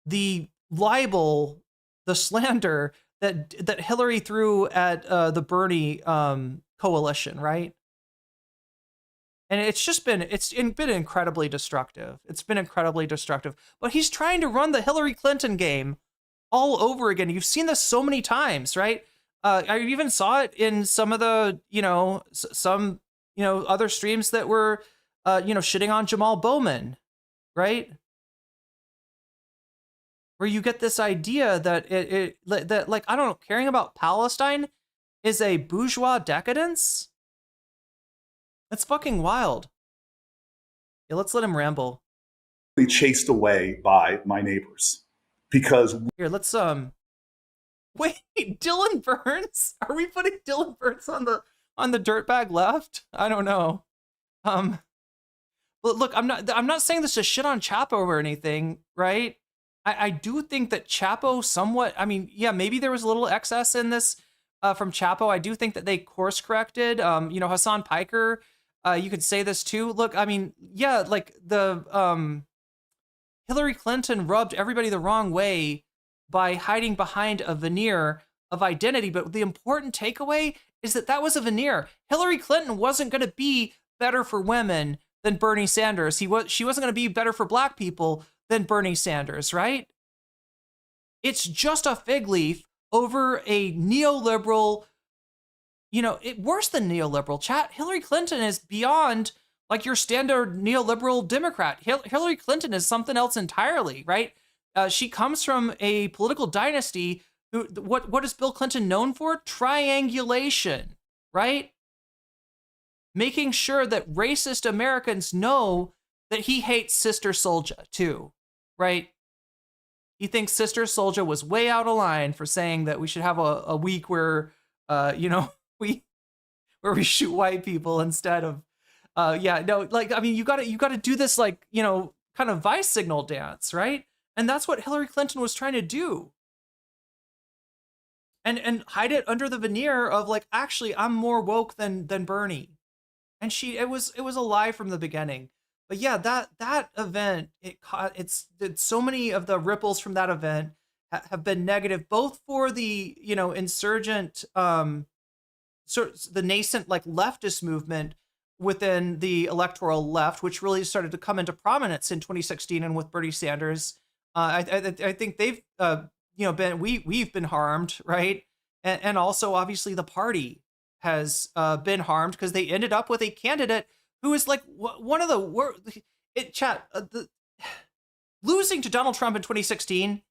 the libel, the slander that Hillary threw at the Bernie coalition, right? And it's been incredibly destructive. It's been incredibly destructive. But he's trying to run the Hillary Clinton game all over again. You've seen this so many times, right? I even saw it in some of the, other streams that were, shitting on Jamal Bowman, right? Where you get this idea that that I don't know, caring about Palestine is a bourgeois decadence. That's fucking wild. Yeah, let's let him ramble. Chased away by my neighbors because here, let's wait, Dylan Burns? Are we putting Dylan Burns on the dirtbag left? I don't know. But look, I'm not saying this to shit on Chapo or anything, right? I do think that Chapo somewhat, maybe there was a little excess in this from Chapo. I do think that they course corrected. Hassan Piker, you could say this too. Look, the Hillary Clinton rubbed everybody the wrong way by hiding behind a veneer of identity. But the important takeaway is that was a veneer. Hillary Clinton wasn't going to be better for women than Bernie Sanders. She wasn't going to be better for black people than Bernie Sanders, right? It's just a fig leaf over a neoliberal, worse than neoliberal, chat. Hillary Clinton is beyond like your standard neoliberal Democrat. Hillary Clinton is something else entirely, right? She comes from a political dynasty. What is Bill Clinton known for? Triangulation, right? Making sure that racist Americans know that he hates Sister Souljah too, right? He thinks Sister Souljah was way out of line for saying that we should have a week where, we shoot white people instead of, you gotta do this kind of vice signal dance, right? And that's what Hillary Clinton was trying to do. And hide it under the veneer of actually, I'm more woke than Bernie. And it was a lie from the beginning. But yeah, that event, so many of the ripples from that event have been negative, both for the, insurgent, the nascent leftist movement within the electoral left, which really started to come into prominence in 2016 and with Bernie Sanders. I think they've, we've been harmed, right? And also obviously the party has been harmed because they ended up with a candidate who is one of the worst. Losing to Donald Trump in 2016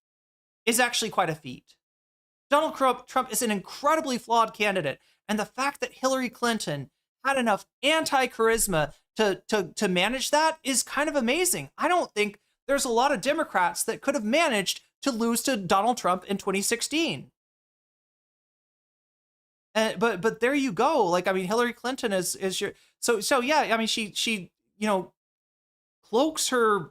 is actually quite a feat. Donald Trump is an incredibly flawed candidate, and the fact that Hillary Clinton had enough anti-charisma to manage that is kind of amazing. I don't think there's a lot of Democrats that could have managed to lose to Donald Trump in 2016. But there you go. Hillary Clinton is your so yeah. She cloaks her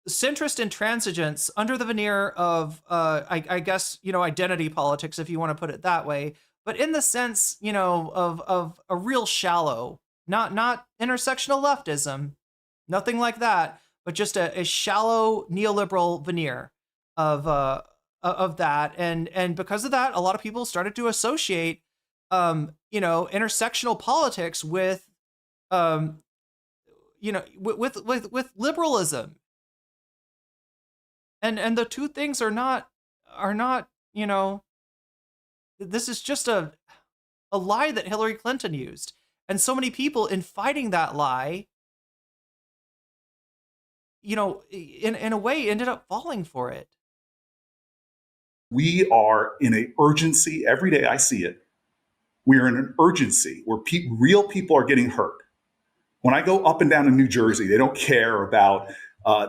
centrist intransigence under the veneer of I guess identity politics, if you want to put it that way. But in the sense of a real shallow, not intersectional leftism, nothing like that, but just a shallow neoliberal veneer of that, and because of that, a lot of people started to associate, intersectional politics with, with liberalism, and the two things are not, this is just a lie that Hillary Clinton used, and so many people in fighting that lie, in a way ended up falling for it. We are in an urgency. Every day I see it. We are in an urgency where real people are getting hurt. When I go up and down in New Jersey, they don't care about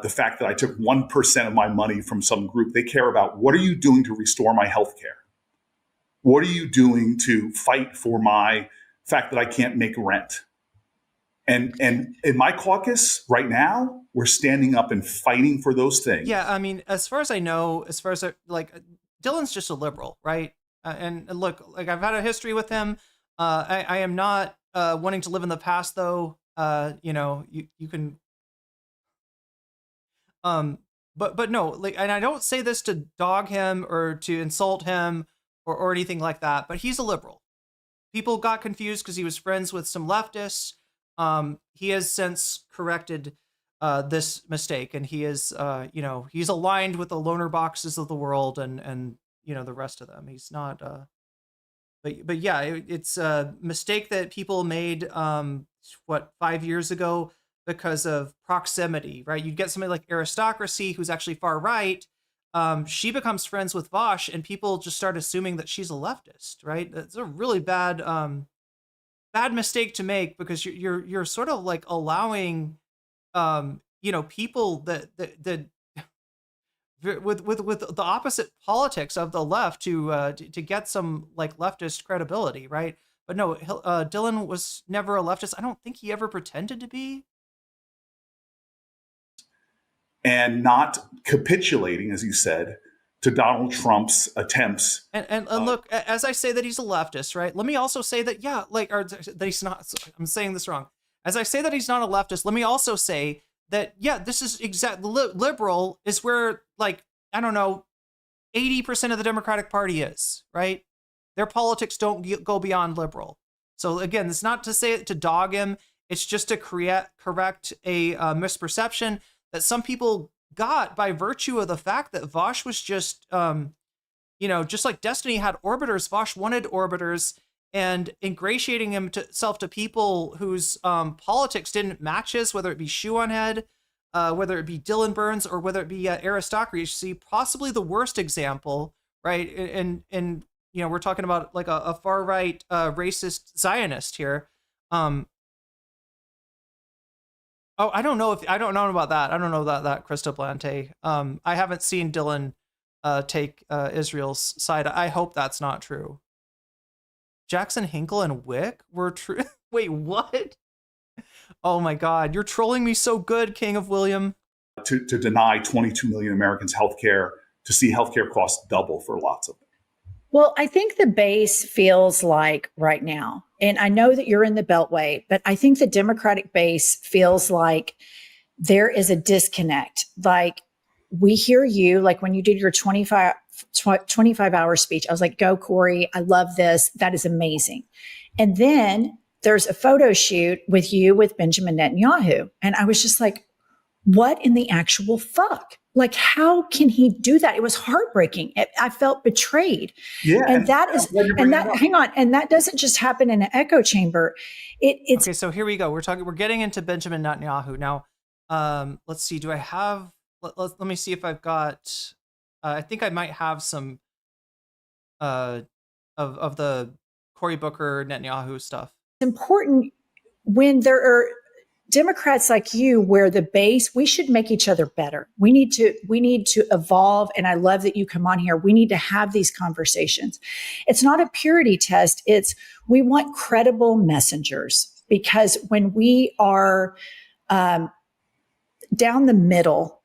the fact that I took 1% of my money from some group. They care about, what are you doing to restore my health care? What are you doing to fight for my fact that I can't make rent? And in my caucus right now, we're standing up and fighting for those things. Yeah, I mean, as far as I know, Dylan's just a liberal, right? And look, like I've had a history with him. I am not wanting to live in the past, though. You can. But no, like, and I don't say this to dog him or to insult him or anything like that. But he's a liberal. People got confused because he was friends with some leftists. He has since corrected this mistake, and he is, he's aligned with the loner boxes of the world and the rest of them. He's not. But yeah, it's a mistake that people made 5 years ago because of proximity, right? You get somebody like Aristocracy, who's actually far right. She becomes friends with Vosh, and people just start assuming that she's a leftist, right? It's a really bad mistake to make, because you're sort of like allowing people that with the opposite politics of the left to get some like leftist credibility, right? But no, Dylan was never a leftist. I don't think he ever pretended to be. And not capitulating, as you said, to Donald Trump's attempts. And look, as I say that he's a leftist, right? Let me also say that, that he's not. I'm saying this wrong. As I say that he's not a leftist, let me also say that, this is liberal is where, like, I don't know, 80% of the Democratic Party is, right? Their politics don't go beyond liberal. So again, it's not to say it to dog him. It's just to correct a misperception that some people got by virtue of the fact that Vosh was just, just like Destiny had orbiters, Vosh wanted orbiters, and ingratiating himself to people whose politics didn't match his, whether it be Shoe on Head, whether it be Dylan Burns, or whether it be Aristocracy, possibly the worst example, right? And we're talking about like a far right racist Zionist here. Oh, I don't know about that. I don't know that Krista Blante. I haven't seen Dylan take Israel's side. I hope that's not true. Jackson Hinkle and Wick were true. Wait, what? Oh my God, you're trolling me so good, King of William. To deny 22 million Americans health care, to see healthcare costs double for lots of them. Well, I think the base feels like right now, and I know that you're in the Beltway, but I think the Democratic base feels like there is a disconnect. Like, we hear you, like when you did your 25-hour speech, I was like, go, Corey. I love this. That is amazing. And then there's a photo shoot with you with Benjamin Netanyahu. And I was just like, what in the actual fuck? Like, how can he do that? It was heartbreaking. I felt betrayed. Yeah. And that doesn't just happen in an echo chamber. It's okay. So here we go. We're getting into Benjamin Netanyahu now. Let's see. Do I have, let me see if I've got, I think I might have some, of the Cory Booker Netanyahu stuff. It's important when there are Democrats like you, where the base, we should make each other better. We need to evolve. And I love that you come on here. We need to have these conversations. It's not a purity test. We want credible messengers, because when we are down the middle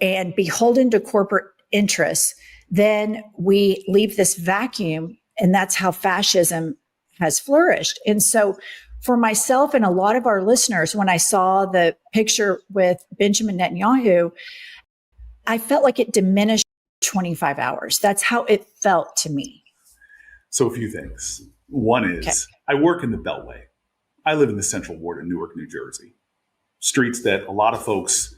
and beholden to corporate interests, then we leave this vacuum, and that's how fascism has flourished. And so for myself and a lot of our listeners, when I saw the picture with Benjamin Netanyahu, I felt like it diminished 25 hours. That's how it felt to me. So a few things. One is, I work in the Beltway. I live in the Central Ward in Newark, New Jersey. Streets that a lot of folks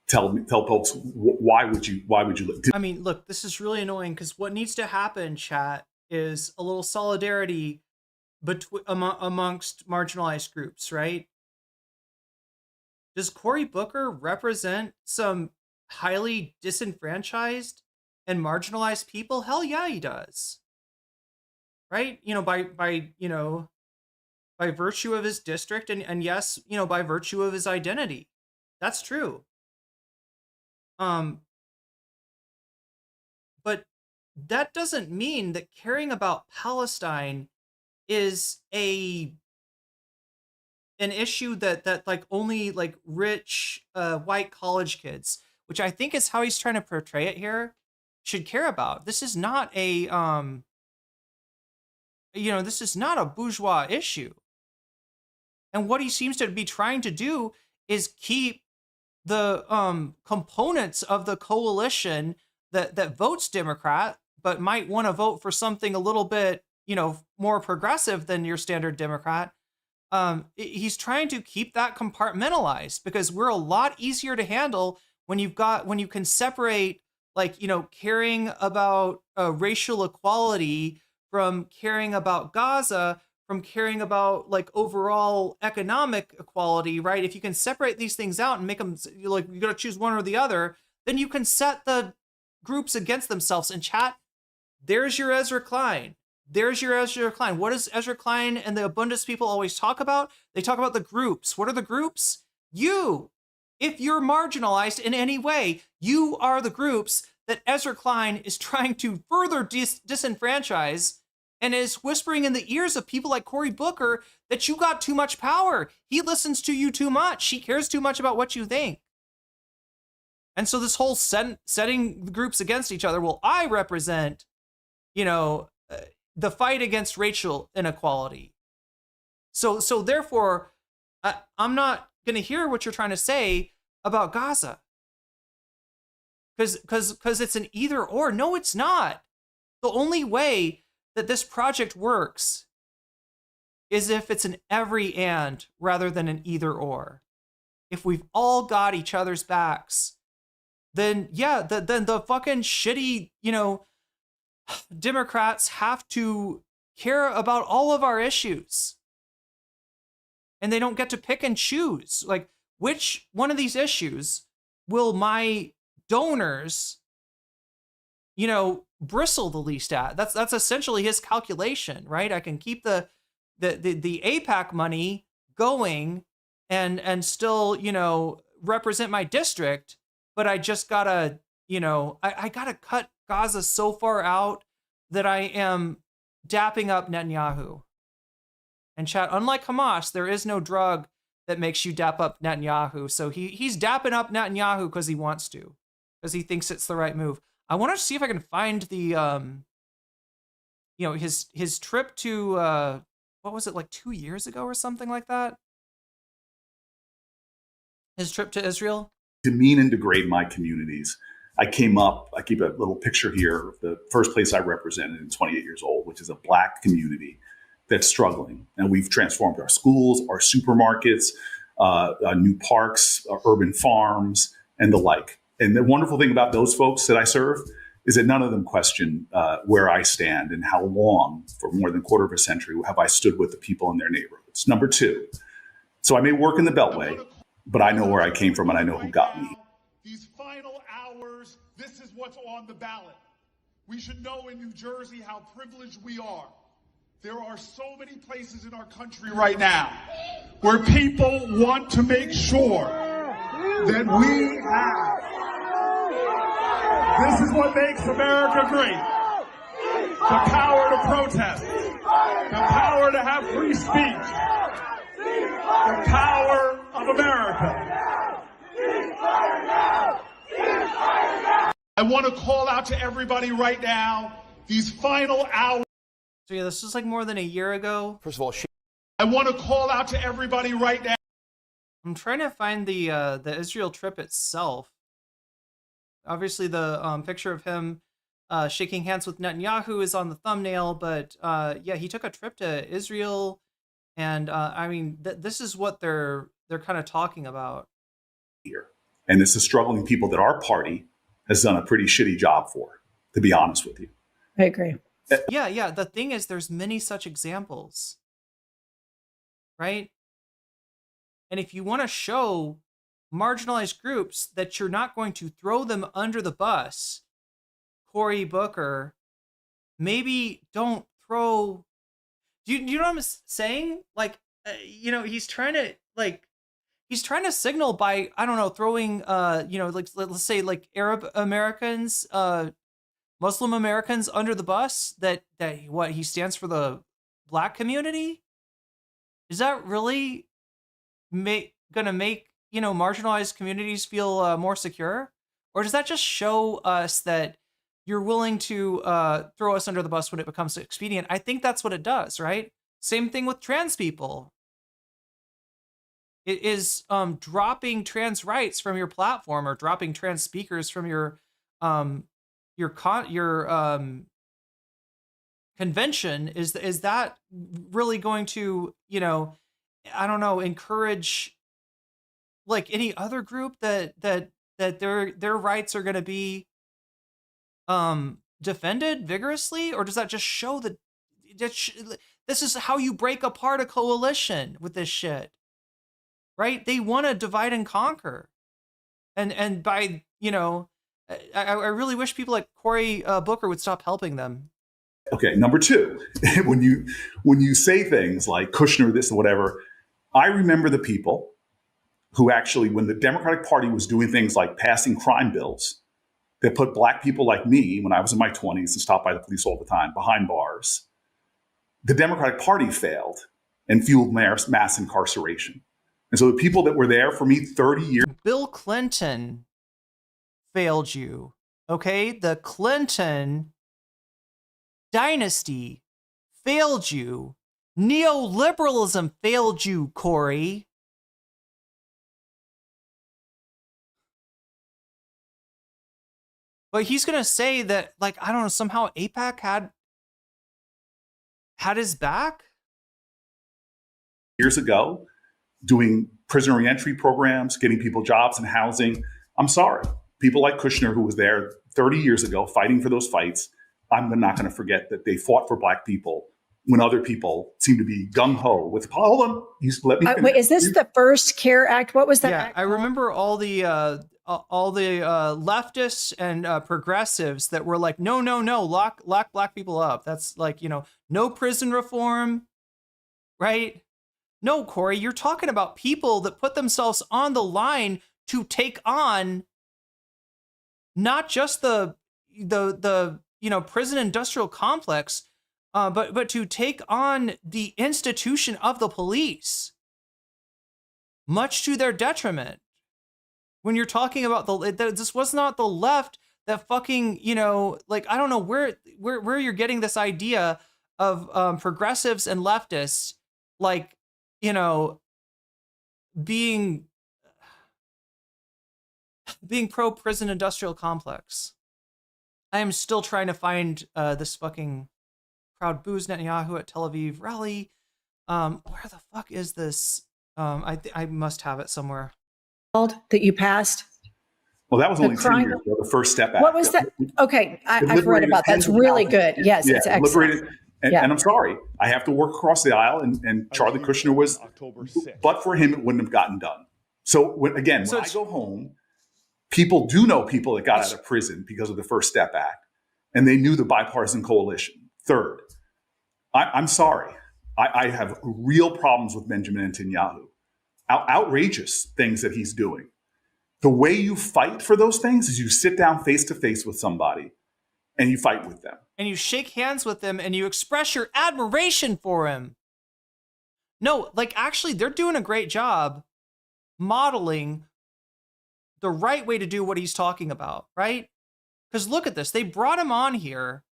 tell folks, why would you live? I mean, look, this is really annoying, because what needs to happen, chat, is a little solidarity amongst marginalized groups, right? Does Cory Booker represent some highly disenfranchised and marginalized people? Hell yeah, he does. Right? By virtue of his district, and yes, by virtue of his identity. That's true. But that doesn't mean that caring about Palestine is an issue that like only like rich white college kids, which I think is how he's trying to portray it here, should care about. This is not a this is not a bourgeois issue. And what he seems to be trying to do is keep the components of the coalition that votes Democrat, but might want to vote for something a little bit, more progressive than your standard Democrat. He's trying to keep that compartmentalized, because we're a lot easier to handle when you can separate, like, caring about racial equality from caring about Gaza, from caring about like overall economic equality, right? If you can separate these things out and make them like you got to choose one or the other, then you can set the groups against themselves. And chat, there's your Ezra Klein. There's your Ezra Klein. What does Ezra Klein and the Abundance people always talk about? They talk about the groups. What are the groups? You. If you're marginalized in any way, you are the groups that Ezra Klein is trying to further disenfranchise, and is whispering in the ears of people like Cory Booker that you got too much power. He listens to you too much. He cares too much about what you think. And so this whole setting the groups against each other, well, I represent, the fight against racial inequality. So therefore, I'm not going to hear what you're trying to say about Gaza. Because it's an either or. No, it's not. The only way that this project works is if it's an every and rather than an either or. If we've all got each other's backs, then then the fucking shitty, Democrats have to care about all of our issues. And they don't get to pick and choose. Like, which one of these issues will my donors, bristle the least at? That's essentially his calculation, right? I can keep the AIPAC money going and still, represent my district, but I just gotta, I gotta cut Gaza so far out that I am dapping up Netanyahu. And chat, unlike Hamas, there is no drug that makes you dap up Netanyahu. So he's dapping up Netanyahu because he wants to, because he thinks it's the right move. I want to see if I can find the, his trip to, what was it, like 2 years ago or something like that? His trip to Israel? Demean and degrade my communities. I keep a little picture here of the first place I represented in 28 years old, which is a Black community that's struggling. And we've transformed our schools, our supermarkets, new parks, urban farms, and the like. And the wonderful thing about those folks that I serve is that none of them question where I stand and how long, for more than a quarter of a century, have I stood with the people in their neighborhoods. Number two, so I may work in the Beltway, but I know where I came from and I know who got me. These final hours, this is what's on the ballot. We should know in New Jersey how privileged we are. There are so many places in our country right now where people want to make sure that we have. This is what makes America great. The power to protest. The power to have free speech. The power of America. I want to call out to everybody right now, these final hours. So yeah, this was like more than a year ago. First of all, I want to call out to everybody right now. I'm trying to find the Israel trip itself. Obviously, the picture of him shaking hands with Netanyahu is on the thumbnail, but he took a trip to Israel, and I mean, this is what they're kind of talking about here. And it's the struggling people that our party has done a pretty shitty job for, to be honest with you. I agree. Yeah. The thing is, there's many such examples, right? And if you want to show marginalized groups that you're not going to throw them under the bus, Cory Booker, maybe don't throw. Do you know what I'm saying? Like, he's trying to signal by, I don't know, throwing, like, let's say like Arab Americans, Muslim Americans under the bus, that what, he stands for the black community? Is that really gonna make, marginalized communities feel more secure? Or does that just show us that you're willing to throw us under the bus when it becomes expedient? I think that's what it does, right? Same thing with trans people. It is dropping trans rights from your platform, or dropping trans speakers from your convention. Is that really going to, I don't know, encourage like any other group that their rights are going to be defended vigorously? Or does that just show that this is how you break apart a coalition with this shit, right? They want to divide and conquer, and by, I really wish people like Cory Booker would stop helping them. Okay, number two, when you say things like Kushner this or whatever, I remember the people who actually, when the Democratic Party was doing things like passing crime bills that put black people like me, when I was in my 20s and stopped by the police all the time, behind bars, the Democratic Party failed and fueled mass incarceration. And so the people that were there for me 30 years. Bill Clinton failed you, okay? The Clinton dynasty failed you. Neoliberalism failed you, Cory. But he's going to say that, like, I don't know, somehow AIPAC had his back? Years ago, doing prisoner reentry programs, getting people jobs and housing. I'm sorry. People like Kushner, who was there 30 years ago fighting for those fights, I'm not going to forget that they fought for black people when other people seem to be gung-ho with, hold on, let me wait, is this the first CARE Act? What was that? Yeah, I remember all the leftists and progressives that were like, no, lock black people up. That's like, no prison reform, right? No, Cory, you're talking about people that put themselves on the line to take on not just the prison industrial complex, but to take on the institution of the police, much to their detriment. When you're talking about this was not the left that fucking, like, I don't know where you're getting this idea of progressives and leftists, like, being pro prison industrial complex. I am still trying to find this fucking Proud Boos Netanyahu at Tel Aviv rally. Where the fuck is this? I must have it somewhere. That you passed? Well, that was only 2 years ago, the First Step Act. What was that? Okay, I've read about that. It's really good. Yes, it's excellent. And I'm sorry, I have to work across the aisle, and Charlie Kushner was, but for him, it wouldn't have gotten done. So when I go home, people do know people that got out of prison because of the First Step Act, and they knew the bipartisan coalition. Third, I'm sorry, I have real problems with Benjamin Netanyahu. Outrageous things that he's doing. The way you fight for those things is you sit down face to face with somebody and you fight with them. And you shake hands with them and you express your admiration for him. No, like, actually, they're doing a great job modeling the right way to do what he's talking about, right? Because look at this. They brought him on here.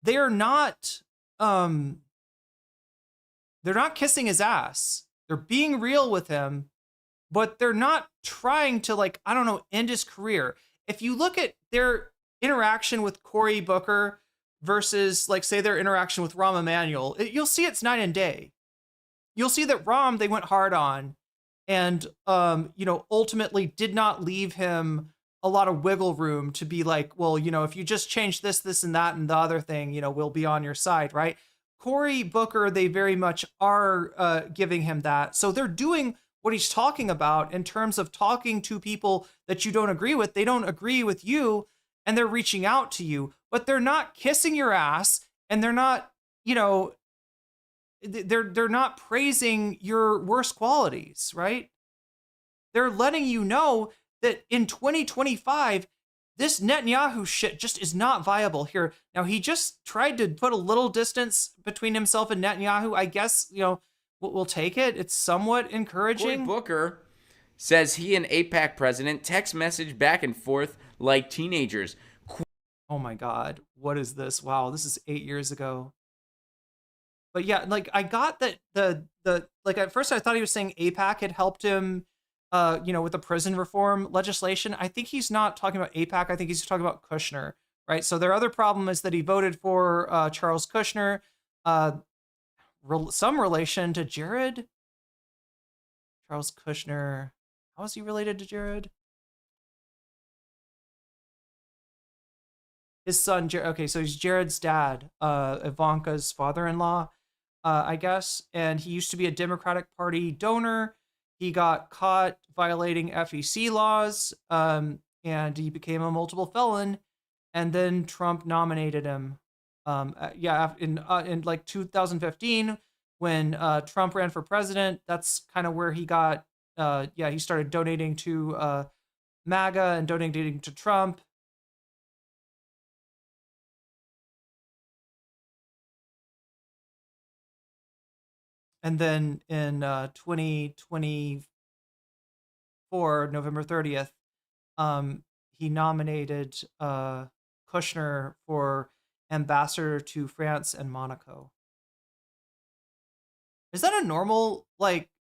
They're not kissing his ass. They're being real with him, but they're not trying to, like, I don't know, end his career. If you look at their interaction with Cory Booker versus, like, say, their interaction with Rahm Emanuel, you'll see it's night and day. You'll see that Rahm, they went hard on and, ultimately did not leave him a lot of wiggle room to be like, well, if you just change this, and that, and the other thing, we'll be on your side, right? Cory Booker, they very much are giving him that. So they're doing what he's talking about in terms of talking to people that you don't agree with. They don't agree with you, and they're reaching out to you, but they're not kissing your ass, and they're not, they're not praising your worst qualities, right? They're letting you know that in 2025, this Netanyahu shit just is not viable here. Now, he just tried to put a little distance between himself and Netanyahu. I guess, we'll take it. It's somewhat encouraging. Cory Booker says he and AIPAC president text message back and forth like teenagers. Oh my God. What is this? Wow. This is 8 years ago. But yeah, like I got that like at first I thought he was saying AIPAC had helped him, with the prison reform legislation. I think he's not talking about AIPAC. I think he's talking about Kushner, right? So their other problem is that he voted for Charles Kushner, some relation to Jared. Charles Kushner. How is he related to Jared? His son, okay, so he's Jared's dad, Ivanka's father-in-law, I guess. And he used to be a Democratic Party donor. He got caught violating FEC laws, and he became a multiple felon. And then Trump nominated him. In like 2015, when Trump ran for president, that's kind of where he got. He started donating to MAGA and donating to Trump. And then in 2024, November 30th, he nominated Kushner for ambassador to France and Monaco. Is that a normal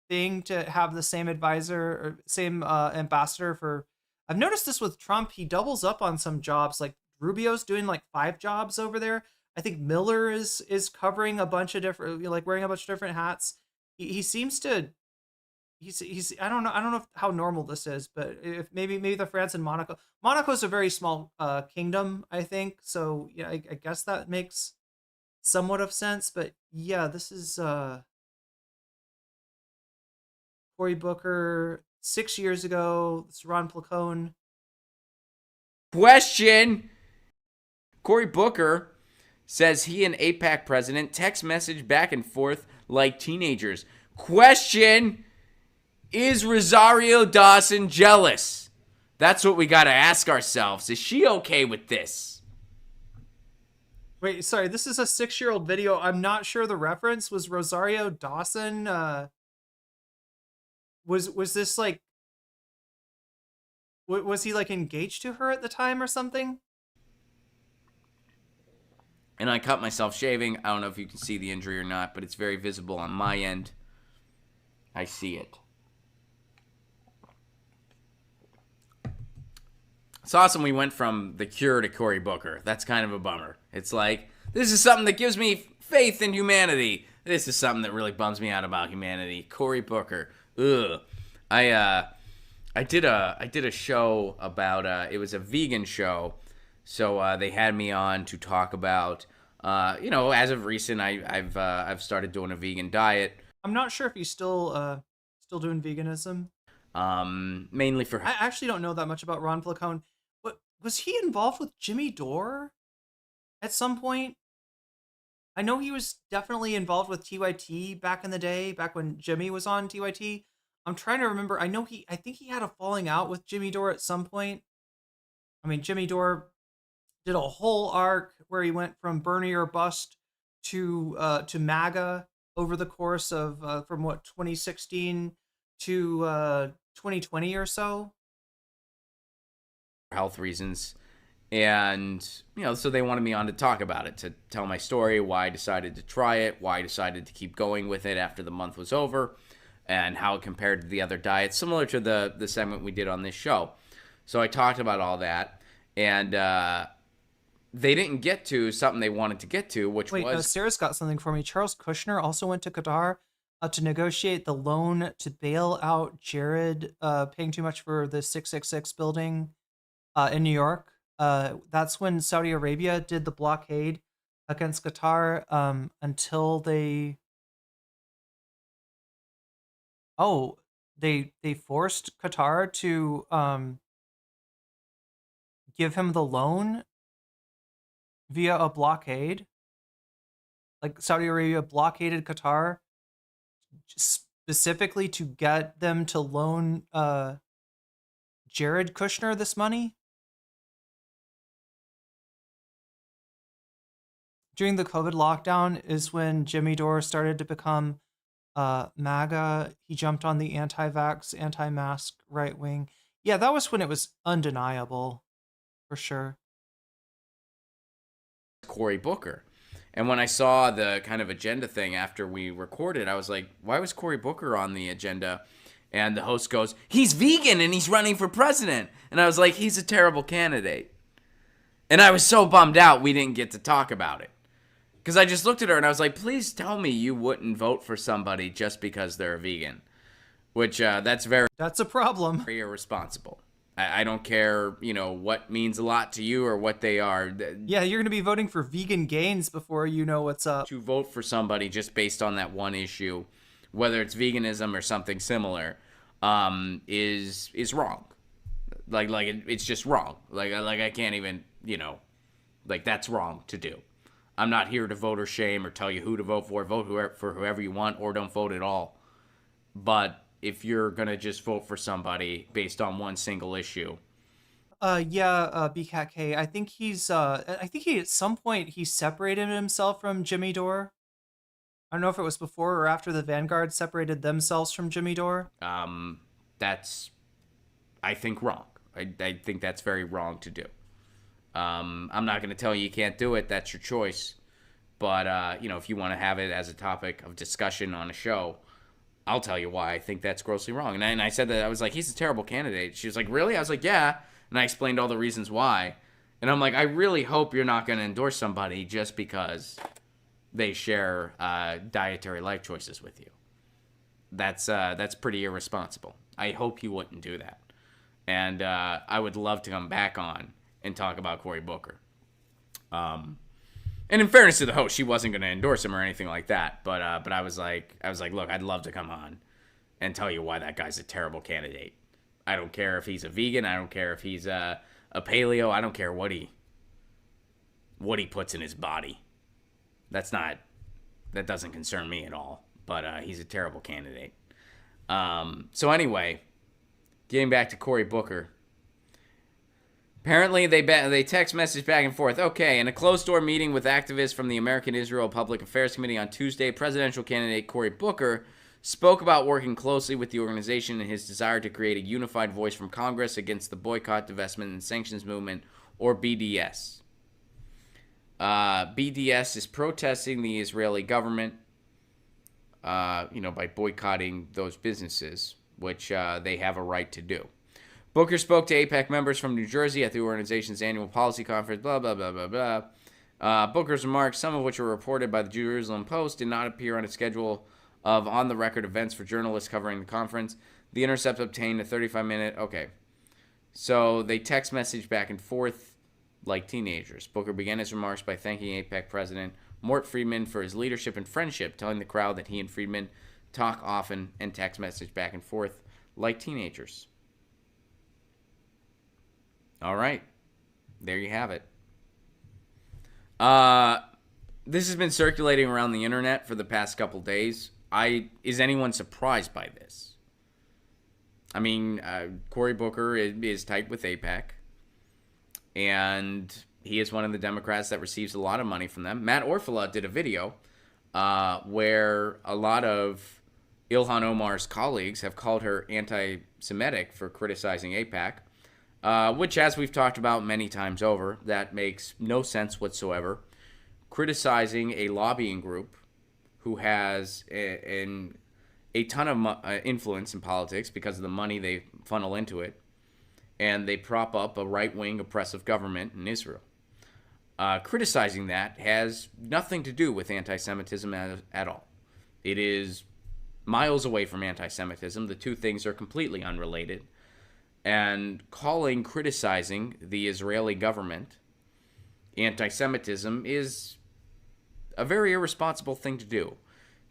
thing to have the same advisor or same ambassador for? I've noticed this with Trump. He doubles up on some jobs. Like Rubio's doing 5 jobs over there. I think Miller is covering a bunch of different, wearing a bunch of different hats. He seems to. He's I don't know how normal this is, but if maybe the France and Monaco's a very small kingdom, I think. So yeah, I guess that makes somewhat of sense. But yeah, this is Cory Booker 6 years ago. It's Ron Placone. Question. Cory Booker says he and AIPAC president text message back and forth like teenagers. Question. Is Rosario Dawson jealous? That's what we got to ask ourselves. Is she okay with this? Wait, sorry, this is a 6-year-old video. I'm not sure the reference. Was Rosario Dawson, was this was he engaged to her at the time or something? And I cut myself shaving. I don't know if you can see the injury or not, but it's very visible on my end. I see it. It's awesome we went from The Cure to Cory Booker. That's kind of a bummer. It's like, this is something that gives me faith in humanity. This is something that really bums me out about humanity. Cory Booker. Ugh. I did a show about, it was a vegan show. So they had me on to talk about, as of recent, I've started doing a vegan diet. I'm not sure if he's still doing veganism. Mainly for. I actually don't know that much about Ron Placone. But was he involved with Jimmy Dore at some point? I know he was definitely involved with TYT back in the day, back when Jimmy was on TYT. I'm trying to remember. I think he had a falling out with Jimmy Dore at some point. I mean, Jimmy Dore did a whole arc where he went from Bernie or bust to MAGA over the course of from 2016 to 2020 or so. Health reasons. And, so they wanted me on to talk about it, to tell my story, why I decided to try it, why I decided to keep going with it after the month was over, and how it compared to the other diets, similar to the segment we did on this show. So I talked about all that, and they didn't get to something they wanted to get to, which was... Sarah's got something for me. Charles Kushner also went to Qatar to negotiate the loan to bail out Jared paying too much for the 666 building in New York. That's when Saudi Arabia did the blockade against Qatar until they forced Qatar to give him the loan via a blockade. Like Saudi Arabia blockaded Qatar specifically to get them to loan Jared Kushner this money. during the COVID lockdown is when Jimmy Dore started to become MAGA. He jumped on the anti-vax, anti-mask right wing. Yeah, that was when it was undeniable, for sure. Cory Booker. And when I saw the kind of agenda thing after we recorded, I was like, why was Cory Booker on the agenda? And the host goes, he's vegan and he's running for president. And I was like, he's a terrible candidate. And I was so bummed out we didn't get to talk about it. Because I just looked at her and I was like, please tell me you wouldn't vote for somebody just because they're a vegan. Which, that's a problem. Very irresponsible. I don't care, what means a lot to you or what they are. Yeah, you're going to be voting for vegan gains before you know what's up. To vote for somebody just based on that one issue, whether it's veganism or something similar, is wrong. It's just wrong. I can't even, that's wrong to do. I'm not here to vote or shame or tell you who to vote for. Vote for whoever you want or don't vote at all. But if you're going to just vote for somebody based on one single issue. BCAT-K, I think he at some point he separated himself from Jimmy Dore. I don't know if it was before or after the Vanguard separated themselves from Jimmy Dore. That's, I think, wrong. I think that's very wrong to do. I'm not going to tell you can't do it. That's your choice. But, if you want to have it as a topic of discussion on a show, I'll tell you why I think that's grossly wrong. And I said that, I was like, he's a terrible candidate. She was like, really? I was like, yeah. And I explained all the reasons why. And I'm like, I really hope you're not going to endorse somebody just because they share dietary life choices with you. That's pretty irresponsible. I hope you wouldn't do that. And I would love to come back on and talk about Cory Booker. And in fairness to the host, she wasn't going to endorse him or anything like that. But I was like, look, I'd love to come on and tell you why that guy's a terrible candidate. I don't care if he's a vegan. I don't care if he's a paleo. I don't care what he puts in his body. That doesn't concern me at all. But he's a terrible candidate. So anyway, getting back to Cory Booker. Apparently, they text message back and forth. Okay, in a closed-door meeting with activists from the American Israel Public Affairs Committee on Tuesday, presidential candidate Cory Booker spoke about working closely with the organization and his desire to create a unified voice from Congress against the Boycott, Divestment, and Sanctions Movement, or BDS. BDS is protesting the Israeli government, by boycotting those businesses, which they have a right to do. Booker spoke to AIPAC members from New Jersey at the organization's annual policy conference, blah, blah, blah, blah, blah. Booker's remarks, some of which were reported by the Jerusalem Post, did not appear on a schedule of on-the-record events for journalists covering the conference. The Intercept obtained a 35-minute... Okay. So they text message back and forth like teenagers. Booker began his remarks by thanking AIPAC President Mort Friedman for his leadership and friendship, telling the crowd that he and Friedman talk often and text message back and forth like teenagers. All right. There you have it. This has been circulating around the internet for the past couple days. Is anyone surprised by this? I mean, Cory Booker is tight with AIPAC, and he is one of the Democrats that receives a lot of money from them. Matt Orfalea did a video where a lot of Ilhan Omar's colleagues have called her anti-Semitic for criticizing AIPAC. Which, as we've talked about many times over, that makes no sense whatsoever. Criticizing a lobbying group who has a ton of influence in politics because of the money they funnel into it, and they prop up a right-wing oppressive government in Israel. Criticizing that has nothing to do with anti-Semitism at all. It is miles away from anti-Semitism. The two things are completely unrelated. And criticizing the Israeli government anti-Semitism is a very irresponsible thing to do,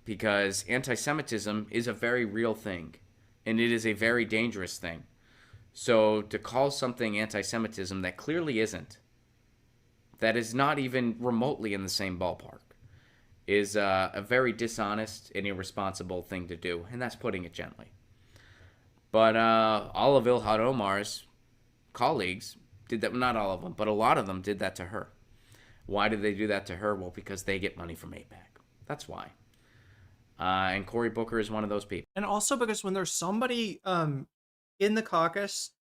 because anti-Semitism is a very real thing, and it is a very dangerous thing. So to call something anti-Semitism that clearly isn't, that is not even remotely in the same ballpark, is a very dishonest and irresponsible thing to do, and that's putting it gently. But all of Ilhan Omar's colleagues did that. Not all of them, but a lot of them did that to her. Why did they do that to her? Well, because they get money from AIPAC. That's why. And Cory Booker is one of those people. And also because when there's somebody in the caucus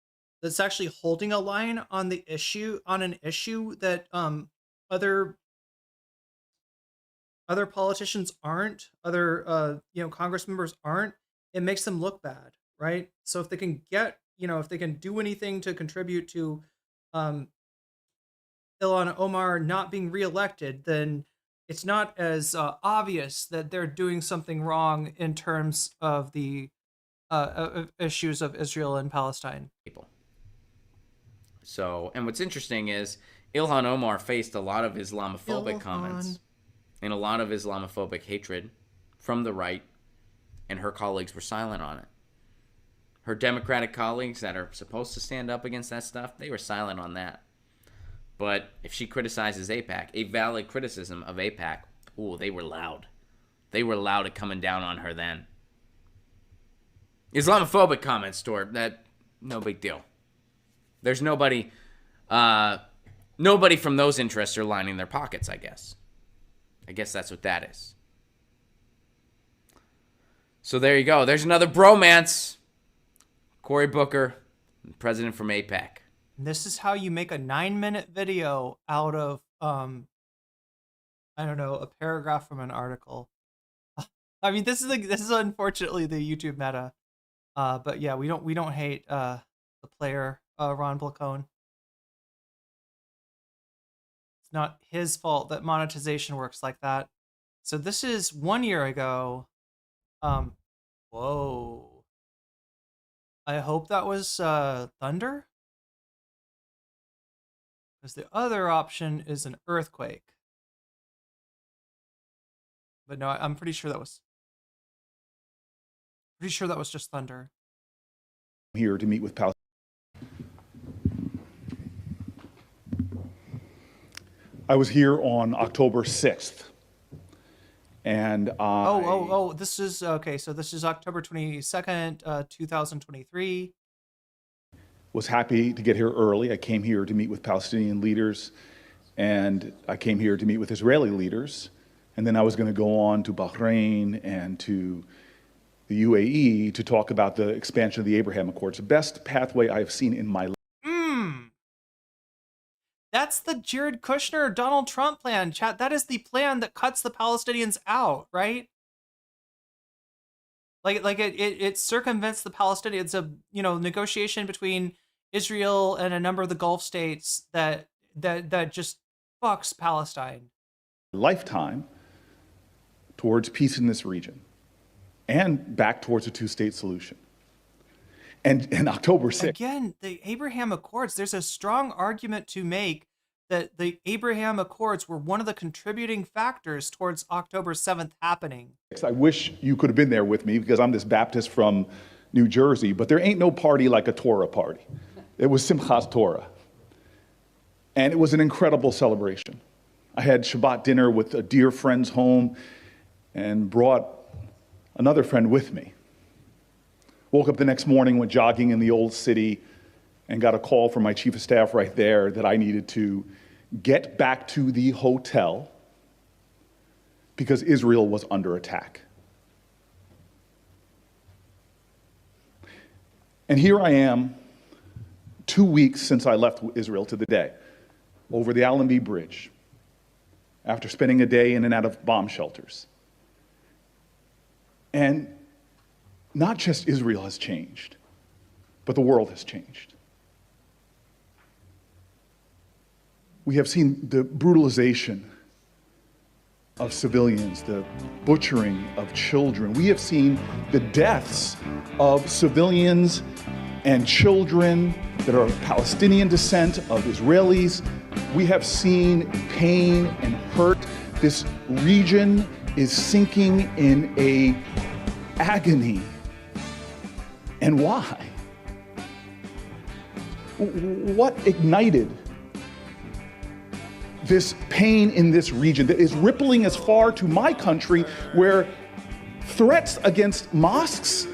that's actually holding a line on the issue, on an issue that other politicians aren't, other Congress members aren't, it makes them look bad, right? So if they can get, if they can do anything to contribute to Ilhan Omar not being reelected, then it's not as obvious that they're doing something wrong in terms of the issues of Israel and Palestine. People. So, and what's interesting is Ilhan Omar faced a lot of Islamophobic comments and a lot of Islamophobic hatred from the right, and her colleagues were silent on it. Her Democratic colleagues that are supposed to stand up against that stuff, they were silent on that. But if she criticizes AIPAC, a valid criticism of AIPAC, ooh, they were loud. They were loud at coming down on her then. Islamophobic comments, Stuart, that no big deal. There's nobody from those interests are lining their pockets, I guess. I guess that's what that is. So there you go. There's another bromance. Cory Booker, president from AIPAC. This is how you make a 9-minute video out of, I don't know, a paragraph from an article. I mean, this is unfortunately the YouTube meta. But yeah, we don't hate the player Ron Blacone. It's not his fault that monetization works like that. So this is 1 year ago. Whoa. I hope that was thunder. Because the other option is an earthquake. But no, I'm pretty sure that was just thunder. Here to meet with Palestinians. I was here on October 6th. And this is okay. So this is October 22nd, 2023. Was happy to get here early. I came here to meet with Palestinian leaders, and I came here to meet with Israeli leaders, and then I was going to go on to Bahrain and to the UAE to talk about the expansion of the Abraham Accords, the best pathway I've seen in my life. That's the Jared Kushner, Donald Trump plan, chat. That is the plan that cuts the Palestinians out, right? Like it circumvents the Palestinians of, negotiation between Israel and a number of the Gulf states that just fucks Palestine. Lifetime towards peace in this region and back towards a two-state solution. And October 6th. Again, the Abraham Accords, there's a strong argument to make that the Abraham Accords were one of the contributing factors towards October 7th happening. I wish you could have been there with me because I'm this Baptist from New Jersey, but there ain't no party like a Torah party. It was Simchas Torah. And it was an incredible celebration. I had Shabbat dinner with a dear friend's home and brought another friend with me. Woke up the next morning, went jogging in the old city, and got a call from my chief of staff right there that I needed to get back to the hotel because Israel was under attack. And here I am, 2 weeks since I left Israel to the day, over the Allenby Bridge, after spending a day in and out of bomb shelters. And not just Israel has changed, but the world has changed. We have seen the brutalization of civilians, the butchering of children. We have seen the deaths of civilians and children that are of Palestinian descent, of Israelis. We have seen pain and hurt. This region is sinking in a agony. And why? What ignited this pain in this region that is rippling as far to my country, where threats against mosques?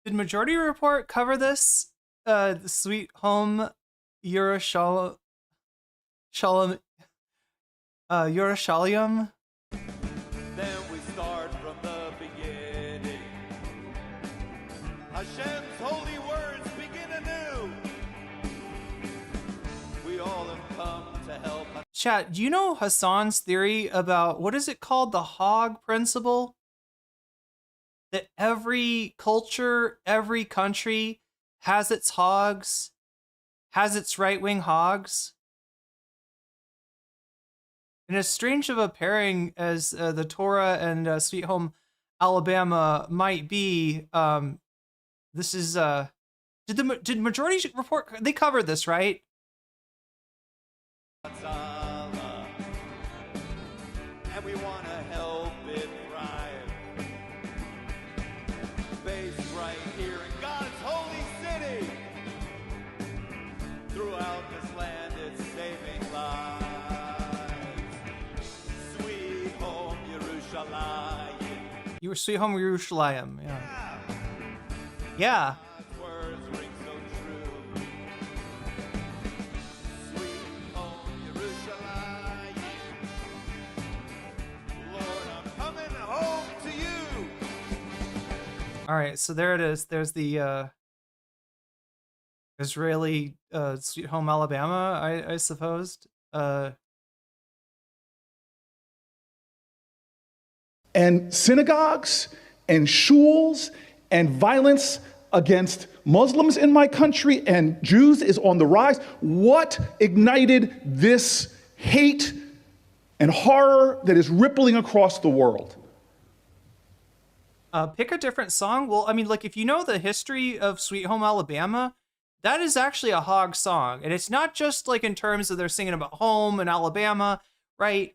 Did Majority Report cover this? The Sweet Home, Yerushalayim, Yerushalayim. Then we start from the beginning. Hashem's holy words begin anew. We all have come to help. Chat, do you know Hassan's theory about, what is it called? The hog principle? That every culture, every country has its hogs, has its right-wing hogs. And as strange of a pairing as the Torah and Sweet Home Alabama might be, this is, did Majority Report, they covered this, right? And we want to help it thrive. Based right here in God's holy city. Throughout this land, it's saving lives. Sweet home Yerushalayim. You were Sweet Home Yerushalayim, yeah. Yeah. God's words ring so true. Sweet home Yerushalayim. Lord, I'm coming home to you. All right, so there it is. There's the Israeli Sweet Home Alabama, I supposed. And synagogues and shuls and violence against Muslims in my country and Jews is on the rise. What ignited this hate and horror that is rippling across the world? Pick a different song. Well, I mean, like, if you know the history of Sweet Home Alabama, that is actually a hog song. And it's not just like in terms of they're singing about home and Alabama, right?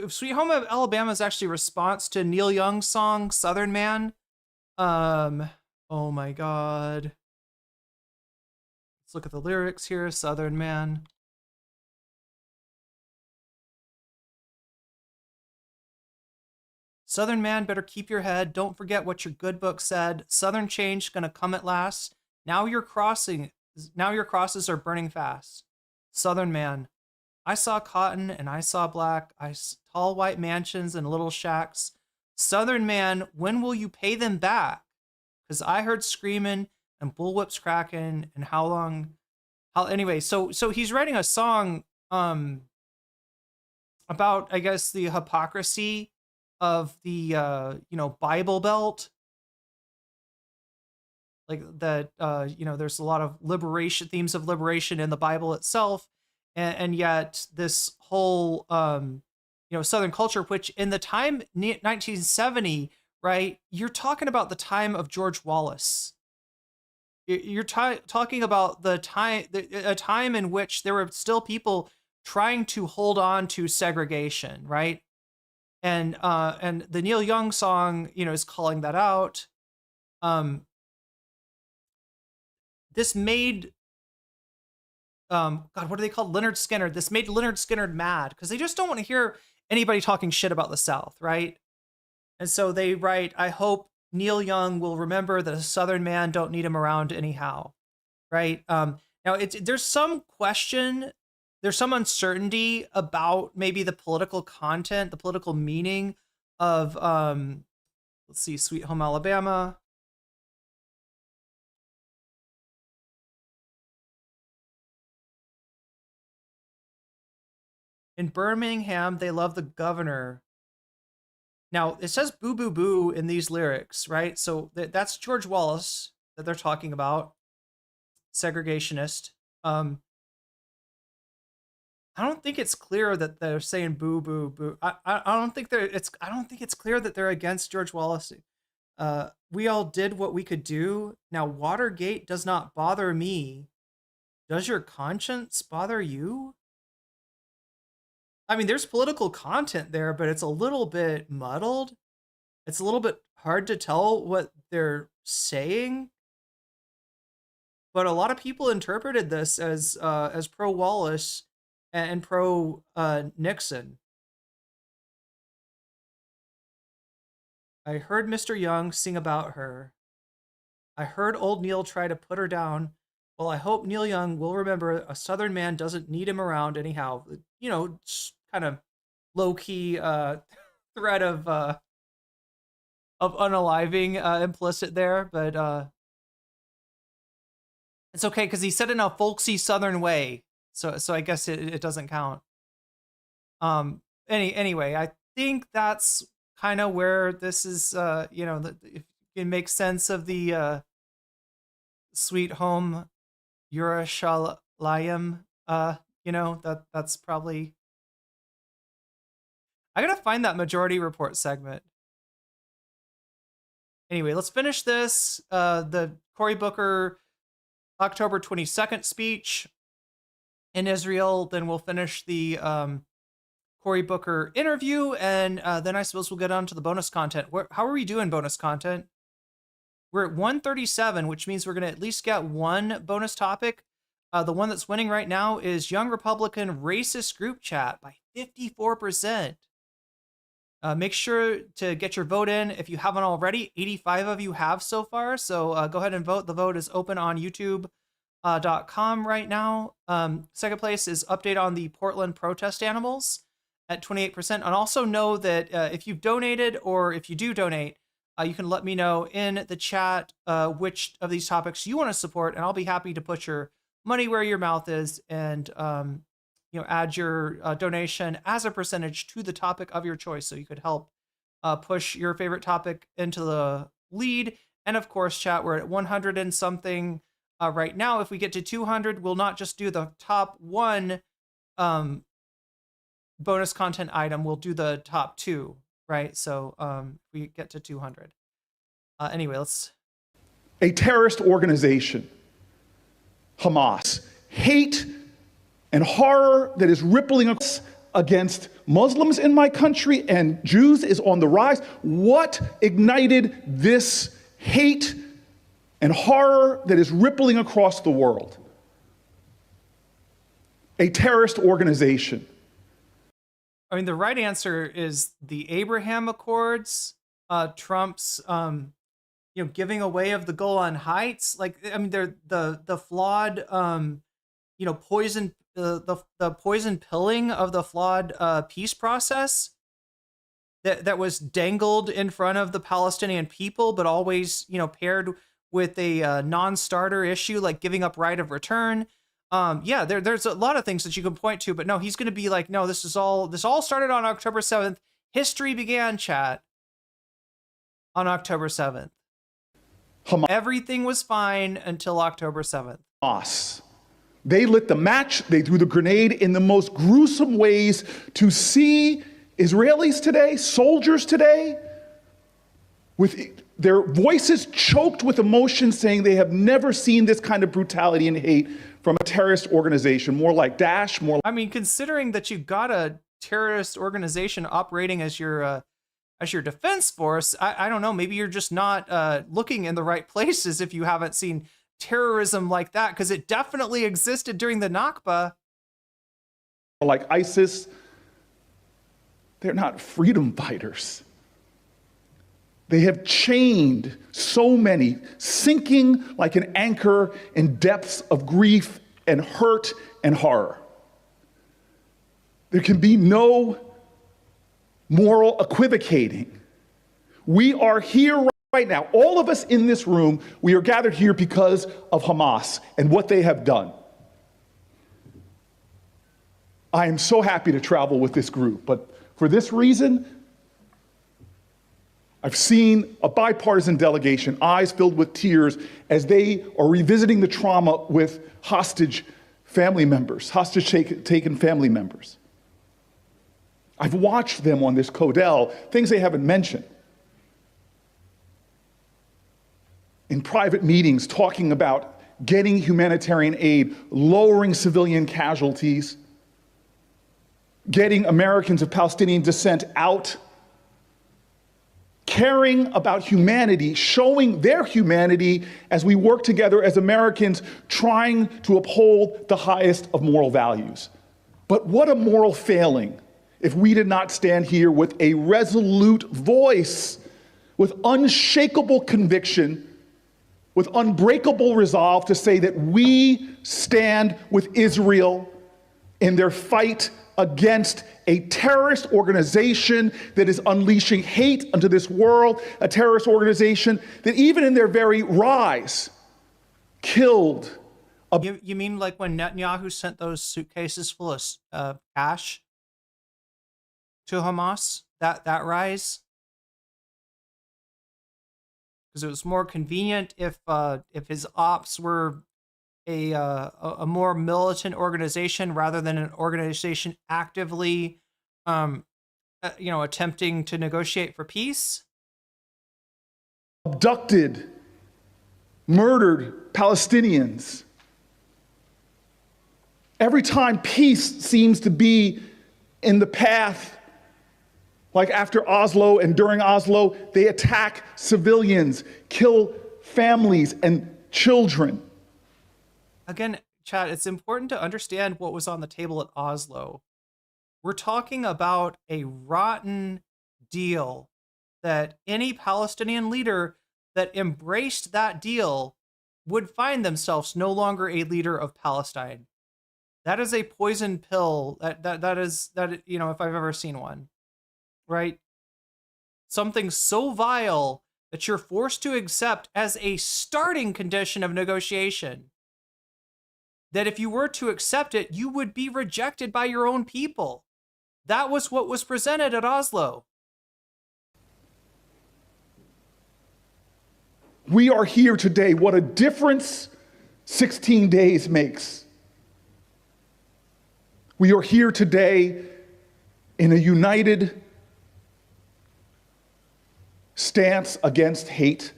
Sweet Home Alabama is actually a response to Neil Young's song, Southern Man. Oh my God. Let's look at the lyrics here, Southern Man. Southern man, better keep your head. Don't forget what your good book said. Southern change gonna come at last. Now your crosses are burning fast. Southern man, I saw cotton and I saw black. Tall white mansions and little shacks. Southern man, when will you pay them back? Cause I heard screaming and bullwhips cracking and anyway, so he's writing a song about, I guess, the hypocrisy of the Bible Belt, like that there's a lot of themes of liberation in the Bible itself, and yet this whole Southern culture, which in the time 1970, right, you're talking about the time of George Wallace. You're talking about a time in which there were still people trying to hold on to segregation, right? And the Neil Young song, is calling that out. This made, God, what are they called? Leonard Skinner. This made Leonard Skinner mad because they just don't want to hear anybody talking shit about the South, right? And so they write, I hope Neil Young will remember that a Southern man don't need him around anyhow, right? Now, there's some question. There's some uncertainty about maybe the political content, the political meaning of, let's see, Sweet Home Alabama. In Birmingham, they love the governor. Now, it says boo, boo, boo in these lyrics, right? So that's George Wallace that they're talking about, segregationist. I don't think it's clear that they're saying boo, boo, boo. I don't think it's clear that they're against George Wallace. We all did what we could do. Now, Watergate does not bother me. Does your conscience bother you? I mean, there's political content there, but it's a little bit muddled. It's a little bit hard to tell what they're saying. But a lot of people interpreted this as pro Wallace and pro Nixon. I heard Mr. Young sing about her. I heard old Neil try to put her down Well, I hope Neil Young will remember a Southern man doesn't need him around anyhow. You know, kind of low-key threat of unaliving implicit there, but it's okay because he said it in a folksy Southern way, so I guess it doesn't count. Anyway, I think that's kind of where this is. You know, if you can make sense of the Sweet Home Yerushalayim, you know, that's probably. I gotta find that Majority Report segment. Anyway, let's finish this. The Cory Booker October 22nd speech in Israel. Then we'll finish the Cory Booker interview, and then I suppose we'll get on to the bonus content. How are we doing bonus content? We're at 137, which means we're going to at least get one bonus topic. The one that's winning right now is Young Republican Racist Group Chat by 54%. Make sure to get your vote in if you haven't already. 85 of you have so far, so go ahead and vote. The vote is open on YouTube.com right now. Second place is update on the Portland protest animals at 28%. And also know that if you've donated or if you do donate, you can let me know in the chat which of these topics you want to support, and I'll be happy to put your money where your mouth is and you know, add your donation as a percentage to the topic of your choice, so you could help push your favorite topic into the lead. And of course, chat, we're at 100 and something right now. If we get to 200, we'll not just do the top one bonus content item, we'll do the top two, right? So we get to 200. Anyway, let's. A terrorist organization, Hamas, hate and horror that is rippling against Muslims in my country and Jews is on the rise. What ignited this hate and horror that is rippling across the world? A terrorist organization. I mean, the right answer is the Abraham Accords, Trump's, you know, giving away of the Golan Heights. Like, I mean, they're the flawed, you know, poison, the poison pilling of the flawed peace process that was dangled in front of the Palestinian people, but always, you know, paired with a non-starter issue like giving up right of return. Yeah, there's a lot of things that you can point to, but no, he's going to be like, no, this all started on October 7th. History began, chat, on October 7th. Hamas. Everything was fine until October 7th. Hamas. They lit the match, they threw the grenade in the most gruesome ways to see Israelis today, soldiers today, with their voices choked with emotion, saying they have never seen this kind of brutality and hate from a terrorist organization, more like Daesh, more. I mean, considering that you got a terrorist organization operating as your defense force, I don't know, maybe you're just not looking in the right places if you haven't seen terrorism like that, because it definitely existed during the Nakba. Like ISIS, they're not freedom fighters. They have chained so many, sinking like an anchor in depths of grief and hurt and horror. There can be no moral equivocating. We are here right now. All of us in this room, we are gathered here because of Hamas and what they have done. I am so happy to travel with this group, but for this reason, I've seen a bipartisan delegation, eyes filled with tears, as they are revisiting the trauma with hostage taken family members. I've watched them on this Codel, things they haven't mentioned. In private meetings, talking about getting humanitarian aid, lowering civilian casualties, getting Americans of Palestinian descent out, caring about humanity, showing their humanity as we work together as Americans, trying to uphold the highest of moral values. But what a moral failing if we did not stand here with a resolute voice, with unshakable conviction, with unbreakable resolve to say that we stand with Israel in their fight against a terrorist organization that is unleashing hate onto this world, a terrorist organization that even in their very rise killed. You mean like when Netanyahu sent those suitcases full of cash to Hamas? That rise? Because it was more convenient if his ops were a more militant organization rather than an organization actively, attempting to negotiate for peace. Abducted, murdered Palestinians. Every time peace seems to be in the path, like after Oslo and during Oslo, they attack civilians, kill families and children. Again, Chad, it's important to understand what was on the table at Oslo. We're talking about a rotten deal that any Palestinian leader that embraced that deal would find themselves no longer a leader of Palestine. That is a poison pill. That is if I've ever seen one, right? Something so vile that you're forced to accept as a starting condition of negotiation, that if you were to accept it, you would be rejected by your own people. That was what was presented at Oslo. We are here today. What a difference 16 days makes. We are here today in a united stance against hate,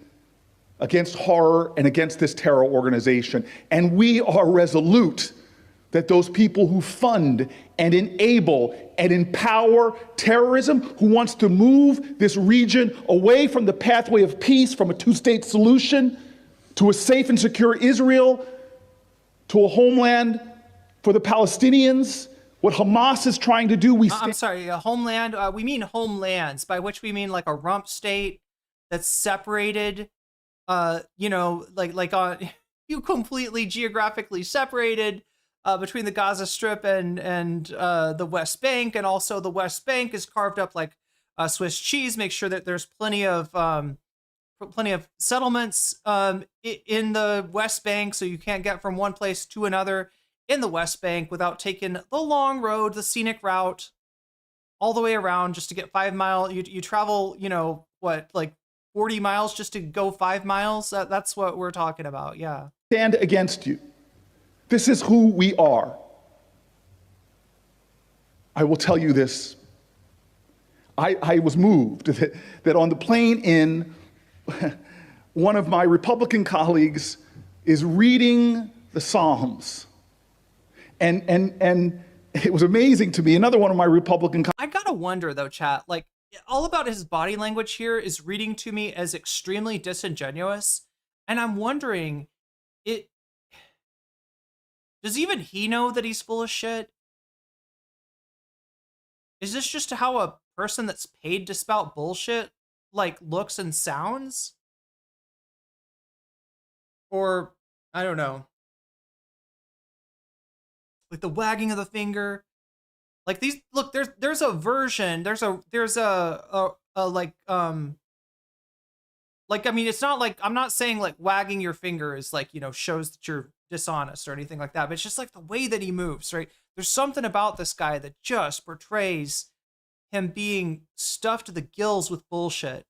against horror, and against this terror organization. And we are resolute that those people who fund and enable and empower terrorism, who wants to move this region away from the pathway of peace, from a two-state solution to a safe and secure Israel, to a homeland for the Palestinians, what Hamas is trying to do. I'm sorry, a homeland. We mean homelands, by which we mean like a rump state that's separated. You completely geographically separated between the Gaza Strip and the West Bank, and also the West Bank is carved up like Swiss cheese. Make sure that there's plenty of settlements in the West Bank, so you can't get from one place to another in the West Bank without taking the long road, the scenic route, all the way around just to get 5 miles. You travel, 40 miles just to go 5 miles. That's what we're talking about. Yeah. Stand against you. This is who we are. I will tell you this. I was moved that on the plane in, one of my Republican colleagues is reading the Psalms. And it was amazing to me. Another one of my Republican I gotta wonder though, chat, like all about his body language here is reading to me as extremely disingenuous. And I'm wondering, does even he know that he's full of shit? Is this just how a person that's paid to spout bullshit looks and sounds? Or I don't know. Like the wagging of the finger. Like these, look, there's a version, it's not like, I'm not saying like wagging your finger is shows that you're dishonest or anything like that, but it's just like the way that he moves, right? There's something about this guy that just portrays him being stuffed to the gills with bullshit.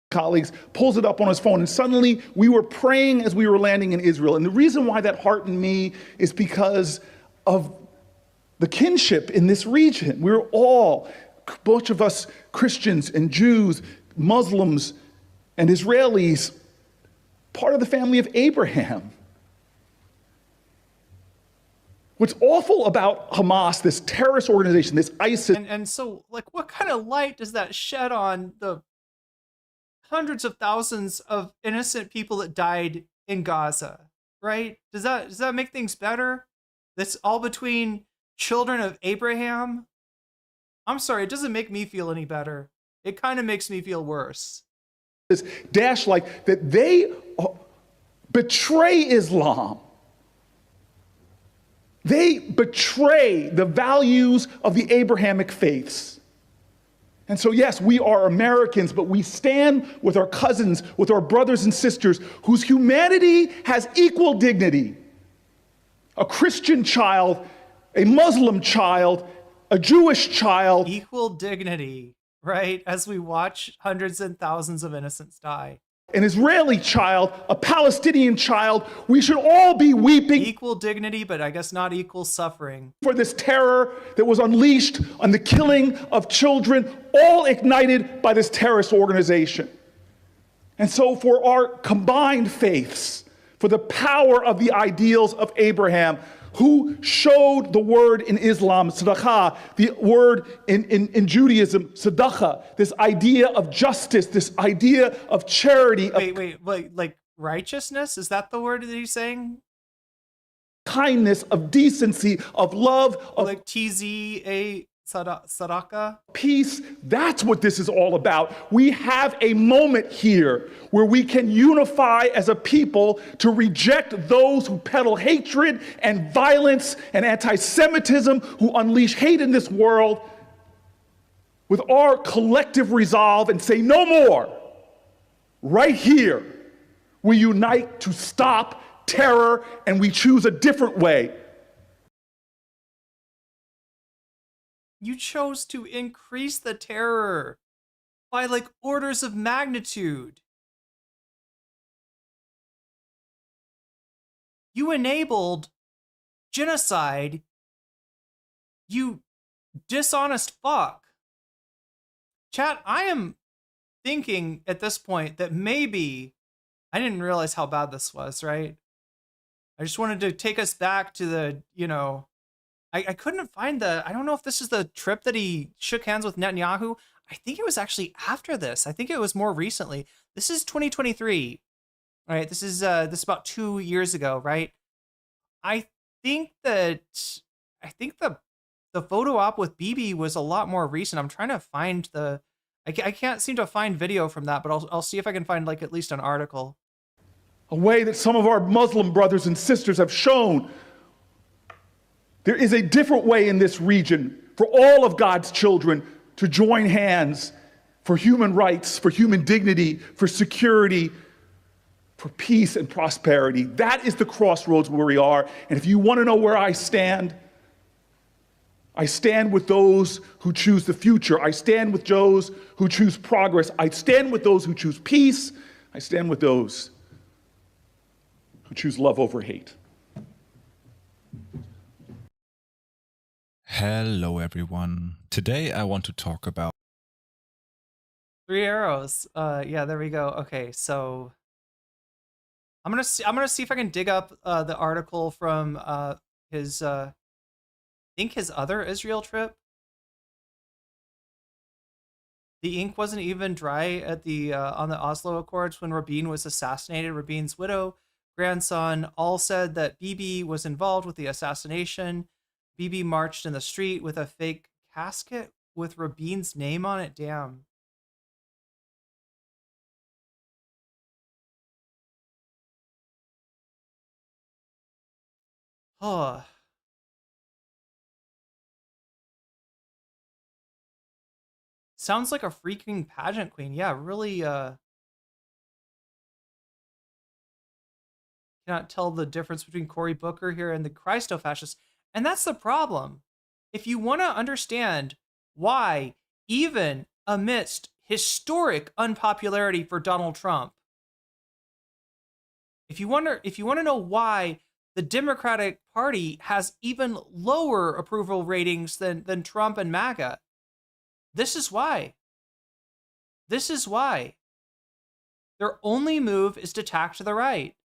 Colleagues pulls it up on his phone, and suddenly we were praying as we were landing in Israel. And the reason why that heartened me is because of the kinship in this region. We're all, both of us, Christians and Jews, Muslims and Israelis, part of the family of Abraham. What's awful about Hamas, this terrorist organization, this ISIS. And so, what kind of light does that shed on the hundreds of thousands of innocent people that died in Gaza, right? Does that make things better? That's all between children of Abraham? I'm sorry, it doesn't make me feel any better. it kind of makes me feel worse. This dash like that they betray Islam. They betray the values of the Abrahamic faiths. And so, yes, we are Americans, but we stand with our cousins, with our brothers and sisters whose humanity has equal dignity. A Christian child, a Muslim child, a Jewish child. Equal dignity, right? As we watch hundreds and thousands of innocents die. An Israeli child, a Palestinian child, we should all be weeping. Equal dignity, but I guess not equal suffering. For this terror that was unleashed on the killing of children, all ignited by this terrorist organization. And so for our combined faiths, for the power of the ideals of Abraham, who showed the word in Islam, sadaqah, the word in Judaism, sadaqah, this idea of justice, this idea of charity. Wait, like righteousness? Is that the word that he's saying? Kindness, of decency, of love. Of like TZA sadaqah? Peace, that's what this is all about. We have a moment here where we can unify as a people to reject those who peddle hatred and violence and anti-Semitism, who unleash hate in this world, with our collective resolve and say no more. Right here, we unite to stop terror and we choose a different way. You chose to increase the terror by like orders of magnitude. You enabled genocide, you dishonest fuck. Chat, I am thinking at this point that maybe I didn't realize how bad this was, right? I just wanted to take us back to the, I couldn't find I don't know if this is the trip that he shook hands with Netanyahu. I think it was actually after this. I think it was more recently. This is 2023, right? This is about 2 years ago, right? I think the photo op with Bibi was a lot more recent. I'm trying to find I can't seem to find video from that, but I'll see if I can find like at least an article. A way that some of our Muslim brothers and sisters have shown there is a different way in this region for all of God's children to join hands for human rights, for human dignity, for security, for peace and prosperity. That is the crossroads where we are. And if you want to know where I stand with those who choose the future. I stand with those who choose progress. I stand with those who choose peace. I stand with those who choose love over hate. Hello everyone. Today I want to talk about 3 arrows. Yeah, there we go. Okay, so I'm gonna see if I can dig up the article from his I think his other Israel trip. The ink wasn't even dry at the on the Oslo Accords when Rabin was assassinated. Rabin's widow, grandson, all said that Bibi was involved with the assassination. Bibi marched in the street with a fake casket with Rabin's name on it. Damn. Oh. Sounds like a freaking pageant queen. Yeah, really cannot tell the difference between Cory Booker here and the Christo-fascists. And that's the problem. If you want to understand why, even amidst historic unpopularity for Donald Trump, if you want to know why the Democratic Party has even lower approval ratings than Trump and MAGA, this is why. This is why. Their only move is to tack to the right.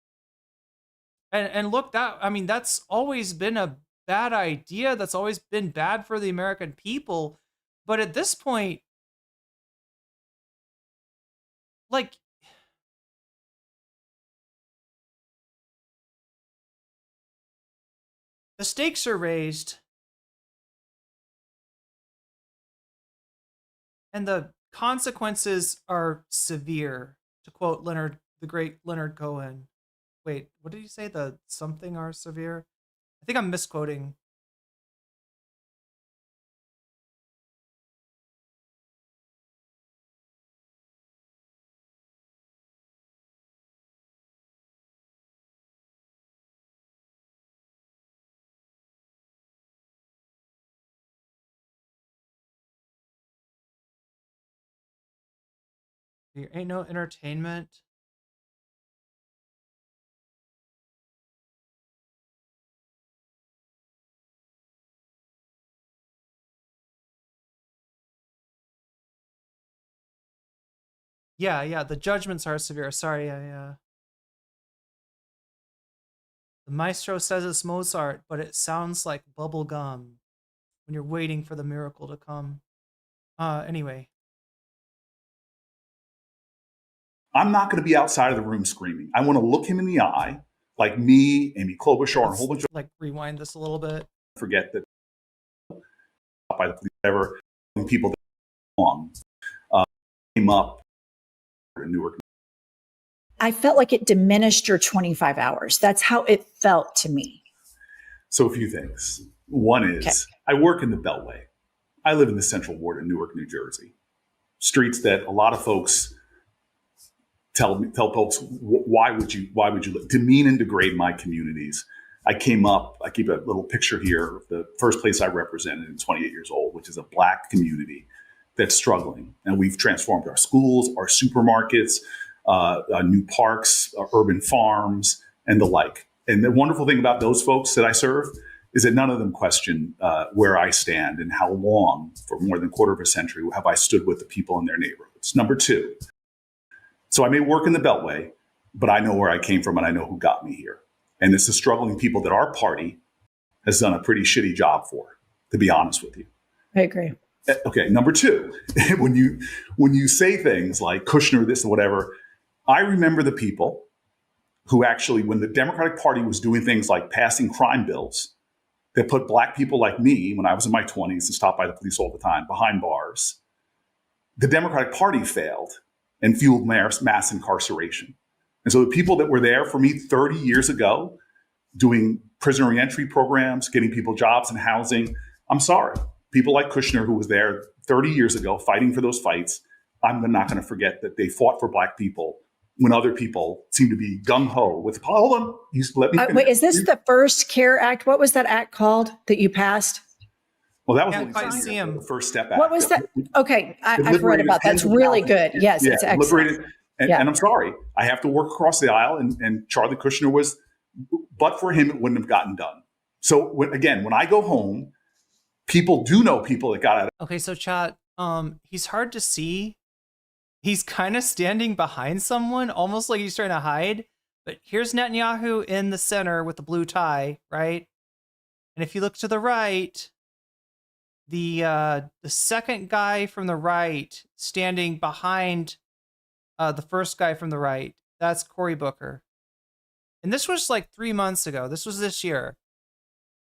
And look, that's always been a bad idea. That's always been bad for the American people. But at this point, like, the stakes are raised. And the consequences are severe, to quote the great Leonard Cohen. Wait, what did you say? The something are severe? I think I'm misquoting. There ain't no entertainment. Yeah, the judgments are severe. Sorry, the maestro says it's Mozart, but it sounds like bubble gum when you're waiting for the miracle to come. Anyway. I'm not going to be outside of the room screaming. I want to look him in the eye, like me, Amy Klobuchar, and a whole bunch of like rewind this a little bit. Forget that by the police, whatever people that came up in Newark. I felt like it diminished your 25 hours. That's how it felt to me. So a few things. One is I work in the Beltway. I live in the Central Ward in Newark, New Jersey. Streets that a lot of folks tell folks, why would you demean and degrade my communities? I keep a little picture here of the first place I represented in 28 years old, which is a Black community that's struggling. And we've transformed our schools, our supermarkets, new parks, urban farms, and the like. And the wonderful thing about those folks that I serve is that none of them question where I stand and how long, for more than a quarter of a century, have I stood with the people in their neighborhoods. Number two, so I may work in the Beltway, but I know where I came from and I know who got me here. And it's the struggling people that our party has done a pretty shitty job for, to be honest with you. I agree. Okay, number two, when you say things like Kushner, this and whatever, I remember the people who actually, when the Democratic Party was doing things like passing crime bills that put Black people like me, when I was in my 20s and stopped by the police all the time, behind bars, the Democratic Party failed and fueled mass incarceration. And so the people that were there for me 30 years ago, doing prisoner reentry programs, getting people jobs and housing, I'm sorry. People like Kushner, who was there 30 years ago fighting for those fights, I'm not going to forget that they fought for Black people when other people seem to be gung-ho with, hold on, let me finish. Wait, is this the first CARE Act? What was that act called that you passed? Well, that was the First Step Act. What was that? Okay, I've read about that. That's really good. Yes, it's excellent. And I'm sorry, I have to work across the aisle, and Charlie Kushner but for him, it wouldn't have gotten done. So when I go home, people do know people that got out. Okay, so chat, he's hard to see. He's kind of standing behind someone, almost like he's trying to hide. But here's Netanyahu in the center with the blue tie, right? And if you look to the right, the second guy from the right standing behind the first guy from the right, that's Cory Booker. And this was like 3 months ago. This was this year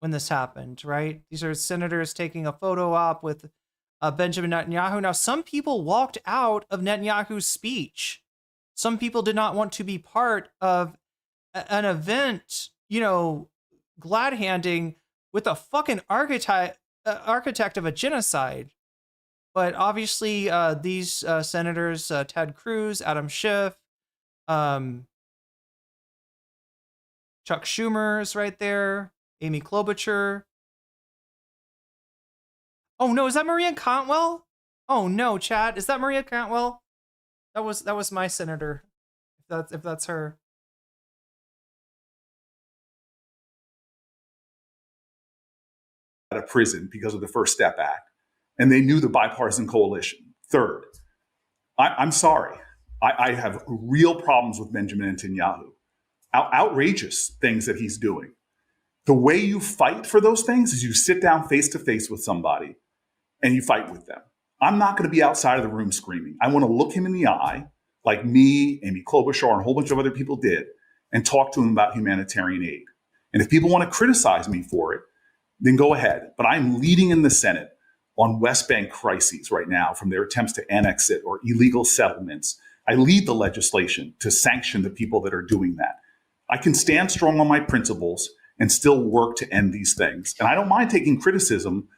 when this happened, right? These are senators taking a photo op with Benjamin Netanyahu. Now, some people walked out of Netanyahu's speech. Some people did not want to be part of an event, glad handing with a fucking architect of a genocide. But obviously, these senators, Ted Cruz, Adam Schiff, Chuck Schumer is right there, Amy Klobuchar. Oh no, is that Maria Cantwell? Oh no, chat, is that Maria Cantwell? That was my senator. If that's her. Out of prison because of the First Step Act, and they knew the bipartisan coalition. Third, I'm sorry, I have real problems with Benjamin Netanyahu. Outrageous things that he's doing. The way you fight for those things is you sit down face to face with somebody and you fight with them. I'm not going to be outside of the room screaming. I want to look him in the eye, like me, Amy Klobuchar, and a whole bunch of other people did, and talk to him about humanitarian aid. And if people want to criticize me for it, then go ahead. But I'm leading in the Senate on West Bank crises right now, from their attempts to annex it or illegal settlements. I lead the legislation to sanction the people that are doing that. I can stand strong on my principles and still work to end these things. And I don't mind taking criticism,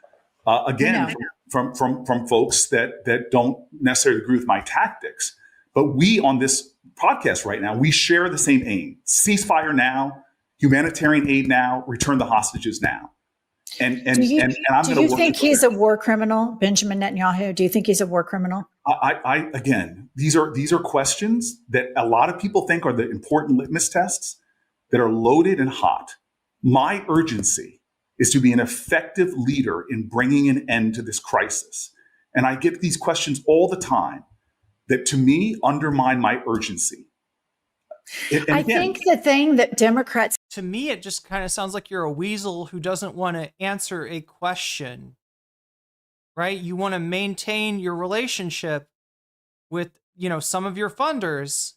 again, from folks that don't necessarily agree with my tactics. But we on this podcast right now, we share the same aim: ceasefire now, humanitarian aid now, return the hostages now. And I'm going to work. Do you think he's a war criminal, Benjamin Netanyahu? Do you think he's a war criminal? I again, these are questions that a lot of people think are the important litmus tests that are loaded and hot. My urgency is to be an effective leader in bringing an end to this crisis. And I get these questions all the time that, to me, undermine my urgency. I think the thing that Democrats... To me, it just kind of sounds like you're a weasel who doesn't want to answer a question, right? You want to maintain your relationship with, some of your funders,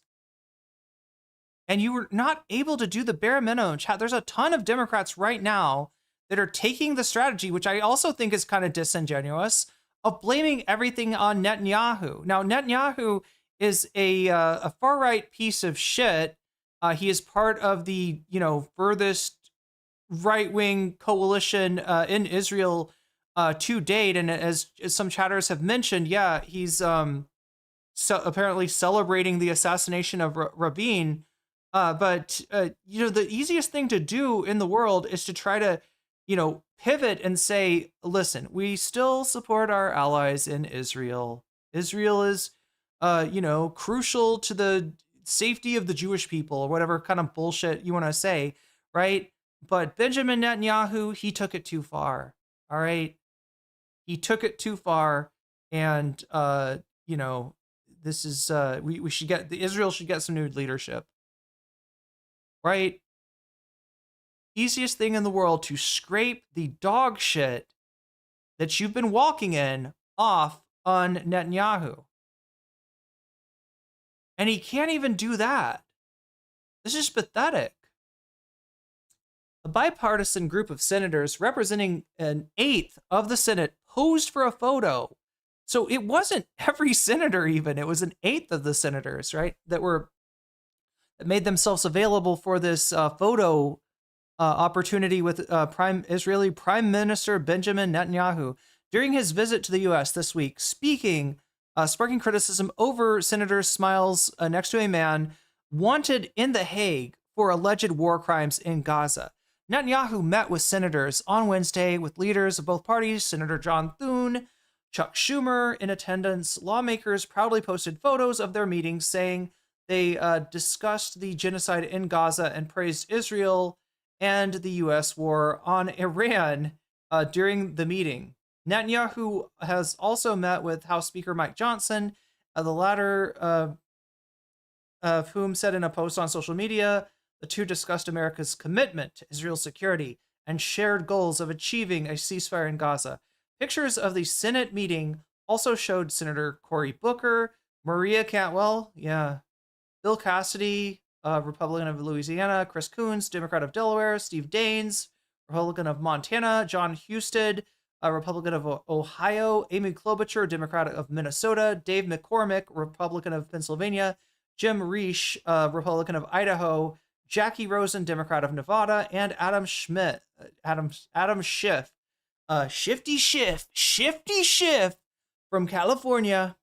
and you were not able to do the bare minimum. There's a ton of Democrats right now that are taking the strategy, which I also think is kind of disingenuous, of blaming everything on Netanyahu. Now, Netanyahu is a far-right piece of shit. He is part of the, furthest right-wing coalition in Israel to date. And as some chatters have mentioned, he's apparently celebrating the assassination of Rabin. But the easiest thing to do in the world is to try to, pivot and say, listen, we still support our allies in Israel. Israel is, crucial to the safety of the Jewish people, or whatever kind of bullshit you want to say, right? But Benjamin Netanyahu, he took it too far. All right. He took it too far. And, this is, Israel should get some new leadership. Right? Easiest thing in the world to scrape the dog shit that you've been walking in off on Netanyahu. And he can't even do that. This is pathetic. A bipartisan group of senators representing an eighth of the Senate posed for a photo. So it wasn't every senator even. It was an eighth of the senators, right, that made themselves available for this photo opportunity with Israeli Prime Minister Benjamin Netanyahu during his visit to the U.S. this week, sparking criticism over Senator Smiles next to a man wanted in The Hague for alleged war crimes in Gaza. Netanyahu met with senators on Wednesday with leaders of both parties, Senator John Thune, Chuck Schumer in attendance. Lawmakers proudly posted photos of their meetings, saying they discussed the genocide in Gaza and praised Israel and the U.S. war on Iran during the meeting. Netanyahu has also met with House Speaker Mike Johnson, the latter of whom said in a post on social media, the two discussed America's commitment to Israel's security and shared goals of achieving a ceasefire in Gaza. Pictures of the Senate meeting also showed Senator Cory Booker, Maria Cantwell, Bill Cassidy, Republican of Louisiana, Chris Coons, Democrat of Delaware, Steve Daines, Republican of Montana, John Husted, Republican of Ohio, Amy Klobuchar, Democrat of Minnesota, Dave McCormick, Republican of Pennsylvania, Jim Risch, Republican of Idaho, Jackie Rosen, Democrat of Nevada, and Adam Schiff, Shifty Schiff from California.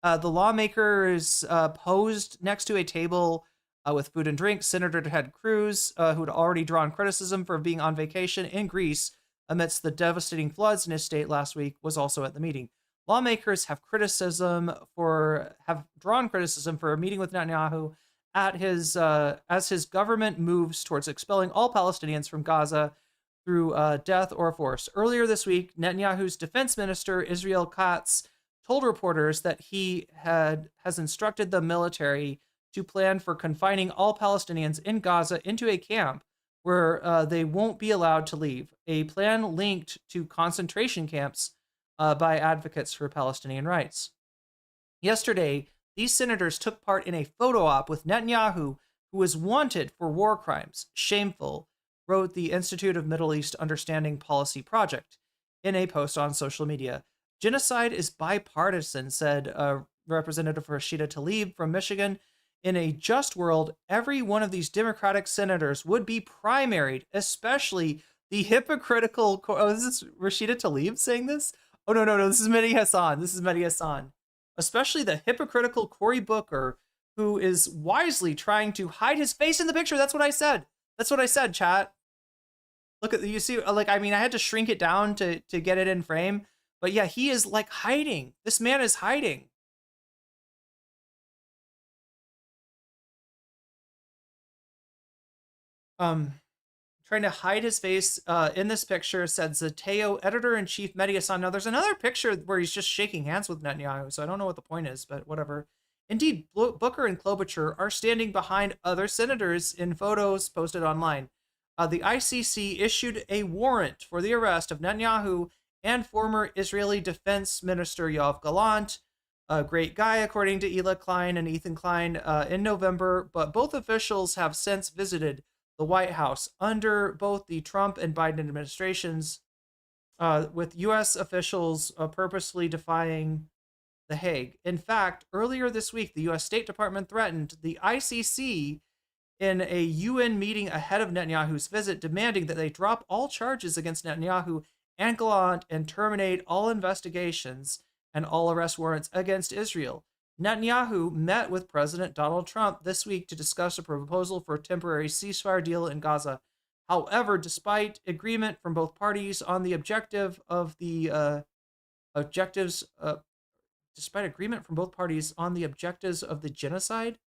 The lawmakers posed next to a table with food and drink. Senator Ted Cruz, who had already drawn criticism for being on vacation in Greece amidst the devastating floods in his state last week, was also at the meeting. Lawmakers have drawn criticism for a meeting with Netanyahu at his as his government moves towards expelling all Palestinians from Gaza through death or force. Earlier this week, Netanyahu's defense minister, Israel Katz, told reporters that he has instructed the military to plan for confining all Palestinians in Gaza into a camp where they won't be allowed to leave, a plan linked to concentration camps by advocates for Palestinian rights. Yesterday, these senators took part in a photo op with Netanyahu, who was wanted for war crimes. Shameful, wrote the Institute of Middle East Understanding Policy Project. in a post on social media. Genocide is bipartisan, said Representative Rashida Tlaib from Michigan. In a just world, every one of these Democratic senators would be primaried, especially the hypocritical. Oh, is this Rashida Tlaib saying this? Oh, no. This is Mehdi Hassan. Especially the hypocritical Cory Booker, who is wisely trying to hide his face in the picture. That's what I said, chat. Look at, you see, like, I mean, I had to shrink it down to get it in frame. But yeah, he is like hiding. This man is hiding. Trying to hide his face in this picture, said Zateo, editor-in-chief Mehdi Hassan. Now, there's another picture where he's just shaking hands with Netanyahu, so I don't know what the point is, but whatever. Indeed, Booker and Klobuchar are standing behind other senators in photos posted online. The ICC issued a warrant for the arrest of Netanyahu and former Israeli Defense Minister Yoav Gallant, a great guy, according to Ela Klein and Ethan Klein, in November, but both officials have since visited the White House under both the Trump and Biden administrations, with U.S. officials purposely defying The Hague. In fact, earlier this week, the U.S. State Department threatened the ICC in a UN meeting ahead of Netanyahu's visit, demanding that they drop all charges against Netanyahu and Gallant and terminate all investigations and all arrest warrants against Israel. Netanyahu met with President Donald Trump this week to discuss a proposal for a temporary ceasefire deal in Gaza. However, despite agreement from both parties on the objectives of the genocide,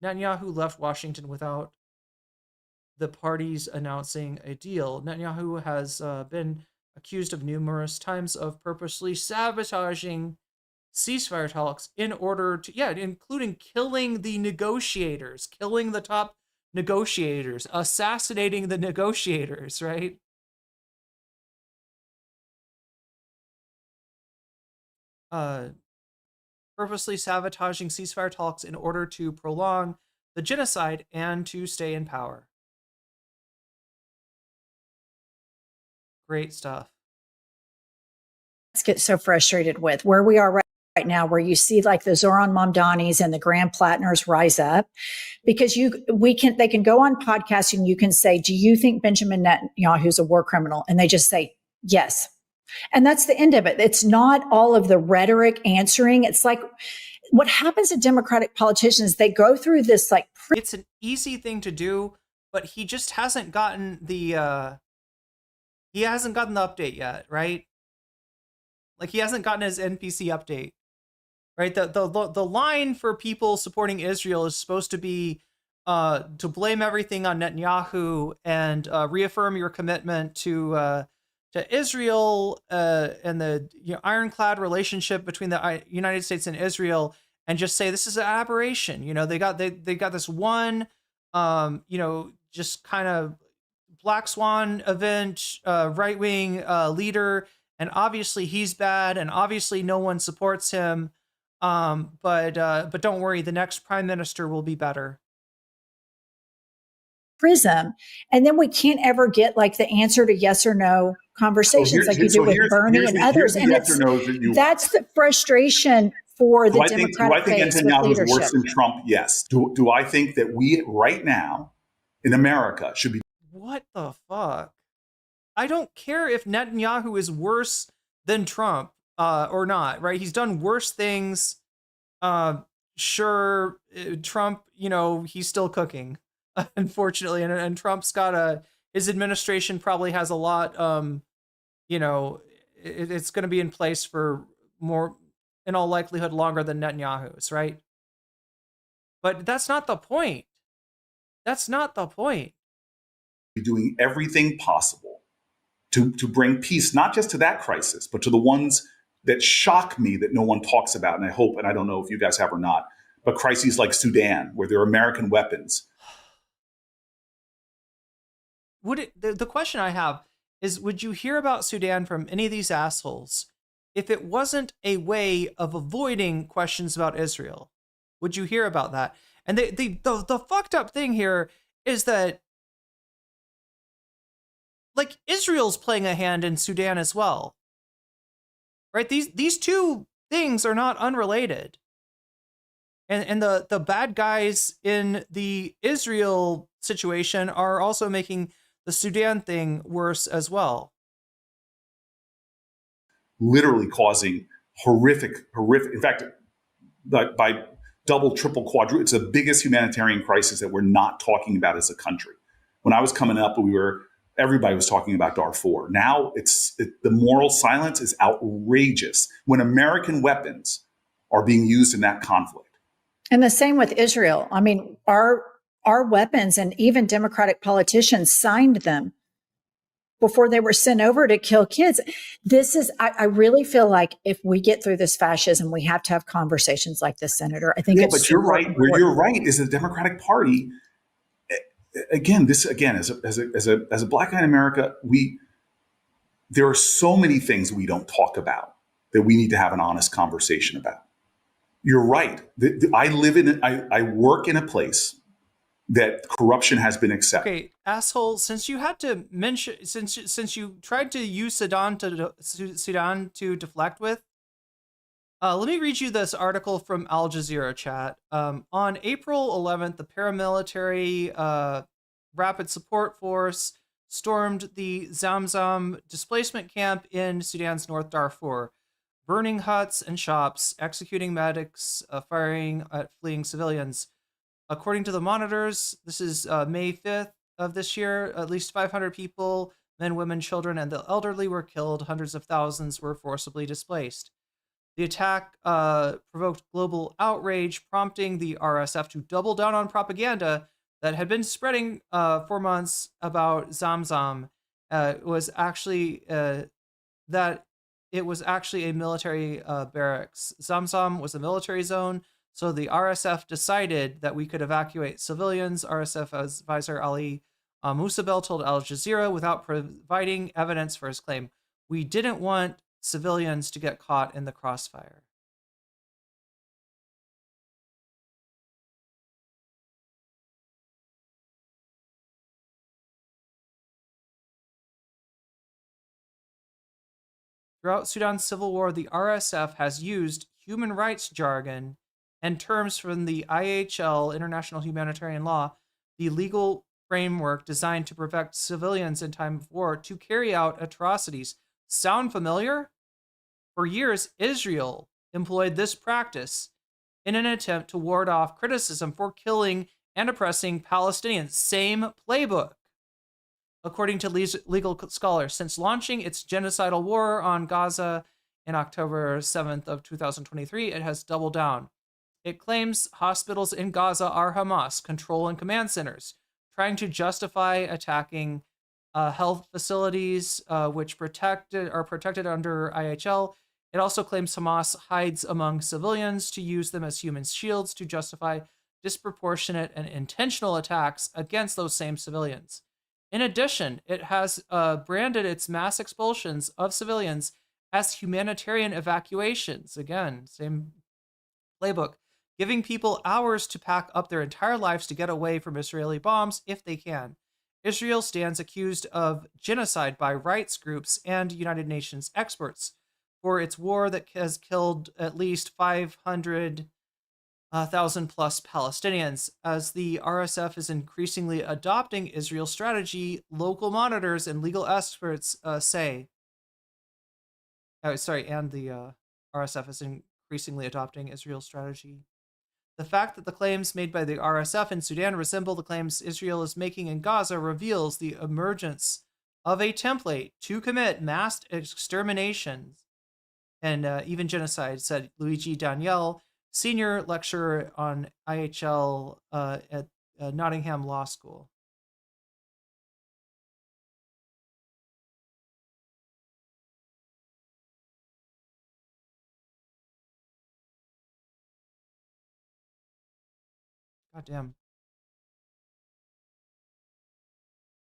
Netanyahu left Washington without the parties announcing a deal. Netanyahu has been accused of numerous times of purposely sabotaging ceasefire talks in order to, including killing the negotiators, killing the top negotiators, assassinating the negotiators, right? Purposely sabotaging ceasefire talks in order to prolong the genocide and to stay in power. Great stuff. Let's get so frustrated with where we are right now, where you see like the Zoran Mamdanis and the Graham Plattners rise up, because they can go on podcasts and you can say, do you think Benjamin Netanyahu is a war criminal? And they just say, yes. And that's the end of it. It's not all of the rhetoric answering. It's like what happens to Democratic politicians, they go through this like. It's an easy thing to do, but he just hasn't gotten the update yet, right? Like he hasn't gotten his NPC update, right? The line for people supporting Israel is supposed to be to blame everything on Netanyahu and reaffirm your commitment to Israel and the ironclad relationship between the United States and Israel, and just say this is an aberration. They got this one just kind of black swan event, right-wing leader, and obviously he's bad, and obviously no one supports him. But don't worry, the next prime minister will be better. Prism, and then we can't ever get like the answer to yes or no conversations like you do with Bernie and others. And that's the frustration for the Democratic base with leadership. Do I think Netanyahu is worse than Trump? Yes. Do I think that we right now in America should be? What the fuck? I don't care if Netanyahu is worse than Trump or not, right? He's done worse things. Sure, Trump, he's still cooking, unfortunately. And Trump's got his administration probably has a lot, it's going to be in place for more, in all likelihood, longer than Netanyahu's, right? But that's not the point. That's not the point. Doing everything possible to bring peace, not just to that crisis, but to the ones that shock me that no one talks about. And I hope, and I don't know if you guys have or not, but crises like Sudan, where there are American weapons. The question I have is, would you hear about Sudan from any of these assholes if it wasn't a way of avoiding questions about Israel? Would you hear about that? And the fucked up thing here is that like Israel's playing a hand in Sudan as well, right? These two things are not unrelated. And the bad guys in the Israel situation are also making the Sudan thing worse as well. Literally causing horrific. In fact, by double, triple, quadruple, it's the biggest humanitarian crisis that we're not talking about as a country. When I was coming up, everybody was talking about Darfur. Now the moral silence is outrageous when American weapons are being used in that conflict. And the same with Israel. I mean, our weapons, and even Democratic politicians signed them before they were sent over to kill kids. I really feel like if we get through this fascism, we have to have conversations like this, Senator. I think but you're right. Where you're right is the Democratic Party. As a Black guy in America, there are so many things we don't talk about that we need to have an honest conversation about. You're right. I work in a place that corruption has been accepted. Okay, asshole. Since you had to mention, since you tried to use Sudan to deflect with, let me read you this article from Al Jazeera chat. On April 11th, the paramilitary Rapid Support Force stormed the Zamzam displacement camp in Sudan's North Darfur, burning huts and shops, executing medics, firing at fleeing civilians. According to the monitors, this is May 5th of this year, at least 500 people, men, women, children, and the elderly were killed. Hundreds of thousands were forcibly displaced. The attack provoked global outrage, prompting the RSF to double down on propaganda that had been spreading for months about Zamzam. It was actually a military barracks. Zamzam was a military zone, so the RSF decided that we could evacuate civilians. RSF advisor Ali Musabel told Al Jazeera without providing evidence for his claim. We didn't want civilians to get caught in the crossfire. Throughout Sudan's civil war, the RSF has used human rights jargon and terms from the IHL, International Humanitarian Law, the legal framework designed to protect civilians in time of war, to carry out atrocities. Sound familiar? For years, Israel employed this practice in an attempt to ward off criticism for killing and oppressing Palestinians. Same playbook. According to legal scholars, since launching its genocidal war on Gaza in October 7th of 2023, it has doubled down. It claims hospitals in Gaza are Hamas control and command centers, trying to justify attacking health facilities which are protected under IHL. It also claims Hamas hides among civilians to use them as human shields to justify disproportionate and intentional attacks against those same civilians. In addition, it has branded its mass expulsions of civilians as humanitarian evacuations. Again, same playbook, giving people hours to pack up their entire lives to get away from Israeli bombs if they can. Israel stands accused of genocide by rights groups and United Nations experts for its war that has killed at least 500,000 plus Palestinians. As the RSF is increasingly adopting Israel's strategy, local monitors and legal experts say. And the RSF is increasingly adopting Israel's strategy. The fact that the claims made by the RSF in Sudan resemble the claims Israel is making in Gaza reveals the emergence of a template to commit mass exterminations and even genocide, said Luigi Daniel, senior lecturer on IHL at Nottingham Law School. Goddamn.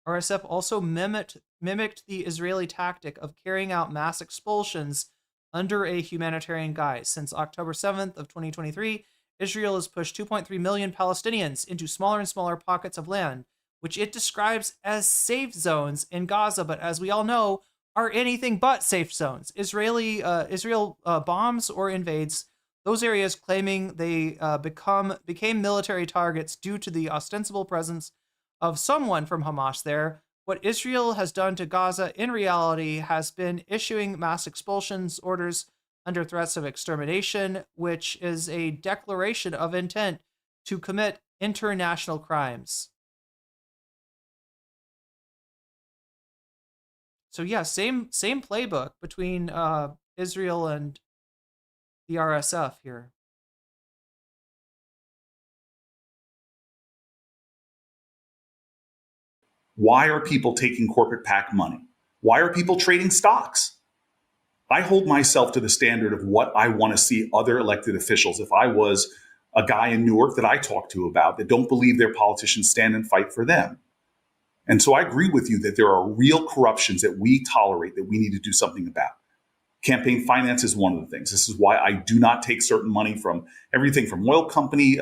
RSF also mimicked the Israeli tactic of carrying out mass expulsions under a humanitarian guise. Since October 7th of 2023, Israel has pushed 2.3 million Palestinians into smaller and smaller pockets of land which it describes as safe zones in Gaza, but as we all know, are anything but safe zones. Israel bombs or invades those areas, claiming they became military targets due to the ostensible presence of someone from Hamas there. What Israel has done to Gaza in reality has been issuing mass expulsions orders under threats of extermination, which is a declaration of intent to commit international crimes. So yeah, same playbook between Israel and the RSF here. Why are people taking corporate PAC money? Why are people trading stocks? I hold myself to the standard of what I want to see other elected officials, if I was a guy in Newark that I talk to about that don't believe their politicians stand and fight for them. And so I agree with you that there are real corruptions that we tolerate that we need to do something about. Campaign finance is one of the things. This is why I do not take certain money from everything from oil company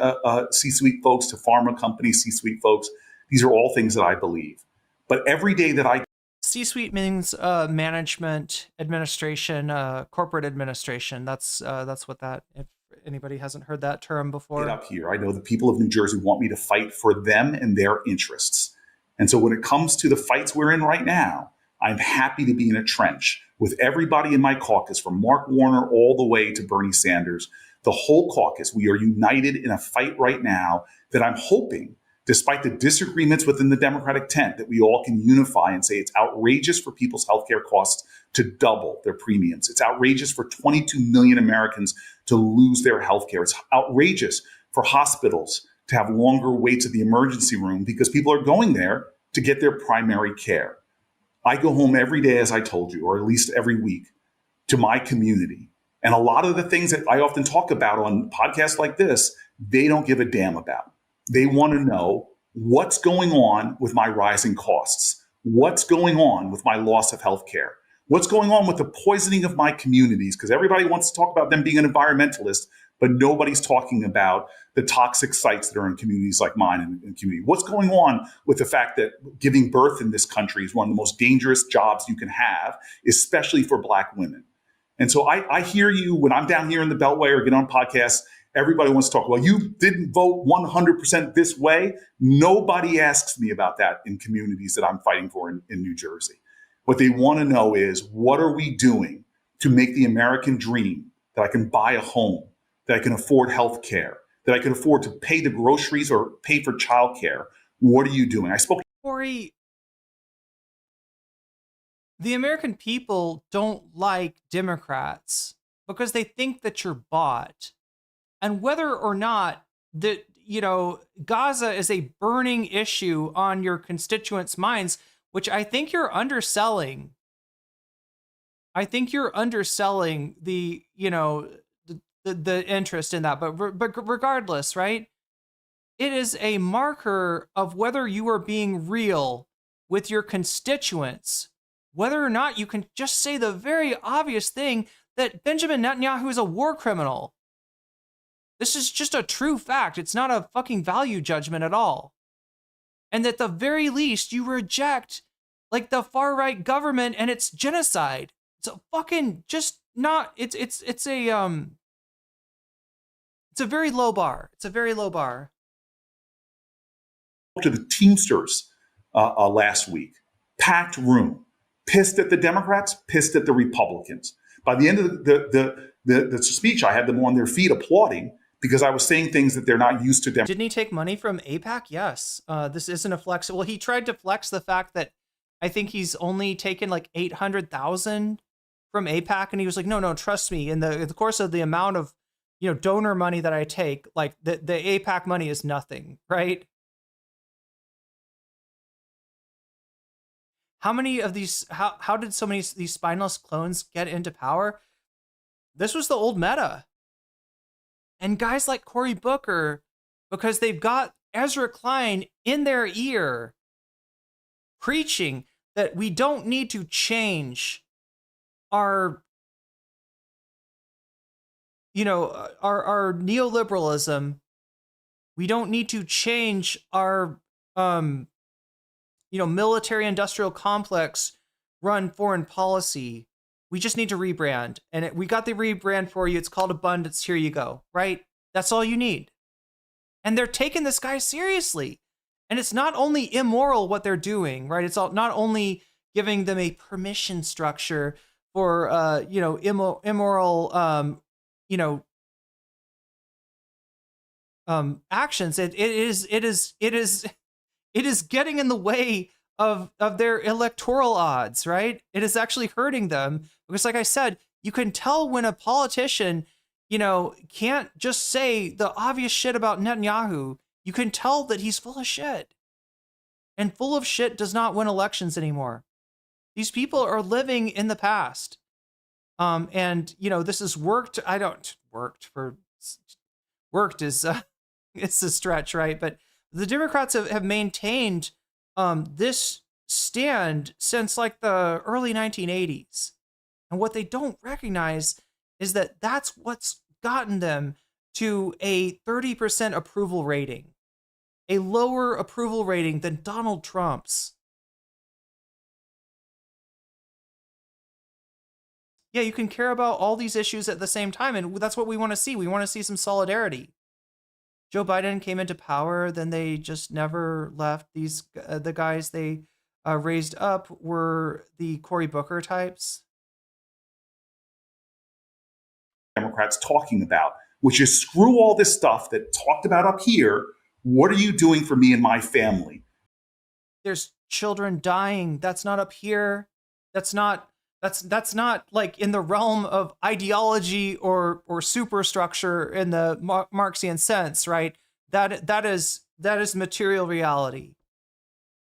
C-suite folks to pharma company C-suite folks. These are all things that I believe. But every day that I C-suite means management, administration, corporate administration. That's what that. If anybody hasn't heard that term before, get up here, I know the people of New Jersey want me to fight for them and their interests. And so when it comes to the fights we're in right now, I'm happy to be in a trench with everybody in my caucus, from Mark Warner all the way to Bernie Sanders, the whole caucus. We are united in a fight right now that I'm hoping, despite the disagreements within the Democratic tent, that we all can unify and say it's outrageous for people's healthcare costs to double their premiums. It's outrageous for 22 million Americans to lose their healthcare. It's outrageous for hospitals to have longer waits at the emergency room because people are going there to get their primary care. I go home every day, as I told you, or at least every week, to my community. And a lot of the things that I often talk about on podcasts like this, they don't give a damn about. They want to know what's going on with my rising costs, what's going on with my loss of health care, what's going on with the poisoning of my communities, because everybody wants to talk about them being an environmentalist, but nobody's talking about the toxic sites that are in communities like mine and community. What's going on with the fact that giving birth in this country is one of the most dangerous jobs you can have, especially for Black women. And so I hear you when I'm down here in the Beltway or get on podcasts. Everybody wants to talk, well, you didn't vote 100% this way. Nobody asks me about that in communities that I'm fighting for in New Jersey. What they want to know is, what are we doing to make the American dream, that I can buy a home, that I can afford health care, that I can afford to pay the groceries or pay for childcare? What are you doing? I spoke. Corey, the American people don't like Democrats because they think that you're bought. And whether or not that, Gaza is a burning issue on your constituents' minds, which I think you're underselling. I think you're underselling the interest in that. But regardless, right? It is a marker of whether you are being real with your constituents, whether or not you can just say the very obvious thing that Benjamin Netanyahu is a war criminal. This is just a true fact. It's not a fucking value judgment at all. And at the very least, you reject like the far right government and its genocide. It's a fucking just not. It's a very low bar. It's a very low bar. To the Teamsters last week, packed room, pissed at the Democrats, pissed at the Republicans. By the end of the speech, I had them on their feet applauding, because I was saying things that they're not used to. Didn't he take money from AIPAC? Yes. This isn't a flex. Well, he tried to flex the fact that I think he's only taken like 800,000 from AIPAC. And he was like, no, trust me. In the course of the amount of, donor money that I take, like the AIPAC money is nothing, right? How many of these, how did so many of these spineless clones get into power? This was the old meta. And guys like Cory Booker, because they've got Ezra Klein in their ear preaching that we don't need to change our neoliberalism. We don't need to change our military industrial complex run foreign policy. We just need to rebrand. And we got the rebrand for you. It's called Abundance. Here you go, right? That's all you need. And they're taking this guy seriously. And it's not only immoral what they're doing, right? It's not only giving them a permission structure for, immoral, actions. It is getting in the way of their electoral odds, right? It is actually hurting them because, like I said, you can tell when a politician, can't just say the obvious shit about Netanyahu. You can tell that he's full of shit. And full of shit does not win elections anymore. These people are living in the past. This has worked. Worked is, it's a stretch, right? But the Democrats have maintained this stand since like the early 1980s. And what they don't recognize is that that's what's gotten them to a 30% approval rating, a lower approval rating than Donald Trump's. Yeah, you can care about all these issues at the same time, and that's what we want to see. We want to see some solidarity. Joe Biden came into power, then they just never left. The guys they raised up were the Cory Booker types. Democrats talking about, which is screw all this stuff that talked about up here. What are you doing for me and my family? There's children dying. That's not up here. That's not like in the realm of ideology or superstructure in the Marxian sense, right? That is material reality.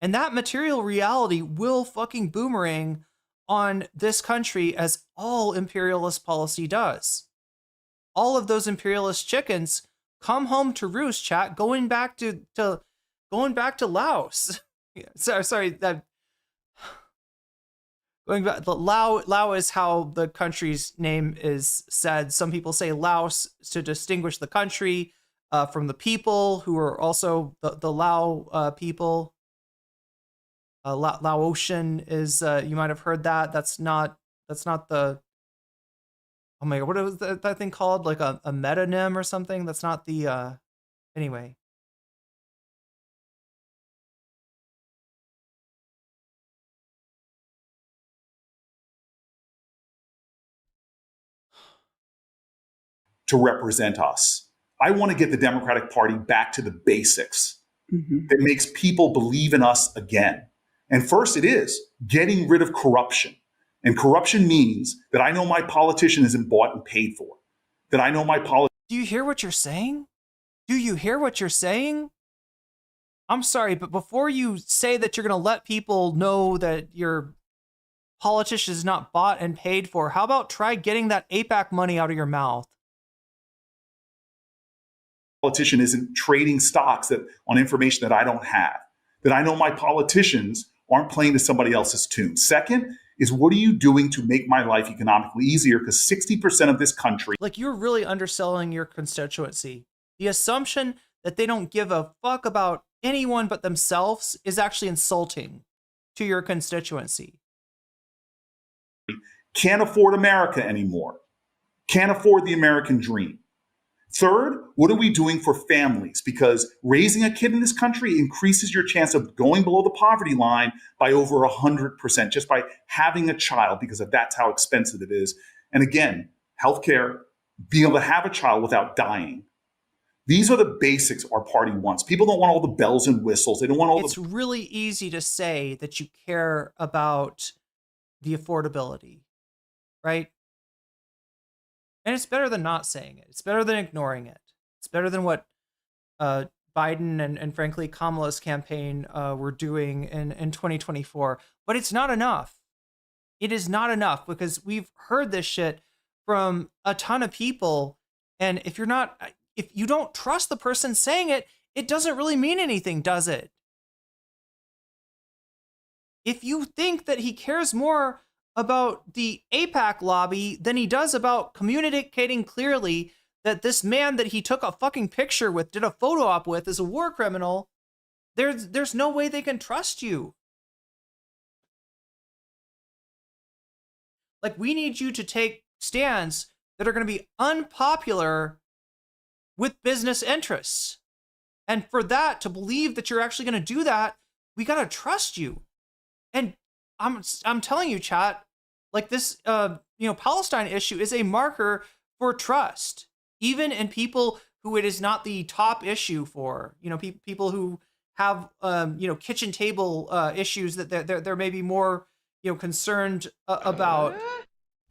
And that material reality will fucking boomerang on this country, as all imperialist policy does. All of those imperialist chickens come home to roost, chat, going back to Laos. Sorry, going back, Lao is how the country's name is said. Some people say Laos to distinguish the country from the people who are also the Lao people. Laotian is, you might have heard that. That's not the, oh my God, what was that thing called? Like a metonym or something? That's not the, anyway. To represent us. I want to get the Democratic Party back to the basics that makes people believe in us again. And first, it is getting rid of corruption. And corruption means that I know my politician isn't bought and paid for. That I know my politician. Do you hear what you're saying? Do you hear what you're saying? I'm sorry, but before you say that you're going to let people know that your politician is not bought and paid for, how about try getting that APAC money out of your mouth? Politician isn't trading stocks on information that I don't have. That I know my politicians aren't playing to somebody else's tune. Second is, what are you doing to make my life economically easier? Because 60% of this country. Like, you're really underselling your constituency. The assumption that they don't give a fuck about anyone but themselves is actually insulting to your constituency. Can't afford America anymore. Can't afford the American dream. Third, what are we doing for families? Because raising a kid in this country increases your chance of going below the poverty line by over 100% just by having a child, because that's how expensive it is. And again, healthcare, being able to have a child without dying. These are the basics our party wants. People don't want all the bells and whistles. They don't want all It's really easy to say that you care about the affordability, right? And it's better than not saying it. It's better than ignoring it. It's better than what Biden and frankly Kamala's campaign were doing in 2024. But it's not enough. It is not enough, because we've heard this shit from a ton of people. And if you don't trust the person saying it, it doesn't really mean anything, does it? If you think that he cares more about the APAC lobby than he does about communicating clearly that this man that he took a fucking picture with, did a photo op with, is a war criminal, there's no way they can trust you. Like, we need you to take stands that are going to be unpopular with business interests. And for that, to believe that you're actually going to do that, we got to trust you. And I'm telling you, chat, like this, Palestine issue is a marker for trust, even in people who it is not the top issue for, people who have, kitchen table issues that they're maybe more, concerned about.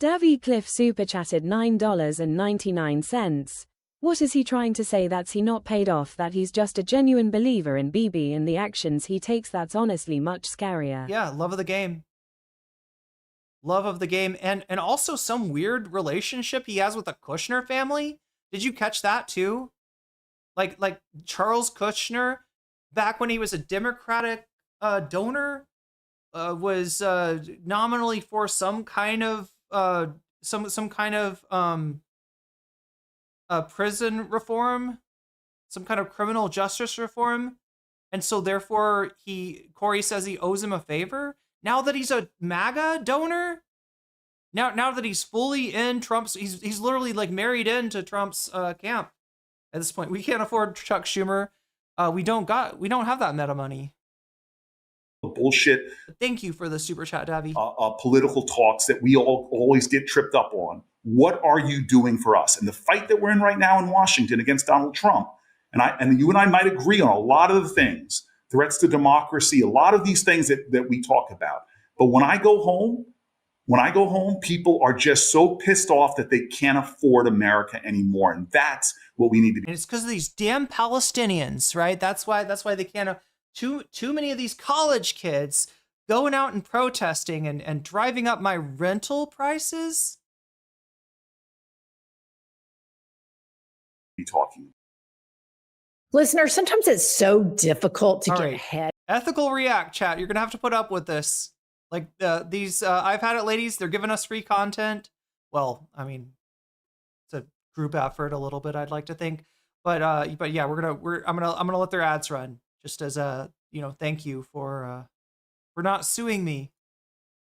Davy Cliff super chatted $9.99. What is he trying to say? That's he not paid off, that he's just a genuine believer in Bibi and the actions he takes? That's honestly much scarier. Yeah, love of the game. Love of the game. And also some weird relationship he has with the Kushner family. Did you catch that too? Like Charles Kushner, back when he was a Democratic donor, was nominally for some kind of prison reform, some kind of criminal justice reform, and so therefore Corey says he owes him a favor. Now that he's a MAGA donor, now that he's fully in Trump's, he's literally like married into Trump's camp. At this point, we can't afford Chuck Schumer. We don't have that meta money. Bullshit. Thank you for the super chat, Davy. Political talks that we all always get tripped up on. What are you doing for us? And the fight that we're in right now in Washington against Donald Trump, and you and I might agree on a lot of the things, threats to democracy, a lot of these things that we talk about. But when I go home, people are just so pissed off that they can't afford America anymore. And that's what we need to do. And it's because of these damn Palestinians, right? That's why they can't. Too many of these college kids going out and protesting and driving up my rental prices. Be talking. Listeners, sometimes it's so difficult to get ahead. Ethical React, chat. You're gonna have to put up with this. Like these I've Had It ladies, they're giving us free content. Well, I mean, it's a group effort a little bit, I'd like to think. But yeah, I'm gonna let their ads run. Just as a, thank you for not suing me.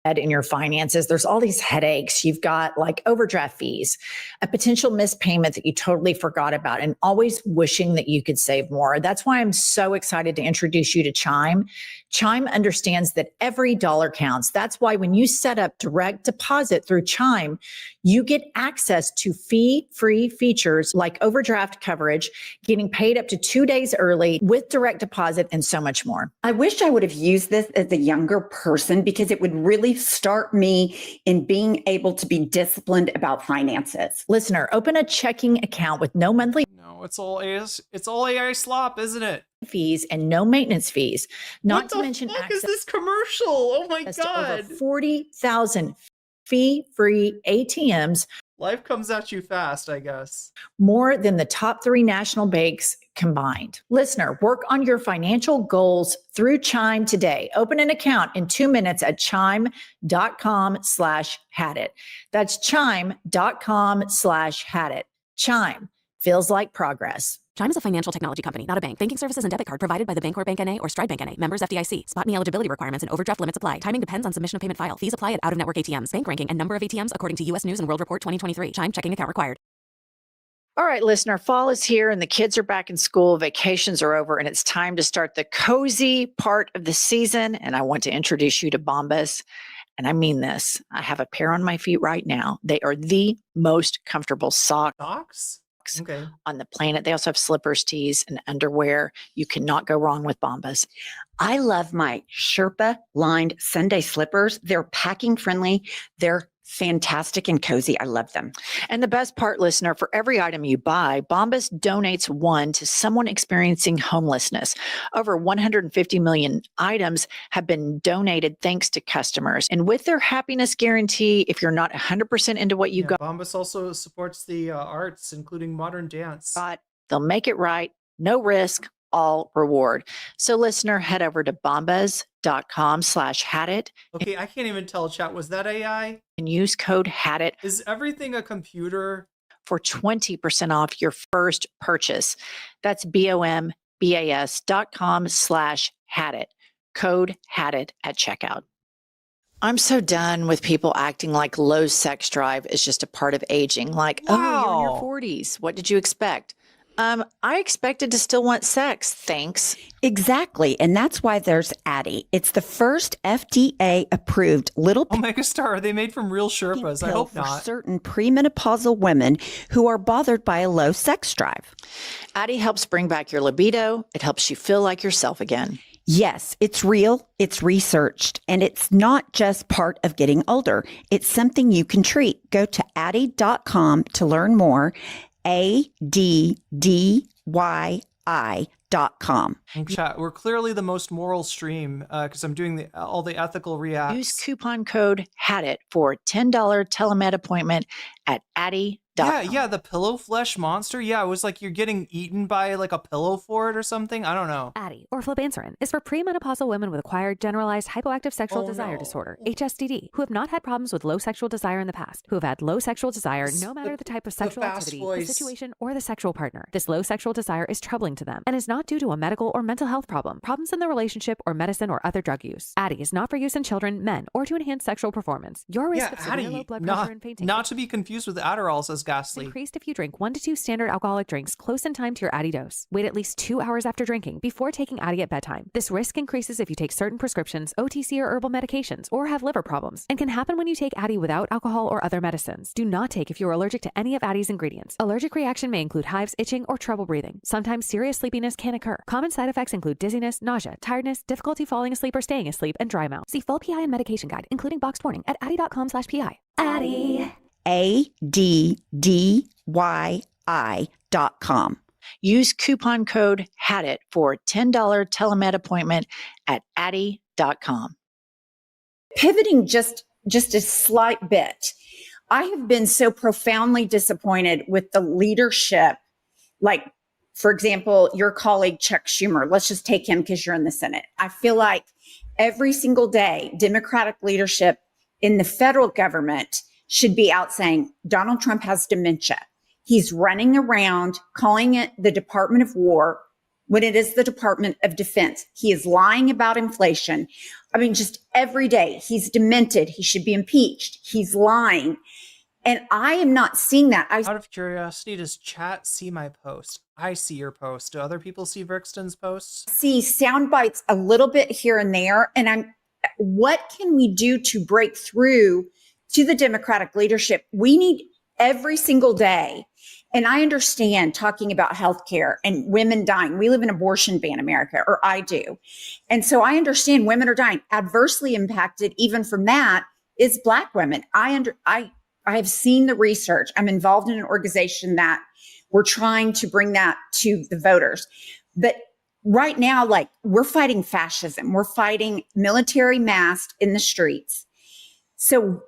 In your finances, there's all these headaches. You've got like overdraft fees, a potential missed payment that you totally forgot about, and always wishing that you could save more. That's why I'm so excited to introduce you to Chime. Chime understands that every dollar counts. That's why when you set up direct deposit through Chime, you get access to fee-free features like overdraft coverage, getting paid up to 2 days early with direct deposit, and so much more. I wish I would have used this as a younger person, because it would really start me in being able to be disciplined about finances. Listener, open a checking account with no monthly. No, it's all AI slop, isn't it? Fees and no maintenance fees. Not to mention, what is this commercial? Oh my god! Over 40,000 fee-free ATMs. Life comes at you fast, I guess. More than the top 3 national banks combined. Listener, work on your financial goals through Chime today. Open an account in 2 minutes at chime.com/hadit. That's chime.com/hadit. Chime feels like progress. Chime is a financial technology company, not a bank. Banking services and debit card provided by the Bancorp Bank N.A. or Stride Bank N.A. Members FDIC. Spot me eligibility requirements and overdraft limits apply. Timing depends on submission of payment file. Fees apply at out-of-network ATMs. Bank ranking and number of ATMs according to U.S. News and World Report 2023. Chime checking account required. All right, listener, fall is here and the kids are back in school, vacations are over, and it's time to start the cozy part of the season. And I want to introduce you to Bombas. And I mean this. I have a pair on my feet right now. They are the most comfortable socks on the planet. They also have slippers, tees, and underwear. You cannot go wrong with Bombas. I love my Sherpa lined Sunday slippers. They're packing friendly. They're fantastic and cozy. I love them. And the best part, listener, for every item you buy, Bombas donates one to someone experiencing homelessness. Over 150 million items have been donated thanks to customers. And with their happiness guarantee, if you're not 100% into what you got, Bombas also supports the arts, including modern dance. They'll make it right. No risk, all reward. So listener, head over to bombas.com/hadit. Okay, I can't even tell, chat. Was that AI? And use code HADIT. Is everything a computer? For 20% off your first purchase. That's bombas.com/hadit. Code HADIT at checkout. I'm so done with people acting like low sex drive is just a part of aging. Like, oh, you're in your 40s. What did you expect? I expected to still want sex. Thanks. Exactly. And that's why there's Addie. It's the first FDA approved little Omega Star, are they made from real Sherpas? I hope for not. certain premenopausal women who are bothered by a low sex drive. Addie helps bring back your libido. It helps you feel like yourself again. Yes, it's real, it's researched, and it's not just part of getting older. It's something you can treat. Go to Addie.com to learn more. ADDYI.com. In chat, we're clearly the most moral stream because I'm doing all the ethical reacts. Use coupon code HADIT for $10 telemed appointment at Addie.com. Yeah, the pillow flesh monster. Yeah, it was like you're getting eaten by like a pillow for it or something. I don't know. Addie, or flibanserin, is for premenopausal women with acquired generalized hypoactive sexual desire disorder, HSDD, who have not had problems with low sexual desire in the past, who have had low sexual desire no matter the type of sexual activity, the situation, or the sexual partner. This low sexual desire is troubling to them and is not due to a medical or mental health problem, problems in the relationship, or medicine or other drug use. Addie is not for use in children, men, or to enhance sexual performance. Your risk of severe low blood pressure and fainting. Not to be confused with Adderall, says Ghastly. Increased if you drink 1 to 2 standard alcoholic drinks close in time to your Addie dose. Wait at least 2 hours after drinking before taking Addie at bedtime. This risk increases if you take certain prescriptions, OTC or herbal medications, or have liver problems, and can happen when you take Addie without alcohol or other medicines. Do not take if you are allergic to any of Addie's ingredients. Allergic reaction may include hives, itching, or trouble breathing. Sometimes serious sleepiness can occur. Common side effects include dizziness, nausea, tiredness, difficulty falling asleep or staying asleep, and dry mouth. See full PI and medication guide, including boxed warning, at addie.com/PI. Addie. ADDYI.com. Use coupon code HADIT for $10 telemed appointment at Addie.com. Pivoting just a slight bit, I have been so profoundly disappointed with the leadership. Like, for example, your colleague, Chuck Schumer, let's just take him because you're in the Senate. I feel like every single day, Democratic leadership in the federal government should be out saying Donald Trump has dementia. He's running around calling it the Department of War when it is the Department of Defense. He is lying about inflation. I mean, just every day he's demented. He should be impeached. He's lying. And I am not seeing that. Out of curiosity, does chat see my post? I see your post. Do other people see Brixton's posts? See sound bites a little bit here and there. And what can we do to break through to the Democratic leadership? We need every single day. And I understand talking about healthcare and women dying. We live in abortion ban America, or I do. And so I understand women are dying. Adversely impacted even from that is Black women. I have seen the research. I'm involved in an organization that we're trying to bring that to the voters. But right now, like, we're fighting fascism. We're fighting military masked in the streets. So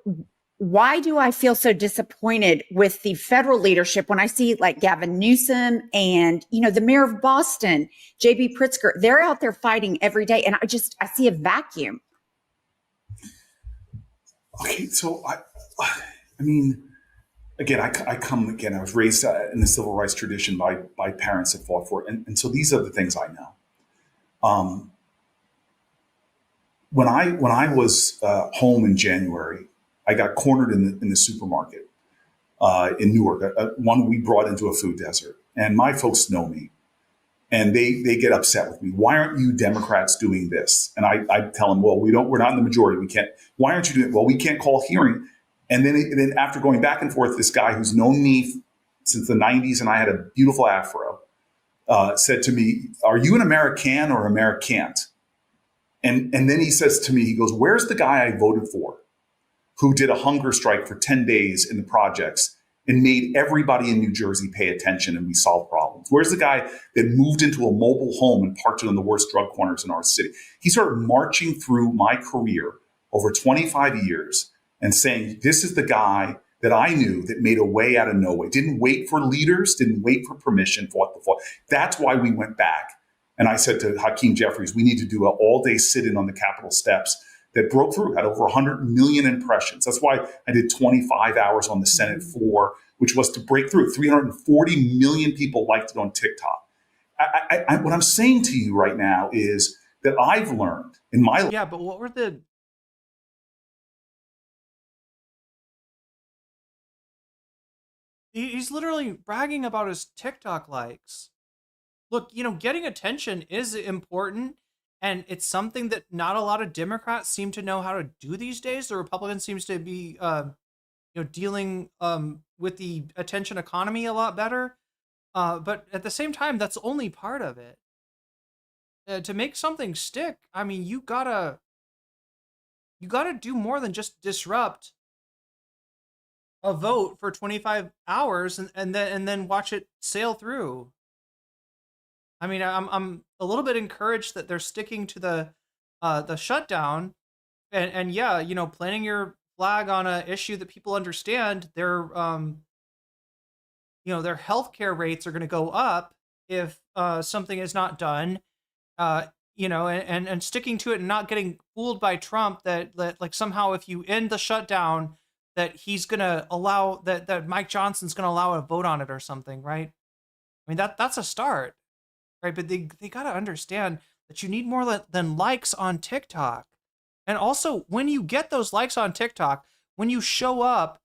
why do I feel so disappointed with the federal leadership when I see like Gavin Newsom and, the mayor of Boston, J.B. Pritzker, they're out there fighting every day. And I see a vacuum. Okay. So I mean, again, I was raised in the civil rights tradition by parents that fought for it. And so these are the things I know. When I was home in January, I got cornered in the supermarket in Newark, one we brought into a food desert. And my folks know me, and they get upset with me. Why aren't you Democrats doing this? And I tell them, well, we're not in the majority. We can't. Why aren't you doing it? Well, we can't call hearing. And then after going back and forth, this guy who's known me since the 90s, and I had a beautiful afro, said to me, are you an American or Americant? And then he says to me, he goes, where's the guy I voted for, who did a hunger strike for 10 days in the projects and made everybody in New Jersey pay attention and we solved problems? Where's the guy that moved into a mobile home and parked it in the worst drug corners in our city? He started marching through my career over 25 years and saying, this is the guy that I knew that made a way out of no way, didn't wait for leaders, didn't wait for permission, fought the fight. That's why we went back. And I said to Hakeem Jeffries, we need to do an all-day sit-in on the Capitol steps that broke through, had over 100 million impressions. That's why I did 25 hours on the Senate floor, which was to break through. 340 million people liked it on TikTok. What I'm saying to you right now is that I've learned in my life. Yeah, but what were the He's literally bragging about his TikTok likes. Look, getting attention is important, and it's something that not a lot of Democrats seem to know how to do these days. The Republicans seems to be, dealing with the attention economy a lot better. But at the same time, that's only part of it. To make something stick, I mean, you gotta do more than just disrupt a vote for 25 hours and then watch it sail through. I mean, I'm a little bit encouraged that they're sticking to the shutdown, and yeah, planting your flag on a issue that people understand. Their their healthcare rates are going to go up if something is not done. And sticking to it and not getting fooled by Trump that like somehow if you end the shutdown that he's going to allow that Mike Johnson's going to allow a vote on it or something, right? I mean, that's a start, right? But they got to understand that you need more than likes on TikTok. And also, when you get those likes on TikTok, when you show up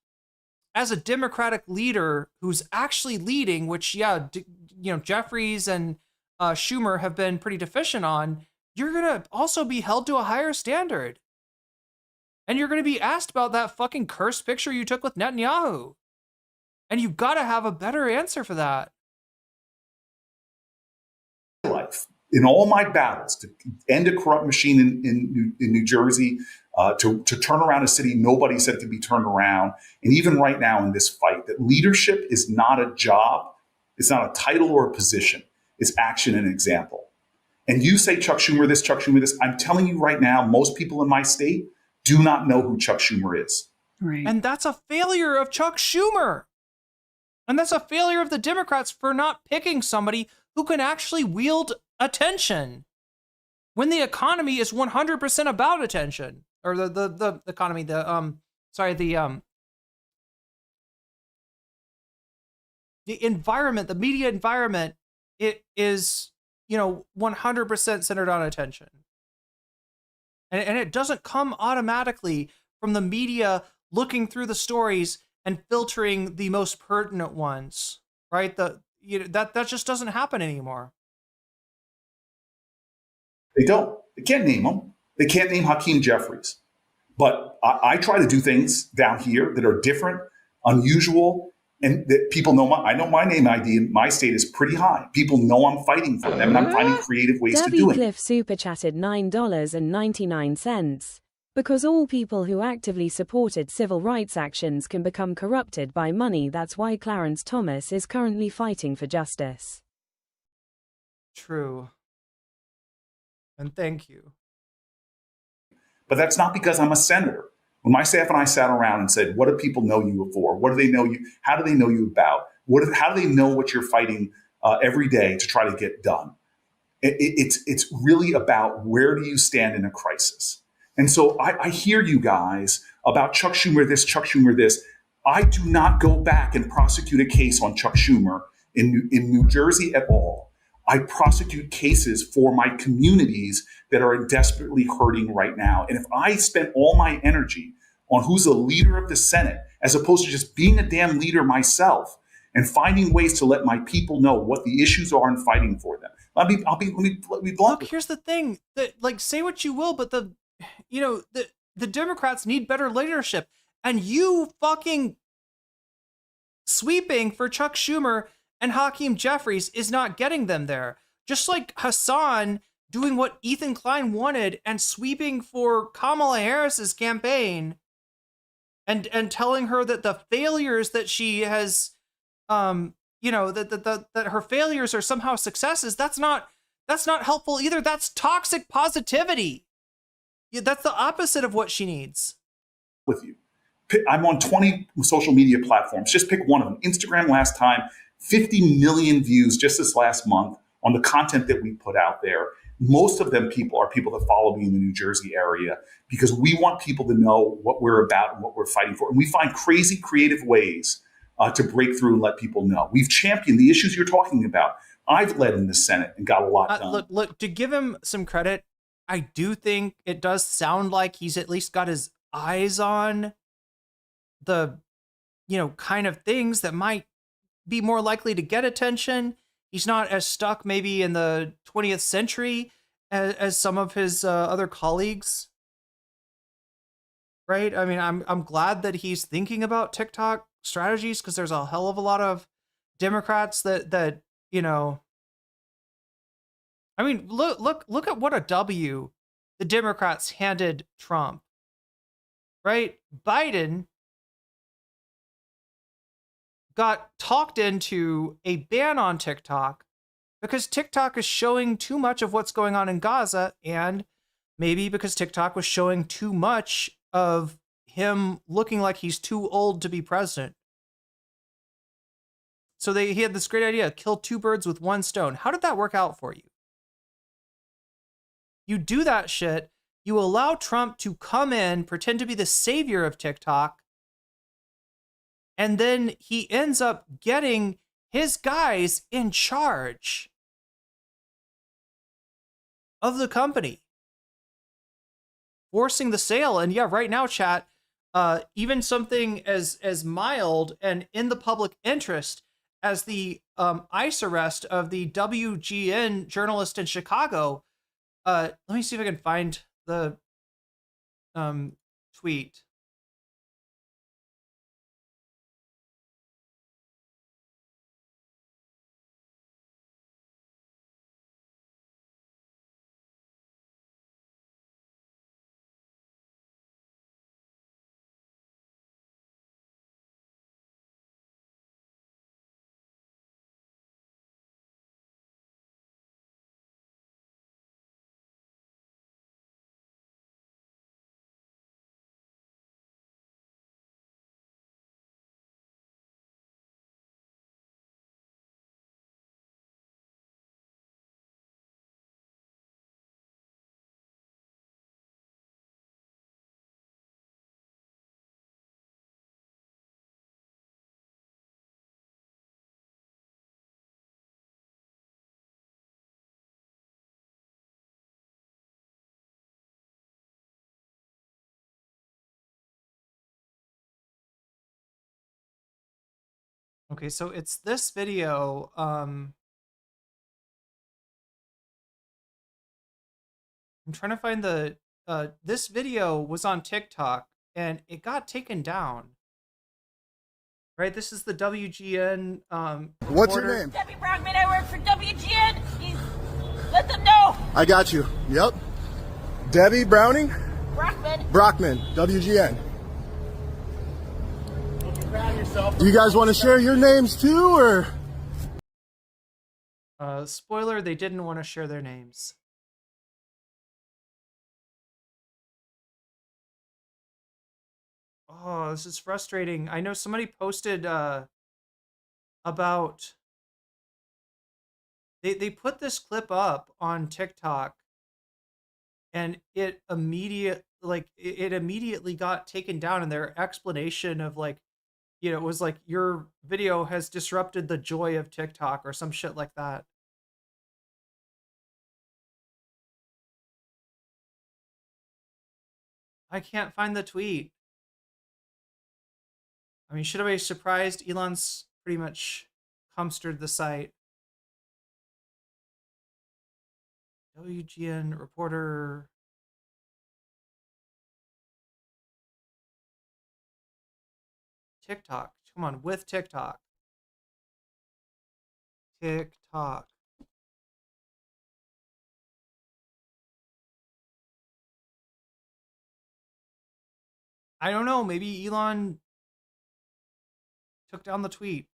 as a Democratic leader who's actually leading, which, yeah, Jeffries and Schumer have been pretty deficient on, you're going to also be held to a higher standard. And you're going to be asked about that fucking cursed picture you took with Netanyahu. And you got to have a better answer for that. Life. In all my battles to end a corrupt machine in New Jersey, to turn around a city nobody said could be turned around, and even right now in this fight, that leadership is not a job, it's not a title or a position, it's action and example. And you say Chuck Schumer this, Chuck Schumer this. I'm telling you right now, most people in my state do not know who Chuck Schumer is. Right. And that's a failure of Chuck Schumer. And that's a failure of the Democrats for not picking somebody who can actually wield attention when the economy is 100% about attention, or the economy, the environment, the media environment, it is, 100% centered on attention. And it doesn't come automatically from the media looking through the stories and filtering the most pertinent ones, right? That just doesn't happen anymore. They don't. They can't name them. They can't name Hakeem Jeffries. But I try to do things down here that are different, unusual, and that people know. I know my name ID in my state is pretty high. People know I'm fighting for them, and I'm finding creative ways to do it. Cliff super chatted $9.99. Because all people who actively supported civil rights actions can become corrupted by money. That's why Clarence Thomas is currently fighting for justice. True. And thank you. But that's not because I'm a senator. When my staff and I sat around and said, what do people know you for? What do they know you? How do they know you about? How do they know what you're fighting every day to try to get done? It's really about where do you stand in a crisis? And so I hear you guys about Chuck Schumer this, Chuck Schumer this. I do not go back and prosecute a case on Chuck Schumer in New Jersey at all. I prosecute cases for my communities that are desperately hurting right now. And if I spent all my energy on who's the leader of the Senate, as opposed to just being a damn leader myself and finding ways to let my people know what the issues are and fighting for them. Let me blunt. Look, here's the thing. Say what you will, but the Democrats need better leadership. And you fucking sweeping for Chuck Schumer and Hakeem Jeffries is not getting them there. Just like Hassan doing what Ethan Klein wanted and sweeping for Kamala Harris's campaign and telling her that the failures that she has, that her failures are somehow successes. That's not helpful either. That's toxic positivity. That's the opposite of what she needs. With you. I'm on 20 social media platforms. Just pick one of them. Instagram last time, 50 million views just this last month on the content that we put out there. Most of them are people that follow me in the New Jersey area because we want people to know what we're about and what we're fighting for. And we find crazy creative ways to break through and let people know. We've championed the issues you're talking about. I've led in the Senate and got a lot done. Look, to give him some credit, I do think it does sound like he's at least got his eyes on the, kind of things that might be more likely to get attention. He's not as stuck maybe in the 20th century as some of his other colleagues. Right? I mean, I'm glad that he's thinking about TikTok strategies, because there's a hell of a lot of Democrats that you know. I mean, look at what a W the Democrats handed Trump. Right? Biden got talked into a ban on TikTok because TikTok is showing too much of what's going on in Gaza, and maybe because TikTok was showing too much of him looking like he's too old to be president. So he had this great idea, kill two birds with one stone. How did that work out for you? You do that shit, you allow Trump to come in, pretend to be the savior of TikTok, and then he ends up getting his guys in charge of the company, forcing the sale. And yeah, right now, chat, even something as mild and in the public interest as the ICE arrest of the WGN journalist in Chicago. Let me see if I can find the tweet. Okay, so it's this video. I'm trying to find the this video was on TikTok and it got taken down. Right, this is the WGN What's your reporter. name? Debbie Brockman, I work for WGN. Let them know. I got you. Yep. Debbie Browning? Brockman. Brockman, WGN. Do you guys want to share your names too, or? Spoiler, they didn't want to share their names. Oh, this is frustrating. I know somebody posted about they put this clip up on TikTok and it immediately got taken down, and their explanation of like, you know, it was like, your video has disrupted the joy of TikTok or some shit like that. I can't find the tweet. I mean, should I be surprised? Elon's pretty much comstered the site. WGN reporter. TikTok. Come on, with TikTok. TikTok. I don't know. Maybe Elon took down the tweet.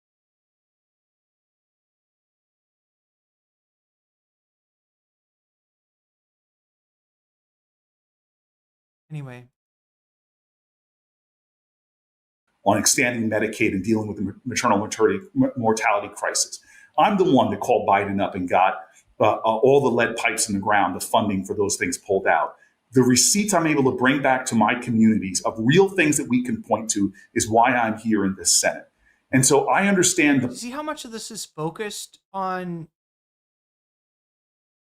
Anyway. On expanding Medicaid and dealing with the maternal mortality crisis. I'm the one that called Biden up and got all the lead pipes in the ground, the funding for those things pulled out. The receipts I'm able to bring back to my communities of real things that we can point to is why I'm here in this Senate. And so I understand See how much of this is focused on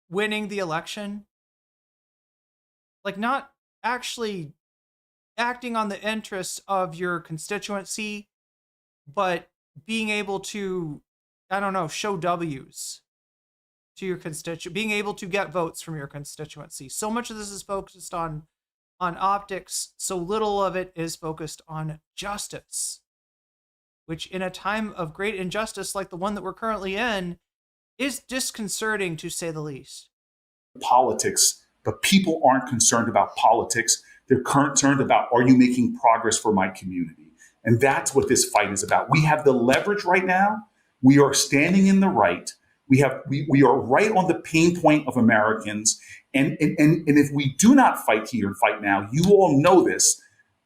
winning the election? Like, not actually acting on the interests of your constituency, but being able to, I don't know, show W's to your constituent, being able to get votes from your constituency. So much of this is focused on optics, so little of it is focused on justice, which in a time of great injustice like the one that we're currently in is disconcerting, to say the least. Politics, but people aren't concerned about politics. They're concerned about, are you making progress for my community? And that's what this fight is about. We have the leverage right now. We are standing in the right. We are right on the pain point of Americans. And if we do not fight here and fight now, you all know this,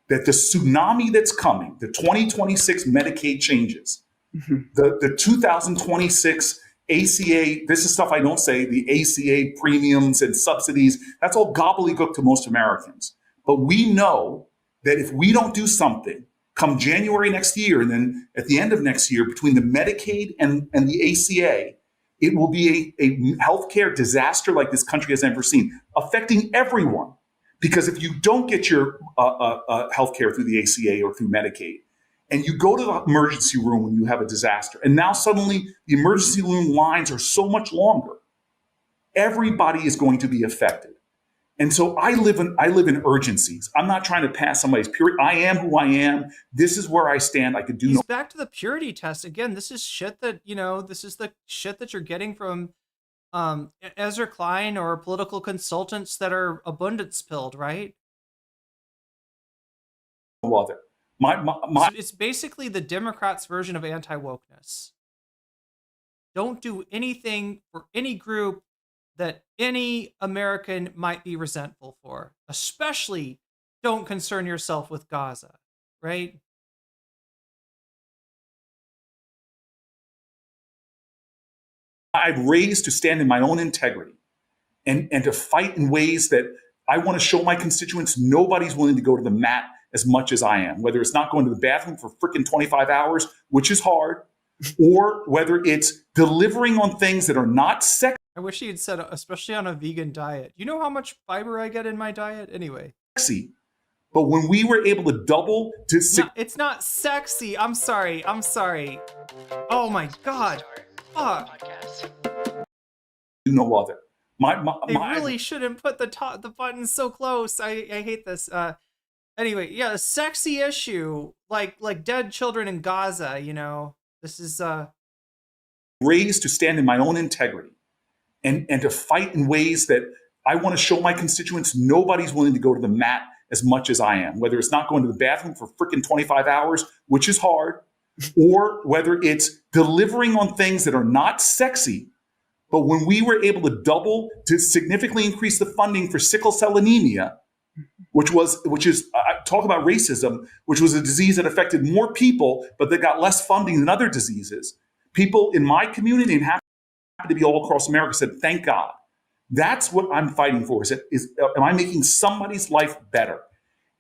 that the tsunami that's coming, the 2026 Medicaid changes, the 2026 ACA, this is stuff I don't say, the ACA premiums and subsidies, that's all gobbledygook to most Americans. But we know that if we don't do something come January next year, and then at the end of next year, between the Medicaid and the ACA, it will be a healthcare disaster like this country has never seen, affecting everyone. Because if you don't get your healthcare through the ACA or through Medicaid, and you go to the emergency room when you have a disaster, and now suddenly the emergency room lines are so much longer, everybody is going to be affected. And so I live in urgencies. I'm not trying to pass somebody's purity. I am who I am. This is where I stand. I could do no. Back to the purity test again. This is shit that, this is the shit that you're getting from Ezra Klein or political consultants that are abundance pilled, right? Other. It's basically the Democrats' version of anti-wokeness. Don't do anything for any group that any American might be resentful for. Especially don't concern yourself with Gaza, right? I've raised to stand in my own integrity and to fight in ways that I want to show my constituents nobody's willing to go to the mat as much as I am, whether it's not going to the bathroom for freaking 25 hours, which is hard, or whether it's delivering on things that are not sexy. I wish he had said, especially on a vegan diet. You know how much fiber I get in my diet? Anyway. But when we were able to double to... It's not sexy. I'm sorry. Oh my God. Fuck. No other. They really shouldn't put the button so close. I hate this. Anyway, yeah, a sexy issue like dead children in Gaza. This is raised to stand in my own integrity and to fight in ways that I want to show my constituents nobody's willing to go to the mat as much as I am, whether it's not going to the bathroom for freaking 25 hours, which is hard, or whether it's delivering on things that are not sexy. But when we were able to significantly increase the funding for sickle cell anemia, which is talk about racism, which was a disease that affected more people, but that got less funding than other diseases. People in my community and happen to be all across America said, thank God. That's what I'm fighting for. Am I making somebody's life better?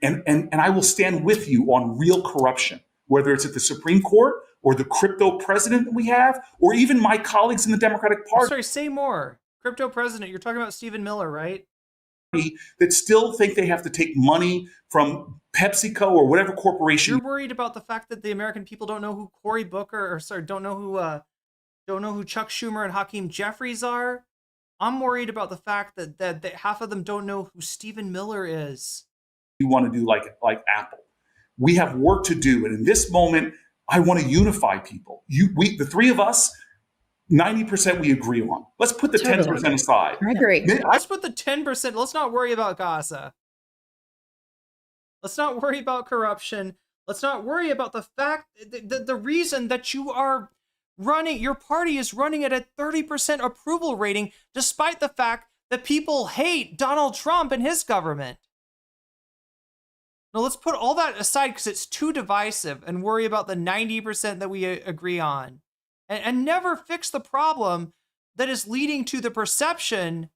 And I will stand with you on real corruption, whether it's at the Supreme Court or the crypto president that we have, or even my colleagues in the Democratic Party. Sorry, say more. Crypto president, you're talking about Stephen Miller, right? That still think they have to take money from PepsiCo or whatever corporation. You're worried about the fact that the American people don't know who Cory Booker, don't know who Chuck Schumer and Hakeem Jeffries are. I'm worried about the fact that half of them don't know who Stephen Miller is. You want to do like Apple. We have work to do, and in this moment, I want to unify people. The three of us, 90% we agree on. Let's put the 10% aside. I agree. Let's put the 10%. Let's not worry about Gaza. Let's not worry about corruption. Let's not worry about the fact the reason that you are running, your party is running at a 30% approval rating, despite the fact that people hate Donald Trump and his government. Now let's put all that aside because it's too divisive and worry about the 90% that we agree on. And never fix the problem that is leading to the perception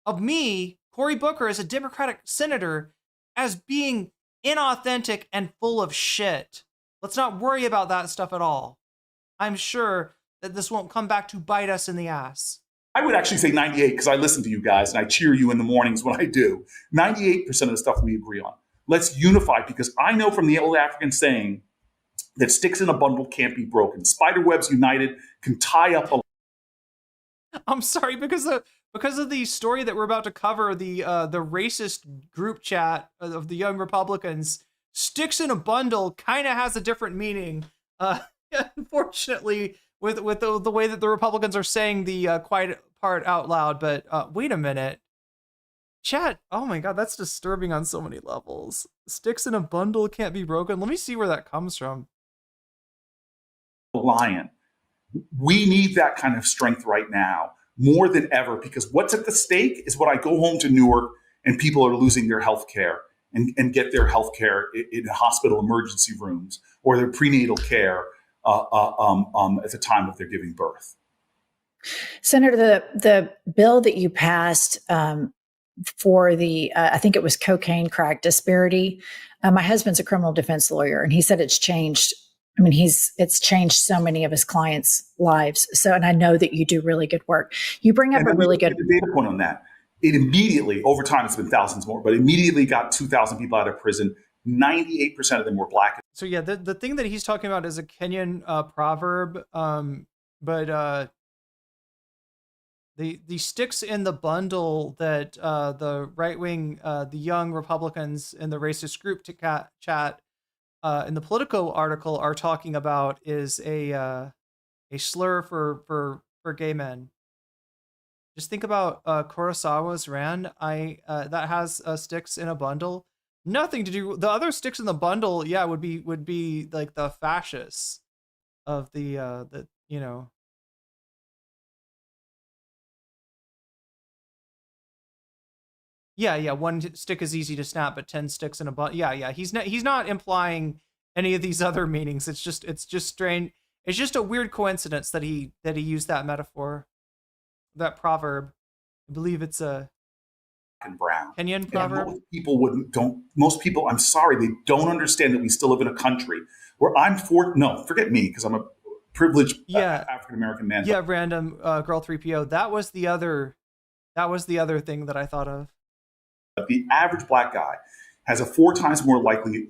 of me, Cory Booker, as a Democratic senator, as being inauthentic and full of shit. Let's not worry about that stuff at all. I'm sure that this won't come back to bite us in the ass. I would actually say 98 because I listen to you guys and I cheer you in the mornings when I do. 98% of the stuff we agree on. Let's unify, because I know from the old African saying, that sticks in a bundle can't be broken. Spiderwebs united can tie up a... I'm sorry, because of the story that we're about to cover, the racist group chat of the Young Republicans, sticks in a bundle kind of has a different meaning. Unfortunately, with the way that the Republicans are saying the quiet part out loud. But wait a minute. Chat, oh my god, that's disturbing on so many levels. Sticks in a bundle can't be broken. Let me see where that comes from. Lion. We need that kind of strength right now more than ever, because what's at the stake is what I go home to Newark and people are losing their health care and get their health care in hospital emergency rooms or their prenatal care at the time of their giving birth. Senator, the bill that you passed for the, I think it was cocaine crack disparity. My husband's a criminal defense lawyer, and he said it's changed. I mean, it's changed so many of his clients' lives. So, and I know that you do really good work. You bring up a really good data point on that. It immediately, over time, it's been thousands more, but immediately got 2,000 people out of prison. 98% of them were black. So yeah, the thing that he's talking about is a Kenyan proverb, but the sticks in the bundle that the right wing, the Young Republicans in the racist group chat in the Politico article are talking about is a slur for gay men. Just think about Kurosawa's Ran. That has sticks in a bundle. Nothing to do. The other sticks in the bundle, yeah, would be like the fascists of the you know. Yeah, one stick is easy to snap, but 10 sticks in a bundle. Yeah. He's not implying any of these other meanings. It's just strange. It's just a weird coincidence that he used that metaphor, that proverb. I believe it's a and brown Kenyan proverb. Most people, I'm sorry, they don't understand that we still live in a country where forget me, because I'm a privileged African American man. Yeah, random girl 3PO. That was the other thing that I thought of. The average black guy has a 4 times more likely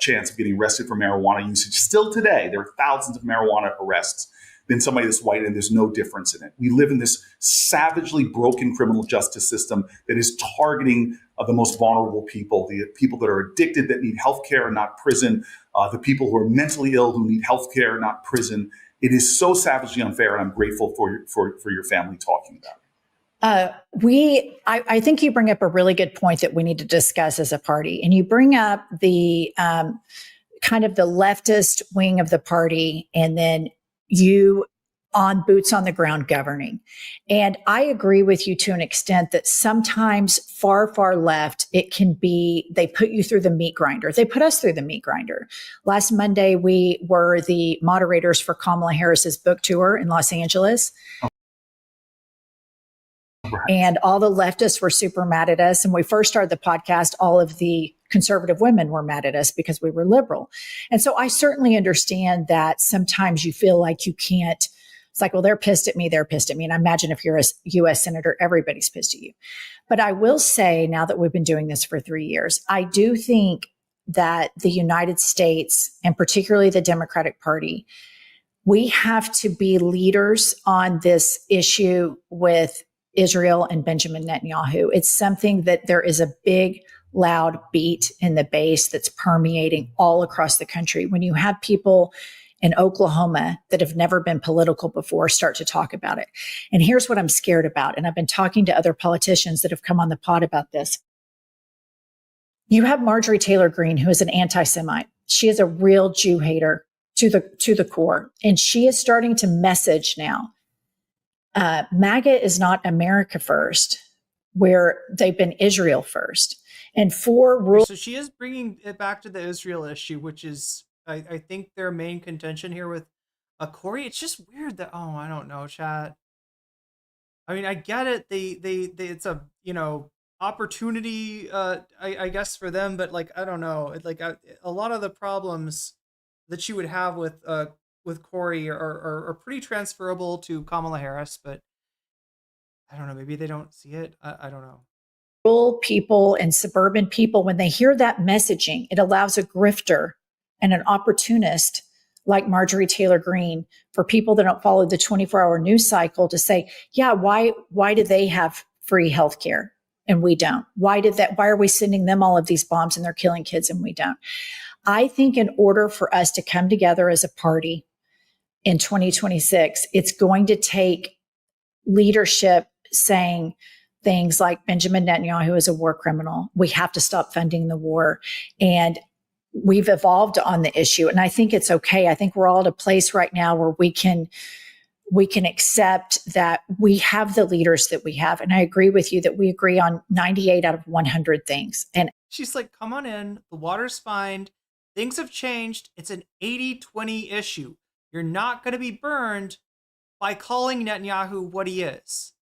chance of getting arrested for marijuana usage. Still today, there are thousands of marijuana arrests than somebody that's white, and there's no difference in it. We live in this savagely broken criminal justice system that is targeting the most vulnerable people, the people that are addicted that need health care and not prison, the people who are mentally ill who need health care, not prison. It is so savagely unfair, and I'm grateful for your family talking about it. I think you bring up a really good point that we need to discuss as a party. And you bring up the kind of the leftist wing of the party, and then you on boots on the ground governing. And I agree with you to an extent that sometimes far, far left, it can be, they put you through the meat grinder. They put us through the meat grinder. Last Monday, we were the moderators for Kamala Harris's book tour in Los Angeles. And all the leftists were super mad at us. And when we first started the podcast, all of the conservative women were mad at us because we were liberal. And so I certainly understand that sometimes you feel like you can't, it's like, well, they're pissed at me. And I imagine if you're a U.S. Senator, everybody's pissed at you. But I will say, now that we've been doing this for 3 years, I do think that the United States, and particularly the Democratic Party, we have to be leaders on this issue with Israel and Benjamin Netanyahu. It's something that there is a big, loud beat in the base that's permeating all across the country. When you have people in Oklahoma that have never been political before start to talk about it. And here's what I'm scared about. And I've been talking to other politicians that have come on the pod about this. You have Marjorie Taylor Greene, who is an anti-Semite. She is a real Jew hater to the core. And she is starting to message now. MAGA is not America first, where they've been Israel first. And so she is bringing it back to the Israel issue, which is, I think, their main contention here with Corey. It's just weird that, I don't know, chat. I mean, I get it. They it's a, opportunity, I guess, for them, but like, I don't know. Like a lot of the problems that you would have with Corey are pretty transferable to Kamala Harris, but I don't know. Maybe they don't see it. I don't know. Rural people and suburban people, when they hear that messaging, it allows a grifter and an opportunist like Marjorie Taylor Greene, for people that don't follow the 24-hour news cycle, to say, yeah, why do they have free healthcare and we don't? Why are we sending them all of these bombs and they're killing kids and we don't? I think in order for us to come together as a party in 2026, it's going to take leadership saying things like Benjamin Netanyahu is a war criminal. We have to stop funding the war. And we've evolved on the issue. And I think it's okay. I think we're all at a place right now where we can accept that we have the leaders that we have. And I agree with you that we agree on 98 out of 100 things. And she's like, come on in. The water's fine. Things have changed. It's an 80-20 issue. You're not going to be burned by calling Netanyahu what he is.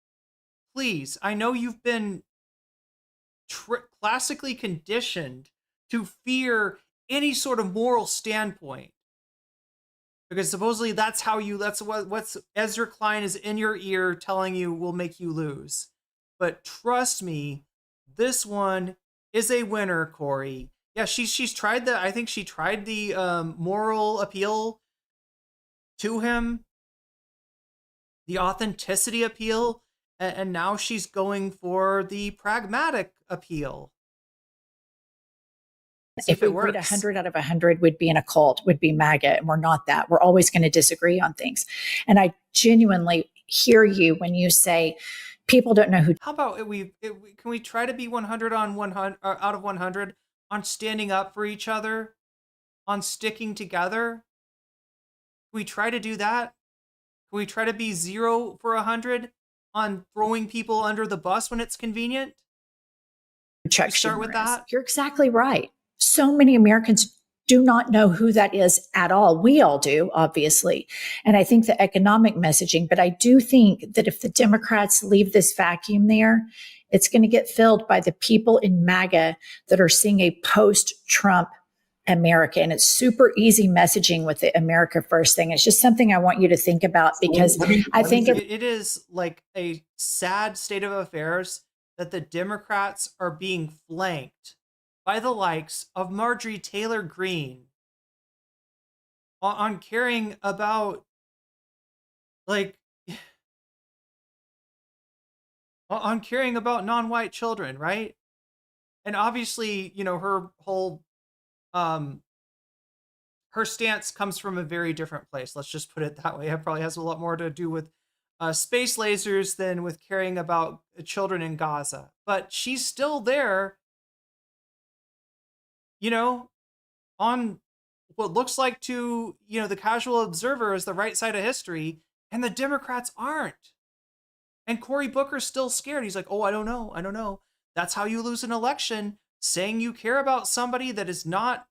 Please, I know you've been classically conditioned to fear any sort of moral standpoint, because supposedly that's what's Ezra Klein is in your ear telling you will make you lose. But trust me, this one is a winner, Corey. Yeah, she's tried I think she tried the moral appeal to him, the authenticity appeal, and now she's going for the pragmatic appeal. If we agreed 100 out of 100 would be in a cult, would be MAGA, and we're not that. We're always going to disagree on things. And I genuinely hear you when you say people don't know who. How about can we try to be 100 on 100 out of 100 on standing up for each other, on sticking together? Can we try to do that? Can we try to be 0 for 100 on throwing people under the bus when it's convenient? Chuck start with that. You're exactly right. So many Americans do not know who that is at all. We all do, obviously. And I think the economic messaging, but I do think that if the Democrats leave this vacuum there, it's going to get filled by the people in MAGA that are seeing a post-Trump America. And it's super easy messaging with the America First thing. It's just something I want you to think about, because I think it is like a sad state of affairs that the Democrats are being flanked by the likes of Marjorie Taylor Greene on caring about, like, on caring about non-white children, right? And obviously, her whole her stance comes from a very different place. Let's just put it that way. It probably has a lot more to do with space lasers than with caring about children in Gaza. But she's still there, on what looks like to, the casual observer is the right side of history, and the Democrats aren't. And Cory Booker's still scared. He's like, oh, I don't know. That's how you lose an election, saying you care about somebody that is not,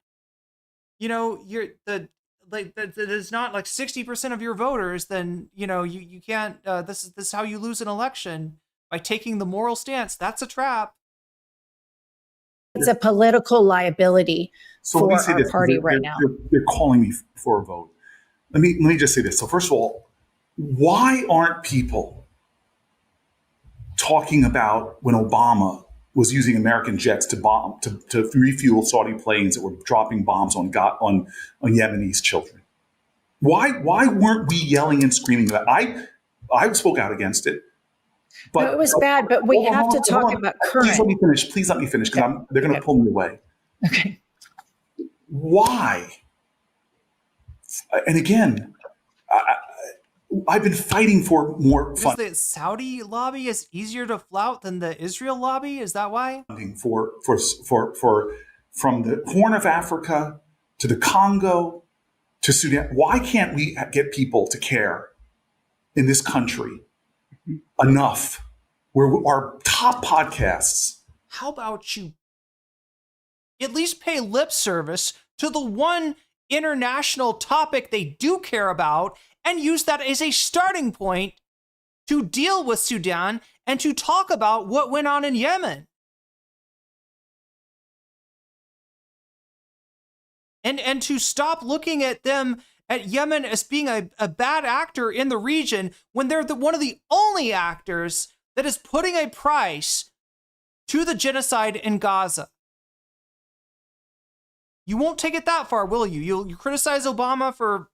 that is not like 60% of your voters. Then, you can't, this is how you lose an election, by taking the moral stance. That's a trap. It's a political liability for our party right now. They're calling me for a vote. Let me just say this. So first of all, why aren't people talking about when Obama was using American jets to refuel Saudi planes that were dropping bombs on Yemenis children? Why weren't we yelling and screaming about it? I spoke out against it. But it was bad, but we have to talk about current. Please let me finish, because they're going to pull me away. Okay. Why? And again, I've been fighting for more fun. The Saudi lobby is easier to flout than the Israel lobby. Is that why? For from the Horn of Africa to the Congo to Sudan. Why can't we get people to care in this country enough, where our top podcasts? How about you at least pay lip service to the one international topic they do care about, and use that as a starting point to deal with Sudan and to talk about what went on in Yemen. And to stop looking at Yemen as being a bad actor in the region, when they're one of the only actors that is putting a price to the genocide in Gaza. You won't take it that far, will you? You criticize Obama for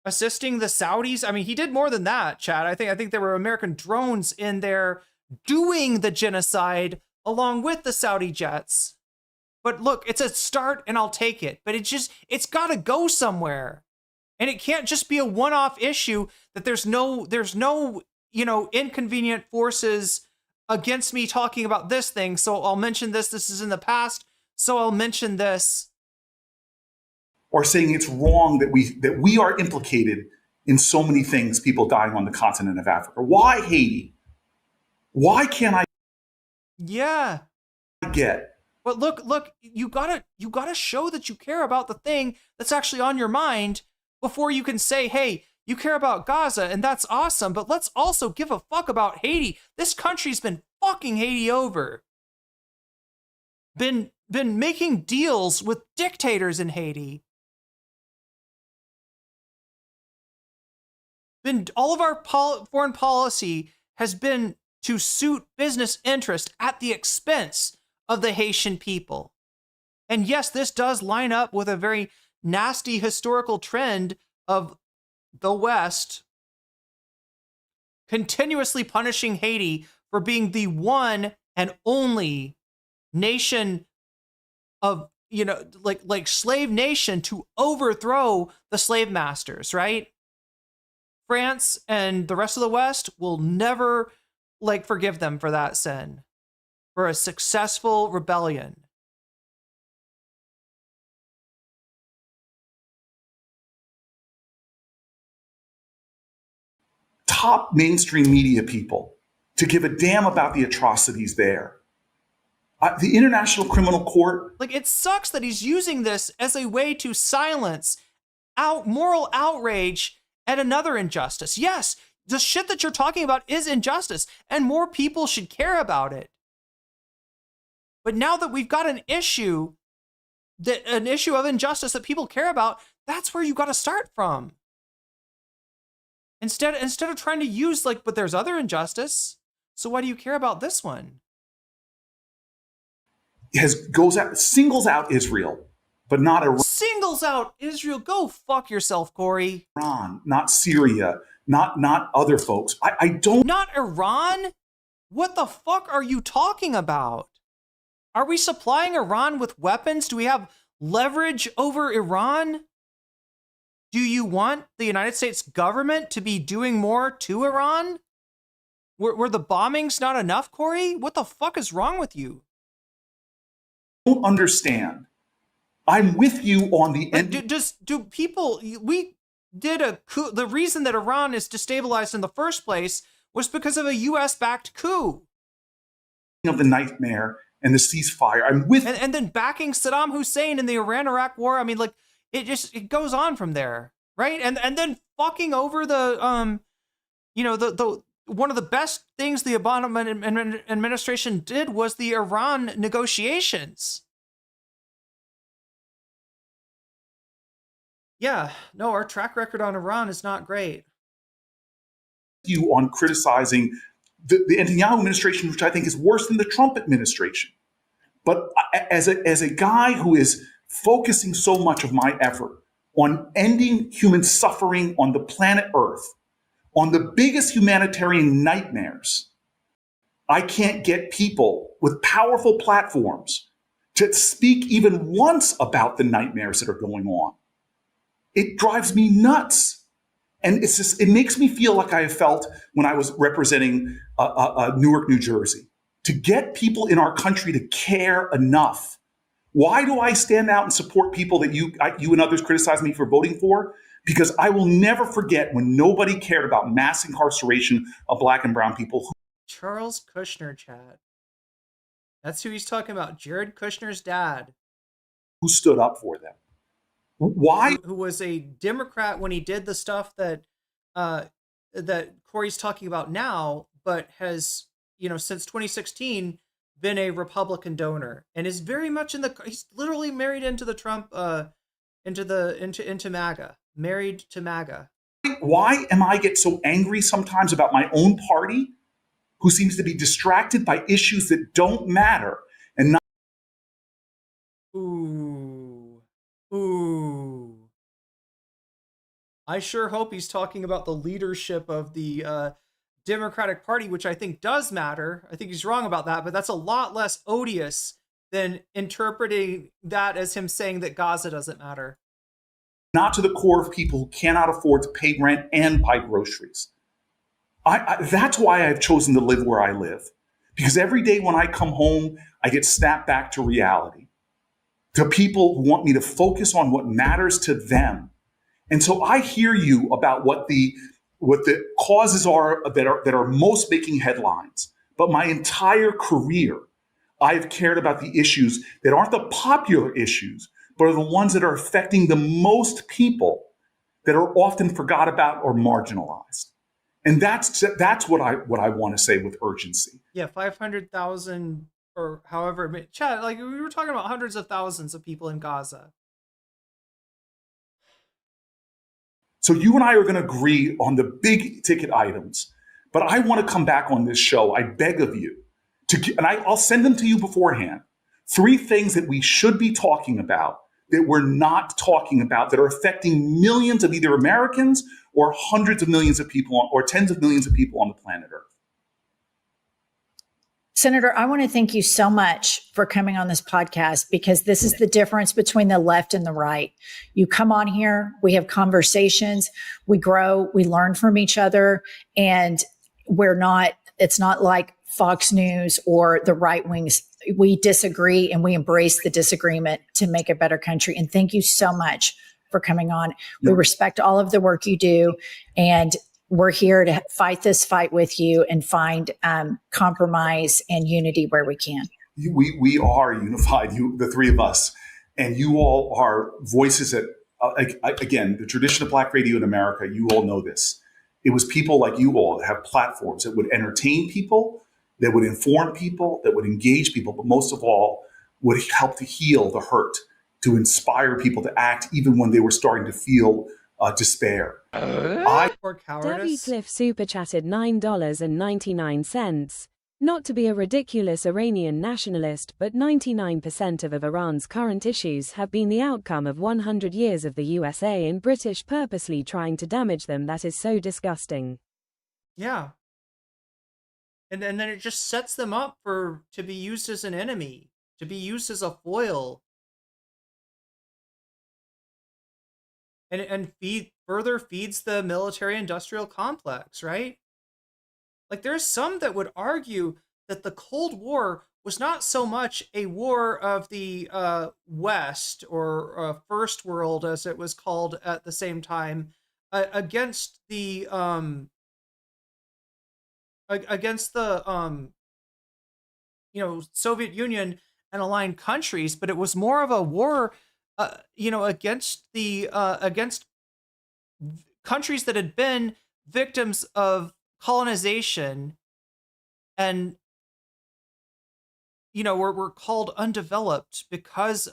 assisting the Saudis. I mean, he did more than that, Chad. I think there were American drones in there doing the genocide along with the Saudi jets. But look, it's a start and I'll take it. But it's got to go somewhere. And it can't just be a one-off issue that there's no, inconvenient forces against me talking about this thing. So I'll mention this. This is in the past. So I'll mention this. Or saying it's wrong that we are implicated in so many things, people dying on the continent of Africa. Why Haiti? Why can't I get? But look, you gotta show that you care about the thing that's actually on your mind before you can say, hey, you care about Gaza, and that's awesome, but let's also give a fuck about Haiti. This country's been fucking Haiti over. Been making deals with dictators in Haiti. All of our foreign policy has been to suit business interest at the expense of the Haitian people. And yes, this does line up with a very nasty historical trend of the West continuously punishing Haiti for being the one and only nation of, like slave nation to overthrow the slave masters, right? France and the rest of the West will never forgive them for that sin, for a successful rebellion. Top mainstream media people to give a damn about the atrocities there. The International Criminal Court. It sucks that he's using this as a way to silence moral outrage at another injustice. Yes, the shit that you're talking about is injustice, and more people should care about it. But now that we've got an issue of injustice that people care about, that's where you got to start from. Instead of trying to use but there's other injustice, so why do you care about this one? Singles out Israel, but not Iran. Singles out Israel? Go fuck yourself, Corey. Iran, not Syria, not other folks. I don't. Not Iran? What the fuck are you talking about? Are we supplying Iran with weapons? Do we have leverage over Iran? Do you want the United States government to be doing more to Iran? Were the bombings not enough, Corey? What the fuck is wrong with you? I don't understand. I'm with you on the end. We did a coup. The reason that Iran is destabilized in the first place was because of a U.S.-backed coup. Of the nightmare and the ceasefire. I'm with and then backing Saddam Hussein in the Iran-Iraq war. I mean, it goes on from there, right? And then fucking over the one of the best things the Obama administration did was the Iran negotiations. Yeah, no, our track record on Iran is not great. You on criticizing the Netanyahu administration, which I think is worse than the Trump administration. But as a guy who is focusing so much of my effort on ending human suffering on the planet Earth, on the biggest humanitarian nightmares, I can't get people with powerful platforms to speak even once about the nightmares that are going on. It drives me nuts. And it makes me feel like I felt when I was representing Newark, New Jersey. To get people in our country to care enough. Why do I stand out and support people that you and others criticize me for voting for? Because I will never forget when nobody cared about mass incarceration of Black and brown people. Charles Kushner, Chad. That's who he's talking about. Jared Kushner's dad. Who stood up for them. Why? Who was a Democrat when he did the stuff that Corey's talking about now, but has, since 2016 been a Republican donor and is very much he's literally married into the Trump, into MAGA, married to MAGA. Why am I get so angry sometimes about my own party, who seems to be distracted by issues that don't matter and not. Ooh. I sure hope he's talking about the leadership of the Democratic Party, which I think does matter. I think he's wrong about that, but that's a lot less odious than interpreting that as him saying that Gaza doesn't matter. Not to the core of people who cannot afford to pay rent and buy groceries. That's why I've chosen to live where I live. Because every day when I come home, I get snapped back to reality, to people who want me to focus on what matters to them. And so I hear you about what the causes are that are most making headlines. But my entire career, I've cared about the issues that aren't the popular issues, but are the ones that are affecting the most people, that are often forgot about or marginalized. And that's what I want to say with urgency. Yeah, 500,000 or however. Chad, like we were talking about hundreds of thousands of people in Gaza. So you and I are going to agree on the big ticket items, but I want to come back on this show. I beg of you and I'll send them to you beforehand. 3 things that we should be talking about that we're not talking about, that are affecting millions of either Americans or hundreds of millions of people or tens of millions of people on the planet Earth. Senator, I want to thank you so much for coming on this podcast, because this is the difference between the left and the right. You come on here, we have conversations, we grow, we learn from each other, and it's not like Fox News or the right wings. We disagree and we embrace the disagreement to make a better country. And thank you so much for coming on. We respect all of the work you do, and we're here to fight this fight with you and find compromise and unity where we can. We are unified, the 3 of us, and you all are voices that, again, the tradition of Black radio in America, you all know this. It was people like you all that have platforms that would entertain people, that would inform people, that would engage people, but most of all, would help to heal the hurt, to inspire people to act even when they were starting to feel despair. Debbie Cliff super chatted $9.99. Not to be a ridiculous Iranian nationalist, but 99% of Iran's current issues have been the outcome of 100 years of the USA and British purposely trying to damage them. That is so disgusting. Yeah. And then it just sets them up to be used as an enemy, to be used as a foil. And further feeds the military-industrial complex, right? Like, there's some that would argue that the Cold War was not so much a war of the West or First World, as it was called at the same time, against the Soviet Union and aligned countries, but it was more of a war against countries that had been victims of colonization and were called undeveloped because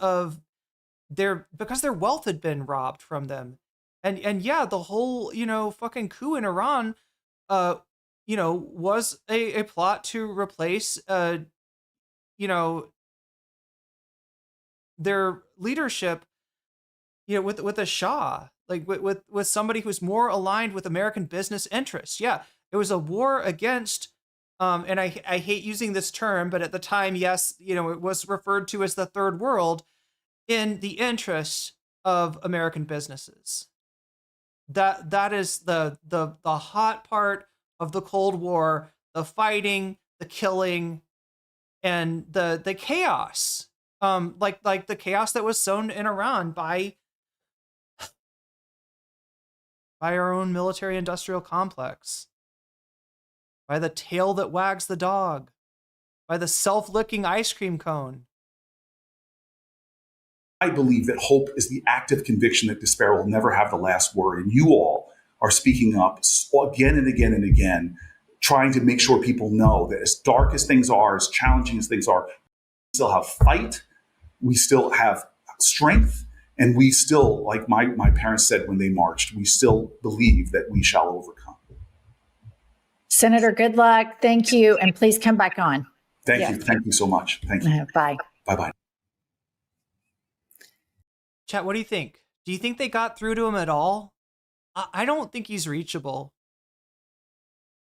their wealth had been robbed from them. And yeah, the whole fucking coup in Iran was a plot to replace their leadership with a Shah, like with somebody who's more aligned with American business interests. Yeah, it was a war against and I hate using this term, but at the time, yes, it was referred to as the Third World, in the interests of American businesses. That is the hot part of the Cold War: the fighting, the killing, and the chaos. Like the chaos that was sown in Iran by our own military-industrial complex, by the tail that wags the dog, by the self-licking ice cream cone. I believe that hope is the active conviction that despair will never have the last word. And you all are speaking up again and again and again, trying to make sure people know that as dark as things are, as challenging as things are, we still have fight, we still have strength, and we still, like my parents said when they marched, we still believe that we shall overcome. Senator, good luck. Thank you. And please come back on. Thank you. Thank you so much. Thank you. Bye. Bye-bye. Chat, what do you think? Do you think they got through to him at all? I don't think he's reachable.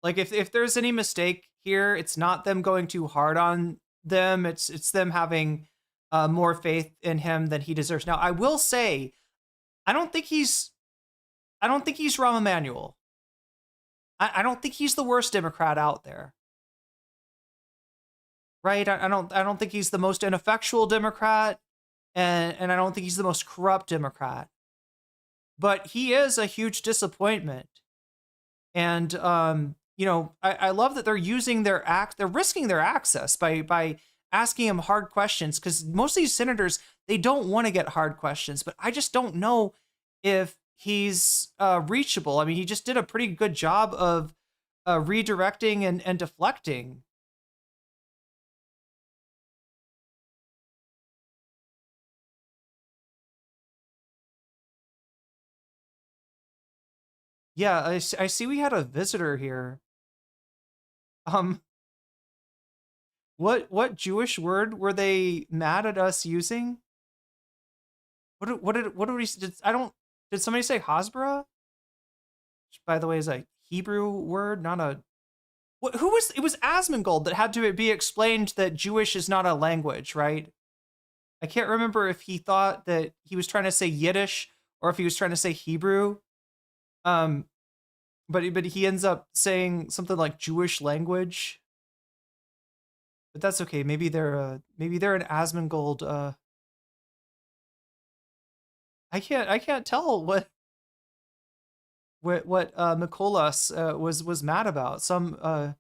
Like if there's any mistake here, it's not them going too hard on them. It's them having more faith in him than he deserves. Now, I will say, I don't think he's Rahm Emanuel. I don't think he's the worst Democrat out there. Right? I don't think he's the most ineffectual Democrat, and I don't think he's the most corrupt Democrat. But he is a huge disappointment. And I love that they're using they're risking their access by asking him hard questions, because most of these senators, they don't want to get hard questions, but I just don't know if he's reachable. I mean, he just did a pretty good job of redirecting and deflecting. Yeah, I see we had a visitor here. What Jewish word were they mad at us using? What did we did somebody say Hasbara? Which, by the way, is a Hebrew word, not a it was Asmongold that had to be explained that Jewish is not a language, right? I can't remember if he thought that he was trying to say Yiddish or if he was trying to say Hebrew. But he ends up saying something like Jewish language. But that's okay. Maybe they're an Asmongold. I can't tell what Mikolas was mad about. Some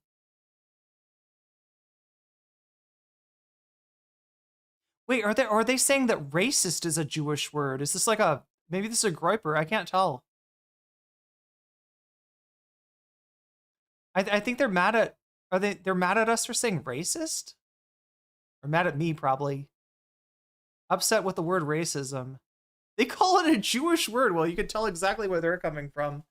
wait, are they saying that racist is a Jewish word? Is this like maybe this is a Groyper? I can't tell. I think they're mad at they're mad at us for saying racist? Or mad at me, probably. Upset with the word racism. They call it a Jewish word. Well, you can tell exactly where they're coming from.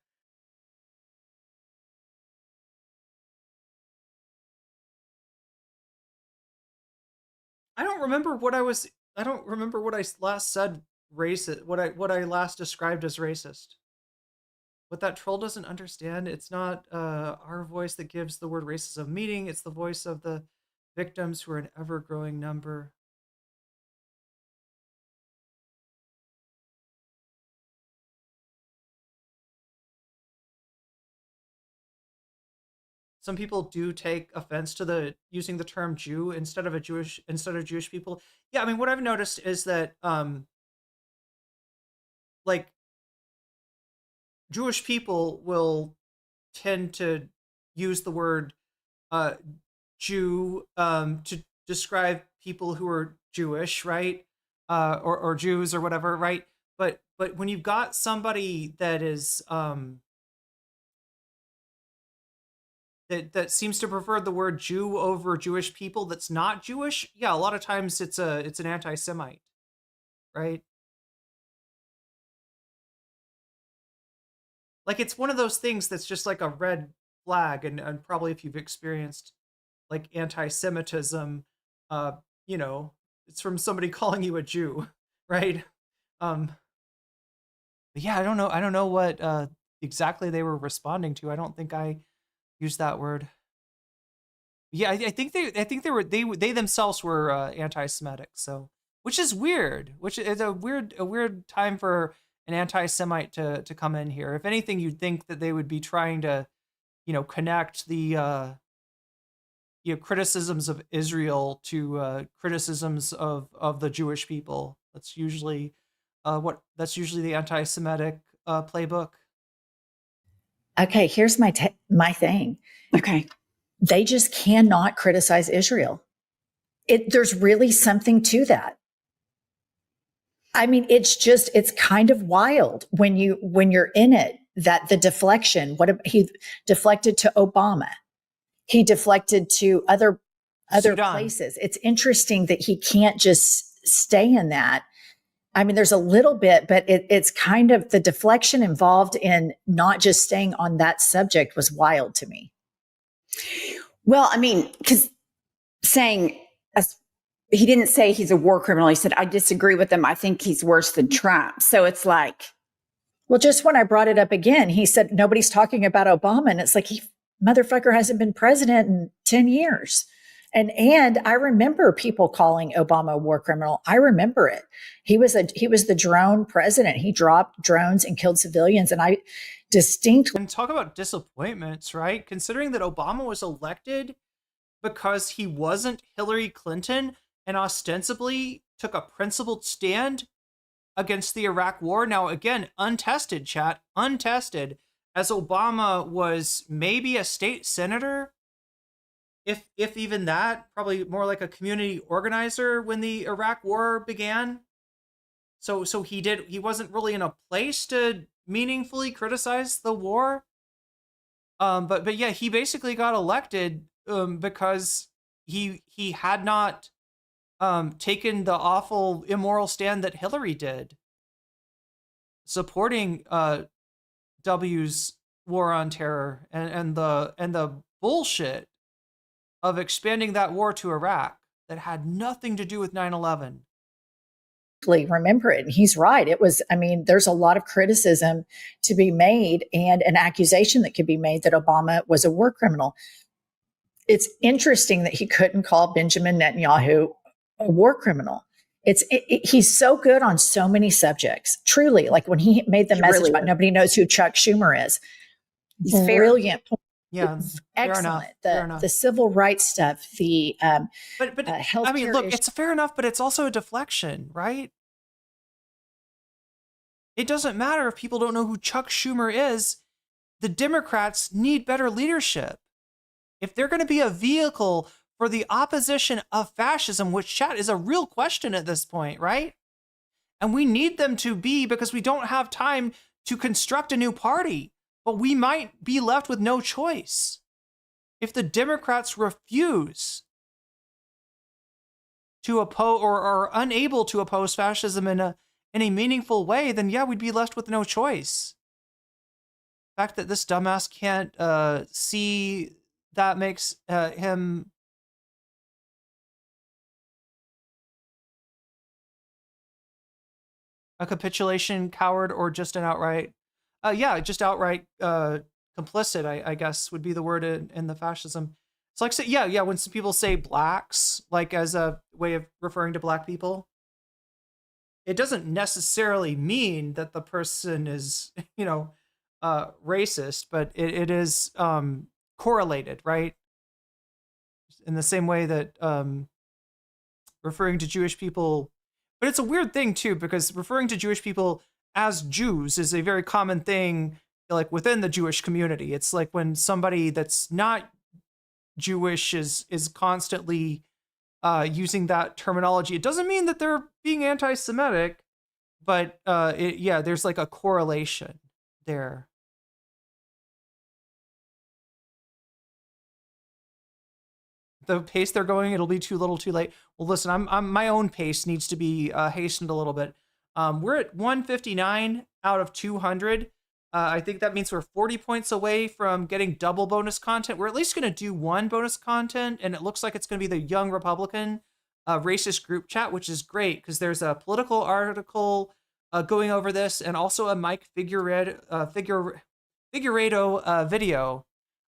I don't remember what I last said racist, what I last described as racist. What that troll doesn't understand, it's not our voice that gives the word racism meaning, it's the voice of the victims who are an ever-growing number. Some people do take offense to using the term Jew instead of Jewish people. Yeah, I mean, what I've noticed is that like Jewish people will tend to use the word Jew to describe people who are Jewish, right? Or Jews or whatever, right? But when you've got somebody that is that seems to prefer the word Jew over Jewish people that's not Jewish, yeah, a lot of times it's an anti-Semite, right? Like, it's one of those things that's just like a red flag, and probably if you've experienced like anti-Semitism, it's from somebody calling you a Jew, right? But yeah, I don't know what exactly they were responding to. I don't think I used that word. Yeah, I think they themselves were anti-Semitic, so which is weird. Which is a weird time for an anti-Semite to come in here. If anything, you'd think that they would be trying to, connect the criticisms of Israel to criticisms of the Jewish people. That's usually the anti-Semitic playbook. Okay, here's my thing. Okay. They just cannot criticize Israel. There's really something to that. I mean, it's kind of wild when you're in it, that the deflection, he deflected to Obama. He deflected to other Sudan. places. It's interesting that he can't just stay in that. I mean, there's a little bit, but it's kind of the deflection involved in not just staying on that subject was wild to me. Well, I mean, because he didn't say he's a war criminal. He said, I disagree with him. I think he's worse than Trump. So it's like, Well, just when I brought it up again, he said, nobody's talking about Obama. And it's like, motherfucker hasn't been president in 10 years. And I remember people calling Obama a war criminal. I remember it. He was the drone president. He dropped drones and killed civilians. And I distinctly. And talk about disappointments, right? Considering that Obama was elected because he wasn't Hillary Clinton and ostensibly took a principled stand against the Iraq war. Now, again, untested, chat, untested, as Obama was maybe a state senator, if even that, probably more like a community organizer when the Iraq war began. So he wasn't really in a place to meaningfully criticize the war. But yeah, he basically got elected because he had not taken the awful immoral stand that Hillary did, supporting W's war on terror and the bullshit of expanding that war to Iraq that had nothing to do with 9/11. Remember it. And he's right. It was, there's a lot of criticism to be made and an accusation that could be made that Obama was a war criminal. It's interesting that he couldn't call Benjamin Netanyahu a war criminal. He's so good on so many subjects. Truly, like when he made the message about nobody knows who Chuck Schumer is. Brilliant. Yeah, excellent. The civil rights stuff, the but health. Look, it's fair enough, but it's also a deflection, right? It doesn't matter if people don't know who Chuck Schumer is. The Democrats need better leadership. If they're going to be a vehicle for the opposition of fascism, which, chat, is a real question at this point, right? And we need them to be, because we don't have time to construct a new party. But we might be left with no choice. If the Democrats refuse to oppose or are unable to oppose fascism in a meaningful way, then yeah, we'd be left with no choice. The fact that this dumbass can't see that makes him a capitulation coward or just an outright just outright complicit, I guess would be the word in the fascism. It's like, when some people say blacks, like as a way of referring to black people, it doesn't necessarily mean that the person is, racist, but it is correlated, right? In the same way that referring to Jewish people, but it's a weird thing too, because referring to Jewish people as Jews is a very common thing, like within the Jewish community. It's like when somebody that's not Jewish is constantly using that terminology. It doesn't mean that they're being anti-Semitic, but there's like a correlation there. The pace they're going, it'll be too little, too late. Well, listen, I'm my own pace needs to be hastened a little bit. We're at 159 out of 200. I think that means we're 40 points away from getting double bonus content. We're at least going to do one bonus content, and it looks like it's going to be the Young Republican racist group chat, which is great because there's a political article going over this, and also a Mike Figueredo video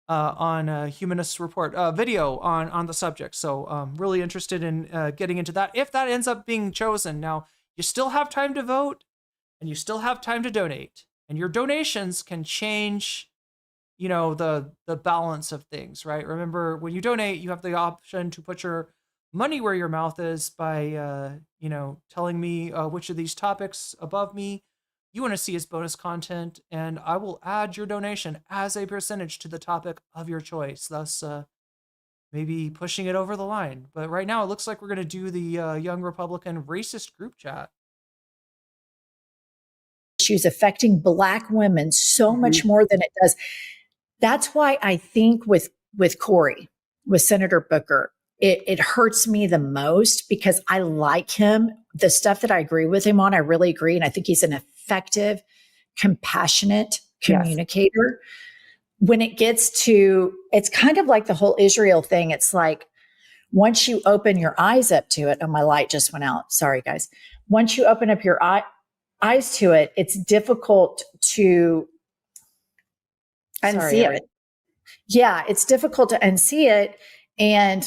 on Humanist Report video on the subject. So really interested in getting into that if that ends up being chosen. Now, you still have time to vote, and you still have time to donate, and your donations can change, the balance of things, right? Remember, when you donate, you have the option to put your money where your mouth is by, telling me which of these topics above me you want to see as bonus content, and I will add your donation as a percentage to the topic of your choice, thus maybe pushing it over the line. But right now, it looks like we're going to do the Young Republican racist group chat. Issues affecting Black women so much more than it does. That's why I think with Cory, with Senator Booker, it hurts me the most because I like him. The stuff that I agree with him on, I really agree. And I think he's an effective, compassionate communicator. Yes. When it gets to, it's kind of like the whole Israel thing. It's like, once you open your eyes up to it, oh, my light just went out. Sorry, guys. Once you open up your eye, eyes to it, it's difficult to unsee it. Yeah, it's difficult to unsee it. And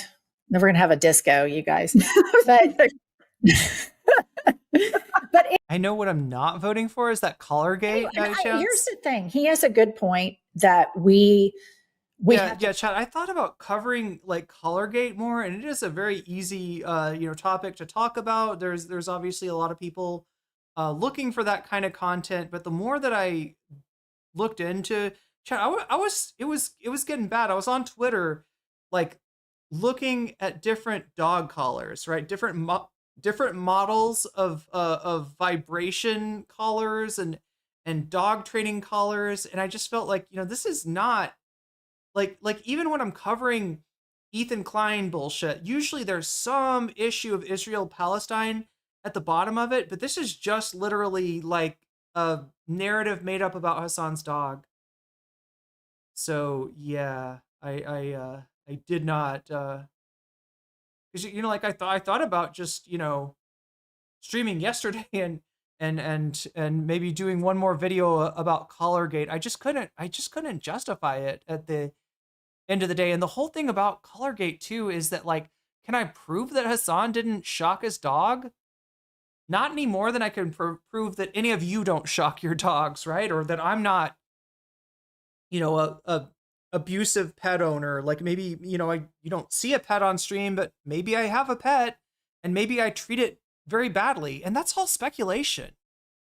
then we're going to have a disco, you guys. But I know what I'm not voting for is that Collargate. Here's the thing. He has a good point that we Chad, I thought about covering like Collargate more, and it is a very easy topic to talk about. There's obviously a lot of people looking for that kind of content, but the more that I looked into Chad, it was getting bad. I was on Twitter like looking at different dog collars, right? Different models of vibration collars and dog training collars, and I just felt like, this is not like even when I'm covering Ethan Klein bullshit, usually there's some issue of Israel Palestine at the bottom of it, but this is just literally like a narrative made up about Hassan's dog. So yeah, I did not because like I thought about just streaming yesterday and maybe doing one more video about Collargate. I just couldn't justify it at the end of the day. And the whole thing about Collargate too is that, like, can I prove that Hassan didn't shock his dog? Not any more than I can prove that any of you don't shock your dogs, right? Or that I'm not a abusive pet owner. Like maybe you don't see a pet on stream, but maybe I have a pet and maybe I treat it very badly, and that's all speculation.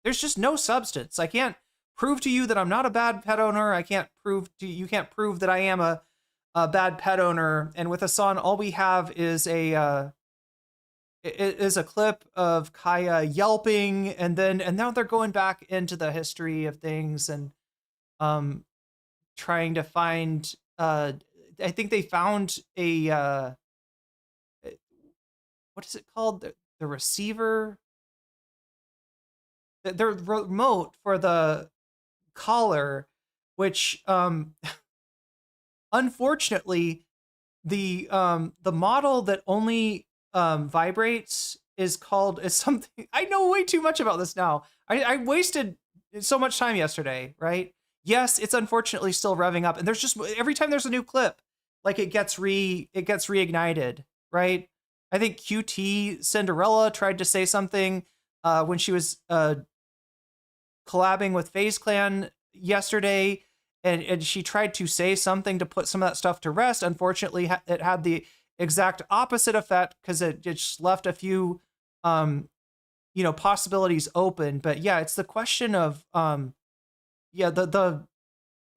There's just no substance. I can't prove to you that I'm not a bad pet owner. You can't prove that I am a bad pet owner. And with Hassan, all we have is a clip of Kaya yelping, and now they're going back into the history of things and trying to find. I think they found a what is it called? The receiver, the remote for the collar, which unfortunately the model that only vibrates is something. I know way too much about this now. I wasted so much time yesterday, right? Yes, it's unfortunately still revving up, and there's just every time there's a new clip, like it gets reignited, right? I think QT Cinderella tried to say something when she was collabing with FaZe Clan yesterday, and she tried to say something to put some of that stuff to rest. Unfortunately, it had the exact opposite effect because it just left a few, possibilities open. But yeah, it's the question of, the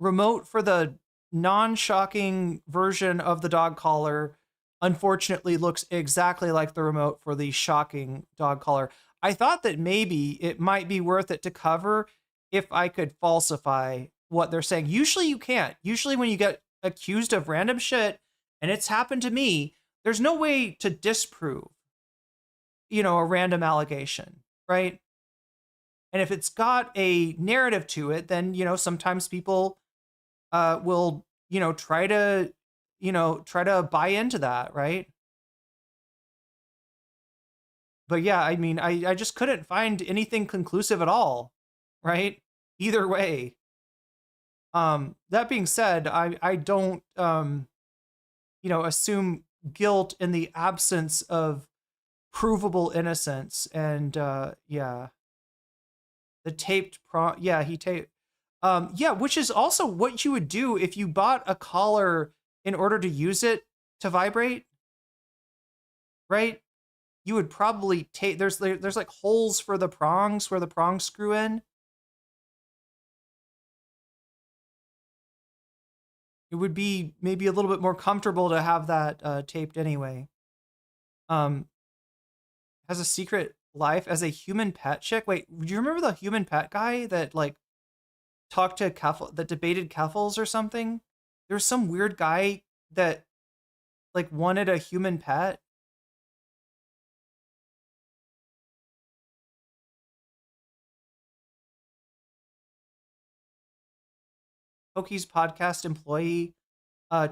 remote for the non-shocking version of the dog collar unfortunately looks exactly like the remote for the shocking dog collar. I thought that maybe it might be worth it to cover if I could falsify what they're saying. Usually you can't. Usually when you get accused of random shit, and it's happened to me, there's no way to disprove, a random allegation, right? And if it's got a narrative to it, then, sometimes people will, try to buy into that, right? But yeah, I mean, I just couldn't find anything conclusive at all, right? Either way. That being said, I don't, assume guilt in the absence of provable innocence. And yeah, the taped he taped. Which is also what you would do if you bought a collar in order to use it to vibrate, right? You would probably tape. There's like holes for the prongs where the prongs screw in. It would be maybe a little bit more comfortable to have that taped anyway. Has a secret life as a human pet chick. Wait, do you remember the human pet guy that like talked to Keffel, that debated Keffels or something? There was some weird guy that like wanted a human pet. Pokey's podcast employee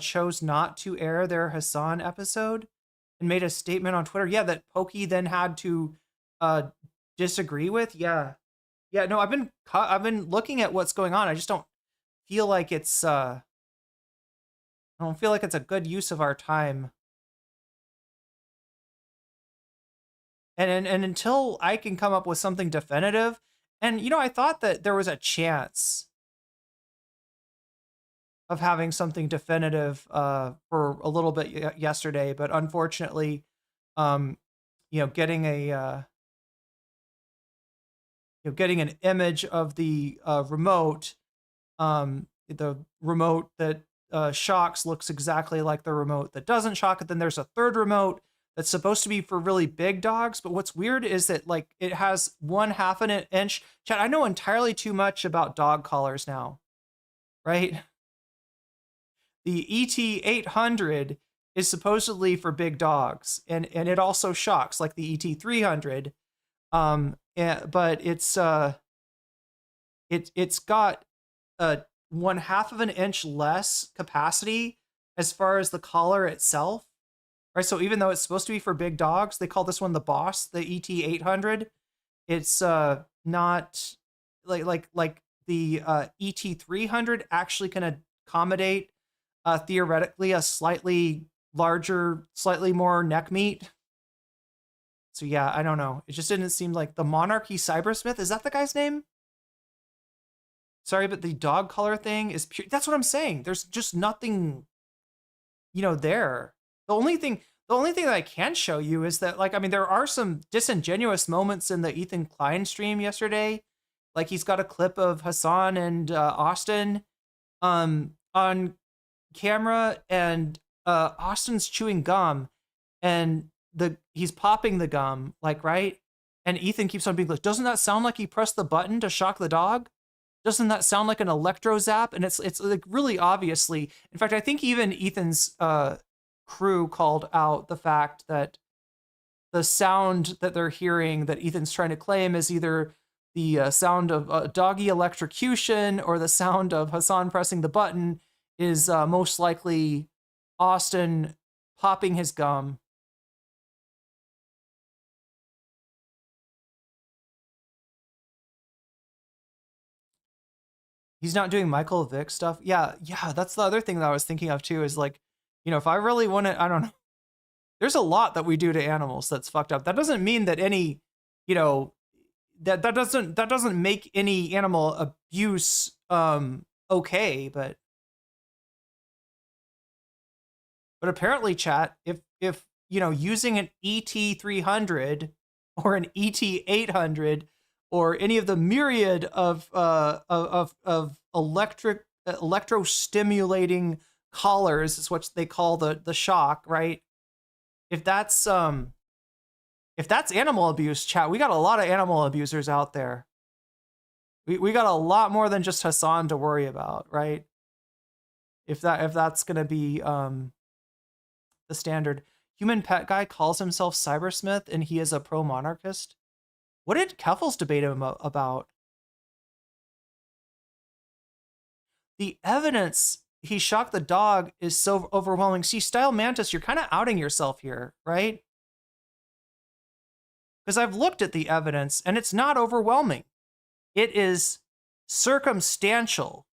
chose not to air their Hassan episode and made a statement on Twitter. Yeah, that Pokey then had to disagree with. Yeah. Yeah, no, I've been looking at what's going on. I just don't feel like I don't feel like it's a good use of our time. And until I can come up with something definitive, and I thought that there was a chance of having something definitive for a little bit yesterday, but unfortunately, getting getting an image of the remote, the remote that shocks looks exactly like the remote that doesn't shock. And then there's a third remote that's supposed to be for really big dogs. But what's weird is that it has 1/2 an inch. Chad, I know entirely too much about dog collars now, right? The ET800 is supposedly for big dogs, and it also shocks like the ET300. But it's got 1/2 of an inch less capacity as far as the collar itself, right? So even though it's supposed to be for big dogs, they call this one the Boss, the ET800. It's not like the ET300 actually can accommodate theoretically a slightly larger, slightly more neck meat. So yeah, I don't know. It just didn't seem like the Monarchy Cybersmith. Is that the guy's name? Sorry, but the dog collar thing is pure. That's what I'm saying. There's just nothing, there. The only thing that I can show you is that, there are some disingenuous moments in the Ethan Klein stream yesterday. Like he's got a clip of Hassan and Austin on camera, and Austin's chewing gum, and he's popping the gum, right? And Ethan keeps on being like, doesn't that sound like he pressed the button to shock the dog? Doesn't that sound like an electro zap? And it's like really obviously. In fact, I think even Ethan's crew called out the fact that the sound that they're hearing that Ethan's trying to claim is either the sound of doggy electrocution or the sound of Hassan pressing the button is most likely Austin popping his gum. He's not doing Michael Vick stuff. Yeah, that's the other thing that I was thinking of too, is if I really want to, I don't know. There's a lot that we do to animals that's fucked up. That doesn't mean that any, that doesn't make any animal abuse okay, but apparently, chat, if using an ET300 or an ET800 or any of the myriad of electro-stimulating collars is what they call the shock, right? If that's animal abuse, chat, we got a lot of animal abusers out there. We got a lot more than just Hassan to worry about, right? If that's gonna be the standard. Human Pet Guy calls himself Cybersmith and he is a pro-monarchist. What did Keffels debate him about? The evidence he shocked the dog is so overwhelming. See, Style Mantis, you're kind of outing yourself here, right? Because I've looked at the evidence and it's not overwhelming. It is circumstantial.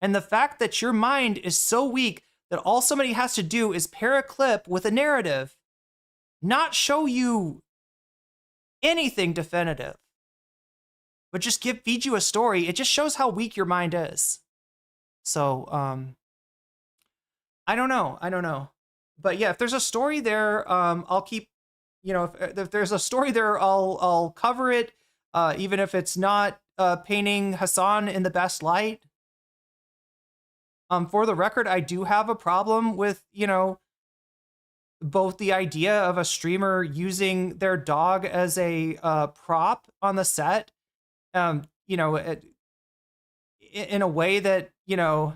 And the fact that your mind is so weak that all somebody has to do is pair a clip with a narrative, not show you anything definitive, but just feed you a story. It just shows how weak your mind is. So, I don't know. But yeah, if there's a story there, I'll keep, if there's a story there, I'll cover it, even if it's not painting Hassan in the best light. For the record, I do have a problem with, both the idea of a streamer using their dog as a prop on the set, in a way that, it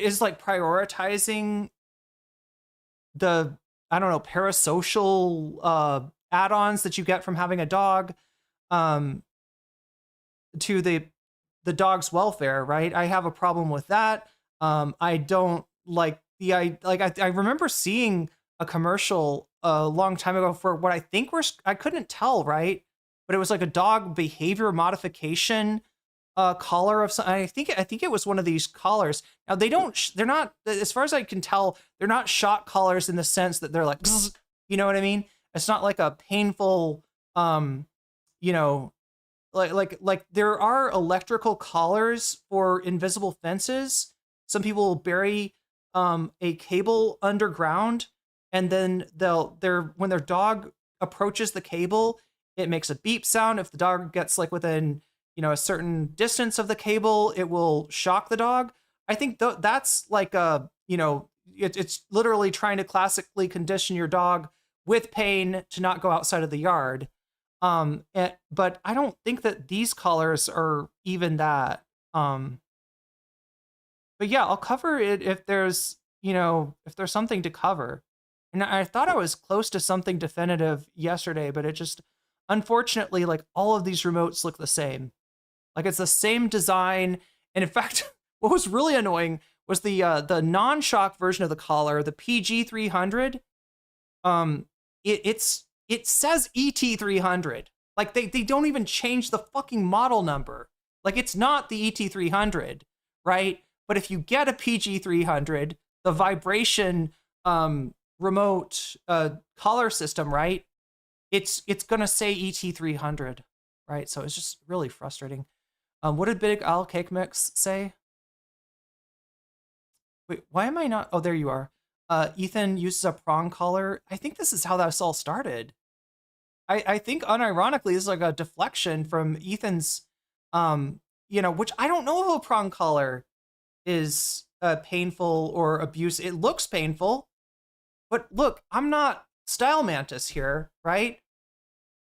is like prioritizing the, I don't know, parasocial add-ons that you get from having a dog to the dog's welfare, right? I have a problem with that. I don't like I remember seeing a commercial a long time ago for what I think I couldn't tell, right? But it was like a dog behavior modification collar of some. I think it was one of these collars. Now they're not, as far as I can tell, they're not shock collars in the sense that they're like, you know what I mean? It's not like a painful, you know, like there are electrical collars for invisible fences. Some people will bury a cable underground, and then when their dog approaches the cable, it makes a beep sound. If the dog gets like within, you know, a certain distance of the cable, it will shock the dog. I think that's like you know, it's literally trying to classically condition your dog with pain to not go outside of the yard. But I don't think that these collars are even that. But yeah, I'll cover it if there's, you know, if there's something to cover. And I thought I was close to something definitive yesterday, but it just, unfortunately, like all of these remotes look the same. Like it's the same design. And in fact, what was really annoying was the non-shock version of the collar, the PG300. It says ET300. Like they don't even change the fucking model number. Like it's not the ET300, right? But if you get a PG300, the vibration remote collar system, right? It's gonna say ET300, right? So it's just really frustrating. What did Big Al Cake Mix say? Wait, why am I not? Oh, there you are. Ethan uses a prong collar. I think this is how this all started. I think unironically, this is like a deflection from Ethan's, you know, which I don't know if a prong collar is painful or abuse. It looks painful, but look, I'm not Style Mantis here, right?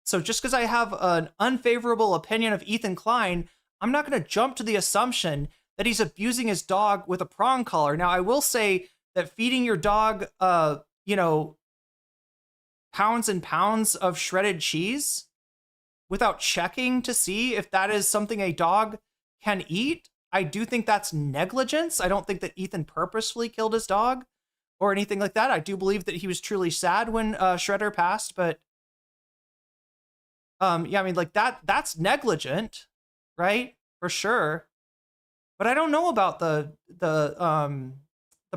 So just because I have an unfavorable opinion of Ethan Klein, I'm not going to jump to the assumption that he's abusing his dog with a prong collar. Now, I will say that feeding your dog, you know, pounds and pounds of shredded cheese without checking to see if that is something a dog can eat, I do think that's negligence. I don't think that Ethan purposefully killed his dog or anything like that. I do believe that he was truly sad when Shredder passed, but yeah, I mean, like that's negligent, right? For sure. But I don't know about the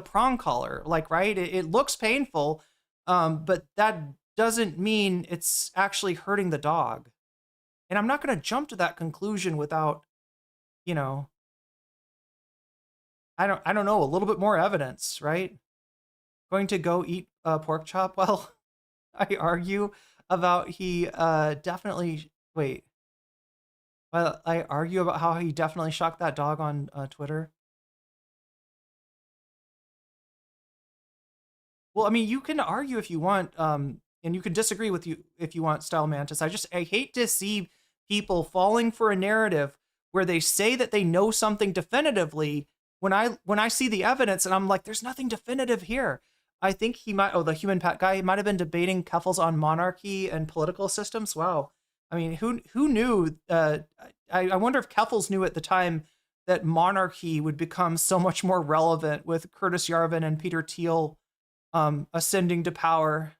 prong collar, like, right? It looks painful, but that doesn't mean it's actually hurting the dog. And I'm not going to jump to that conclusion without, you know, I don't know, a little bit more evidence, right? Going to go eat pork chop? Well, I argue about he definitely, wait. Well, I argue about how he definitely shocked that dog on Twitter. Well, I mean, you can argue if you want, and you can disagree with you if you want, Style Mantis. I hate to see people falling for a narrative where they say that they know something definitively when I see the evidence and I'm like, there's nothing definitive here. I think he might, the human pat guy, he might have been debating Keffels on monarchy and political systems. Wow. I mean, who knew? I wonder if Keffels knew at the time that monarchy would become so much more relevant with Curtis Yarvin and Peter Thiel ascending to power.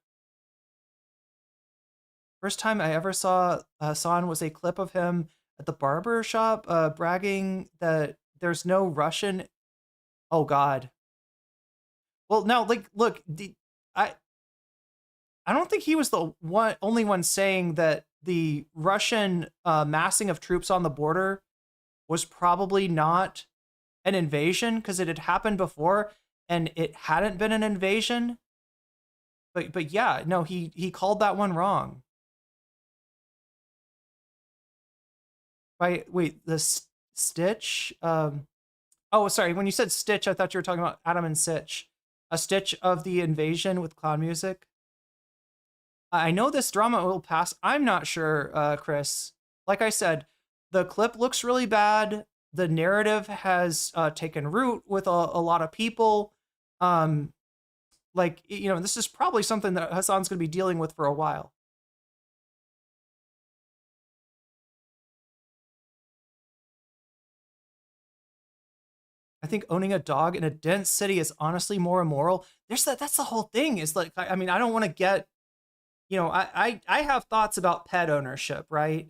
First time I ever saw Hassan was a clip of him at the barber shop bragging that there's no Russian. Oh God. Well, now, like, look, I don't think he was the only one saying that the Russian massing of troops on the border was probably not an invasion because it had happened before and it hadn't been an invasion. But yeah, no, he called that one wrong. Right? Wait, the Stitch? Oh, sorry. When you said Stitch, I thought you were talking about Adam and Sitch. A Stitch of the Invasion with clown music. I know this drama will pass. I'm not sure, Chris. Like I said, the clip looks really bad. The narrative has taken root with a lot of people. Like, you know, this is probably something that Hassan's going to be dealing with for a while. I think owning a dog in a dense city is honestly more immoral. That's the whole thing. Is like, I mean, I don't want to get I have thoughts about pet ownership, right?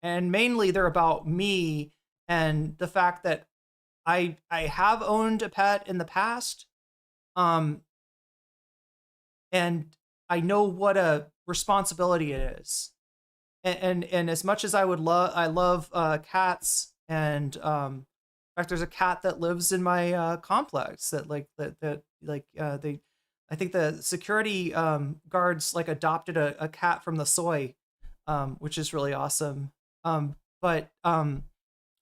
And mainly they're about me and the fact that I have owned a pet in the past. And I know what a responsibility it is. And as much as I love cats, and in fact, there's a cat that lives in my complex that I think the security guards like adopted a cat from the soy, which is really awesome. But I'm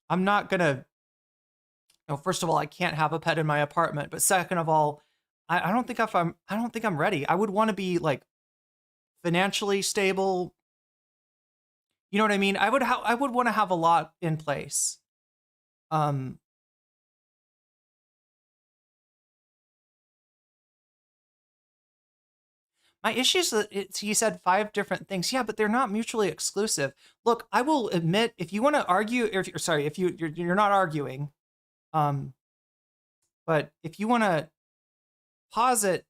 not gonna. First of all, I can't have a pet in my apartment. But second of all, I don't think I'm ready. I would want to be like financially stable. You know what I mean? I would want to have a lot in place. My issue is that you said 5 different things. Yeah, but they're not mutually exclusive. Look, I will admit, if you want to argue, if you're not arguing, but if you want to posit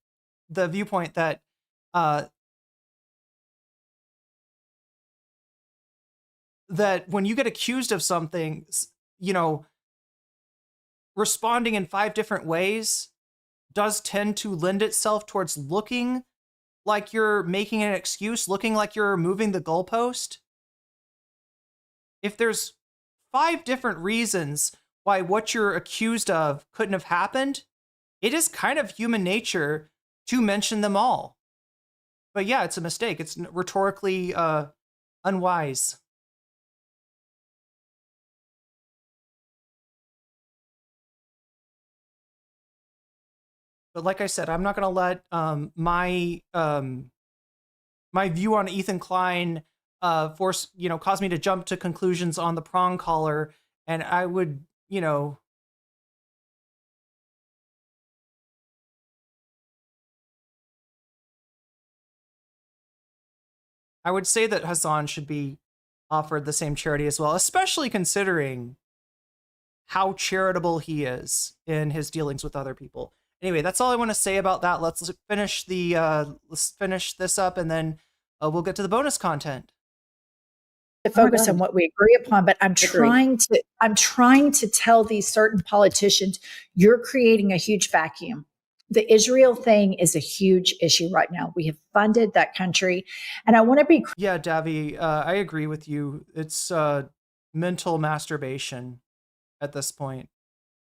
the viewpoint that that when you get accused of something, responding in 5 different ways does tend to lend itself towards looking like you're making an excuse, looking like you're moving the goalpost. If there's 5 different reasons why what you're accused of couldn't have happened, it is kind of human nature to mention them all. But yeah, it's a mistake. It's rhetorically unwise. But like I said, I'm not going to let my view on Ethan Klein cause me to jump to conclusions on the prong collar. And I would, I would say that Hassan should be offered the same charity as well, especially considering how charitable he is in his dealings with other people. Anyway, that's all I want to say about that. Let's finish this up, and then we'll get to the bonus content. To focus on what we agree upon, but I'm trying to tell these certain politicians, you're creating a huge vacuum. The Israel thing is a huge issue right now. We have funded that country, and I want to be. Yeah, Davi, I agree with you. It's mental masturbation at this point.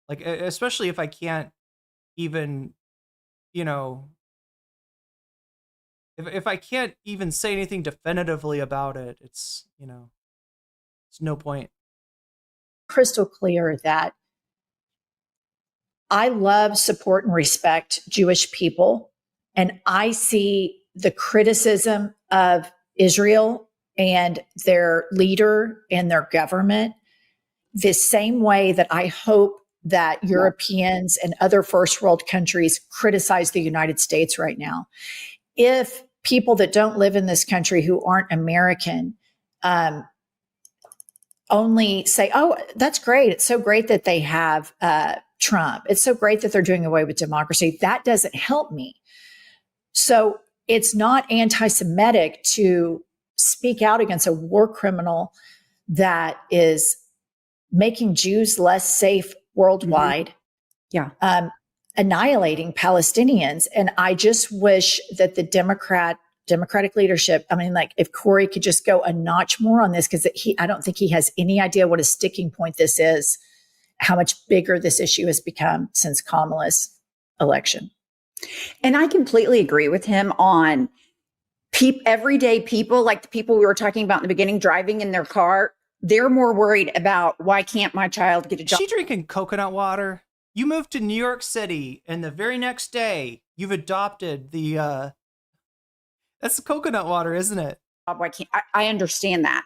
Like, especially if I can't even, if I can't even say anything definitively about it, it's no point. Crystal clear that I love, support, and respect Jewish people. And I see the criticism of Israel and their leader and their government the same way that I hope that Europeans and other first world countries criticize the United States right now. If people that don't live in this country who aren't American only say, oh, that's great. It's so great that they have Trump. It's so great that they're doing away with democracy. That doesn't help me. So it's not anti-Semitic to speak out against a war criminal that is making Jews less safe worldwide. Annihilating Palestinians. And I just wish that the Democratic leadership, if Corey could just go a notch more on this, because I don't think he has any idea what a sticking point this is, how much bigger this issue has become since Kamala's election. And I completely agree with him on everyday people, like the people we were talking about in the beginning, driving in their car. They're more worried about, why can't my child get a job? Is she drinking coconut water? You moved to New York City, and the very next day, you've adopted the, that's coconut water, isn't it? Why can't I understand that.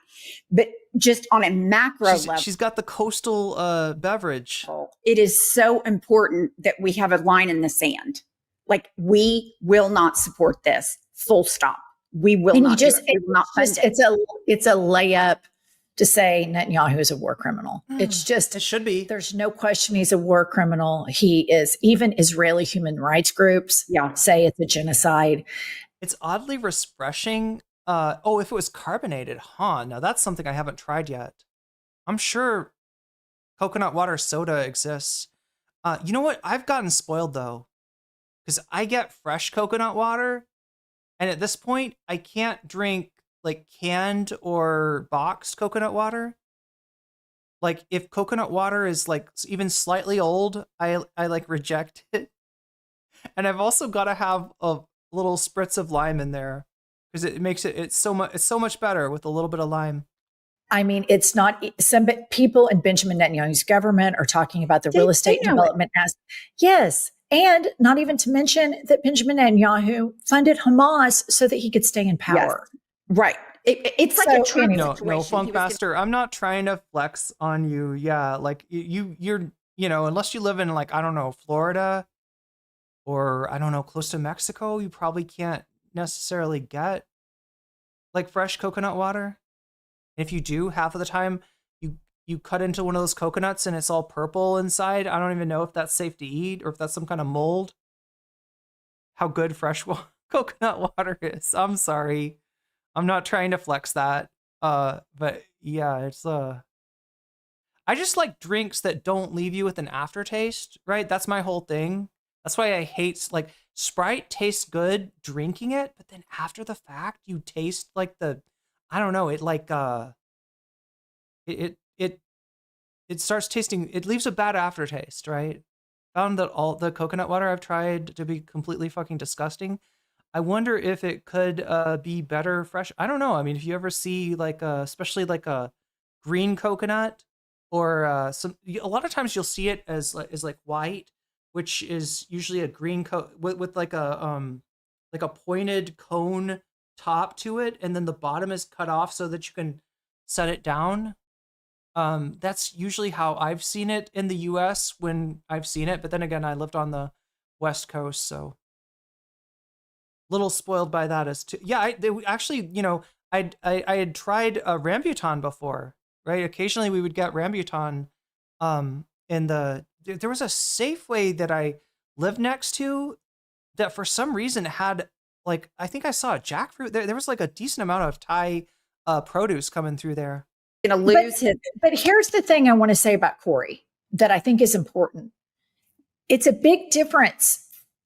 But just on a macro level. She's got the coastal beverage. It is so important that we have a line in the sand. Like, we will not support this, full stop. We will not do it. We will not fund it. It's a layup to say Netanyahu is a war criminal. It's just, it should be. There's no question he's a war criminal. He is, even Israeli human rights groups say it's a genocide. It's oddly refreshing. Oh, if it was carbonated, huh? Now that's something I haven't tried yet. I'm sure coconut water soda exists. You know what? I've gotten spoiled though, because I get fresh coconut water, and at this point, I can't drink like canned or boxed coconut water. Like if coconut water is like even slightly old, I like reject it. And I've also got to have a little spritz of lime in there because it makes it's so much better with a little bit of lime. I mean, it's not some people in Benjamin Netanyahu's government are talking about the real estate development as yes. And not even to mention that Benjamin Netanyahu funded Hamas so that he could stay in power. Yes. Right. It's like a Trump situation. No, Funkmaster, I'm not trying to flex on you. Yeah, like you're unless you live in like, I don't know, Florida or I don't know, close to Mexico, you probably can't necessarily get like fresh coconut water. And if you do, half of the time you cut into one of those coconuts and it's all purple inside. I don't even know if that's safe to eat or if that's some kind of mold. How good fresh coconut water is. I'm sorry. I'm not trying to flex that. But yeah, it's I just like drinks that don't leave you with an aftertaste, right? That's my whole thing. That's why I hate like Sprite tastes good drinking it, but then after the fact you taste like I don't know, it like it starts tasting, it leaves a bad aftertaste, right? Found that all the coconut water I've tried to be completely fucking disgusting. I wonder if it could be better fresh. I don't know. I mean, if you ever see like especially like a green coconut or a lot of times you'll see it as like white, which is usually a green with like a pointed cone top to it, and then the bottom is cut off so that you can set it down. That's usually how I've seen it in the US when I've seen it, but then again, I lived on the West Coast, so little spoiled by that as too. Yeah, they actually, I had tried rambutan before, right? Occasionally we would get rambutan. There was a Safeway that I lived next to that for some reason had like, I think I saw a jackfruit there. There was like a decent amount of Thai produce coming through there. Gonna lose his. But here's the thing I want to say about Corey that I think is important. It's a big difference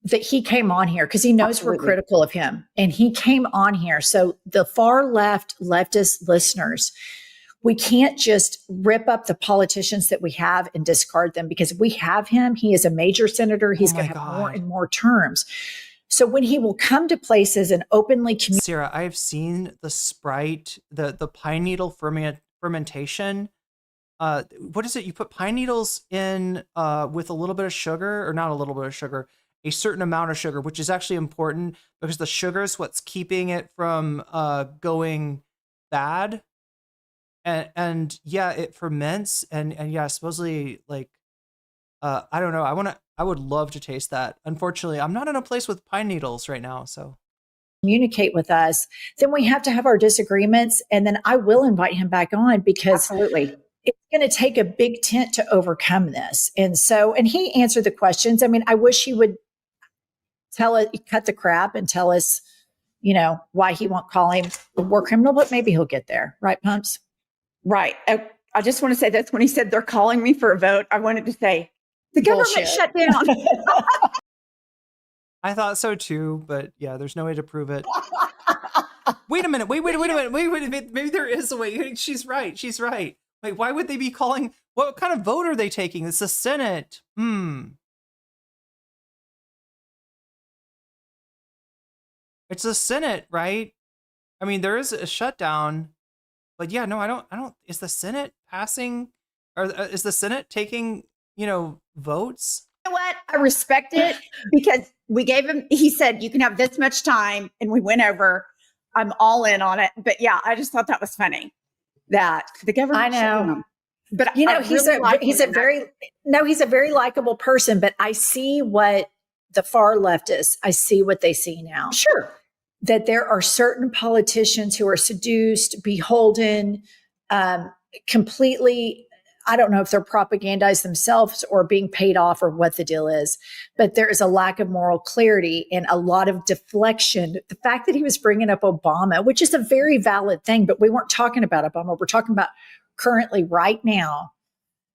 that he came on here because he knows we're critical of him, and he came on here. So the far leftist listeners, we can't just rip up the politicians that we have and discard them because we have him. He is a major senator. He's going to have more and more terms. So when he will come to places and openly communicate. Sarah, I have seen the Sprite, the pine needle fermentation. What is it? You put pine needles in with a little bit of sugar, or not a little bit of sugar, a certain amount of sugar, which is actually important because the sugar is what's keeping it from going bad. And yeah, it ferments and yeah, supposedly like I don't know. I would love to taste that. Unfortunately, I'm not in a place with pine needles right now, so communicate with us, then we have to have our disagreements, and then I will invite him back on because absolutely it's going to take a big tent to overcome this. And he answered the questions. I mean, I wish he would cut the crap and tell us, why he won't call him a war criminal, but maybe he'll get there. Right, Pumps? Right. I just want to say this. When he said they're calling me for a vote, I wanted to say the government shut down. I thought so too, but yeah, there's no way to prove it. Wait a minute. Wait a minute. Maybe there is a way. She's right. Wait, why would they be calling? What kind of vote are they taking? It's the Senate. It's the Senate, right? I mean, there is a shutdown, but yeah, no, I don't. Is the Senate passing, or is the Senate taking, votes? You know what? I respect it because we gave him, he said, you can have this much time, and we went over. I'm all in on it. But yeah, I just thought that was funny that the government. I know. But he's a very likable person, but I see what the far leftists, I see what they see now. Sure. That there are certain politicians who are seduced, beholden, completely I don't know if they're propagandized themselves or being paid off or what the deal is, but there is a lack of moral clarity and a lot of deflection. The fact that he was bringing up Obama, which is a very valid thing, but we weren't talking about Obama. We're talking about currently right now,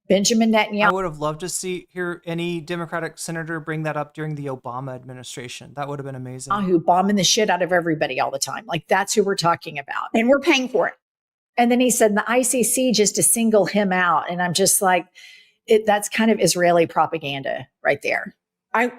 Benjamin Netanyahu. I would have loved to hear any Democratic senator bring that up during the Obama administration. That would have been amazing. Who bombing the shit out of everybody all the time. Like, that's who we're talking about. And we're paying for it. And then he said the ICC just to single him out. And I'm just like, that's kind of Israeli propaganda right there. I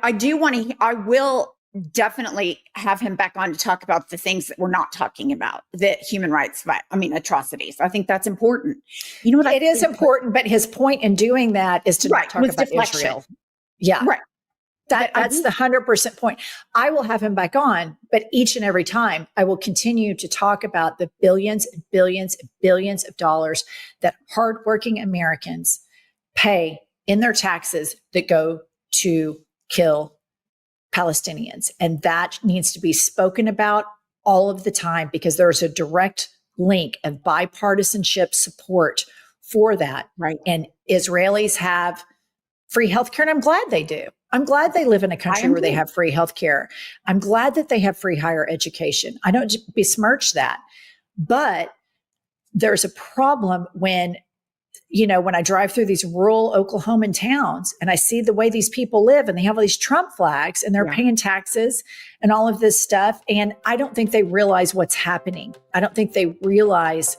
will definitely have him back on to talk about the things that we're not talking about, the human rights, atrocities. I think that's important. You know what? It is important, but his point in doing that is to not talk about Israel. Yeah. Right. That's the 100% point. I will have him back on, but each and every time I will continue to talk about the billions and billions and billions of dollars that hardworking Americans pay in their taxes that go to kill Palestinians. And that needs to be spoken about all of the time because there's a direct link of bipartisanship support for that. Right. And Israelis have free healthcare, and I'm glad they do. I'm glad they live in a country where they have free healthcare. I'm glad that they have free higher education. I don't besmirch that. But there's a problem when I drive through these rural Oklahoman towns and I see the way these people live and they have all these Trump flags and they're paying taxes and all of this stuff. And I don't think they realize what's happening. I don't think they realize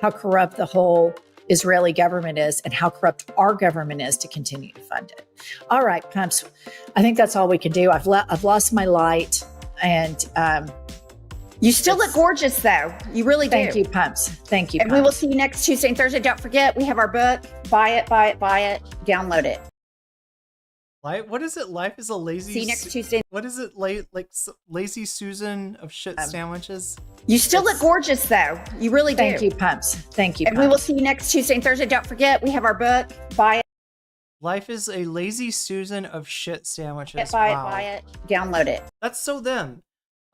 how corrupt the whole Israeli government is and how corrupt our government is to continue to fund it. All right, Pumps. I think that's all we can do. I've lost my light and you still look gorgeous though. You really do. Thank you, Pumps. Thank you. And Pumps. we will see you next Tuesday and Thursday. Don't forget, we have our book. Buy it, download it. What is it? Life is a lazy. See you next Tuesday. What is it? Lazy Susan of shit sandwiches. You still look gorgeous though. You really do. Thank you, Pumps. Thank you. And we will see you next Tuesday and Thursday. Don't forget, we have our book. Buy it. Life is a lazy Susan of shit sandwiches. Buy it, download it. That's so them.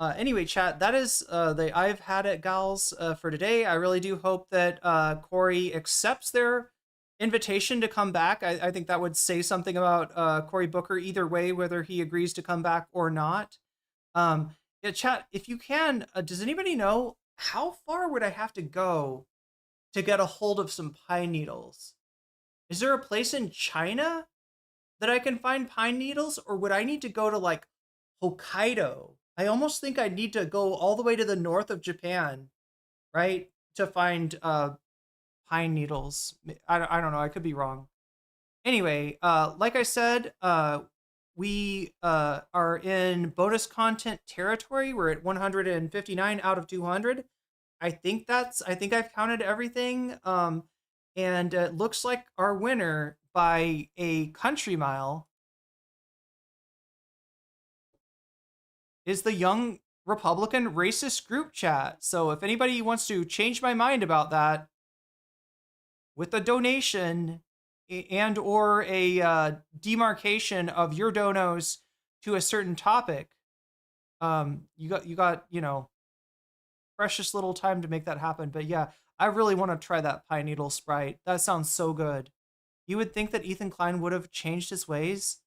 Anyway, chat, that is the I've Had It gals for today. I really do hope that Corey accepts their invitation to come back. I think that would say something about Cory Booker either way, whether he agrees to come back or not. Yeah, chat, if you can, does anybody know how far would I have to go to get a hold of some pine needles? Is there a place in China that I can find pine needles, or would I need to go to like Hokkaido? I almost think I'd need to go all the way to the north of Japan, right, to find pine needles. I don't know. I could be wrong. Anyway, like I said, we are in bonus content territory. We're at 159 out of 200. I think I've counted everything. And it looks like our winner by a country mile is the Young Republican Racist Group Chat. So if anybody wants to change my mind about that with a donation and or a demarcation of your donos to a certain topic, you got precious little time to make that happen. But yeah, I really want to try that pine needle Sprite. That sounds so good. You would think that Ethan Klein would have changed his ways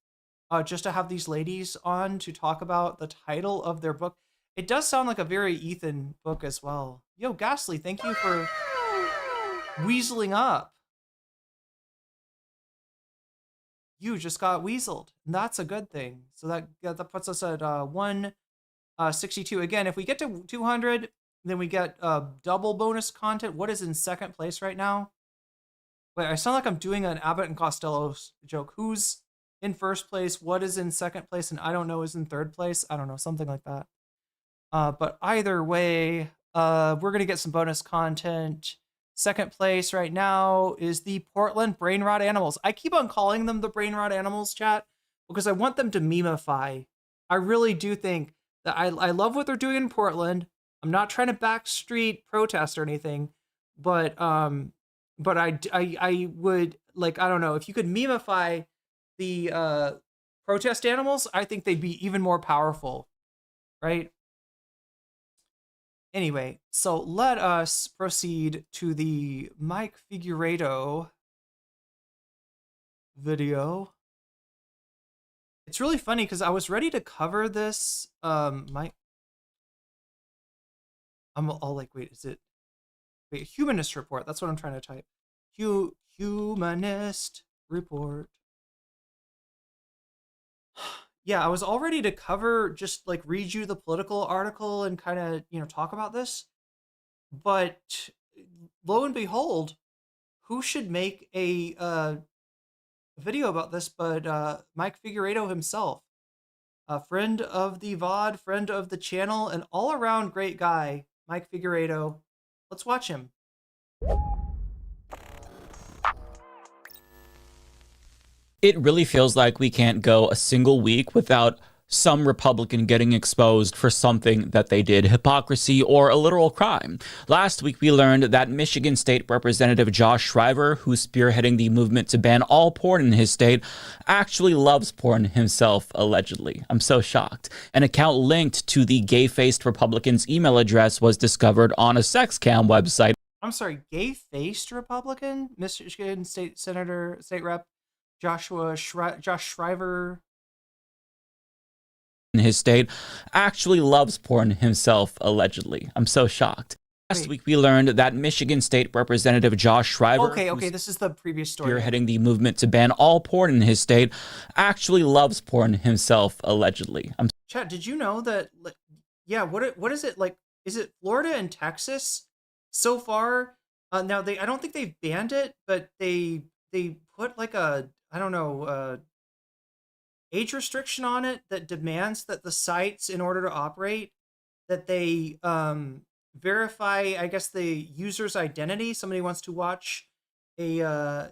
just to have these ladies on to talk about the title of their book. It does sound like a very Ethan book as well. Yo, Ghastly, thank you for weaseling up. You just got weaseled, and that's a good thing. So that puts us at 162. Again, if we get to 200, then we get double bonus content. What is in second place right now? Wait, I sound like I'm doing an Abbott and Costello joke. Who's in first place? What is in second place? And I don't know is in third place. I don't know, something like that. But either way, we're going to get some bonus content. Second place right now is the Portland Brain Rot Animals. I keep on calling them the Brain Rot Animals, chat, because I want them to memify. I really do think that I love what they're doing in Portland. I'm not trying to backstreet protest or anything, but I would, like, I don't know, if you could memify the protest animals, I think they'd be even more powerful, right? Anyway, so let us proceed to the Mike Figueredo video. It's really funny because I was ready to cover this. I'm all like, wait, is it? Wait, humanist report. That's what I'm trying to type. Humanist report. Yeah, I was all ready to cover, just like read you the political article and kind of, talk about this. But lo and behold, who should make a video about this but Mike Figueredo himself, a friend of the VOD, friend of the channel, an all-around great guy, Mike Figueredo. Let's watch him. It really feels like we can't go a single week without some Republican getting exposed for something that they did, hypocrisy or a literal crime. Last week, we learned that Michigan State Representative Josh Shriver, who's spearheading the movement to ban all porn in his state, actually loves porn himself, allegedly. I'm so shocked. An account linked to the gay-faced Republican's email address was discovered on a sex cam website. I'm sorry, gay-faced Republican? Michigan State Senator, State Rep Josh Shriver in his state actually loves porn himself, allegedly. I'm so shocked. Last week, we learned that Michigan State Representative Josh Shriver, okay, this is the previous story, spearheading the movement to ban all porn in his state, actually loves porn himself, allegedly. Chat, did you know that? Yeah, what is it like? Is it Florida and Texas so far? Now I don't think they've banned it, but they put like a, I don't know, age restriction on it that demands that the sites, in order to operate, that they verify, I guess, the user's identity. Somebody wants to watch a an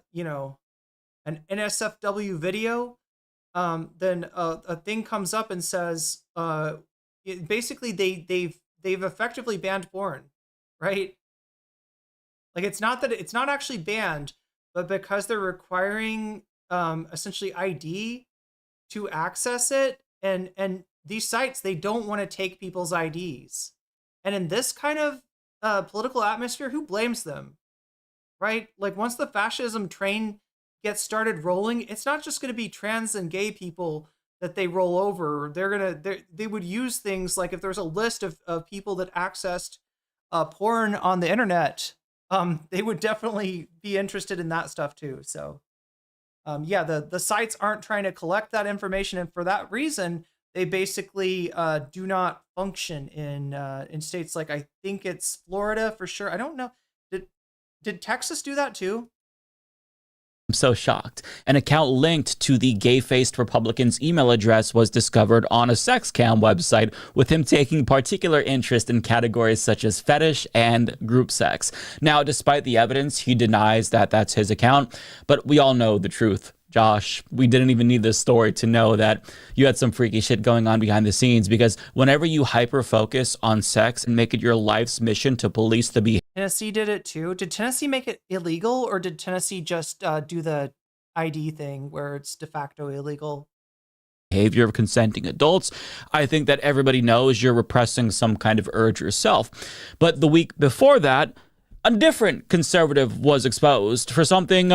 NSFW video, then a thing comes up and says basically they've effectively banned porn, right? Like, it's not actually banned, but because they're requiring essentially ID to access it, and these sites, they don't want to take people's IDs. And in this kind of political atmosphere, who blames them, right? Like, once the fascism train gets started rolling, it's not just going to be trans and gay people that they roll over. They would use things like, if there's a list of people that accessed porn on the internet, they would definitely be interested in that stuff too. So yeah, the sites aren't trying to collect that information, and for that reason, they basically do not function in states like, I think it's Florida for sure. I don't know. Did Texas do that too? I'm so shocked. An account linked to the gay-faced Republican's email address was discovered on a sex cam website, with him taking particular interest in categories such as fetish and group sex. Now, despite the evidence, he denies that that's his account, but we all know the truth. Josh, we didn't even need this story to know that you had some freaky shit going on behind the scenes, because whenever you hyper-focus on sex and make it your life's mission to police the behavior... Tennessee did it too. Did Tennessee make it illegal, or did Tennessee just do the ID thing where it's de facto illegal? Behavior of consenting adults. I think that everybody knows you're repressing some kind of urge yourself. But the week before that, a different conservative was exposed for something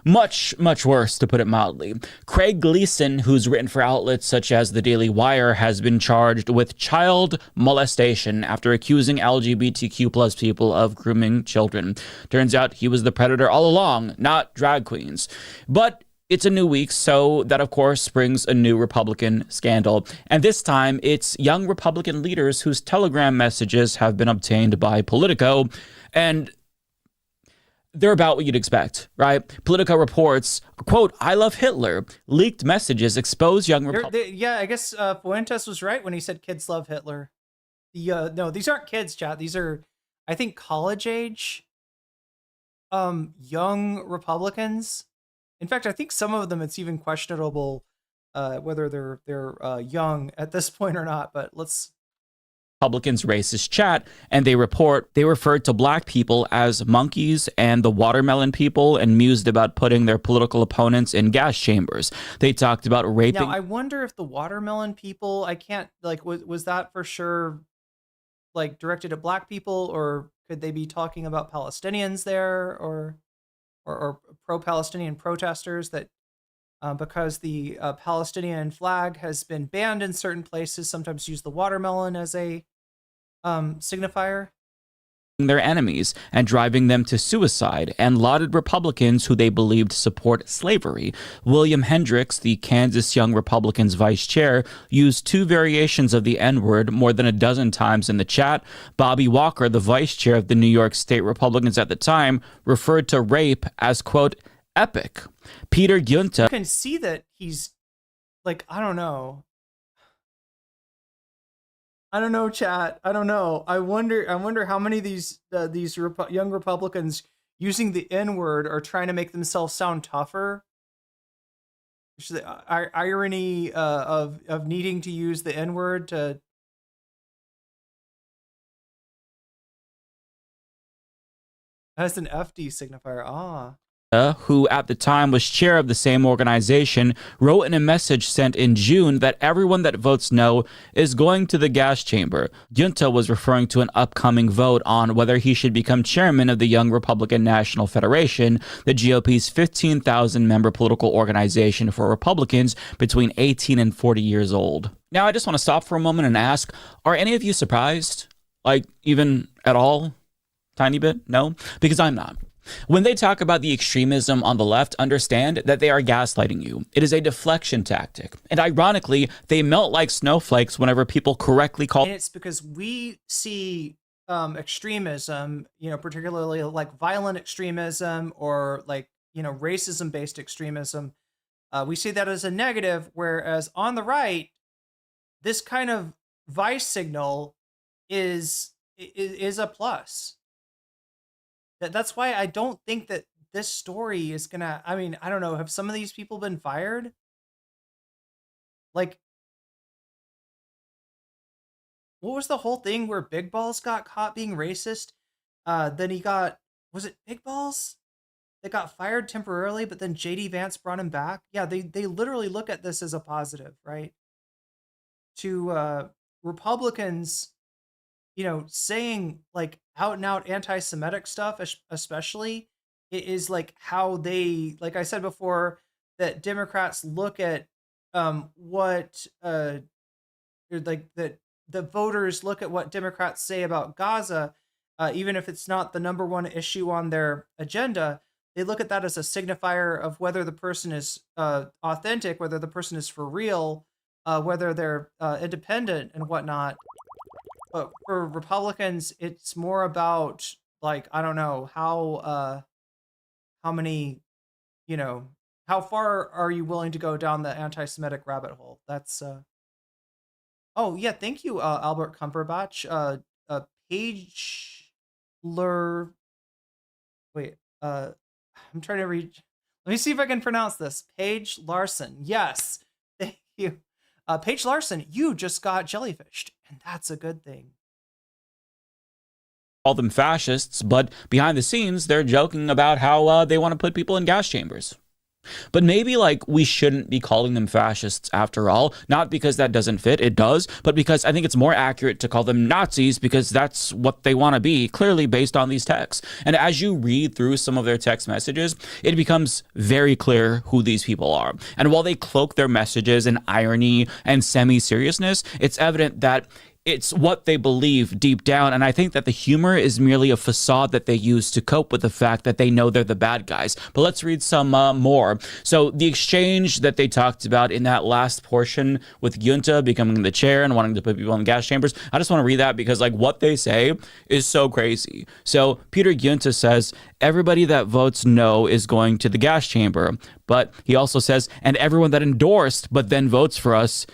much, much worse, to put it mildly. Craig Gleason, who's written for outlets such as The Daily Wire, has been charged with child molestation after accusing LGBTQ plus people of grooming children. Turns out he was the predator all along, not drag queens. But it's a new week, so that, of course, brings a new Republican scandal. And this time, it's young Republican leaders whose Telegram messages have been obtained by Politico, and they're about what you'd expect, right? Politico reports, quote, "I love Hitler. Leaked messages expose young Republicans." Yeah, I guess Fuentes was right when he said kids love Hitler. No, these aren't kids, chat. These are, I think, college age young Republicans. In fact, I think some of them, it's even questionable whether they're young at this point or not. But let's. Republicans racist chat, and they referred to black people as monkeys and the watermelon people, and mused about putting their political opponents in gas chambers. They talked about raping. Now, I wonder if the watermelon people, I can't, like, was that for sure, like, directed at black people, or could they be talking about Palestinians there, or pro-Palestinian protesters that because the Palestinian flag has been banned in certain places, sometimes use the watermelon as a signifier. Their enemies and driving them to suicide, and lauded Republicans who they believed support slavery. William Hendricks, the Kansas Young Republicans vice chair, used 2 variations of the N-word more than a dozen times in the chat. Bobby Walker, the vice chair of the New York State Republicans at the time, referred to rape as, quote, epic. Peter Giunta. You can see that he's like, I don't know, chat. I don't know. I wonder how many of these young Republicans using the N-word are trying to make themselves sound tougher. The irony of needing to use the N-word to. As an FD signifier. Who at the time was chair of the same organization, wrote in a message sent in June that everyone that votes no is going to the gas chamber. Giunta was referring to an upcoming vote on whether he should become chairman of the Young Republican National Federation, the GOP's 15,000-member political organization for Republicans between 18 and 40 years old. Now, I just want to stop for a moment and ask, are any of you surprised? Like, even at all? Tiny bit? No? Because I'm not. When they talk about the extremism on the left, understand that they are gaslighting you. It is a deflection tactic. And ironically, they melt like snowflakes whenever people correctly call. And it's because we see extremism, particularly like violent extremism or like, racism-based extremism. We see that as a negative, whereas on the right, this kind of vice signal is a plus. That's why I don't think that this story is gonna. I mean, I don't know. Have some of these people been fired? Like, what was the whole thing where Big Balls got caught being racist? Then was it Big Balls that got fired temporarily, but then JD Vance brought him back? Yeah, they literally look at this as a positive, right? To Republicans, saying like out and out anti-Semitic stuff, especially, it is like how they, like I said before, that Democrats look at what like that the voters look at what Democrats say about Gaza, even if it's not the number one issue on their agenda. They look at that as a signifier of whether the person is authentic, whether the person is for real, whether they're independent and whatnot. But for Republicans, it's more about like, I don't know, how many, how far are you willing to go down the anti-Semitic rabbit hole? That's oh yeah, thank you, Albert Cumberbatch. Wait, I'm trying to read. Let me see if I can pronounce this. Paige Larson. Yes, thank you. Paige Larson, you just got jellyfished, and that's a good thing. Call them fascists, but behind the scenes, they're joking about how they want to put people in gas chambers. But maybe we shouldn't be calling them fascists after all, not because that doesn't fit, it does, but because I think it's more accurate to call them Nazis because that's what they want to be, clearly based on these texts. And as you read through some of their text messages, it becomes very clear who these people are. And while they cloak their messages in irony and semi-seriousness, it's evident that it's what they believe deep down, and I think that the humor is merely a facade that they use to cope with the fact that they know they're the bad guys. But let's read some more. So the exchange that they talked about in that last portion with Giunta becoming the chair and wanting to put people in gas chambers, I just want to read that because what they say is so crazy. So Peter Giunta says, everybody that votes no is going to the gas chamber. But he also says, and everyone that endorsed but then votes for us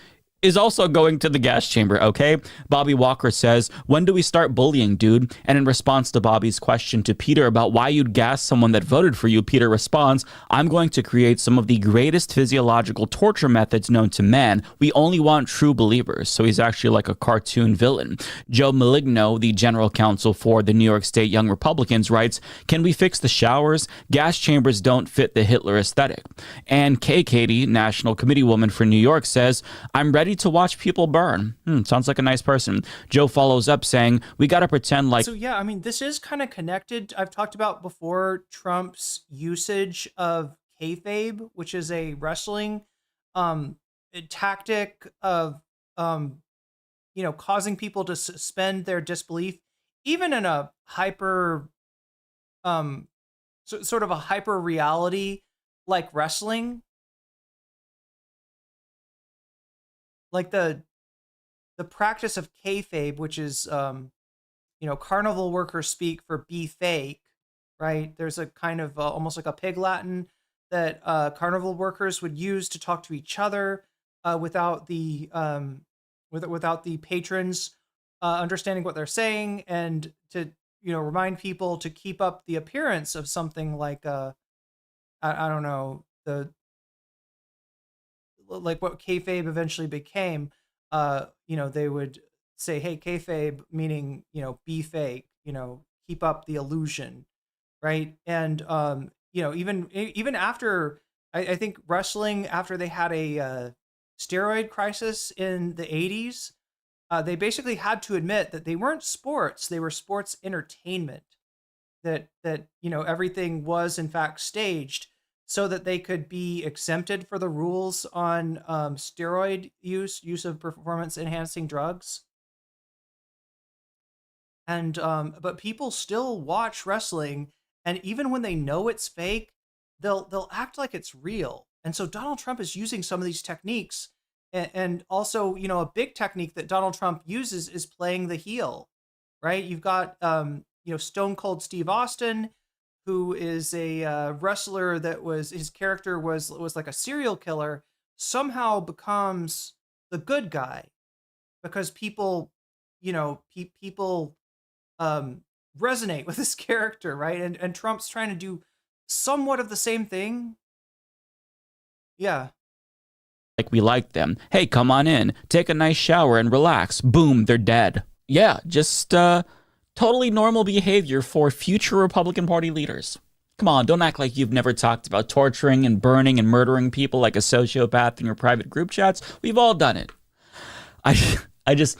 is also going to the gas chamber, okay? Bobby Walker says, when do we start bullying, dude? And in response to Bobby's question to Peter about why you'd gas someone that voted for you, Peter responds, I'm going to create some of the greatest physiological torture methods known to man. We only want true believers. So he's actually like a cartoon villain. Joe Maligno, the general counsel for the New York State Young Republicans, writes, can we fix the showers? Gas chambers don't fit the Hitler aesthetic. And Katie, National Committee woman for New York, says, I'm ready to watch people burn. Sounds like a nice person. Joe follows up saying, we got to pretend like... So yeah, I mean, this is kind of connected. I've talked about before Trump's usage of kayfabe, which is a wrestling tactic of causing people to suspend their disbelief, even in a hyper sort of a hyper reality like wrestling. Like the practice of kayfabe, which is carnival workers speak for be fake, right? There's a kind of almost like a pig Latin that carnival workers would use to talk to each other without the patrons understanding what they're saying, and to remind people to keep up the appearance of something like I don't know, like what kayfabe eventually became. They would say, hey, kayfabe, meaning be fake, keep up the illusion, right? And even after I think wrestling, after they had a steroid crisis in the 80s, they basically had to admit that they weren't sports, they were sports entertainment, that everything was in fact staged, so that they could be exempted for the rules on steroid use of performance enhancing drugs. And but people still watch wrestling, and even when they know it's fake, they'll act like it's real. And so Donald Trump is using some of these techniques, and also a big technique that Donald Trump uses is playing the heel, right? You've got Stone Cold Steve Austin, who is a wrestler that his character was like a serial killer, somehow becomes the good guy because people resonate with this character, right? And Trump's trying to do somewhat of the same thing. Yeah. Like we like them. Hey, come on in, take a nice shower and relax. Boom, they're dead. Yeah, just totally normal behavior for future Republican Party leaders. Come on, don't act like you've never talked about torturing and burning and murdering people like a sociopath in your private group chats. We've all done it. I just,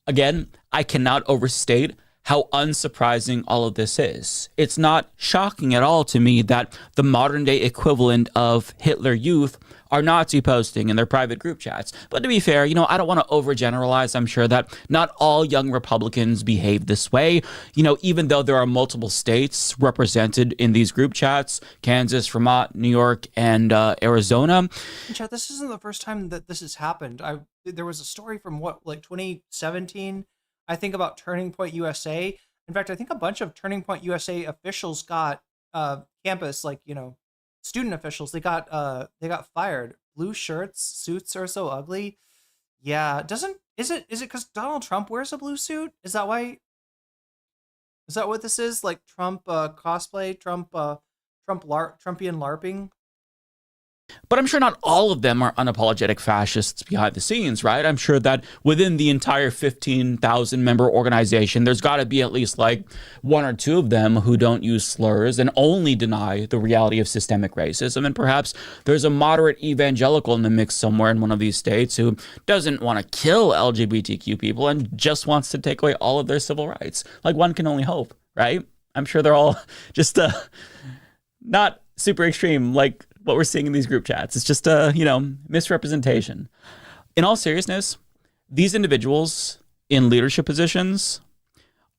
again, I cannot overstate how unsurprising all of this is. It's not shocking at all to me that the modern day equivalent of Hitler Youth are Nazi posting in their private group chats. But to be fair, I don't want to overgeneralize. I'm sure that not all young Republicans behave this way. Even though there are multiple states represented in these group chats, Kansas, Vermont, New York, and Arizona. Chad, this isn't the first time that this has happened. There was a story from 2017, I think, about Turning Point USA. In fact, I think a bunch of Turning Point USA officials got campus, student officials, they got fired. Blue suits are so ugly. Yeah, is it because Donald Trump wears a blue suit? Is that why? Is that what this is? Like Trump cosplay, Trumpian LARPing? But I'm sure not all of them are unapologetic fascists behind the scenes, right? I'm sure that within the entire 15,000 member organization, there's got to be at least one or two of them who don't use slurs and only deny the reality of systemic racism. And perhaps there's a moderate evangelical in the mix somewhere in one of these states who doesn't want to kill LGBTQ people and just wants to take away all of their civil rights. One can only hope, right? I'm sure they're all just not super extreme like what we're seeing in these group chats. It's just a, misrepresentation. In all seriousness, these individuals in leadership positions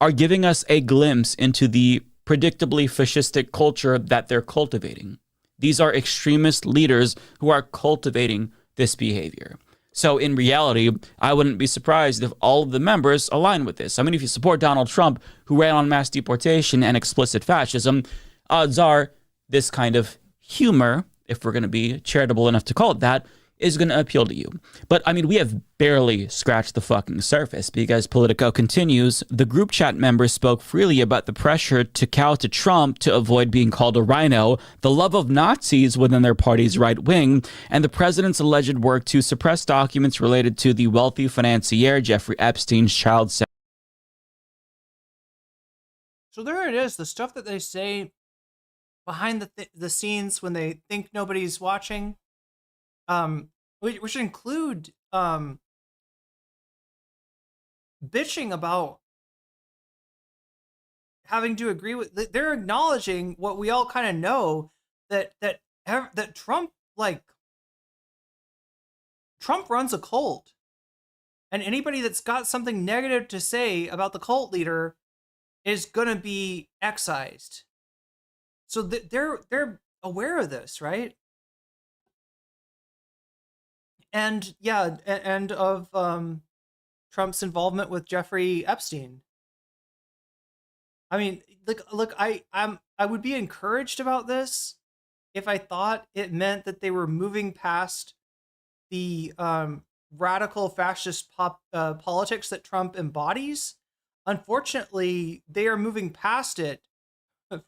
are giving us a glimpse into the predictably fascistic culture that they're cultivating. These are extremist leaders who are cultivating this behavior. So in reality, I wouldn't be surprised if all of the members align with this. I mean, if you support Donald Trump, who ran on mass deportation and explicit fascism, odds are this kind of humor, if we're going to be charitable enough to call it that, is going to appeal to you. But I mean, we have barely scratched the fucking surface, because Politico continues, the group chat members spoke freely about the pressure to cow to Trump to avoid being called a rhino, the love of Nazis within their party's right wing, and the president's alleged work to suppress documents related to the wealthy financier Jeffrey Epstein's child sex. So there it is, the stuff that they say behind the scenes when they think nobody's watching, which include bitching about having to agree with. They're acknowledging what we all kind of know, that that Trump runs a cult. And anybody that's got something negative to say about the cult leader is going to be excised. So they're aware of this, right? And yeah, and of Trump's involvement with Jeffrey Epstein. I mean, look, I would be encouraged about this if I thought it meant that they were moving past the radical fascist politics that Trump embodies. Unfortunately, they are moving past it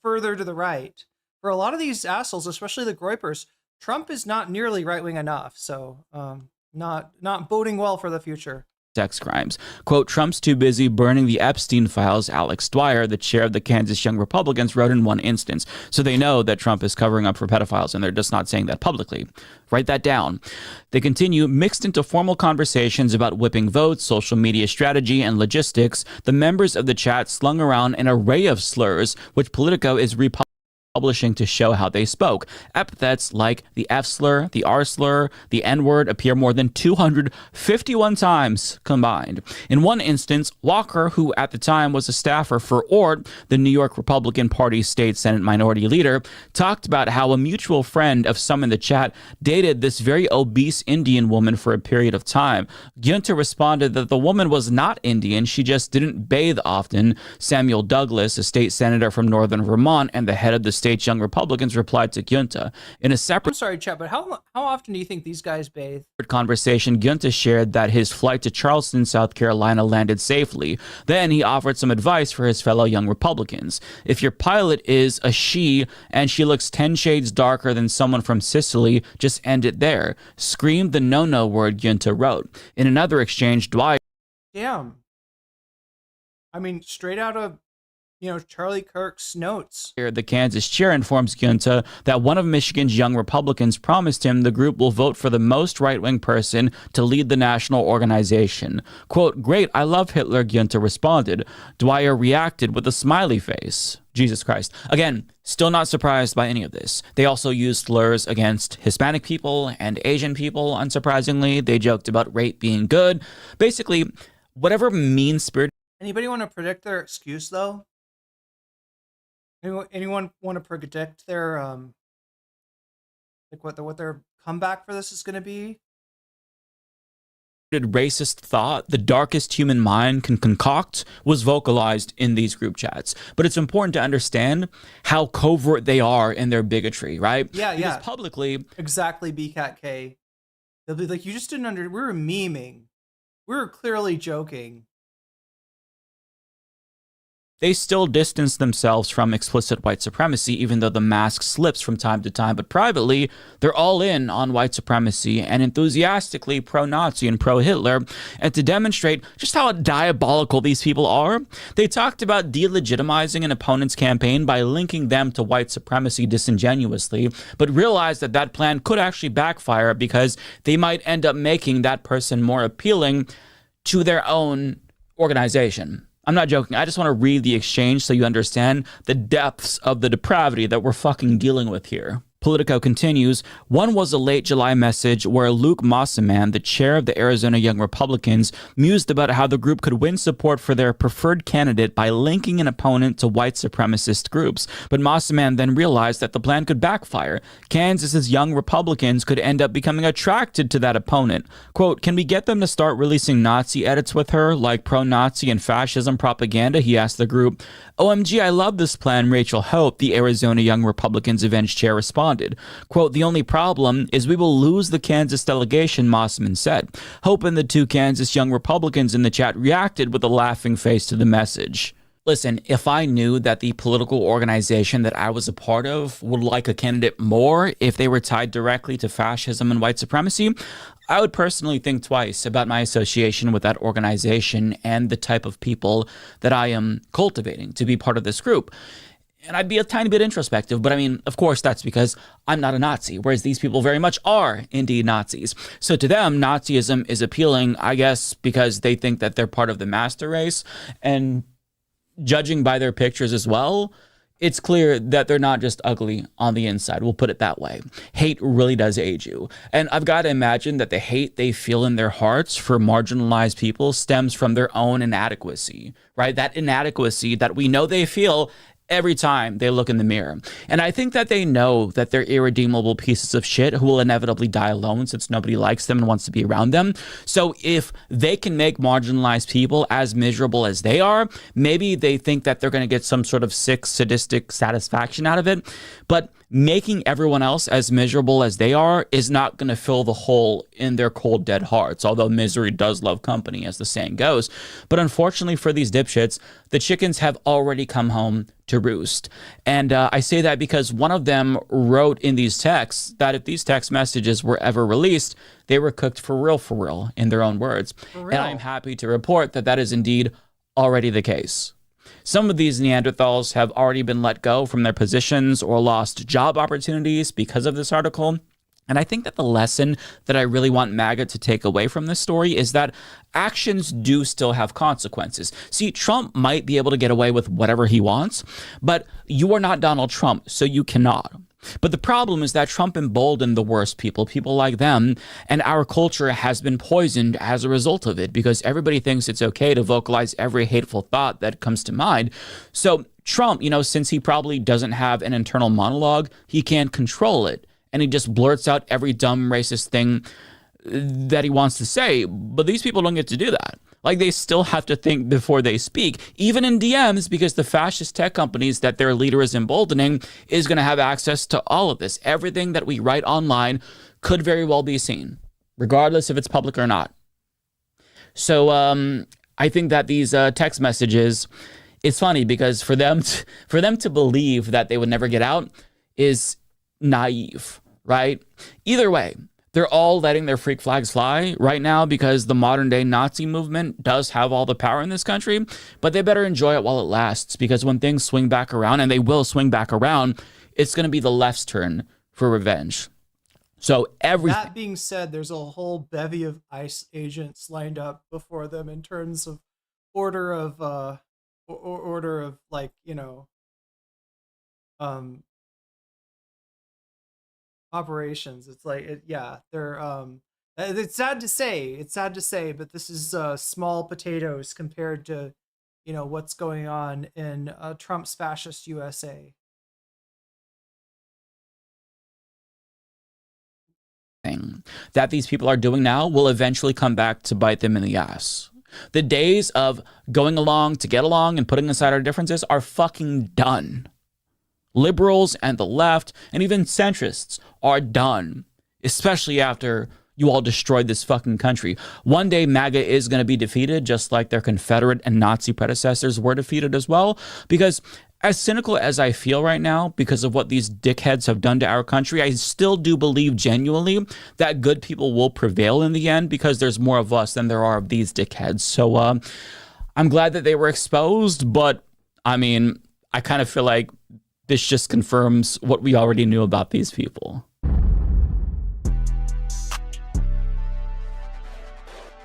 further to the right. For a lot of these assholes, especially the Groypers, Trump is not nearly right-wing enough. So not boding well for the future. Sex crimes. Quote, Trump's too busy burning the Epstein files, Alex Dwyer, the chair of the Kansas Young Republicans, wrote in one instance. So they know that Trump is covering up for pedophiles, and they're just not saying that publicly. Write that down. They continue, mixed into formal conversations about whipping votes, social media strategy, and logistics, the members of the chat slung around an array of slurs, which Politico is publishing to show how they spoke. Epithets like the F slur, the R slur, the N word appear more than 251 times combined. In one instance, Walker, who at the time was a staffer for Ort, the New York Republican Party state Senate minority leader, talked about how a mutual friend of some in the chat dated this very obese Indian woman for a period of time. Gunter responded that the woman was not Indian, she just didn't bathe often. Samuel Douglas, a state senator from northern Vermont and the head of the state's Young Republicans, replied to Gunter. In a separate I'm sorry, Chet, but how often do you think these guys bathe? Conversation, Gunter shared that his flight to Charleston, South Carolina landed safely. Then he offered some advice for his fellow Young Republicans. If your pilot is a she and she looks 10 shades darker than someone from Sicily, just end it there. Scream the no-no word, Gunter wrote. In another exchange, Dwyer... Damn. I mean, straight out of Charlie Kirk's notes. The Kansas chair informs Gunter that one of Michigan's Young Republicans promised him the group will vote for the most right-wing person to lead the national organization. Quote, great, I love Hitler, Gunter responded. Dwyer reacted with a smiley face. Jesus Christ. Again, still not surprised by any of this. They also used slurs against Hispanic people and Asian people, unsurprisingly. They joked about rape being good. Basically, whatever mean-spirited... Anybody want to predict their excuse, though? Anyone want to predict their what their comeback for this is going to be? Racist thought the darkest human mind can concoct was vocalized in these group chats. But it's important to understand how covert they are in their bigotry, right? Yeah. Because publicly, exactly. BCAT-K. They'll be like, you just didn't we were memeing. We were clearly joking. They still distance themselves from explicit white supremacy, even though the mask slips from time to time. But privately, they're all in on white supremacy and enthusiastically pro-Nazi and pro-Hitler. And to demonstrate just how diabolical these people are, they talked about delegitimizing an opponent's campaign by linking them to white supremacy disingenuously, but realized that that plan could actually backfire because they might end up making that person more appealing to their own organization. I'm not joking. I just want to read the exchange so you understand the depths of the depravity that we're fucking dealing with here. Politico continues, one was a late July message where Luke Mossaman, the chair of the Arizona Young Republicans, mused about how the group could win support for their preferred candidate by linking an opponent to white supremacist groups. But Mossaman then realized that the plan could backfire. Kansas's Young Republicans could end up becoming attracted to that opponent. Quote, can we get them to start releasing Nazi edits with her, like pro-Nazi and fascism propaganda? He asked the group. OMG, I love this plan, Rachel Hope, the Arizona Young Republicans events chair, responded. Quote, the only problem is we will lose the Kansas delegation, Mossman said. Hope and the two Kansas Young Republicans in the chat reacted with a laughing face to the message. Listen, if I knew that the political organization that I was a part of would like a candidate more if they were tied directly to fascism and white supremacy, I would personally think twice about my association with that organization and the type of people that I am cultivating to be part of this group. And I'd be a tiny bit introspective, but I mean, of course, that's because I'm not a Nazi, whereas these people very much are indeed Nazis. So to them, Nazism is appealing, I guess, because they think that they're part of the master race. And judging by their pictures as well, it's clear that they're not just ugly on the inside. We'll put it that way. Hate really does age you. And I've got to imagine that the hate they feel in their hearts for marginalized people stems from their own inadequacy, right? That inadequacy that we know they feel every time they look in the mirror. And I think that they know that they're irredeemable pieces of shit who will inevitably die alone since nobody likes them and wants to be around them. So if they can make marginalized people as miserable as they are, maybe they think that they're going to get some sort of sick, sadistic satisfaction out of it. But making everyone else as miserable as they are is not going to fill the hole in their cold, dead hearts, although misery does love company, as the saying goes. But unfortunately for these dipshits, the chickens have already come home to roost. And I say that because one of them wrote in these texts that if these text messages were ever released, they were cooked for real, in their own words. And I'm happy to report that that is indeed already the case. Some of these Neanderthals have already been let go from their positions or lost job opportunities because of this article. And I think that the lesson that I really want MAGA to take away from this story is that actions do still have consequences. See, Trump might be able to get away with whatever he wants, but you are not Donald Trump, so you cannot. But the problem is that Trump emboldened the worst people like them, and our culture has been poisoned as a result of it because everybody thinks it's okay to vocalize every hateful thought that comes to mind. So Trump, since he probably doesn't have an internal monologue, he can't control it. And he just blurts out every dumb racist thing that he wants to say. But these people don't get to do that. Like, they still have to think before they speak, even in DMs, because the fascist tech companies that their leader is emboldening is going to have access to all of this. Everything that we write online could very well be seen, regardless if it's public or not. So I think that these text messages, it's funny because for them to believe that they would never get out is naive, right? Either way, they're all letting their freak flags fly right now because the modern day Nazi movement does have all the power in this country, but they better enjoy it while it lasts because when things swing back around, and they will swing back around, it's going to be the left's turn for revenge. So That being said, there's a whole bevy of ICE agents lined up before them in terms of order of operations. It's like they're it's sad to say, but this is small potatoes compared to what's going on in Trump's fascist USA. That these people are doing now will eventually come back to bite them in the ass. The days of going along to get along and putting aside our differences are fucking done. Liberals and the left and even centrists are done, especially after you all destroyed this fucking country. One day MAGA is going to be defeated just like their Confederate and Nazi predecessors were defeated as well, because as cynical as I feel right now because of what these dickheads have done to our country, I still do believe genuinely that good people will prevail in the end because there's more of us than there are of these dickheads. So I'm glad that they were exposed, but I mean, I kind of feel like this just confirms what we already knew about these people.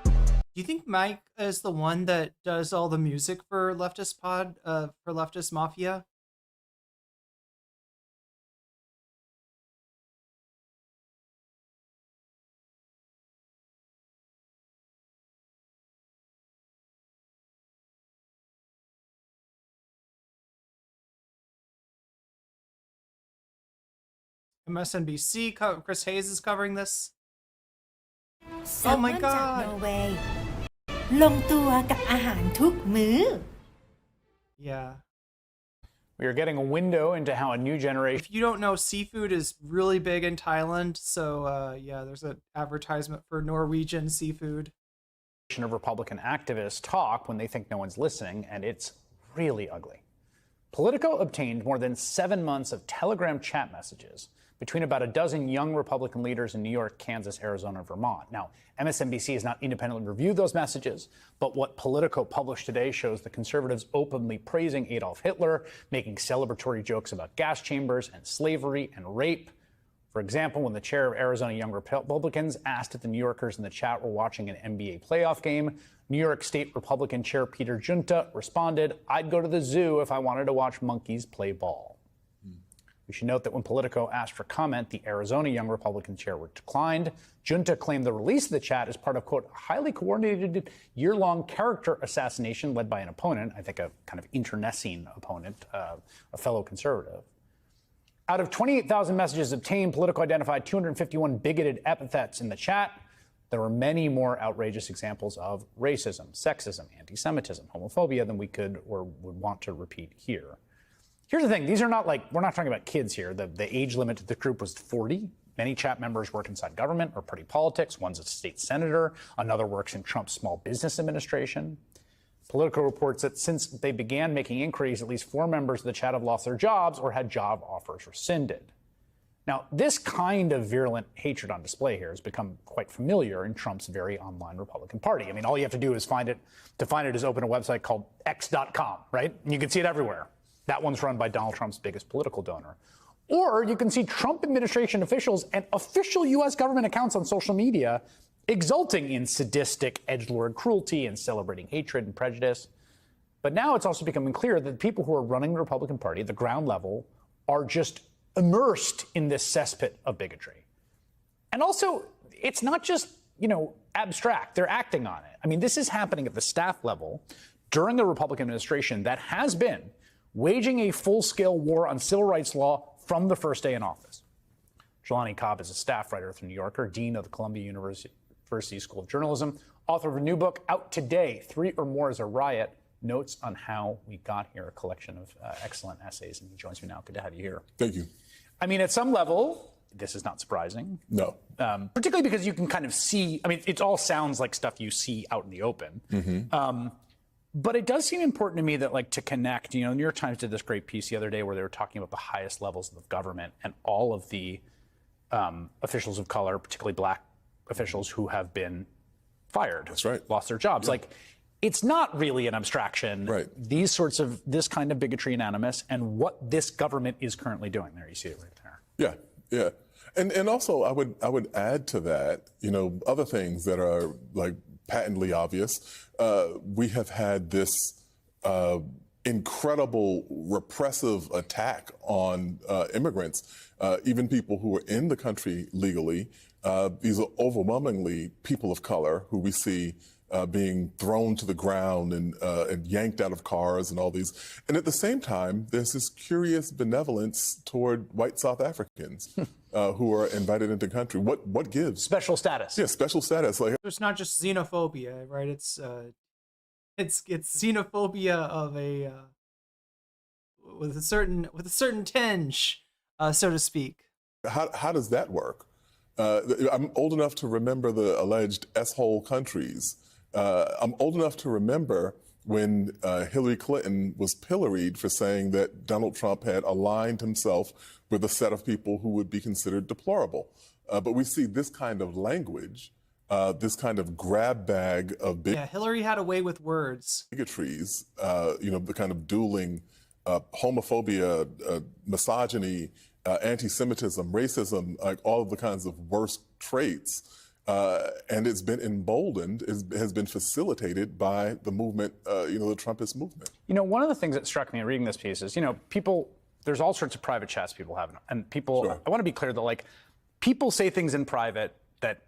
Do you think Mike is the one that does all the music for Leftist for Leftist Mafia? MSNBC, Chris Hayes is covering this. Oh my god. Yeah. We are getting a window into how a new generation... If you don't know, seafood is really big in Thailand. So, there's an advertisement for Norwegian seafood. ...of Republican activists talk when they think no one's listening, and it's really ugly. Politico obtained more than 7 months of Telegram chat messages between about a dozen young Republican leaders in New York, Kansas, Arizona, and Vermont. Now, MSNBC has not independently reviewed those messages, but what Politico published today shows the conservatives openly praising Adolf Hitler, making celebratory jokes about gas chambers and slavery and rape. For example, when the chair of Arizona Young Republicans asked if the New Yorkers in the chat were watching an NBA playoff game, New York State Republican Chair Peter Junta responded, "I'd go to the zoo if I wanted to watch monkeys play ball." We should note that when Politico asked for comment, the Arizona Young Republican chair declined. Junta claimed the release of the chat is part of, quote, highly coordinated year-long character assassination led by an opponent, I think a kind of internecine opponent, a fellow conservative. Out of 28,000 messages obtained, Politico identified 251 bigoted epithets in the chat. There were many more outrageous examples of racism, sexism, anti-Semitism, homophobia than we could or would want to repeat here. Here's the thing. These are not like, we're not talking about kids here. The age limit to the group was 40. Many chat members work inside government or party politics. One's a state senator. Another works in Trump's small business administration. Politico reports that since they began making inquiries, at least 4 members of the chat have lost their jobs or had job offers rescinded. Now, this kind of virulent hatred on display here has become quite familiar in Trump's very online Republican Party. I mean, all you have to do is find it. To find it is open a website called x.com, right? And you can see it everywhere. That one's run by Donald Trump's biggest political donor. Or you can see Trump administration officials and official U.S. government accounts on social media exulting in sadistic edgelord cruelty and celebrating hatred and prejudice. But now it's also becoming clear that the people who are running the Republican Party at the ground level are just immersed in this cesspit of bigotry. And also, it's not just, abstract. They're acting on it. I mean, this is happening at the staff level during the Republican administration that has been waging a full-scale war on civil rights law from the first day in office. Jelani Cobb is a staff writer at The New Yorker, dean of the Columbia University School of Journalism, author of a new book out today, 3 or More is a Riot, Notes on How We Got Here, a collection of excellent essays. And he joins me now. Good to have you here. Thank you. I mean, at some level, this is not surprising. No. Particularly because you can kind of see, I mean, it all sounds like stuff you see out in the open. Mm-hmm. But it does seem important to me that, to connect, New York Times did this great piece the other day where they were talking about the highest levels of government and all of the officials of color, particularly black officials who have been fired. That's right. Lost their jobs. Yeah. It's not really an abstraction. Right. This kind of bigotry and animus and what this government is currently doing. There, you see it right there. Yeah. And also I would add to that, other things that are patently obvious. We have had this incredible repressive attack on immigrants, even people who are in the country legally. These are overwhelmingly people of color who we see being thrown to the ground and yanked out of cars and all these. And at the same time, there's this curious benevolence toward white South Africans who are invited into the country. What gives? Special status. Yeah, special status. It's not just xenophobia, right? It's xenophobia of a with a certain tinge, so to speak. How does that work? I'm old enough to remember the alleged S-hole countries. I'm old enough to remember when Hillary Clinton was pilloried for saying that Donald Trump had aligned himself with a set of people who would be considered deplorable. But we see this kind of language, this kind of grab bag of Hillary had a way with words. Bigotries, the kind of dueling homophobia, misogyny, anti-Semitism, racism, all of the kinds of worst traits. And it's been emboldened, has been facilitated by the movement, the Trumpist movement. One of the things that struck me in reading this piece is, there's all sorts of private chats people have. And people, sure. I want to be clear that, people say things in private that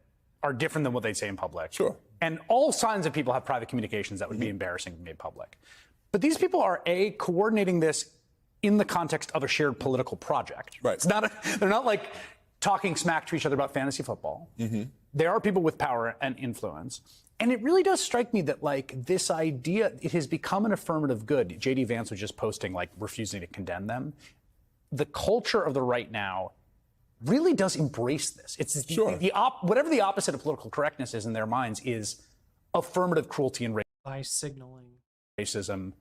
are different than what they say in public. Sure. And all kinds of people have private communications that would be embarrassing to be made public. But these people are, coordinating this in the context of a shared political project. Right. They're not talking smack to each other about fantasy football. Mm-hmm. There are people with power and influence. And it really does strike me that this idea, it has become an affirmative good. J.D. Vance was just posting refusing to condemn them. The culture of the right now really does embrace this. It's sure. Whatever the opposite of political correctness is in their minds is affirmative cruelty and by signaling racism,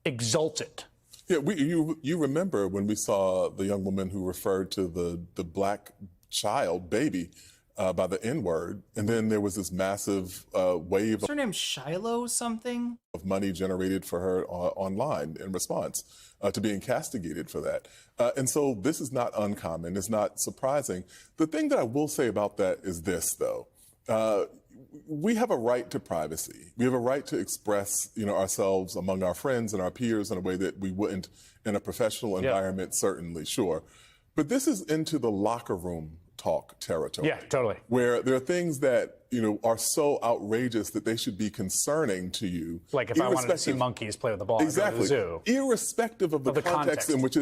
exalt it. Yeah, you remember when we saw the young woman who referred to the black child, baby, by the N-word. And then there was this massive wave What's her name? Shiloh something? of money generated for her online in response to being castigated for that. And so this is not uncommon. It's not surprising. The thing that I will say about that is this, though. We have a right to privacy. We have a right to express, ourselves among our friends and our peers in a way that we wouldn't in a professional environment, certainly, sure. But this is into the locker room talk territory. Yeah, totally. Where there are things that, are so outrageous that they should be concerning to you. Like if I wanted to see monkeys play with the ball exactly. at the zoo. Irrespective of the context in which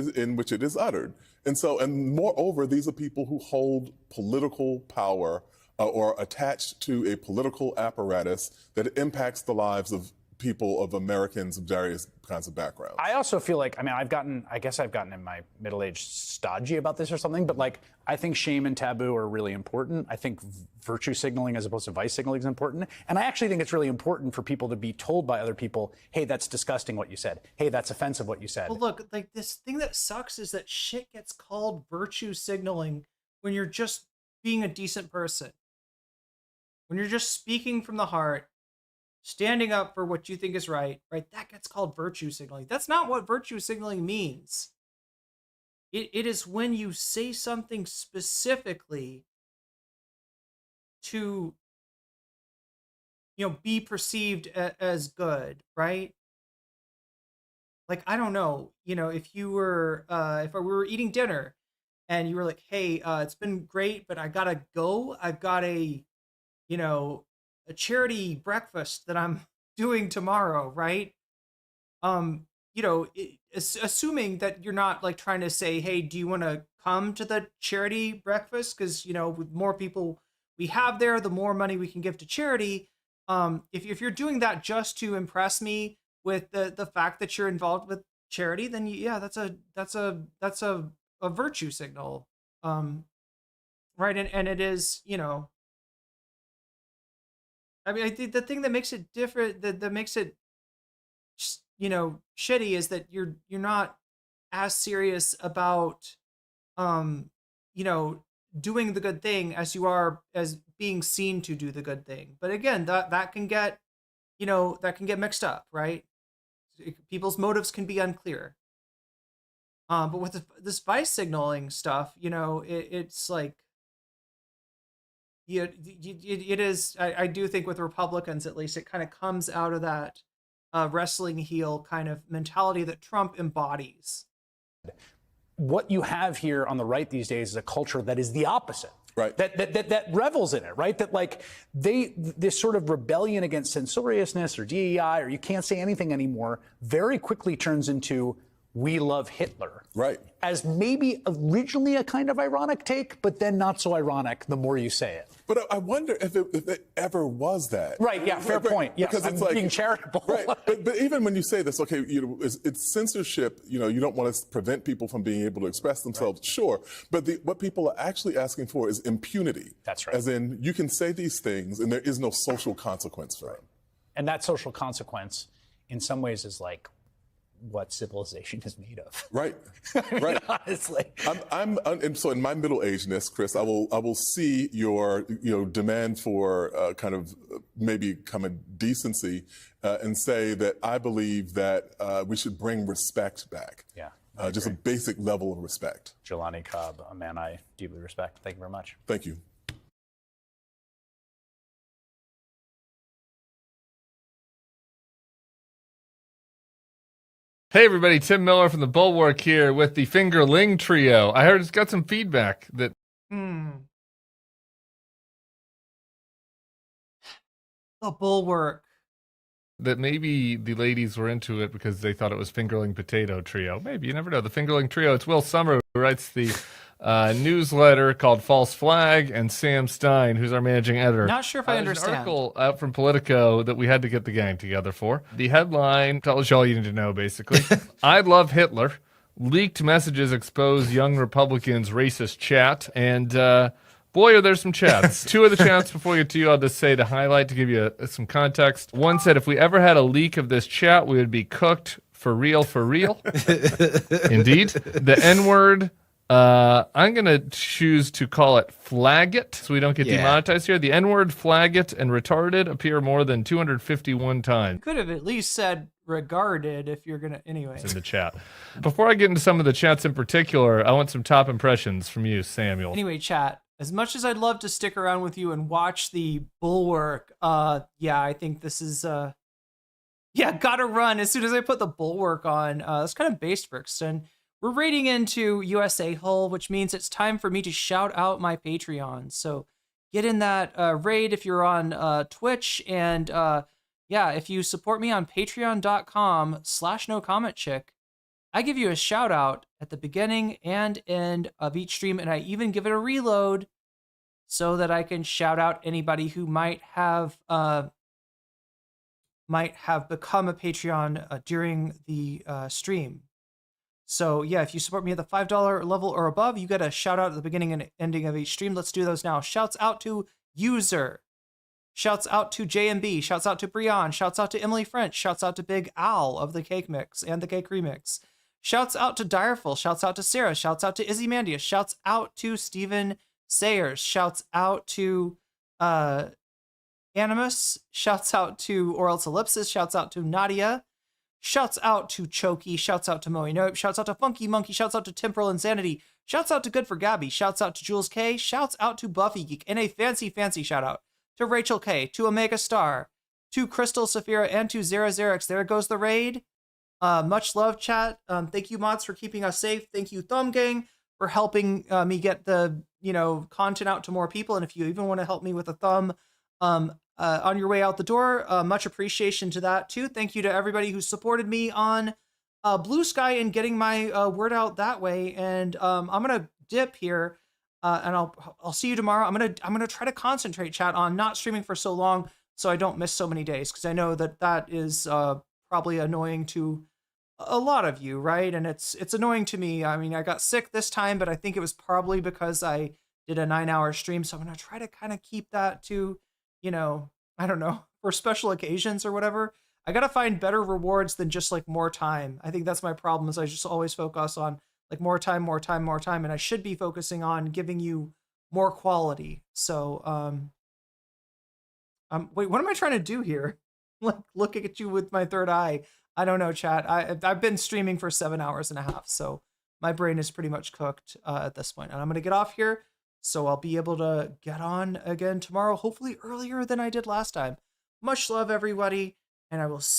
it is uttered. And moreover, these are people who hold political power or attached to a political apparatus that impacts the lives of people, of Americans of various kinds of backgrounds. I also feel like, I guess I've gotten in my middle age stodgy about this or something, but I think shame and taboo are really important. I think virtue signaling as opposed to vice signaling is important. And I actually think it's really important for people to be told by other people, hey, that's disgusting what you said. Hey, that's offensive what you said. Well, look, this thing that sucks is that shit gets called virtue signaling when you're just being a decent person. When you're just speaking from the heart, standing up for what you think is right, that gets called virtue signaling. That's not what virtue signaling means. It is when you say something specifically to, be perceived as good, right? Like, I don't know, if you were, if we were eating dinner and you were like, hey, it's been great, but I gotta go. I've got a charity breakfast that I'm doing tomorrow, right? Assuming that you're not trying to say, hey, do you want to come to the charity breakfast? Because, with more people we have there, the more money we can give to charity. If you're doing that just to impress me with the fact that you're involved with charity, then that's a virtue signal. Right. And it is, I think the thing that makes it different, that makes it, shitty is that you're not as serious about, doing the good thing as you are as being seen to do the good thing. But again, that can get, mixed up, right? People's motives can be unclear. But with this vice signaling stuff, it's like, it is. I do think with Republicans, at least, it kind of comes out of that wrestling heel kind of mentality that Trump embodies. What you have here on the right these days is a culture that is the opposite. Right. That revels in it, right? That this sort of rebellion against censoriousness or DEI or you can't say anything anymore very quickly turns into we love Hitler. Right. As maybe originally a kind of ironic take, but then not so ironic the more you say it. But I wonder if it ever was that. Right, yeah, fair point. Yes, because I'm being charitable. Right, but even when you say this, okay, it's censorship, you don't want to prevent people from being able to express themselves, sure. But what people are actually asking for is impunity. That's right. As in, you can say these things and there is no social consequence for them. And that social consequence, in some ways, is what civilization is made of. Right. Right. Honestly. And so in my middle-agedness, Chris, I will see your demand for kind of maybe common decency and say that I believe that we should bring respect back. Yeah. Just a basic level of respect. Jelani Cobb, a man I deeply respect. Thank you very much. Thank you. Hey everybody, Tim Miller from the Bulwark here with the Fingerling Trio. I heard it's got some feedback that The Bulwark. That maybe the ladies were into it because they thought it was Fingerling Potato Trio. Maybe, you never know. The Fingerling Trio, it's Will Summer who writes the newsletter called False Flag, and Sam Stein, who's our managing editor. Not sure if I understand. There's an article out from Politico that we had to get the gang together for. The headline tells you all you need to know, basically. I love Hitler. Leaked messages expose young Republicans' racist chat. And boy, are there some chats. Two of the chats before we get to you, I'll just say to highlight to give you some context. One said, if we ever had a leak of this chat, we would be cooked for real, for real. Indeed. The N-word I'm going to choose to call it flag it so we don't get demonetized here. The N-word, flag it, and retarded appear more than 251 times. Could have at least said regarded if you're going to, anyway. In the chat. Before I get into some of the chats in particular, I want some top impressions from you, Samuel. Anyway, chat, as much as I'd love to stick around with you and watch the Bulwark, I think this is, gotta run as soon as I put the Bulwark on. It's kind of based for extent. We're raiding into USA Hull, which means it's time for me to shout out my Patreon. So get in that raid if you're on Twitch. And if you support me on patreon.com/nocommentchick, I give you a shout out at the beginning and end of each stream. And I even give it a reload so that I can shout out anybody who might have become a Patreon during the stream. So if you support me at the $5 level or above, you get a shout out at the beginning and ending of each stream. Let's do those now. Shouts out to User. Shouts out to JMB. Shouts out to Brian. Shouts out to Emily French. Shouts out to Big Al of the Cake Mix and the Cake Remix. Shouts out to Direful. Shouts out to Sarah. Shouts out to Izzy Mandia. Shouts out to Stephen Sayers. Shouts out to Animus. Shouts out to Or Else Ellipsis. Shouts out to Nadia. Shouts out to Choky. Shouts out to Moe Nope. Shouts out to Funky Monkey. Shouts out to Temporal Insanity. Shouts out to Good for Gabby. Shouts out to Jules K. Shouts out to Buffy Geek. And a fancy shout out to Rachel K. To Omega Star. To Crystal Saphira. And to Zerix. There goes the raid. Much love, chat. Thank you, mods, for keeping us safe. Thank you, Thumb Gang, for helping me get the content out to more people. And if you even want to help me with a thumb on your way out the door, much appreciation to that too. Thank you to everybody who supported me on Blue Sky and getting my word out that way. And I'm gonna dip here, and I'll see you tomorrow. I'm gonna try to concentrate, chat, on not streaming for so long so I don't miss so many days, because I know that is probably annoying to a lot of you, right? And it's annoying to me. I mean, I got sick this time, but I think it was probably because I did a 9-hour stream. So I'm gonna try to kind of keep that to, I don't know, for special occasions or whatever. I gotta find better rewards than just like more time. I think that's my problem, is I just always focus on like more time, and I should be focusing on giving you more quality. So wait, what am I trying to do here? Like looking at you with my third eye. I don't know, chat. I've been streaming for 7 hours and a half, so my brain is pretty much cooked at this point. And I'm gonna get off here, so I'll be able to get on again tomorrow, hopefully earlier than I did last time. Much love, everybody, and I will see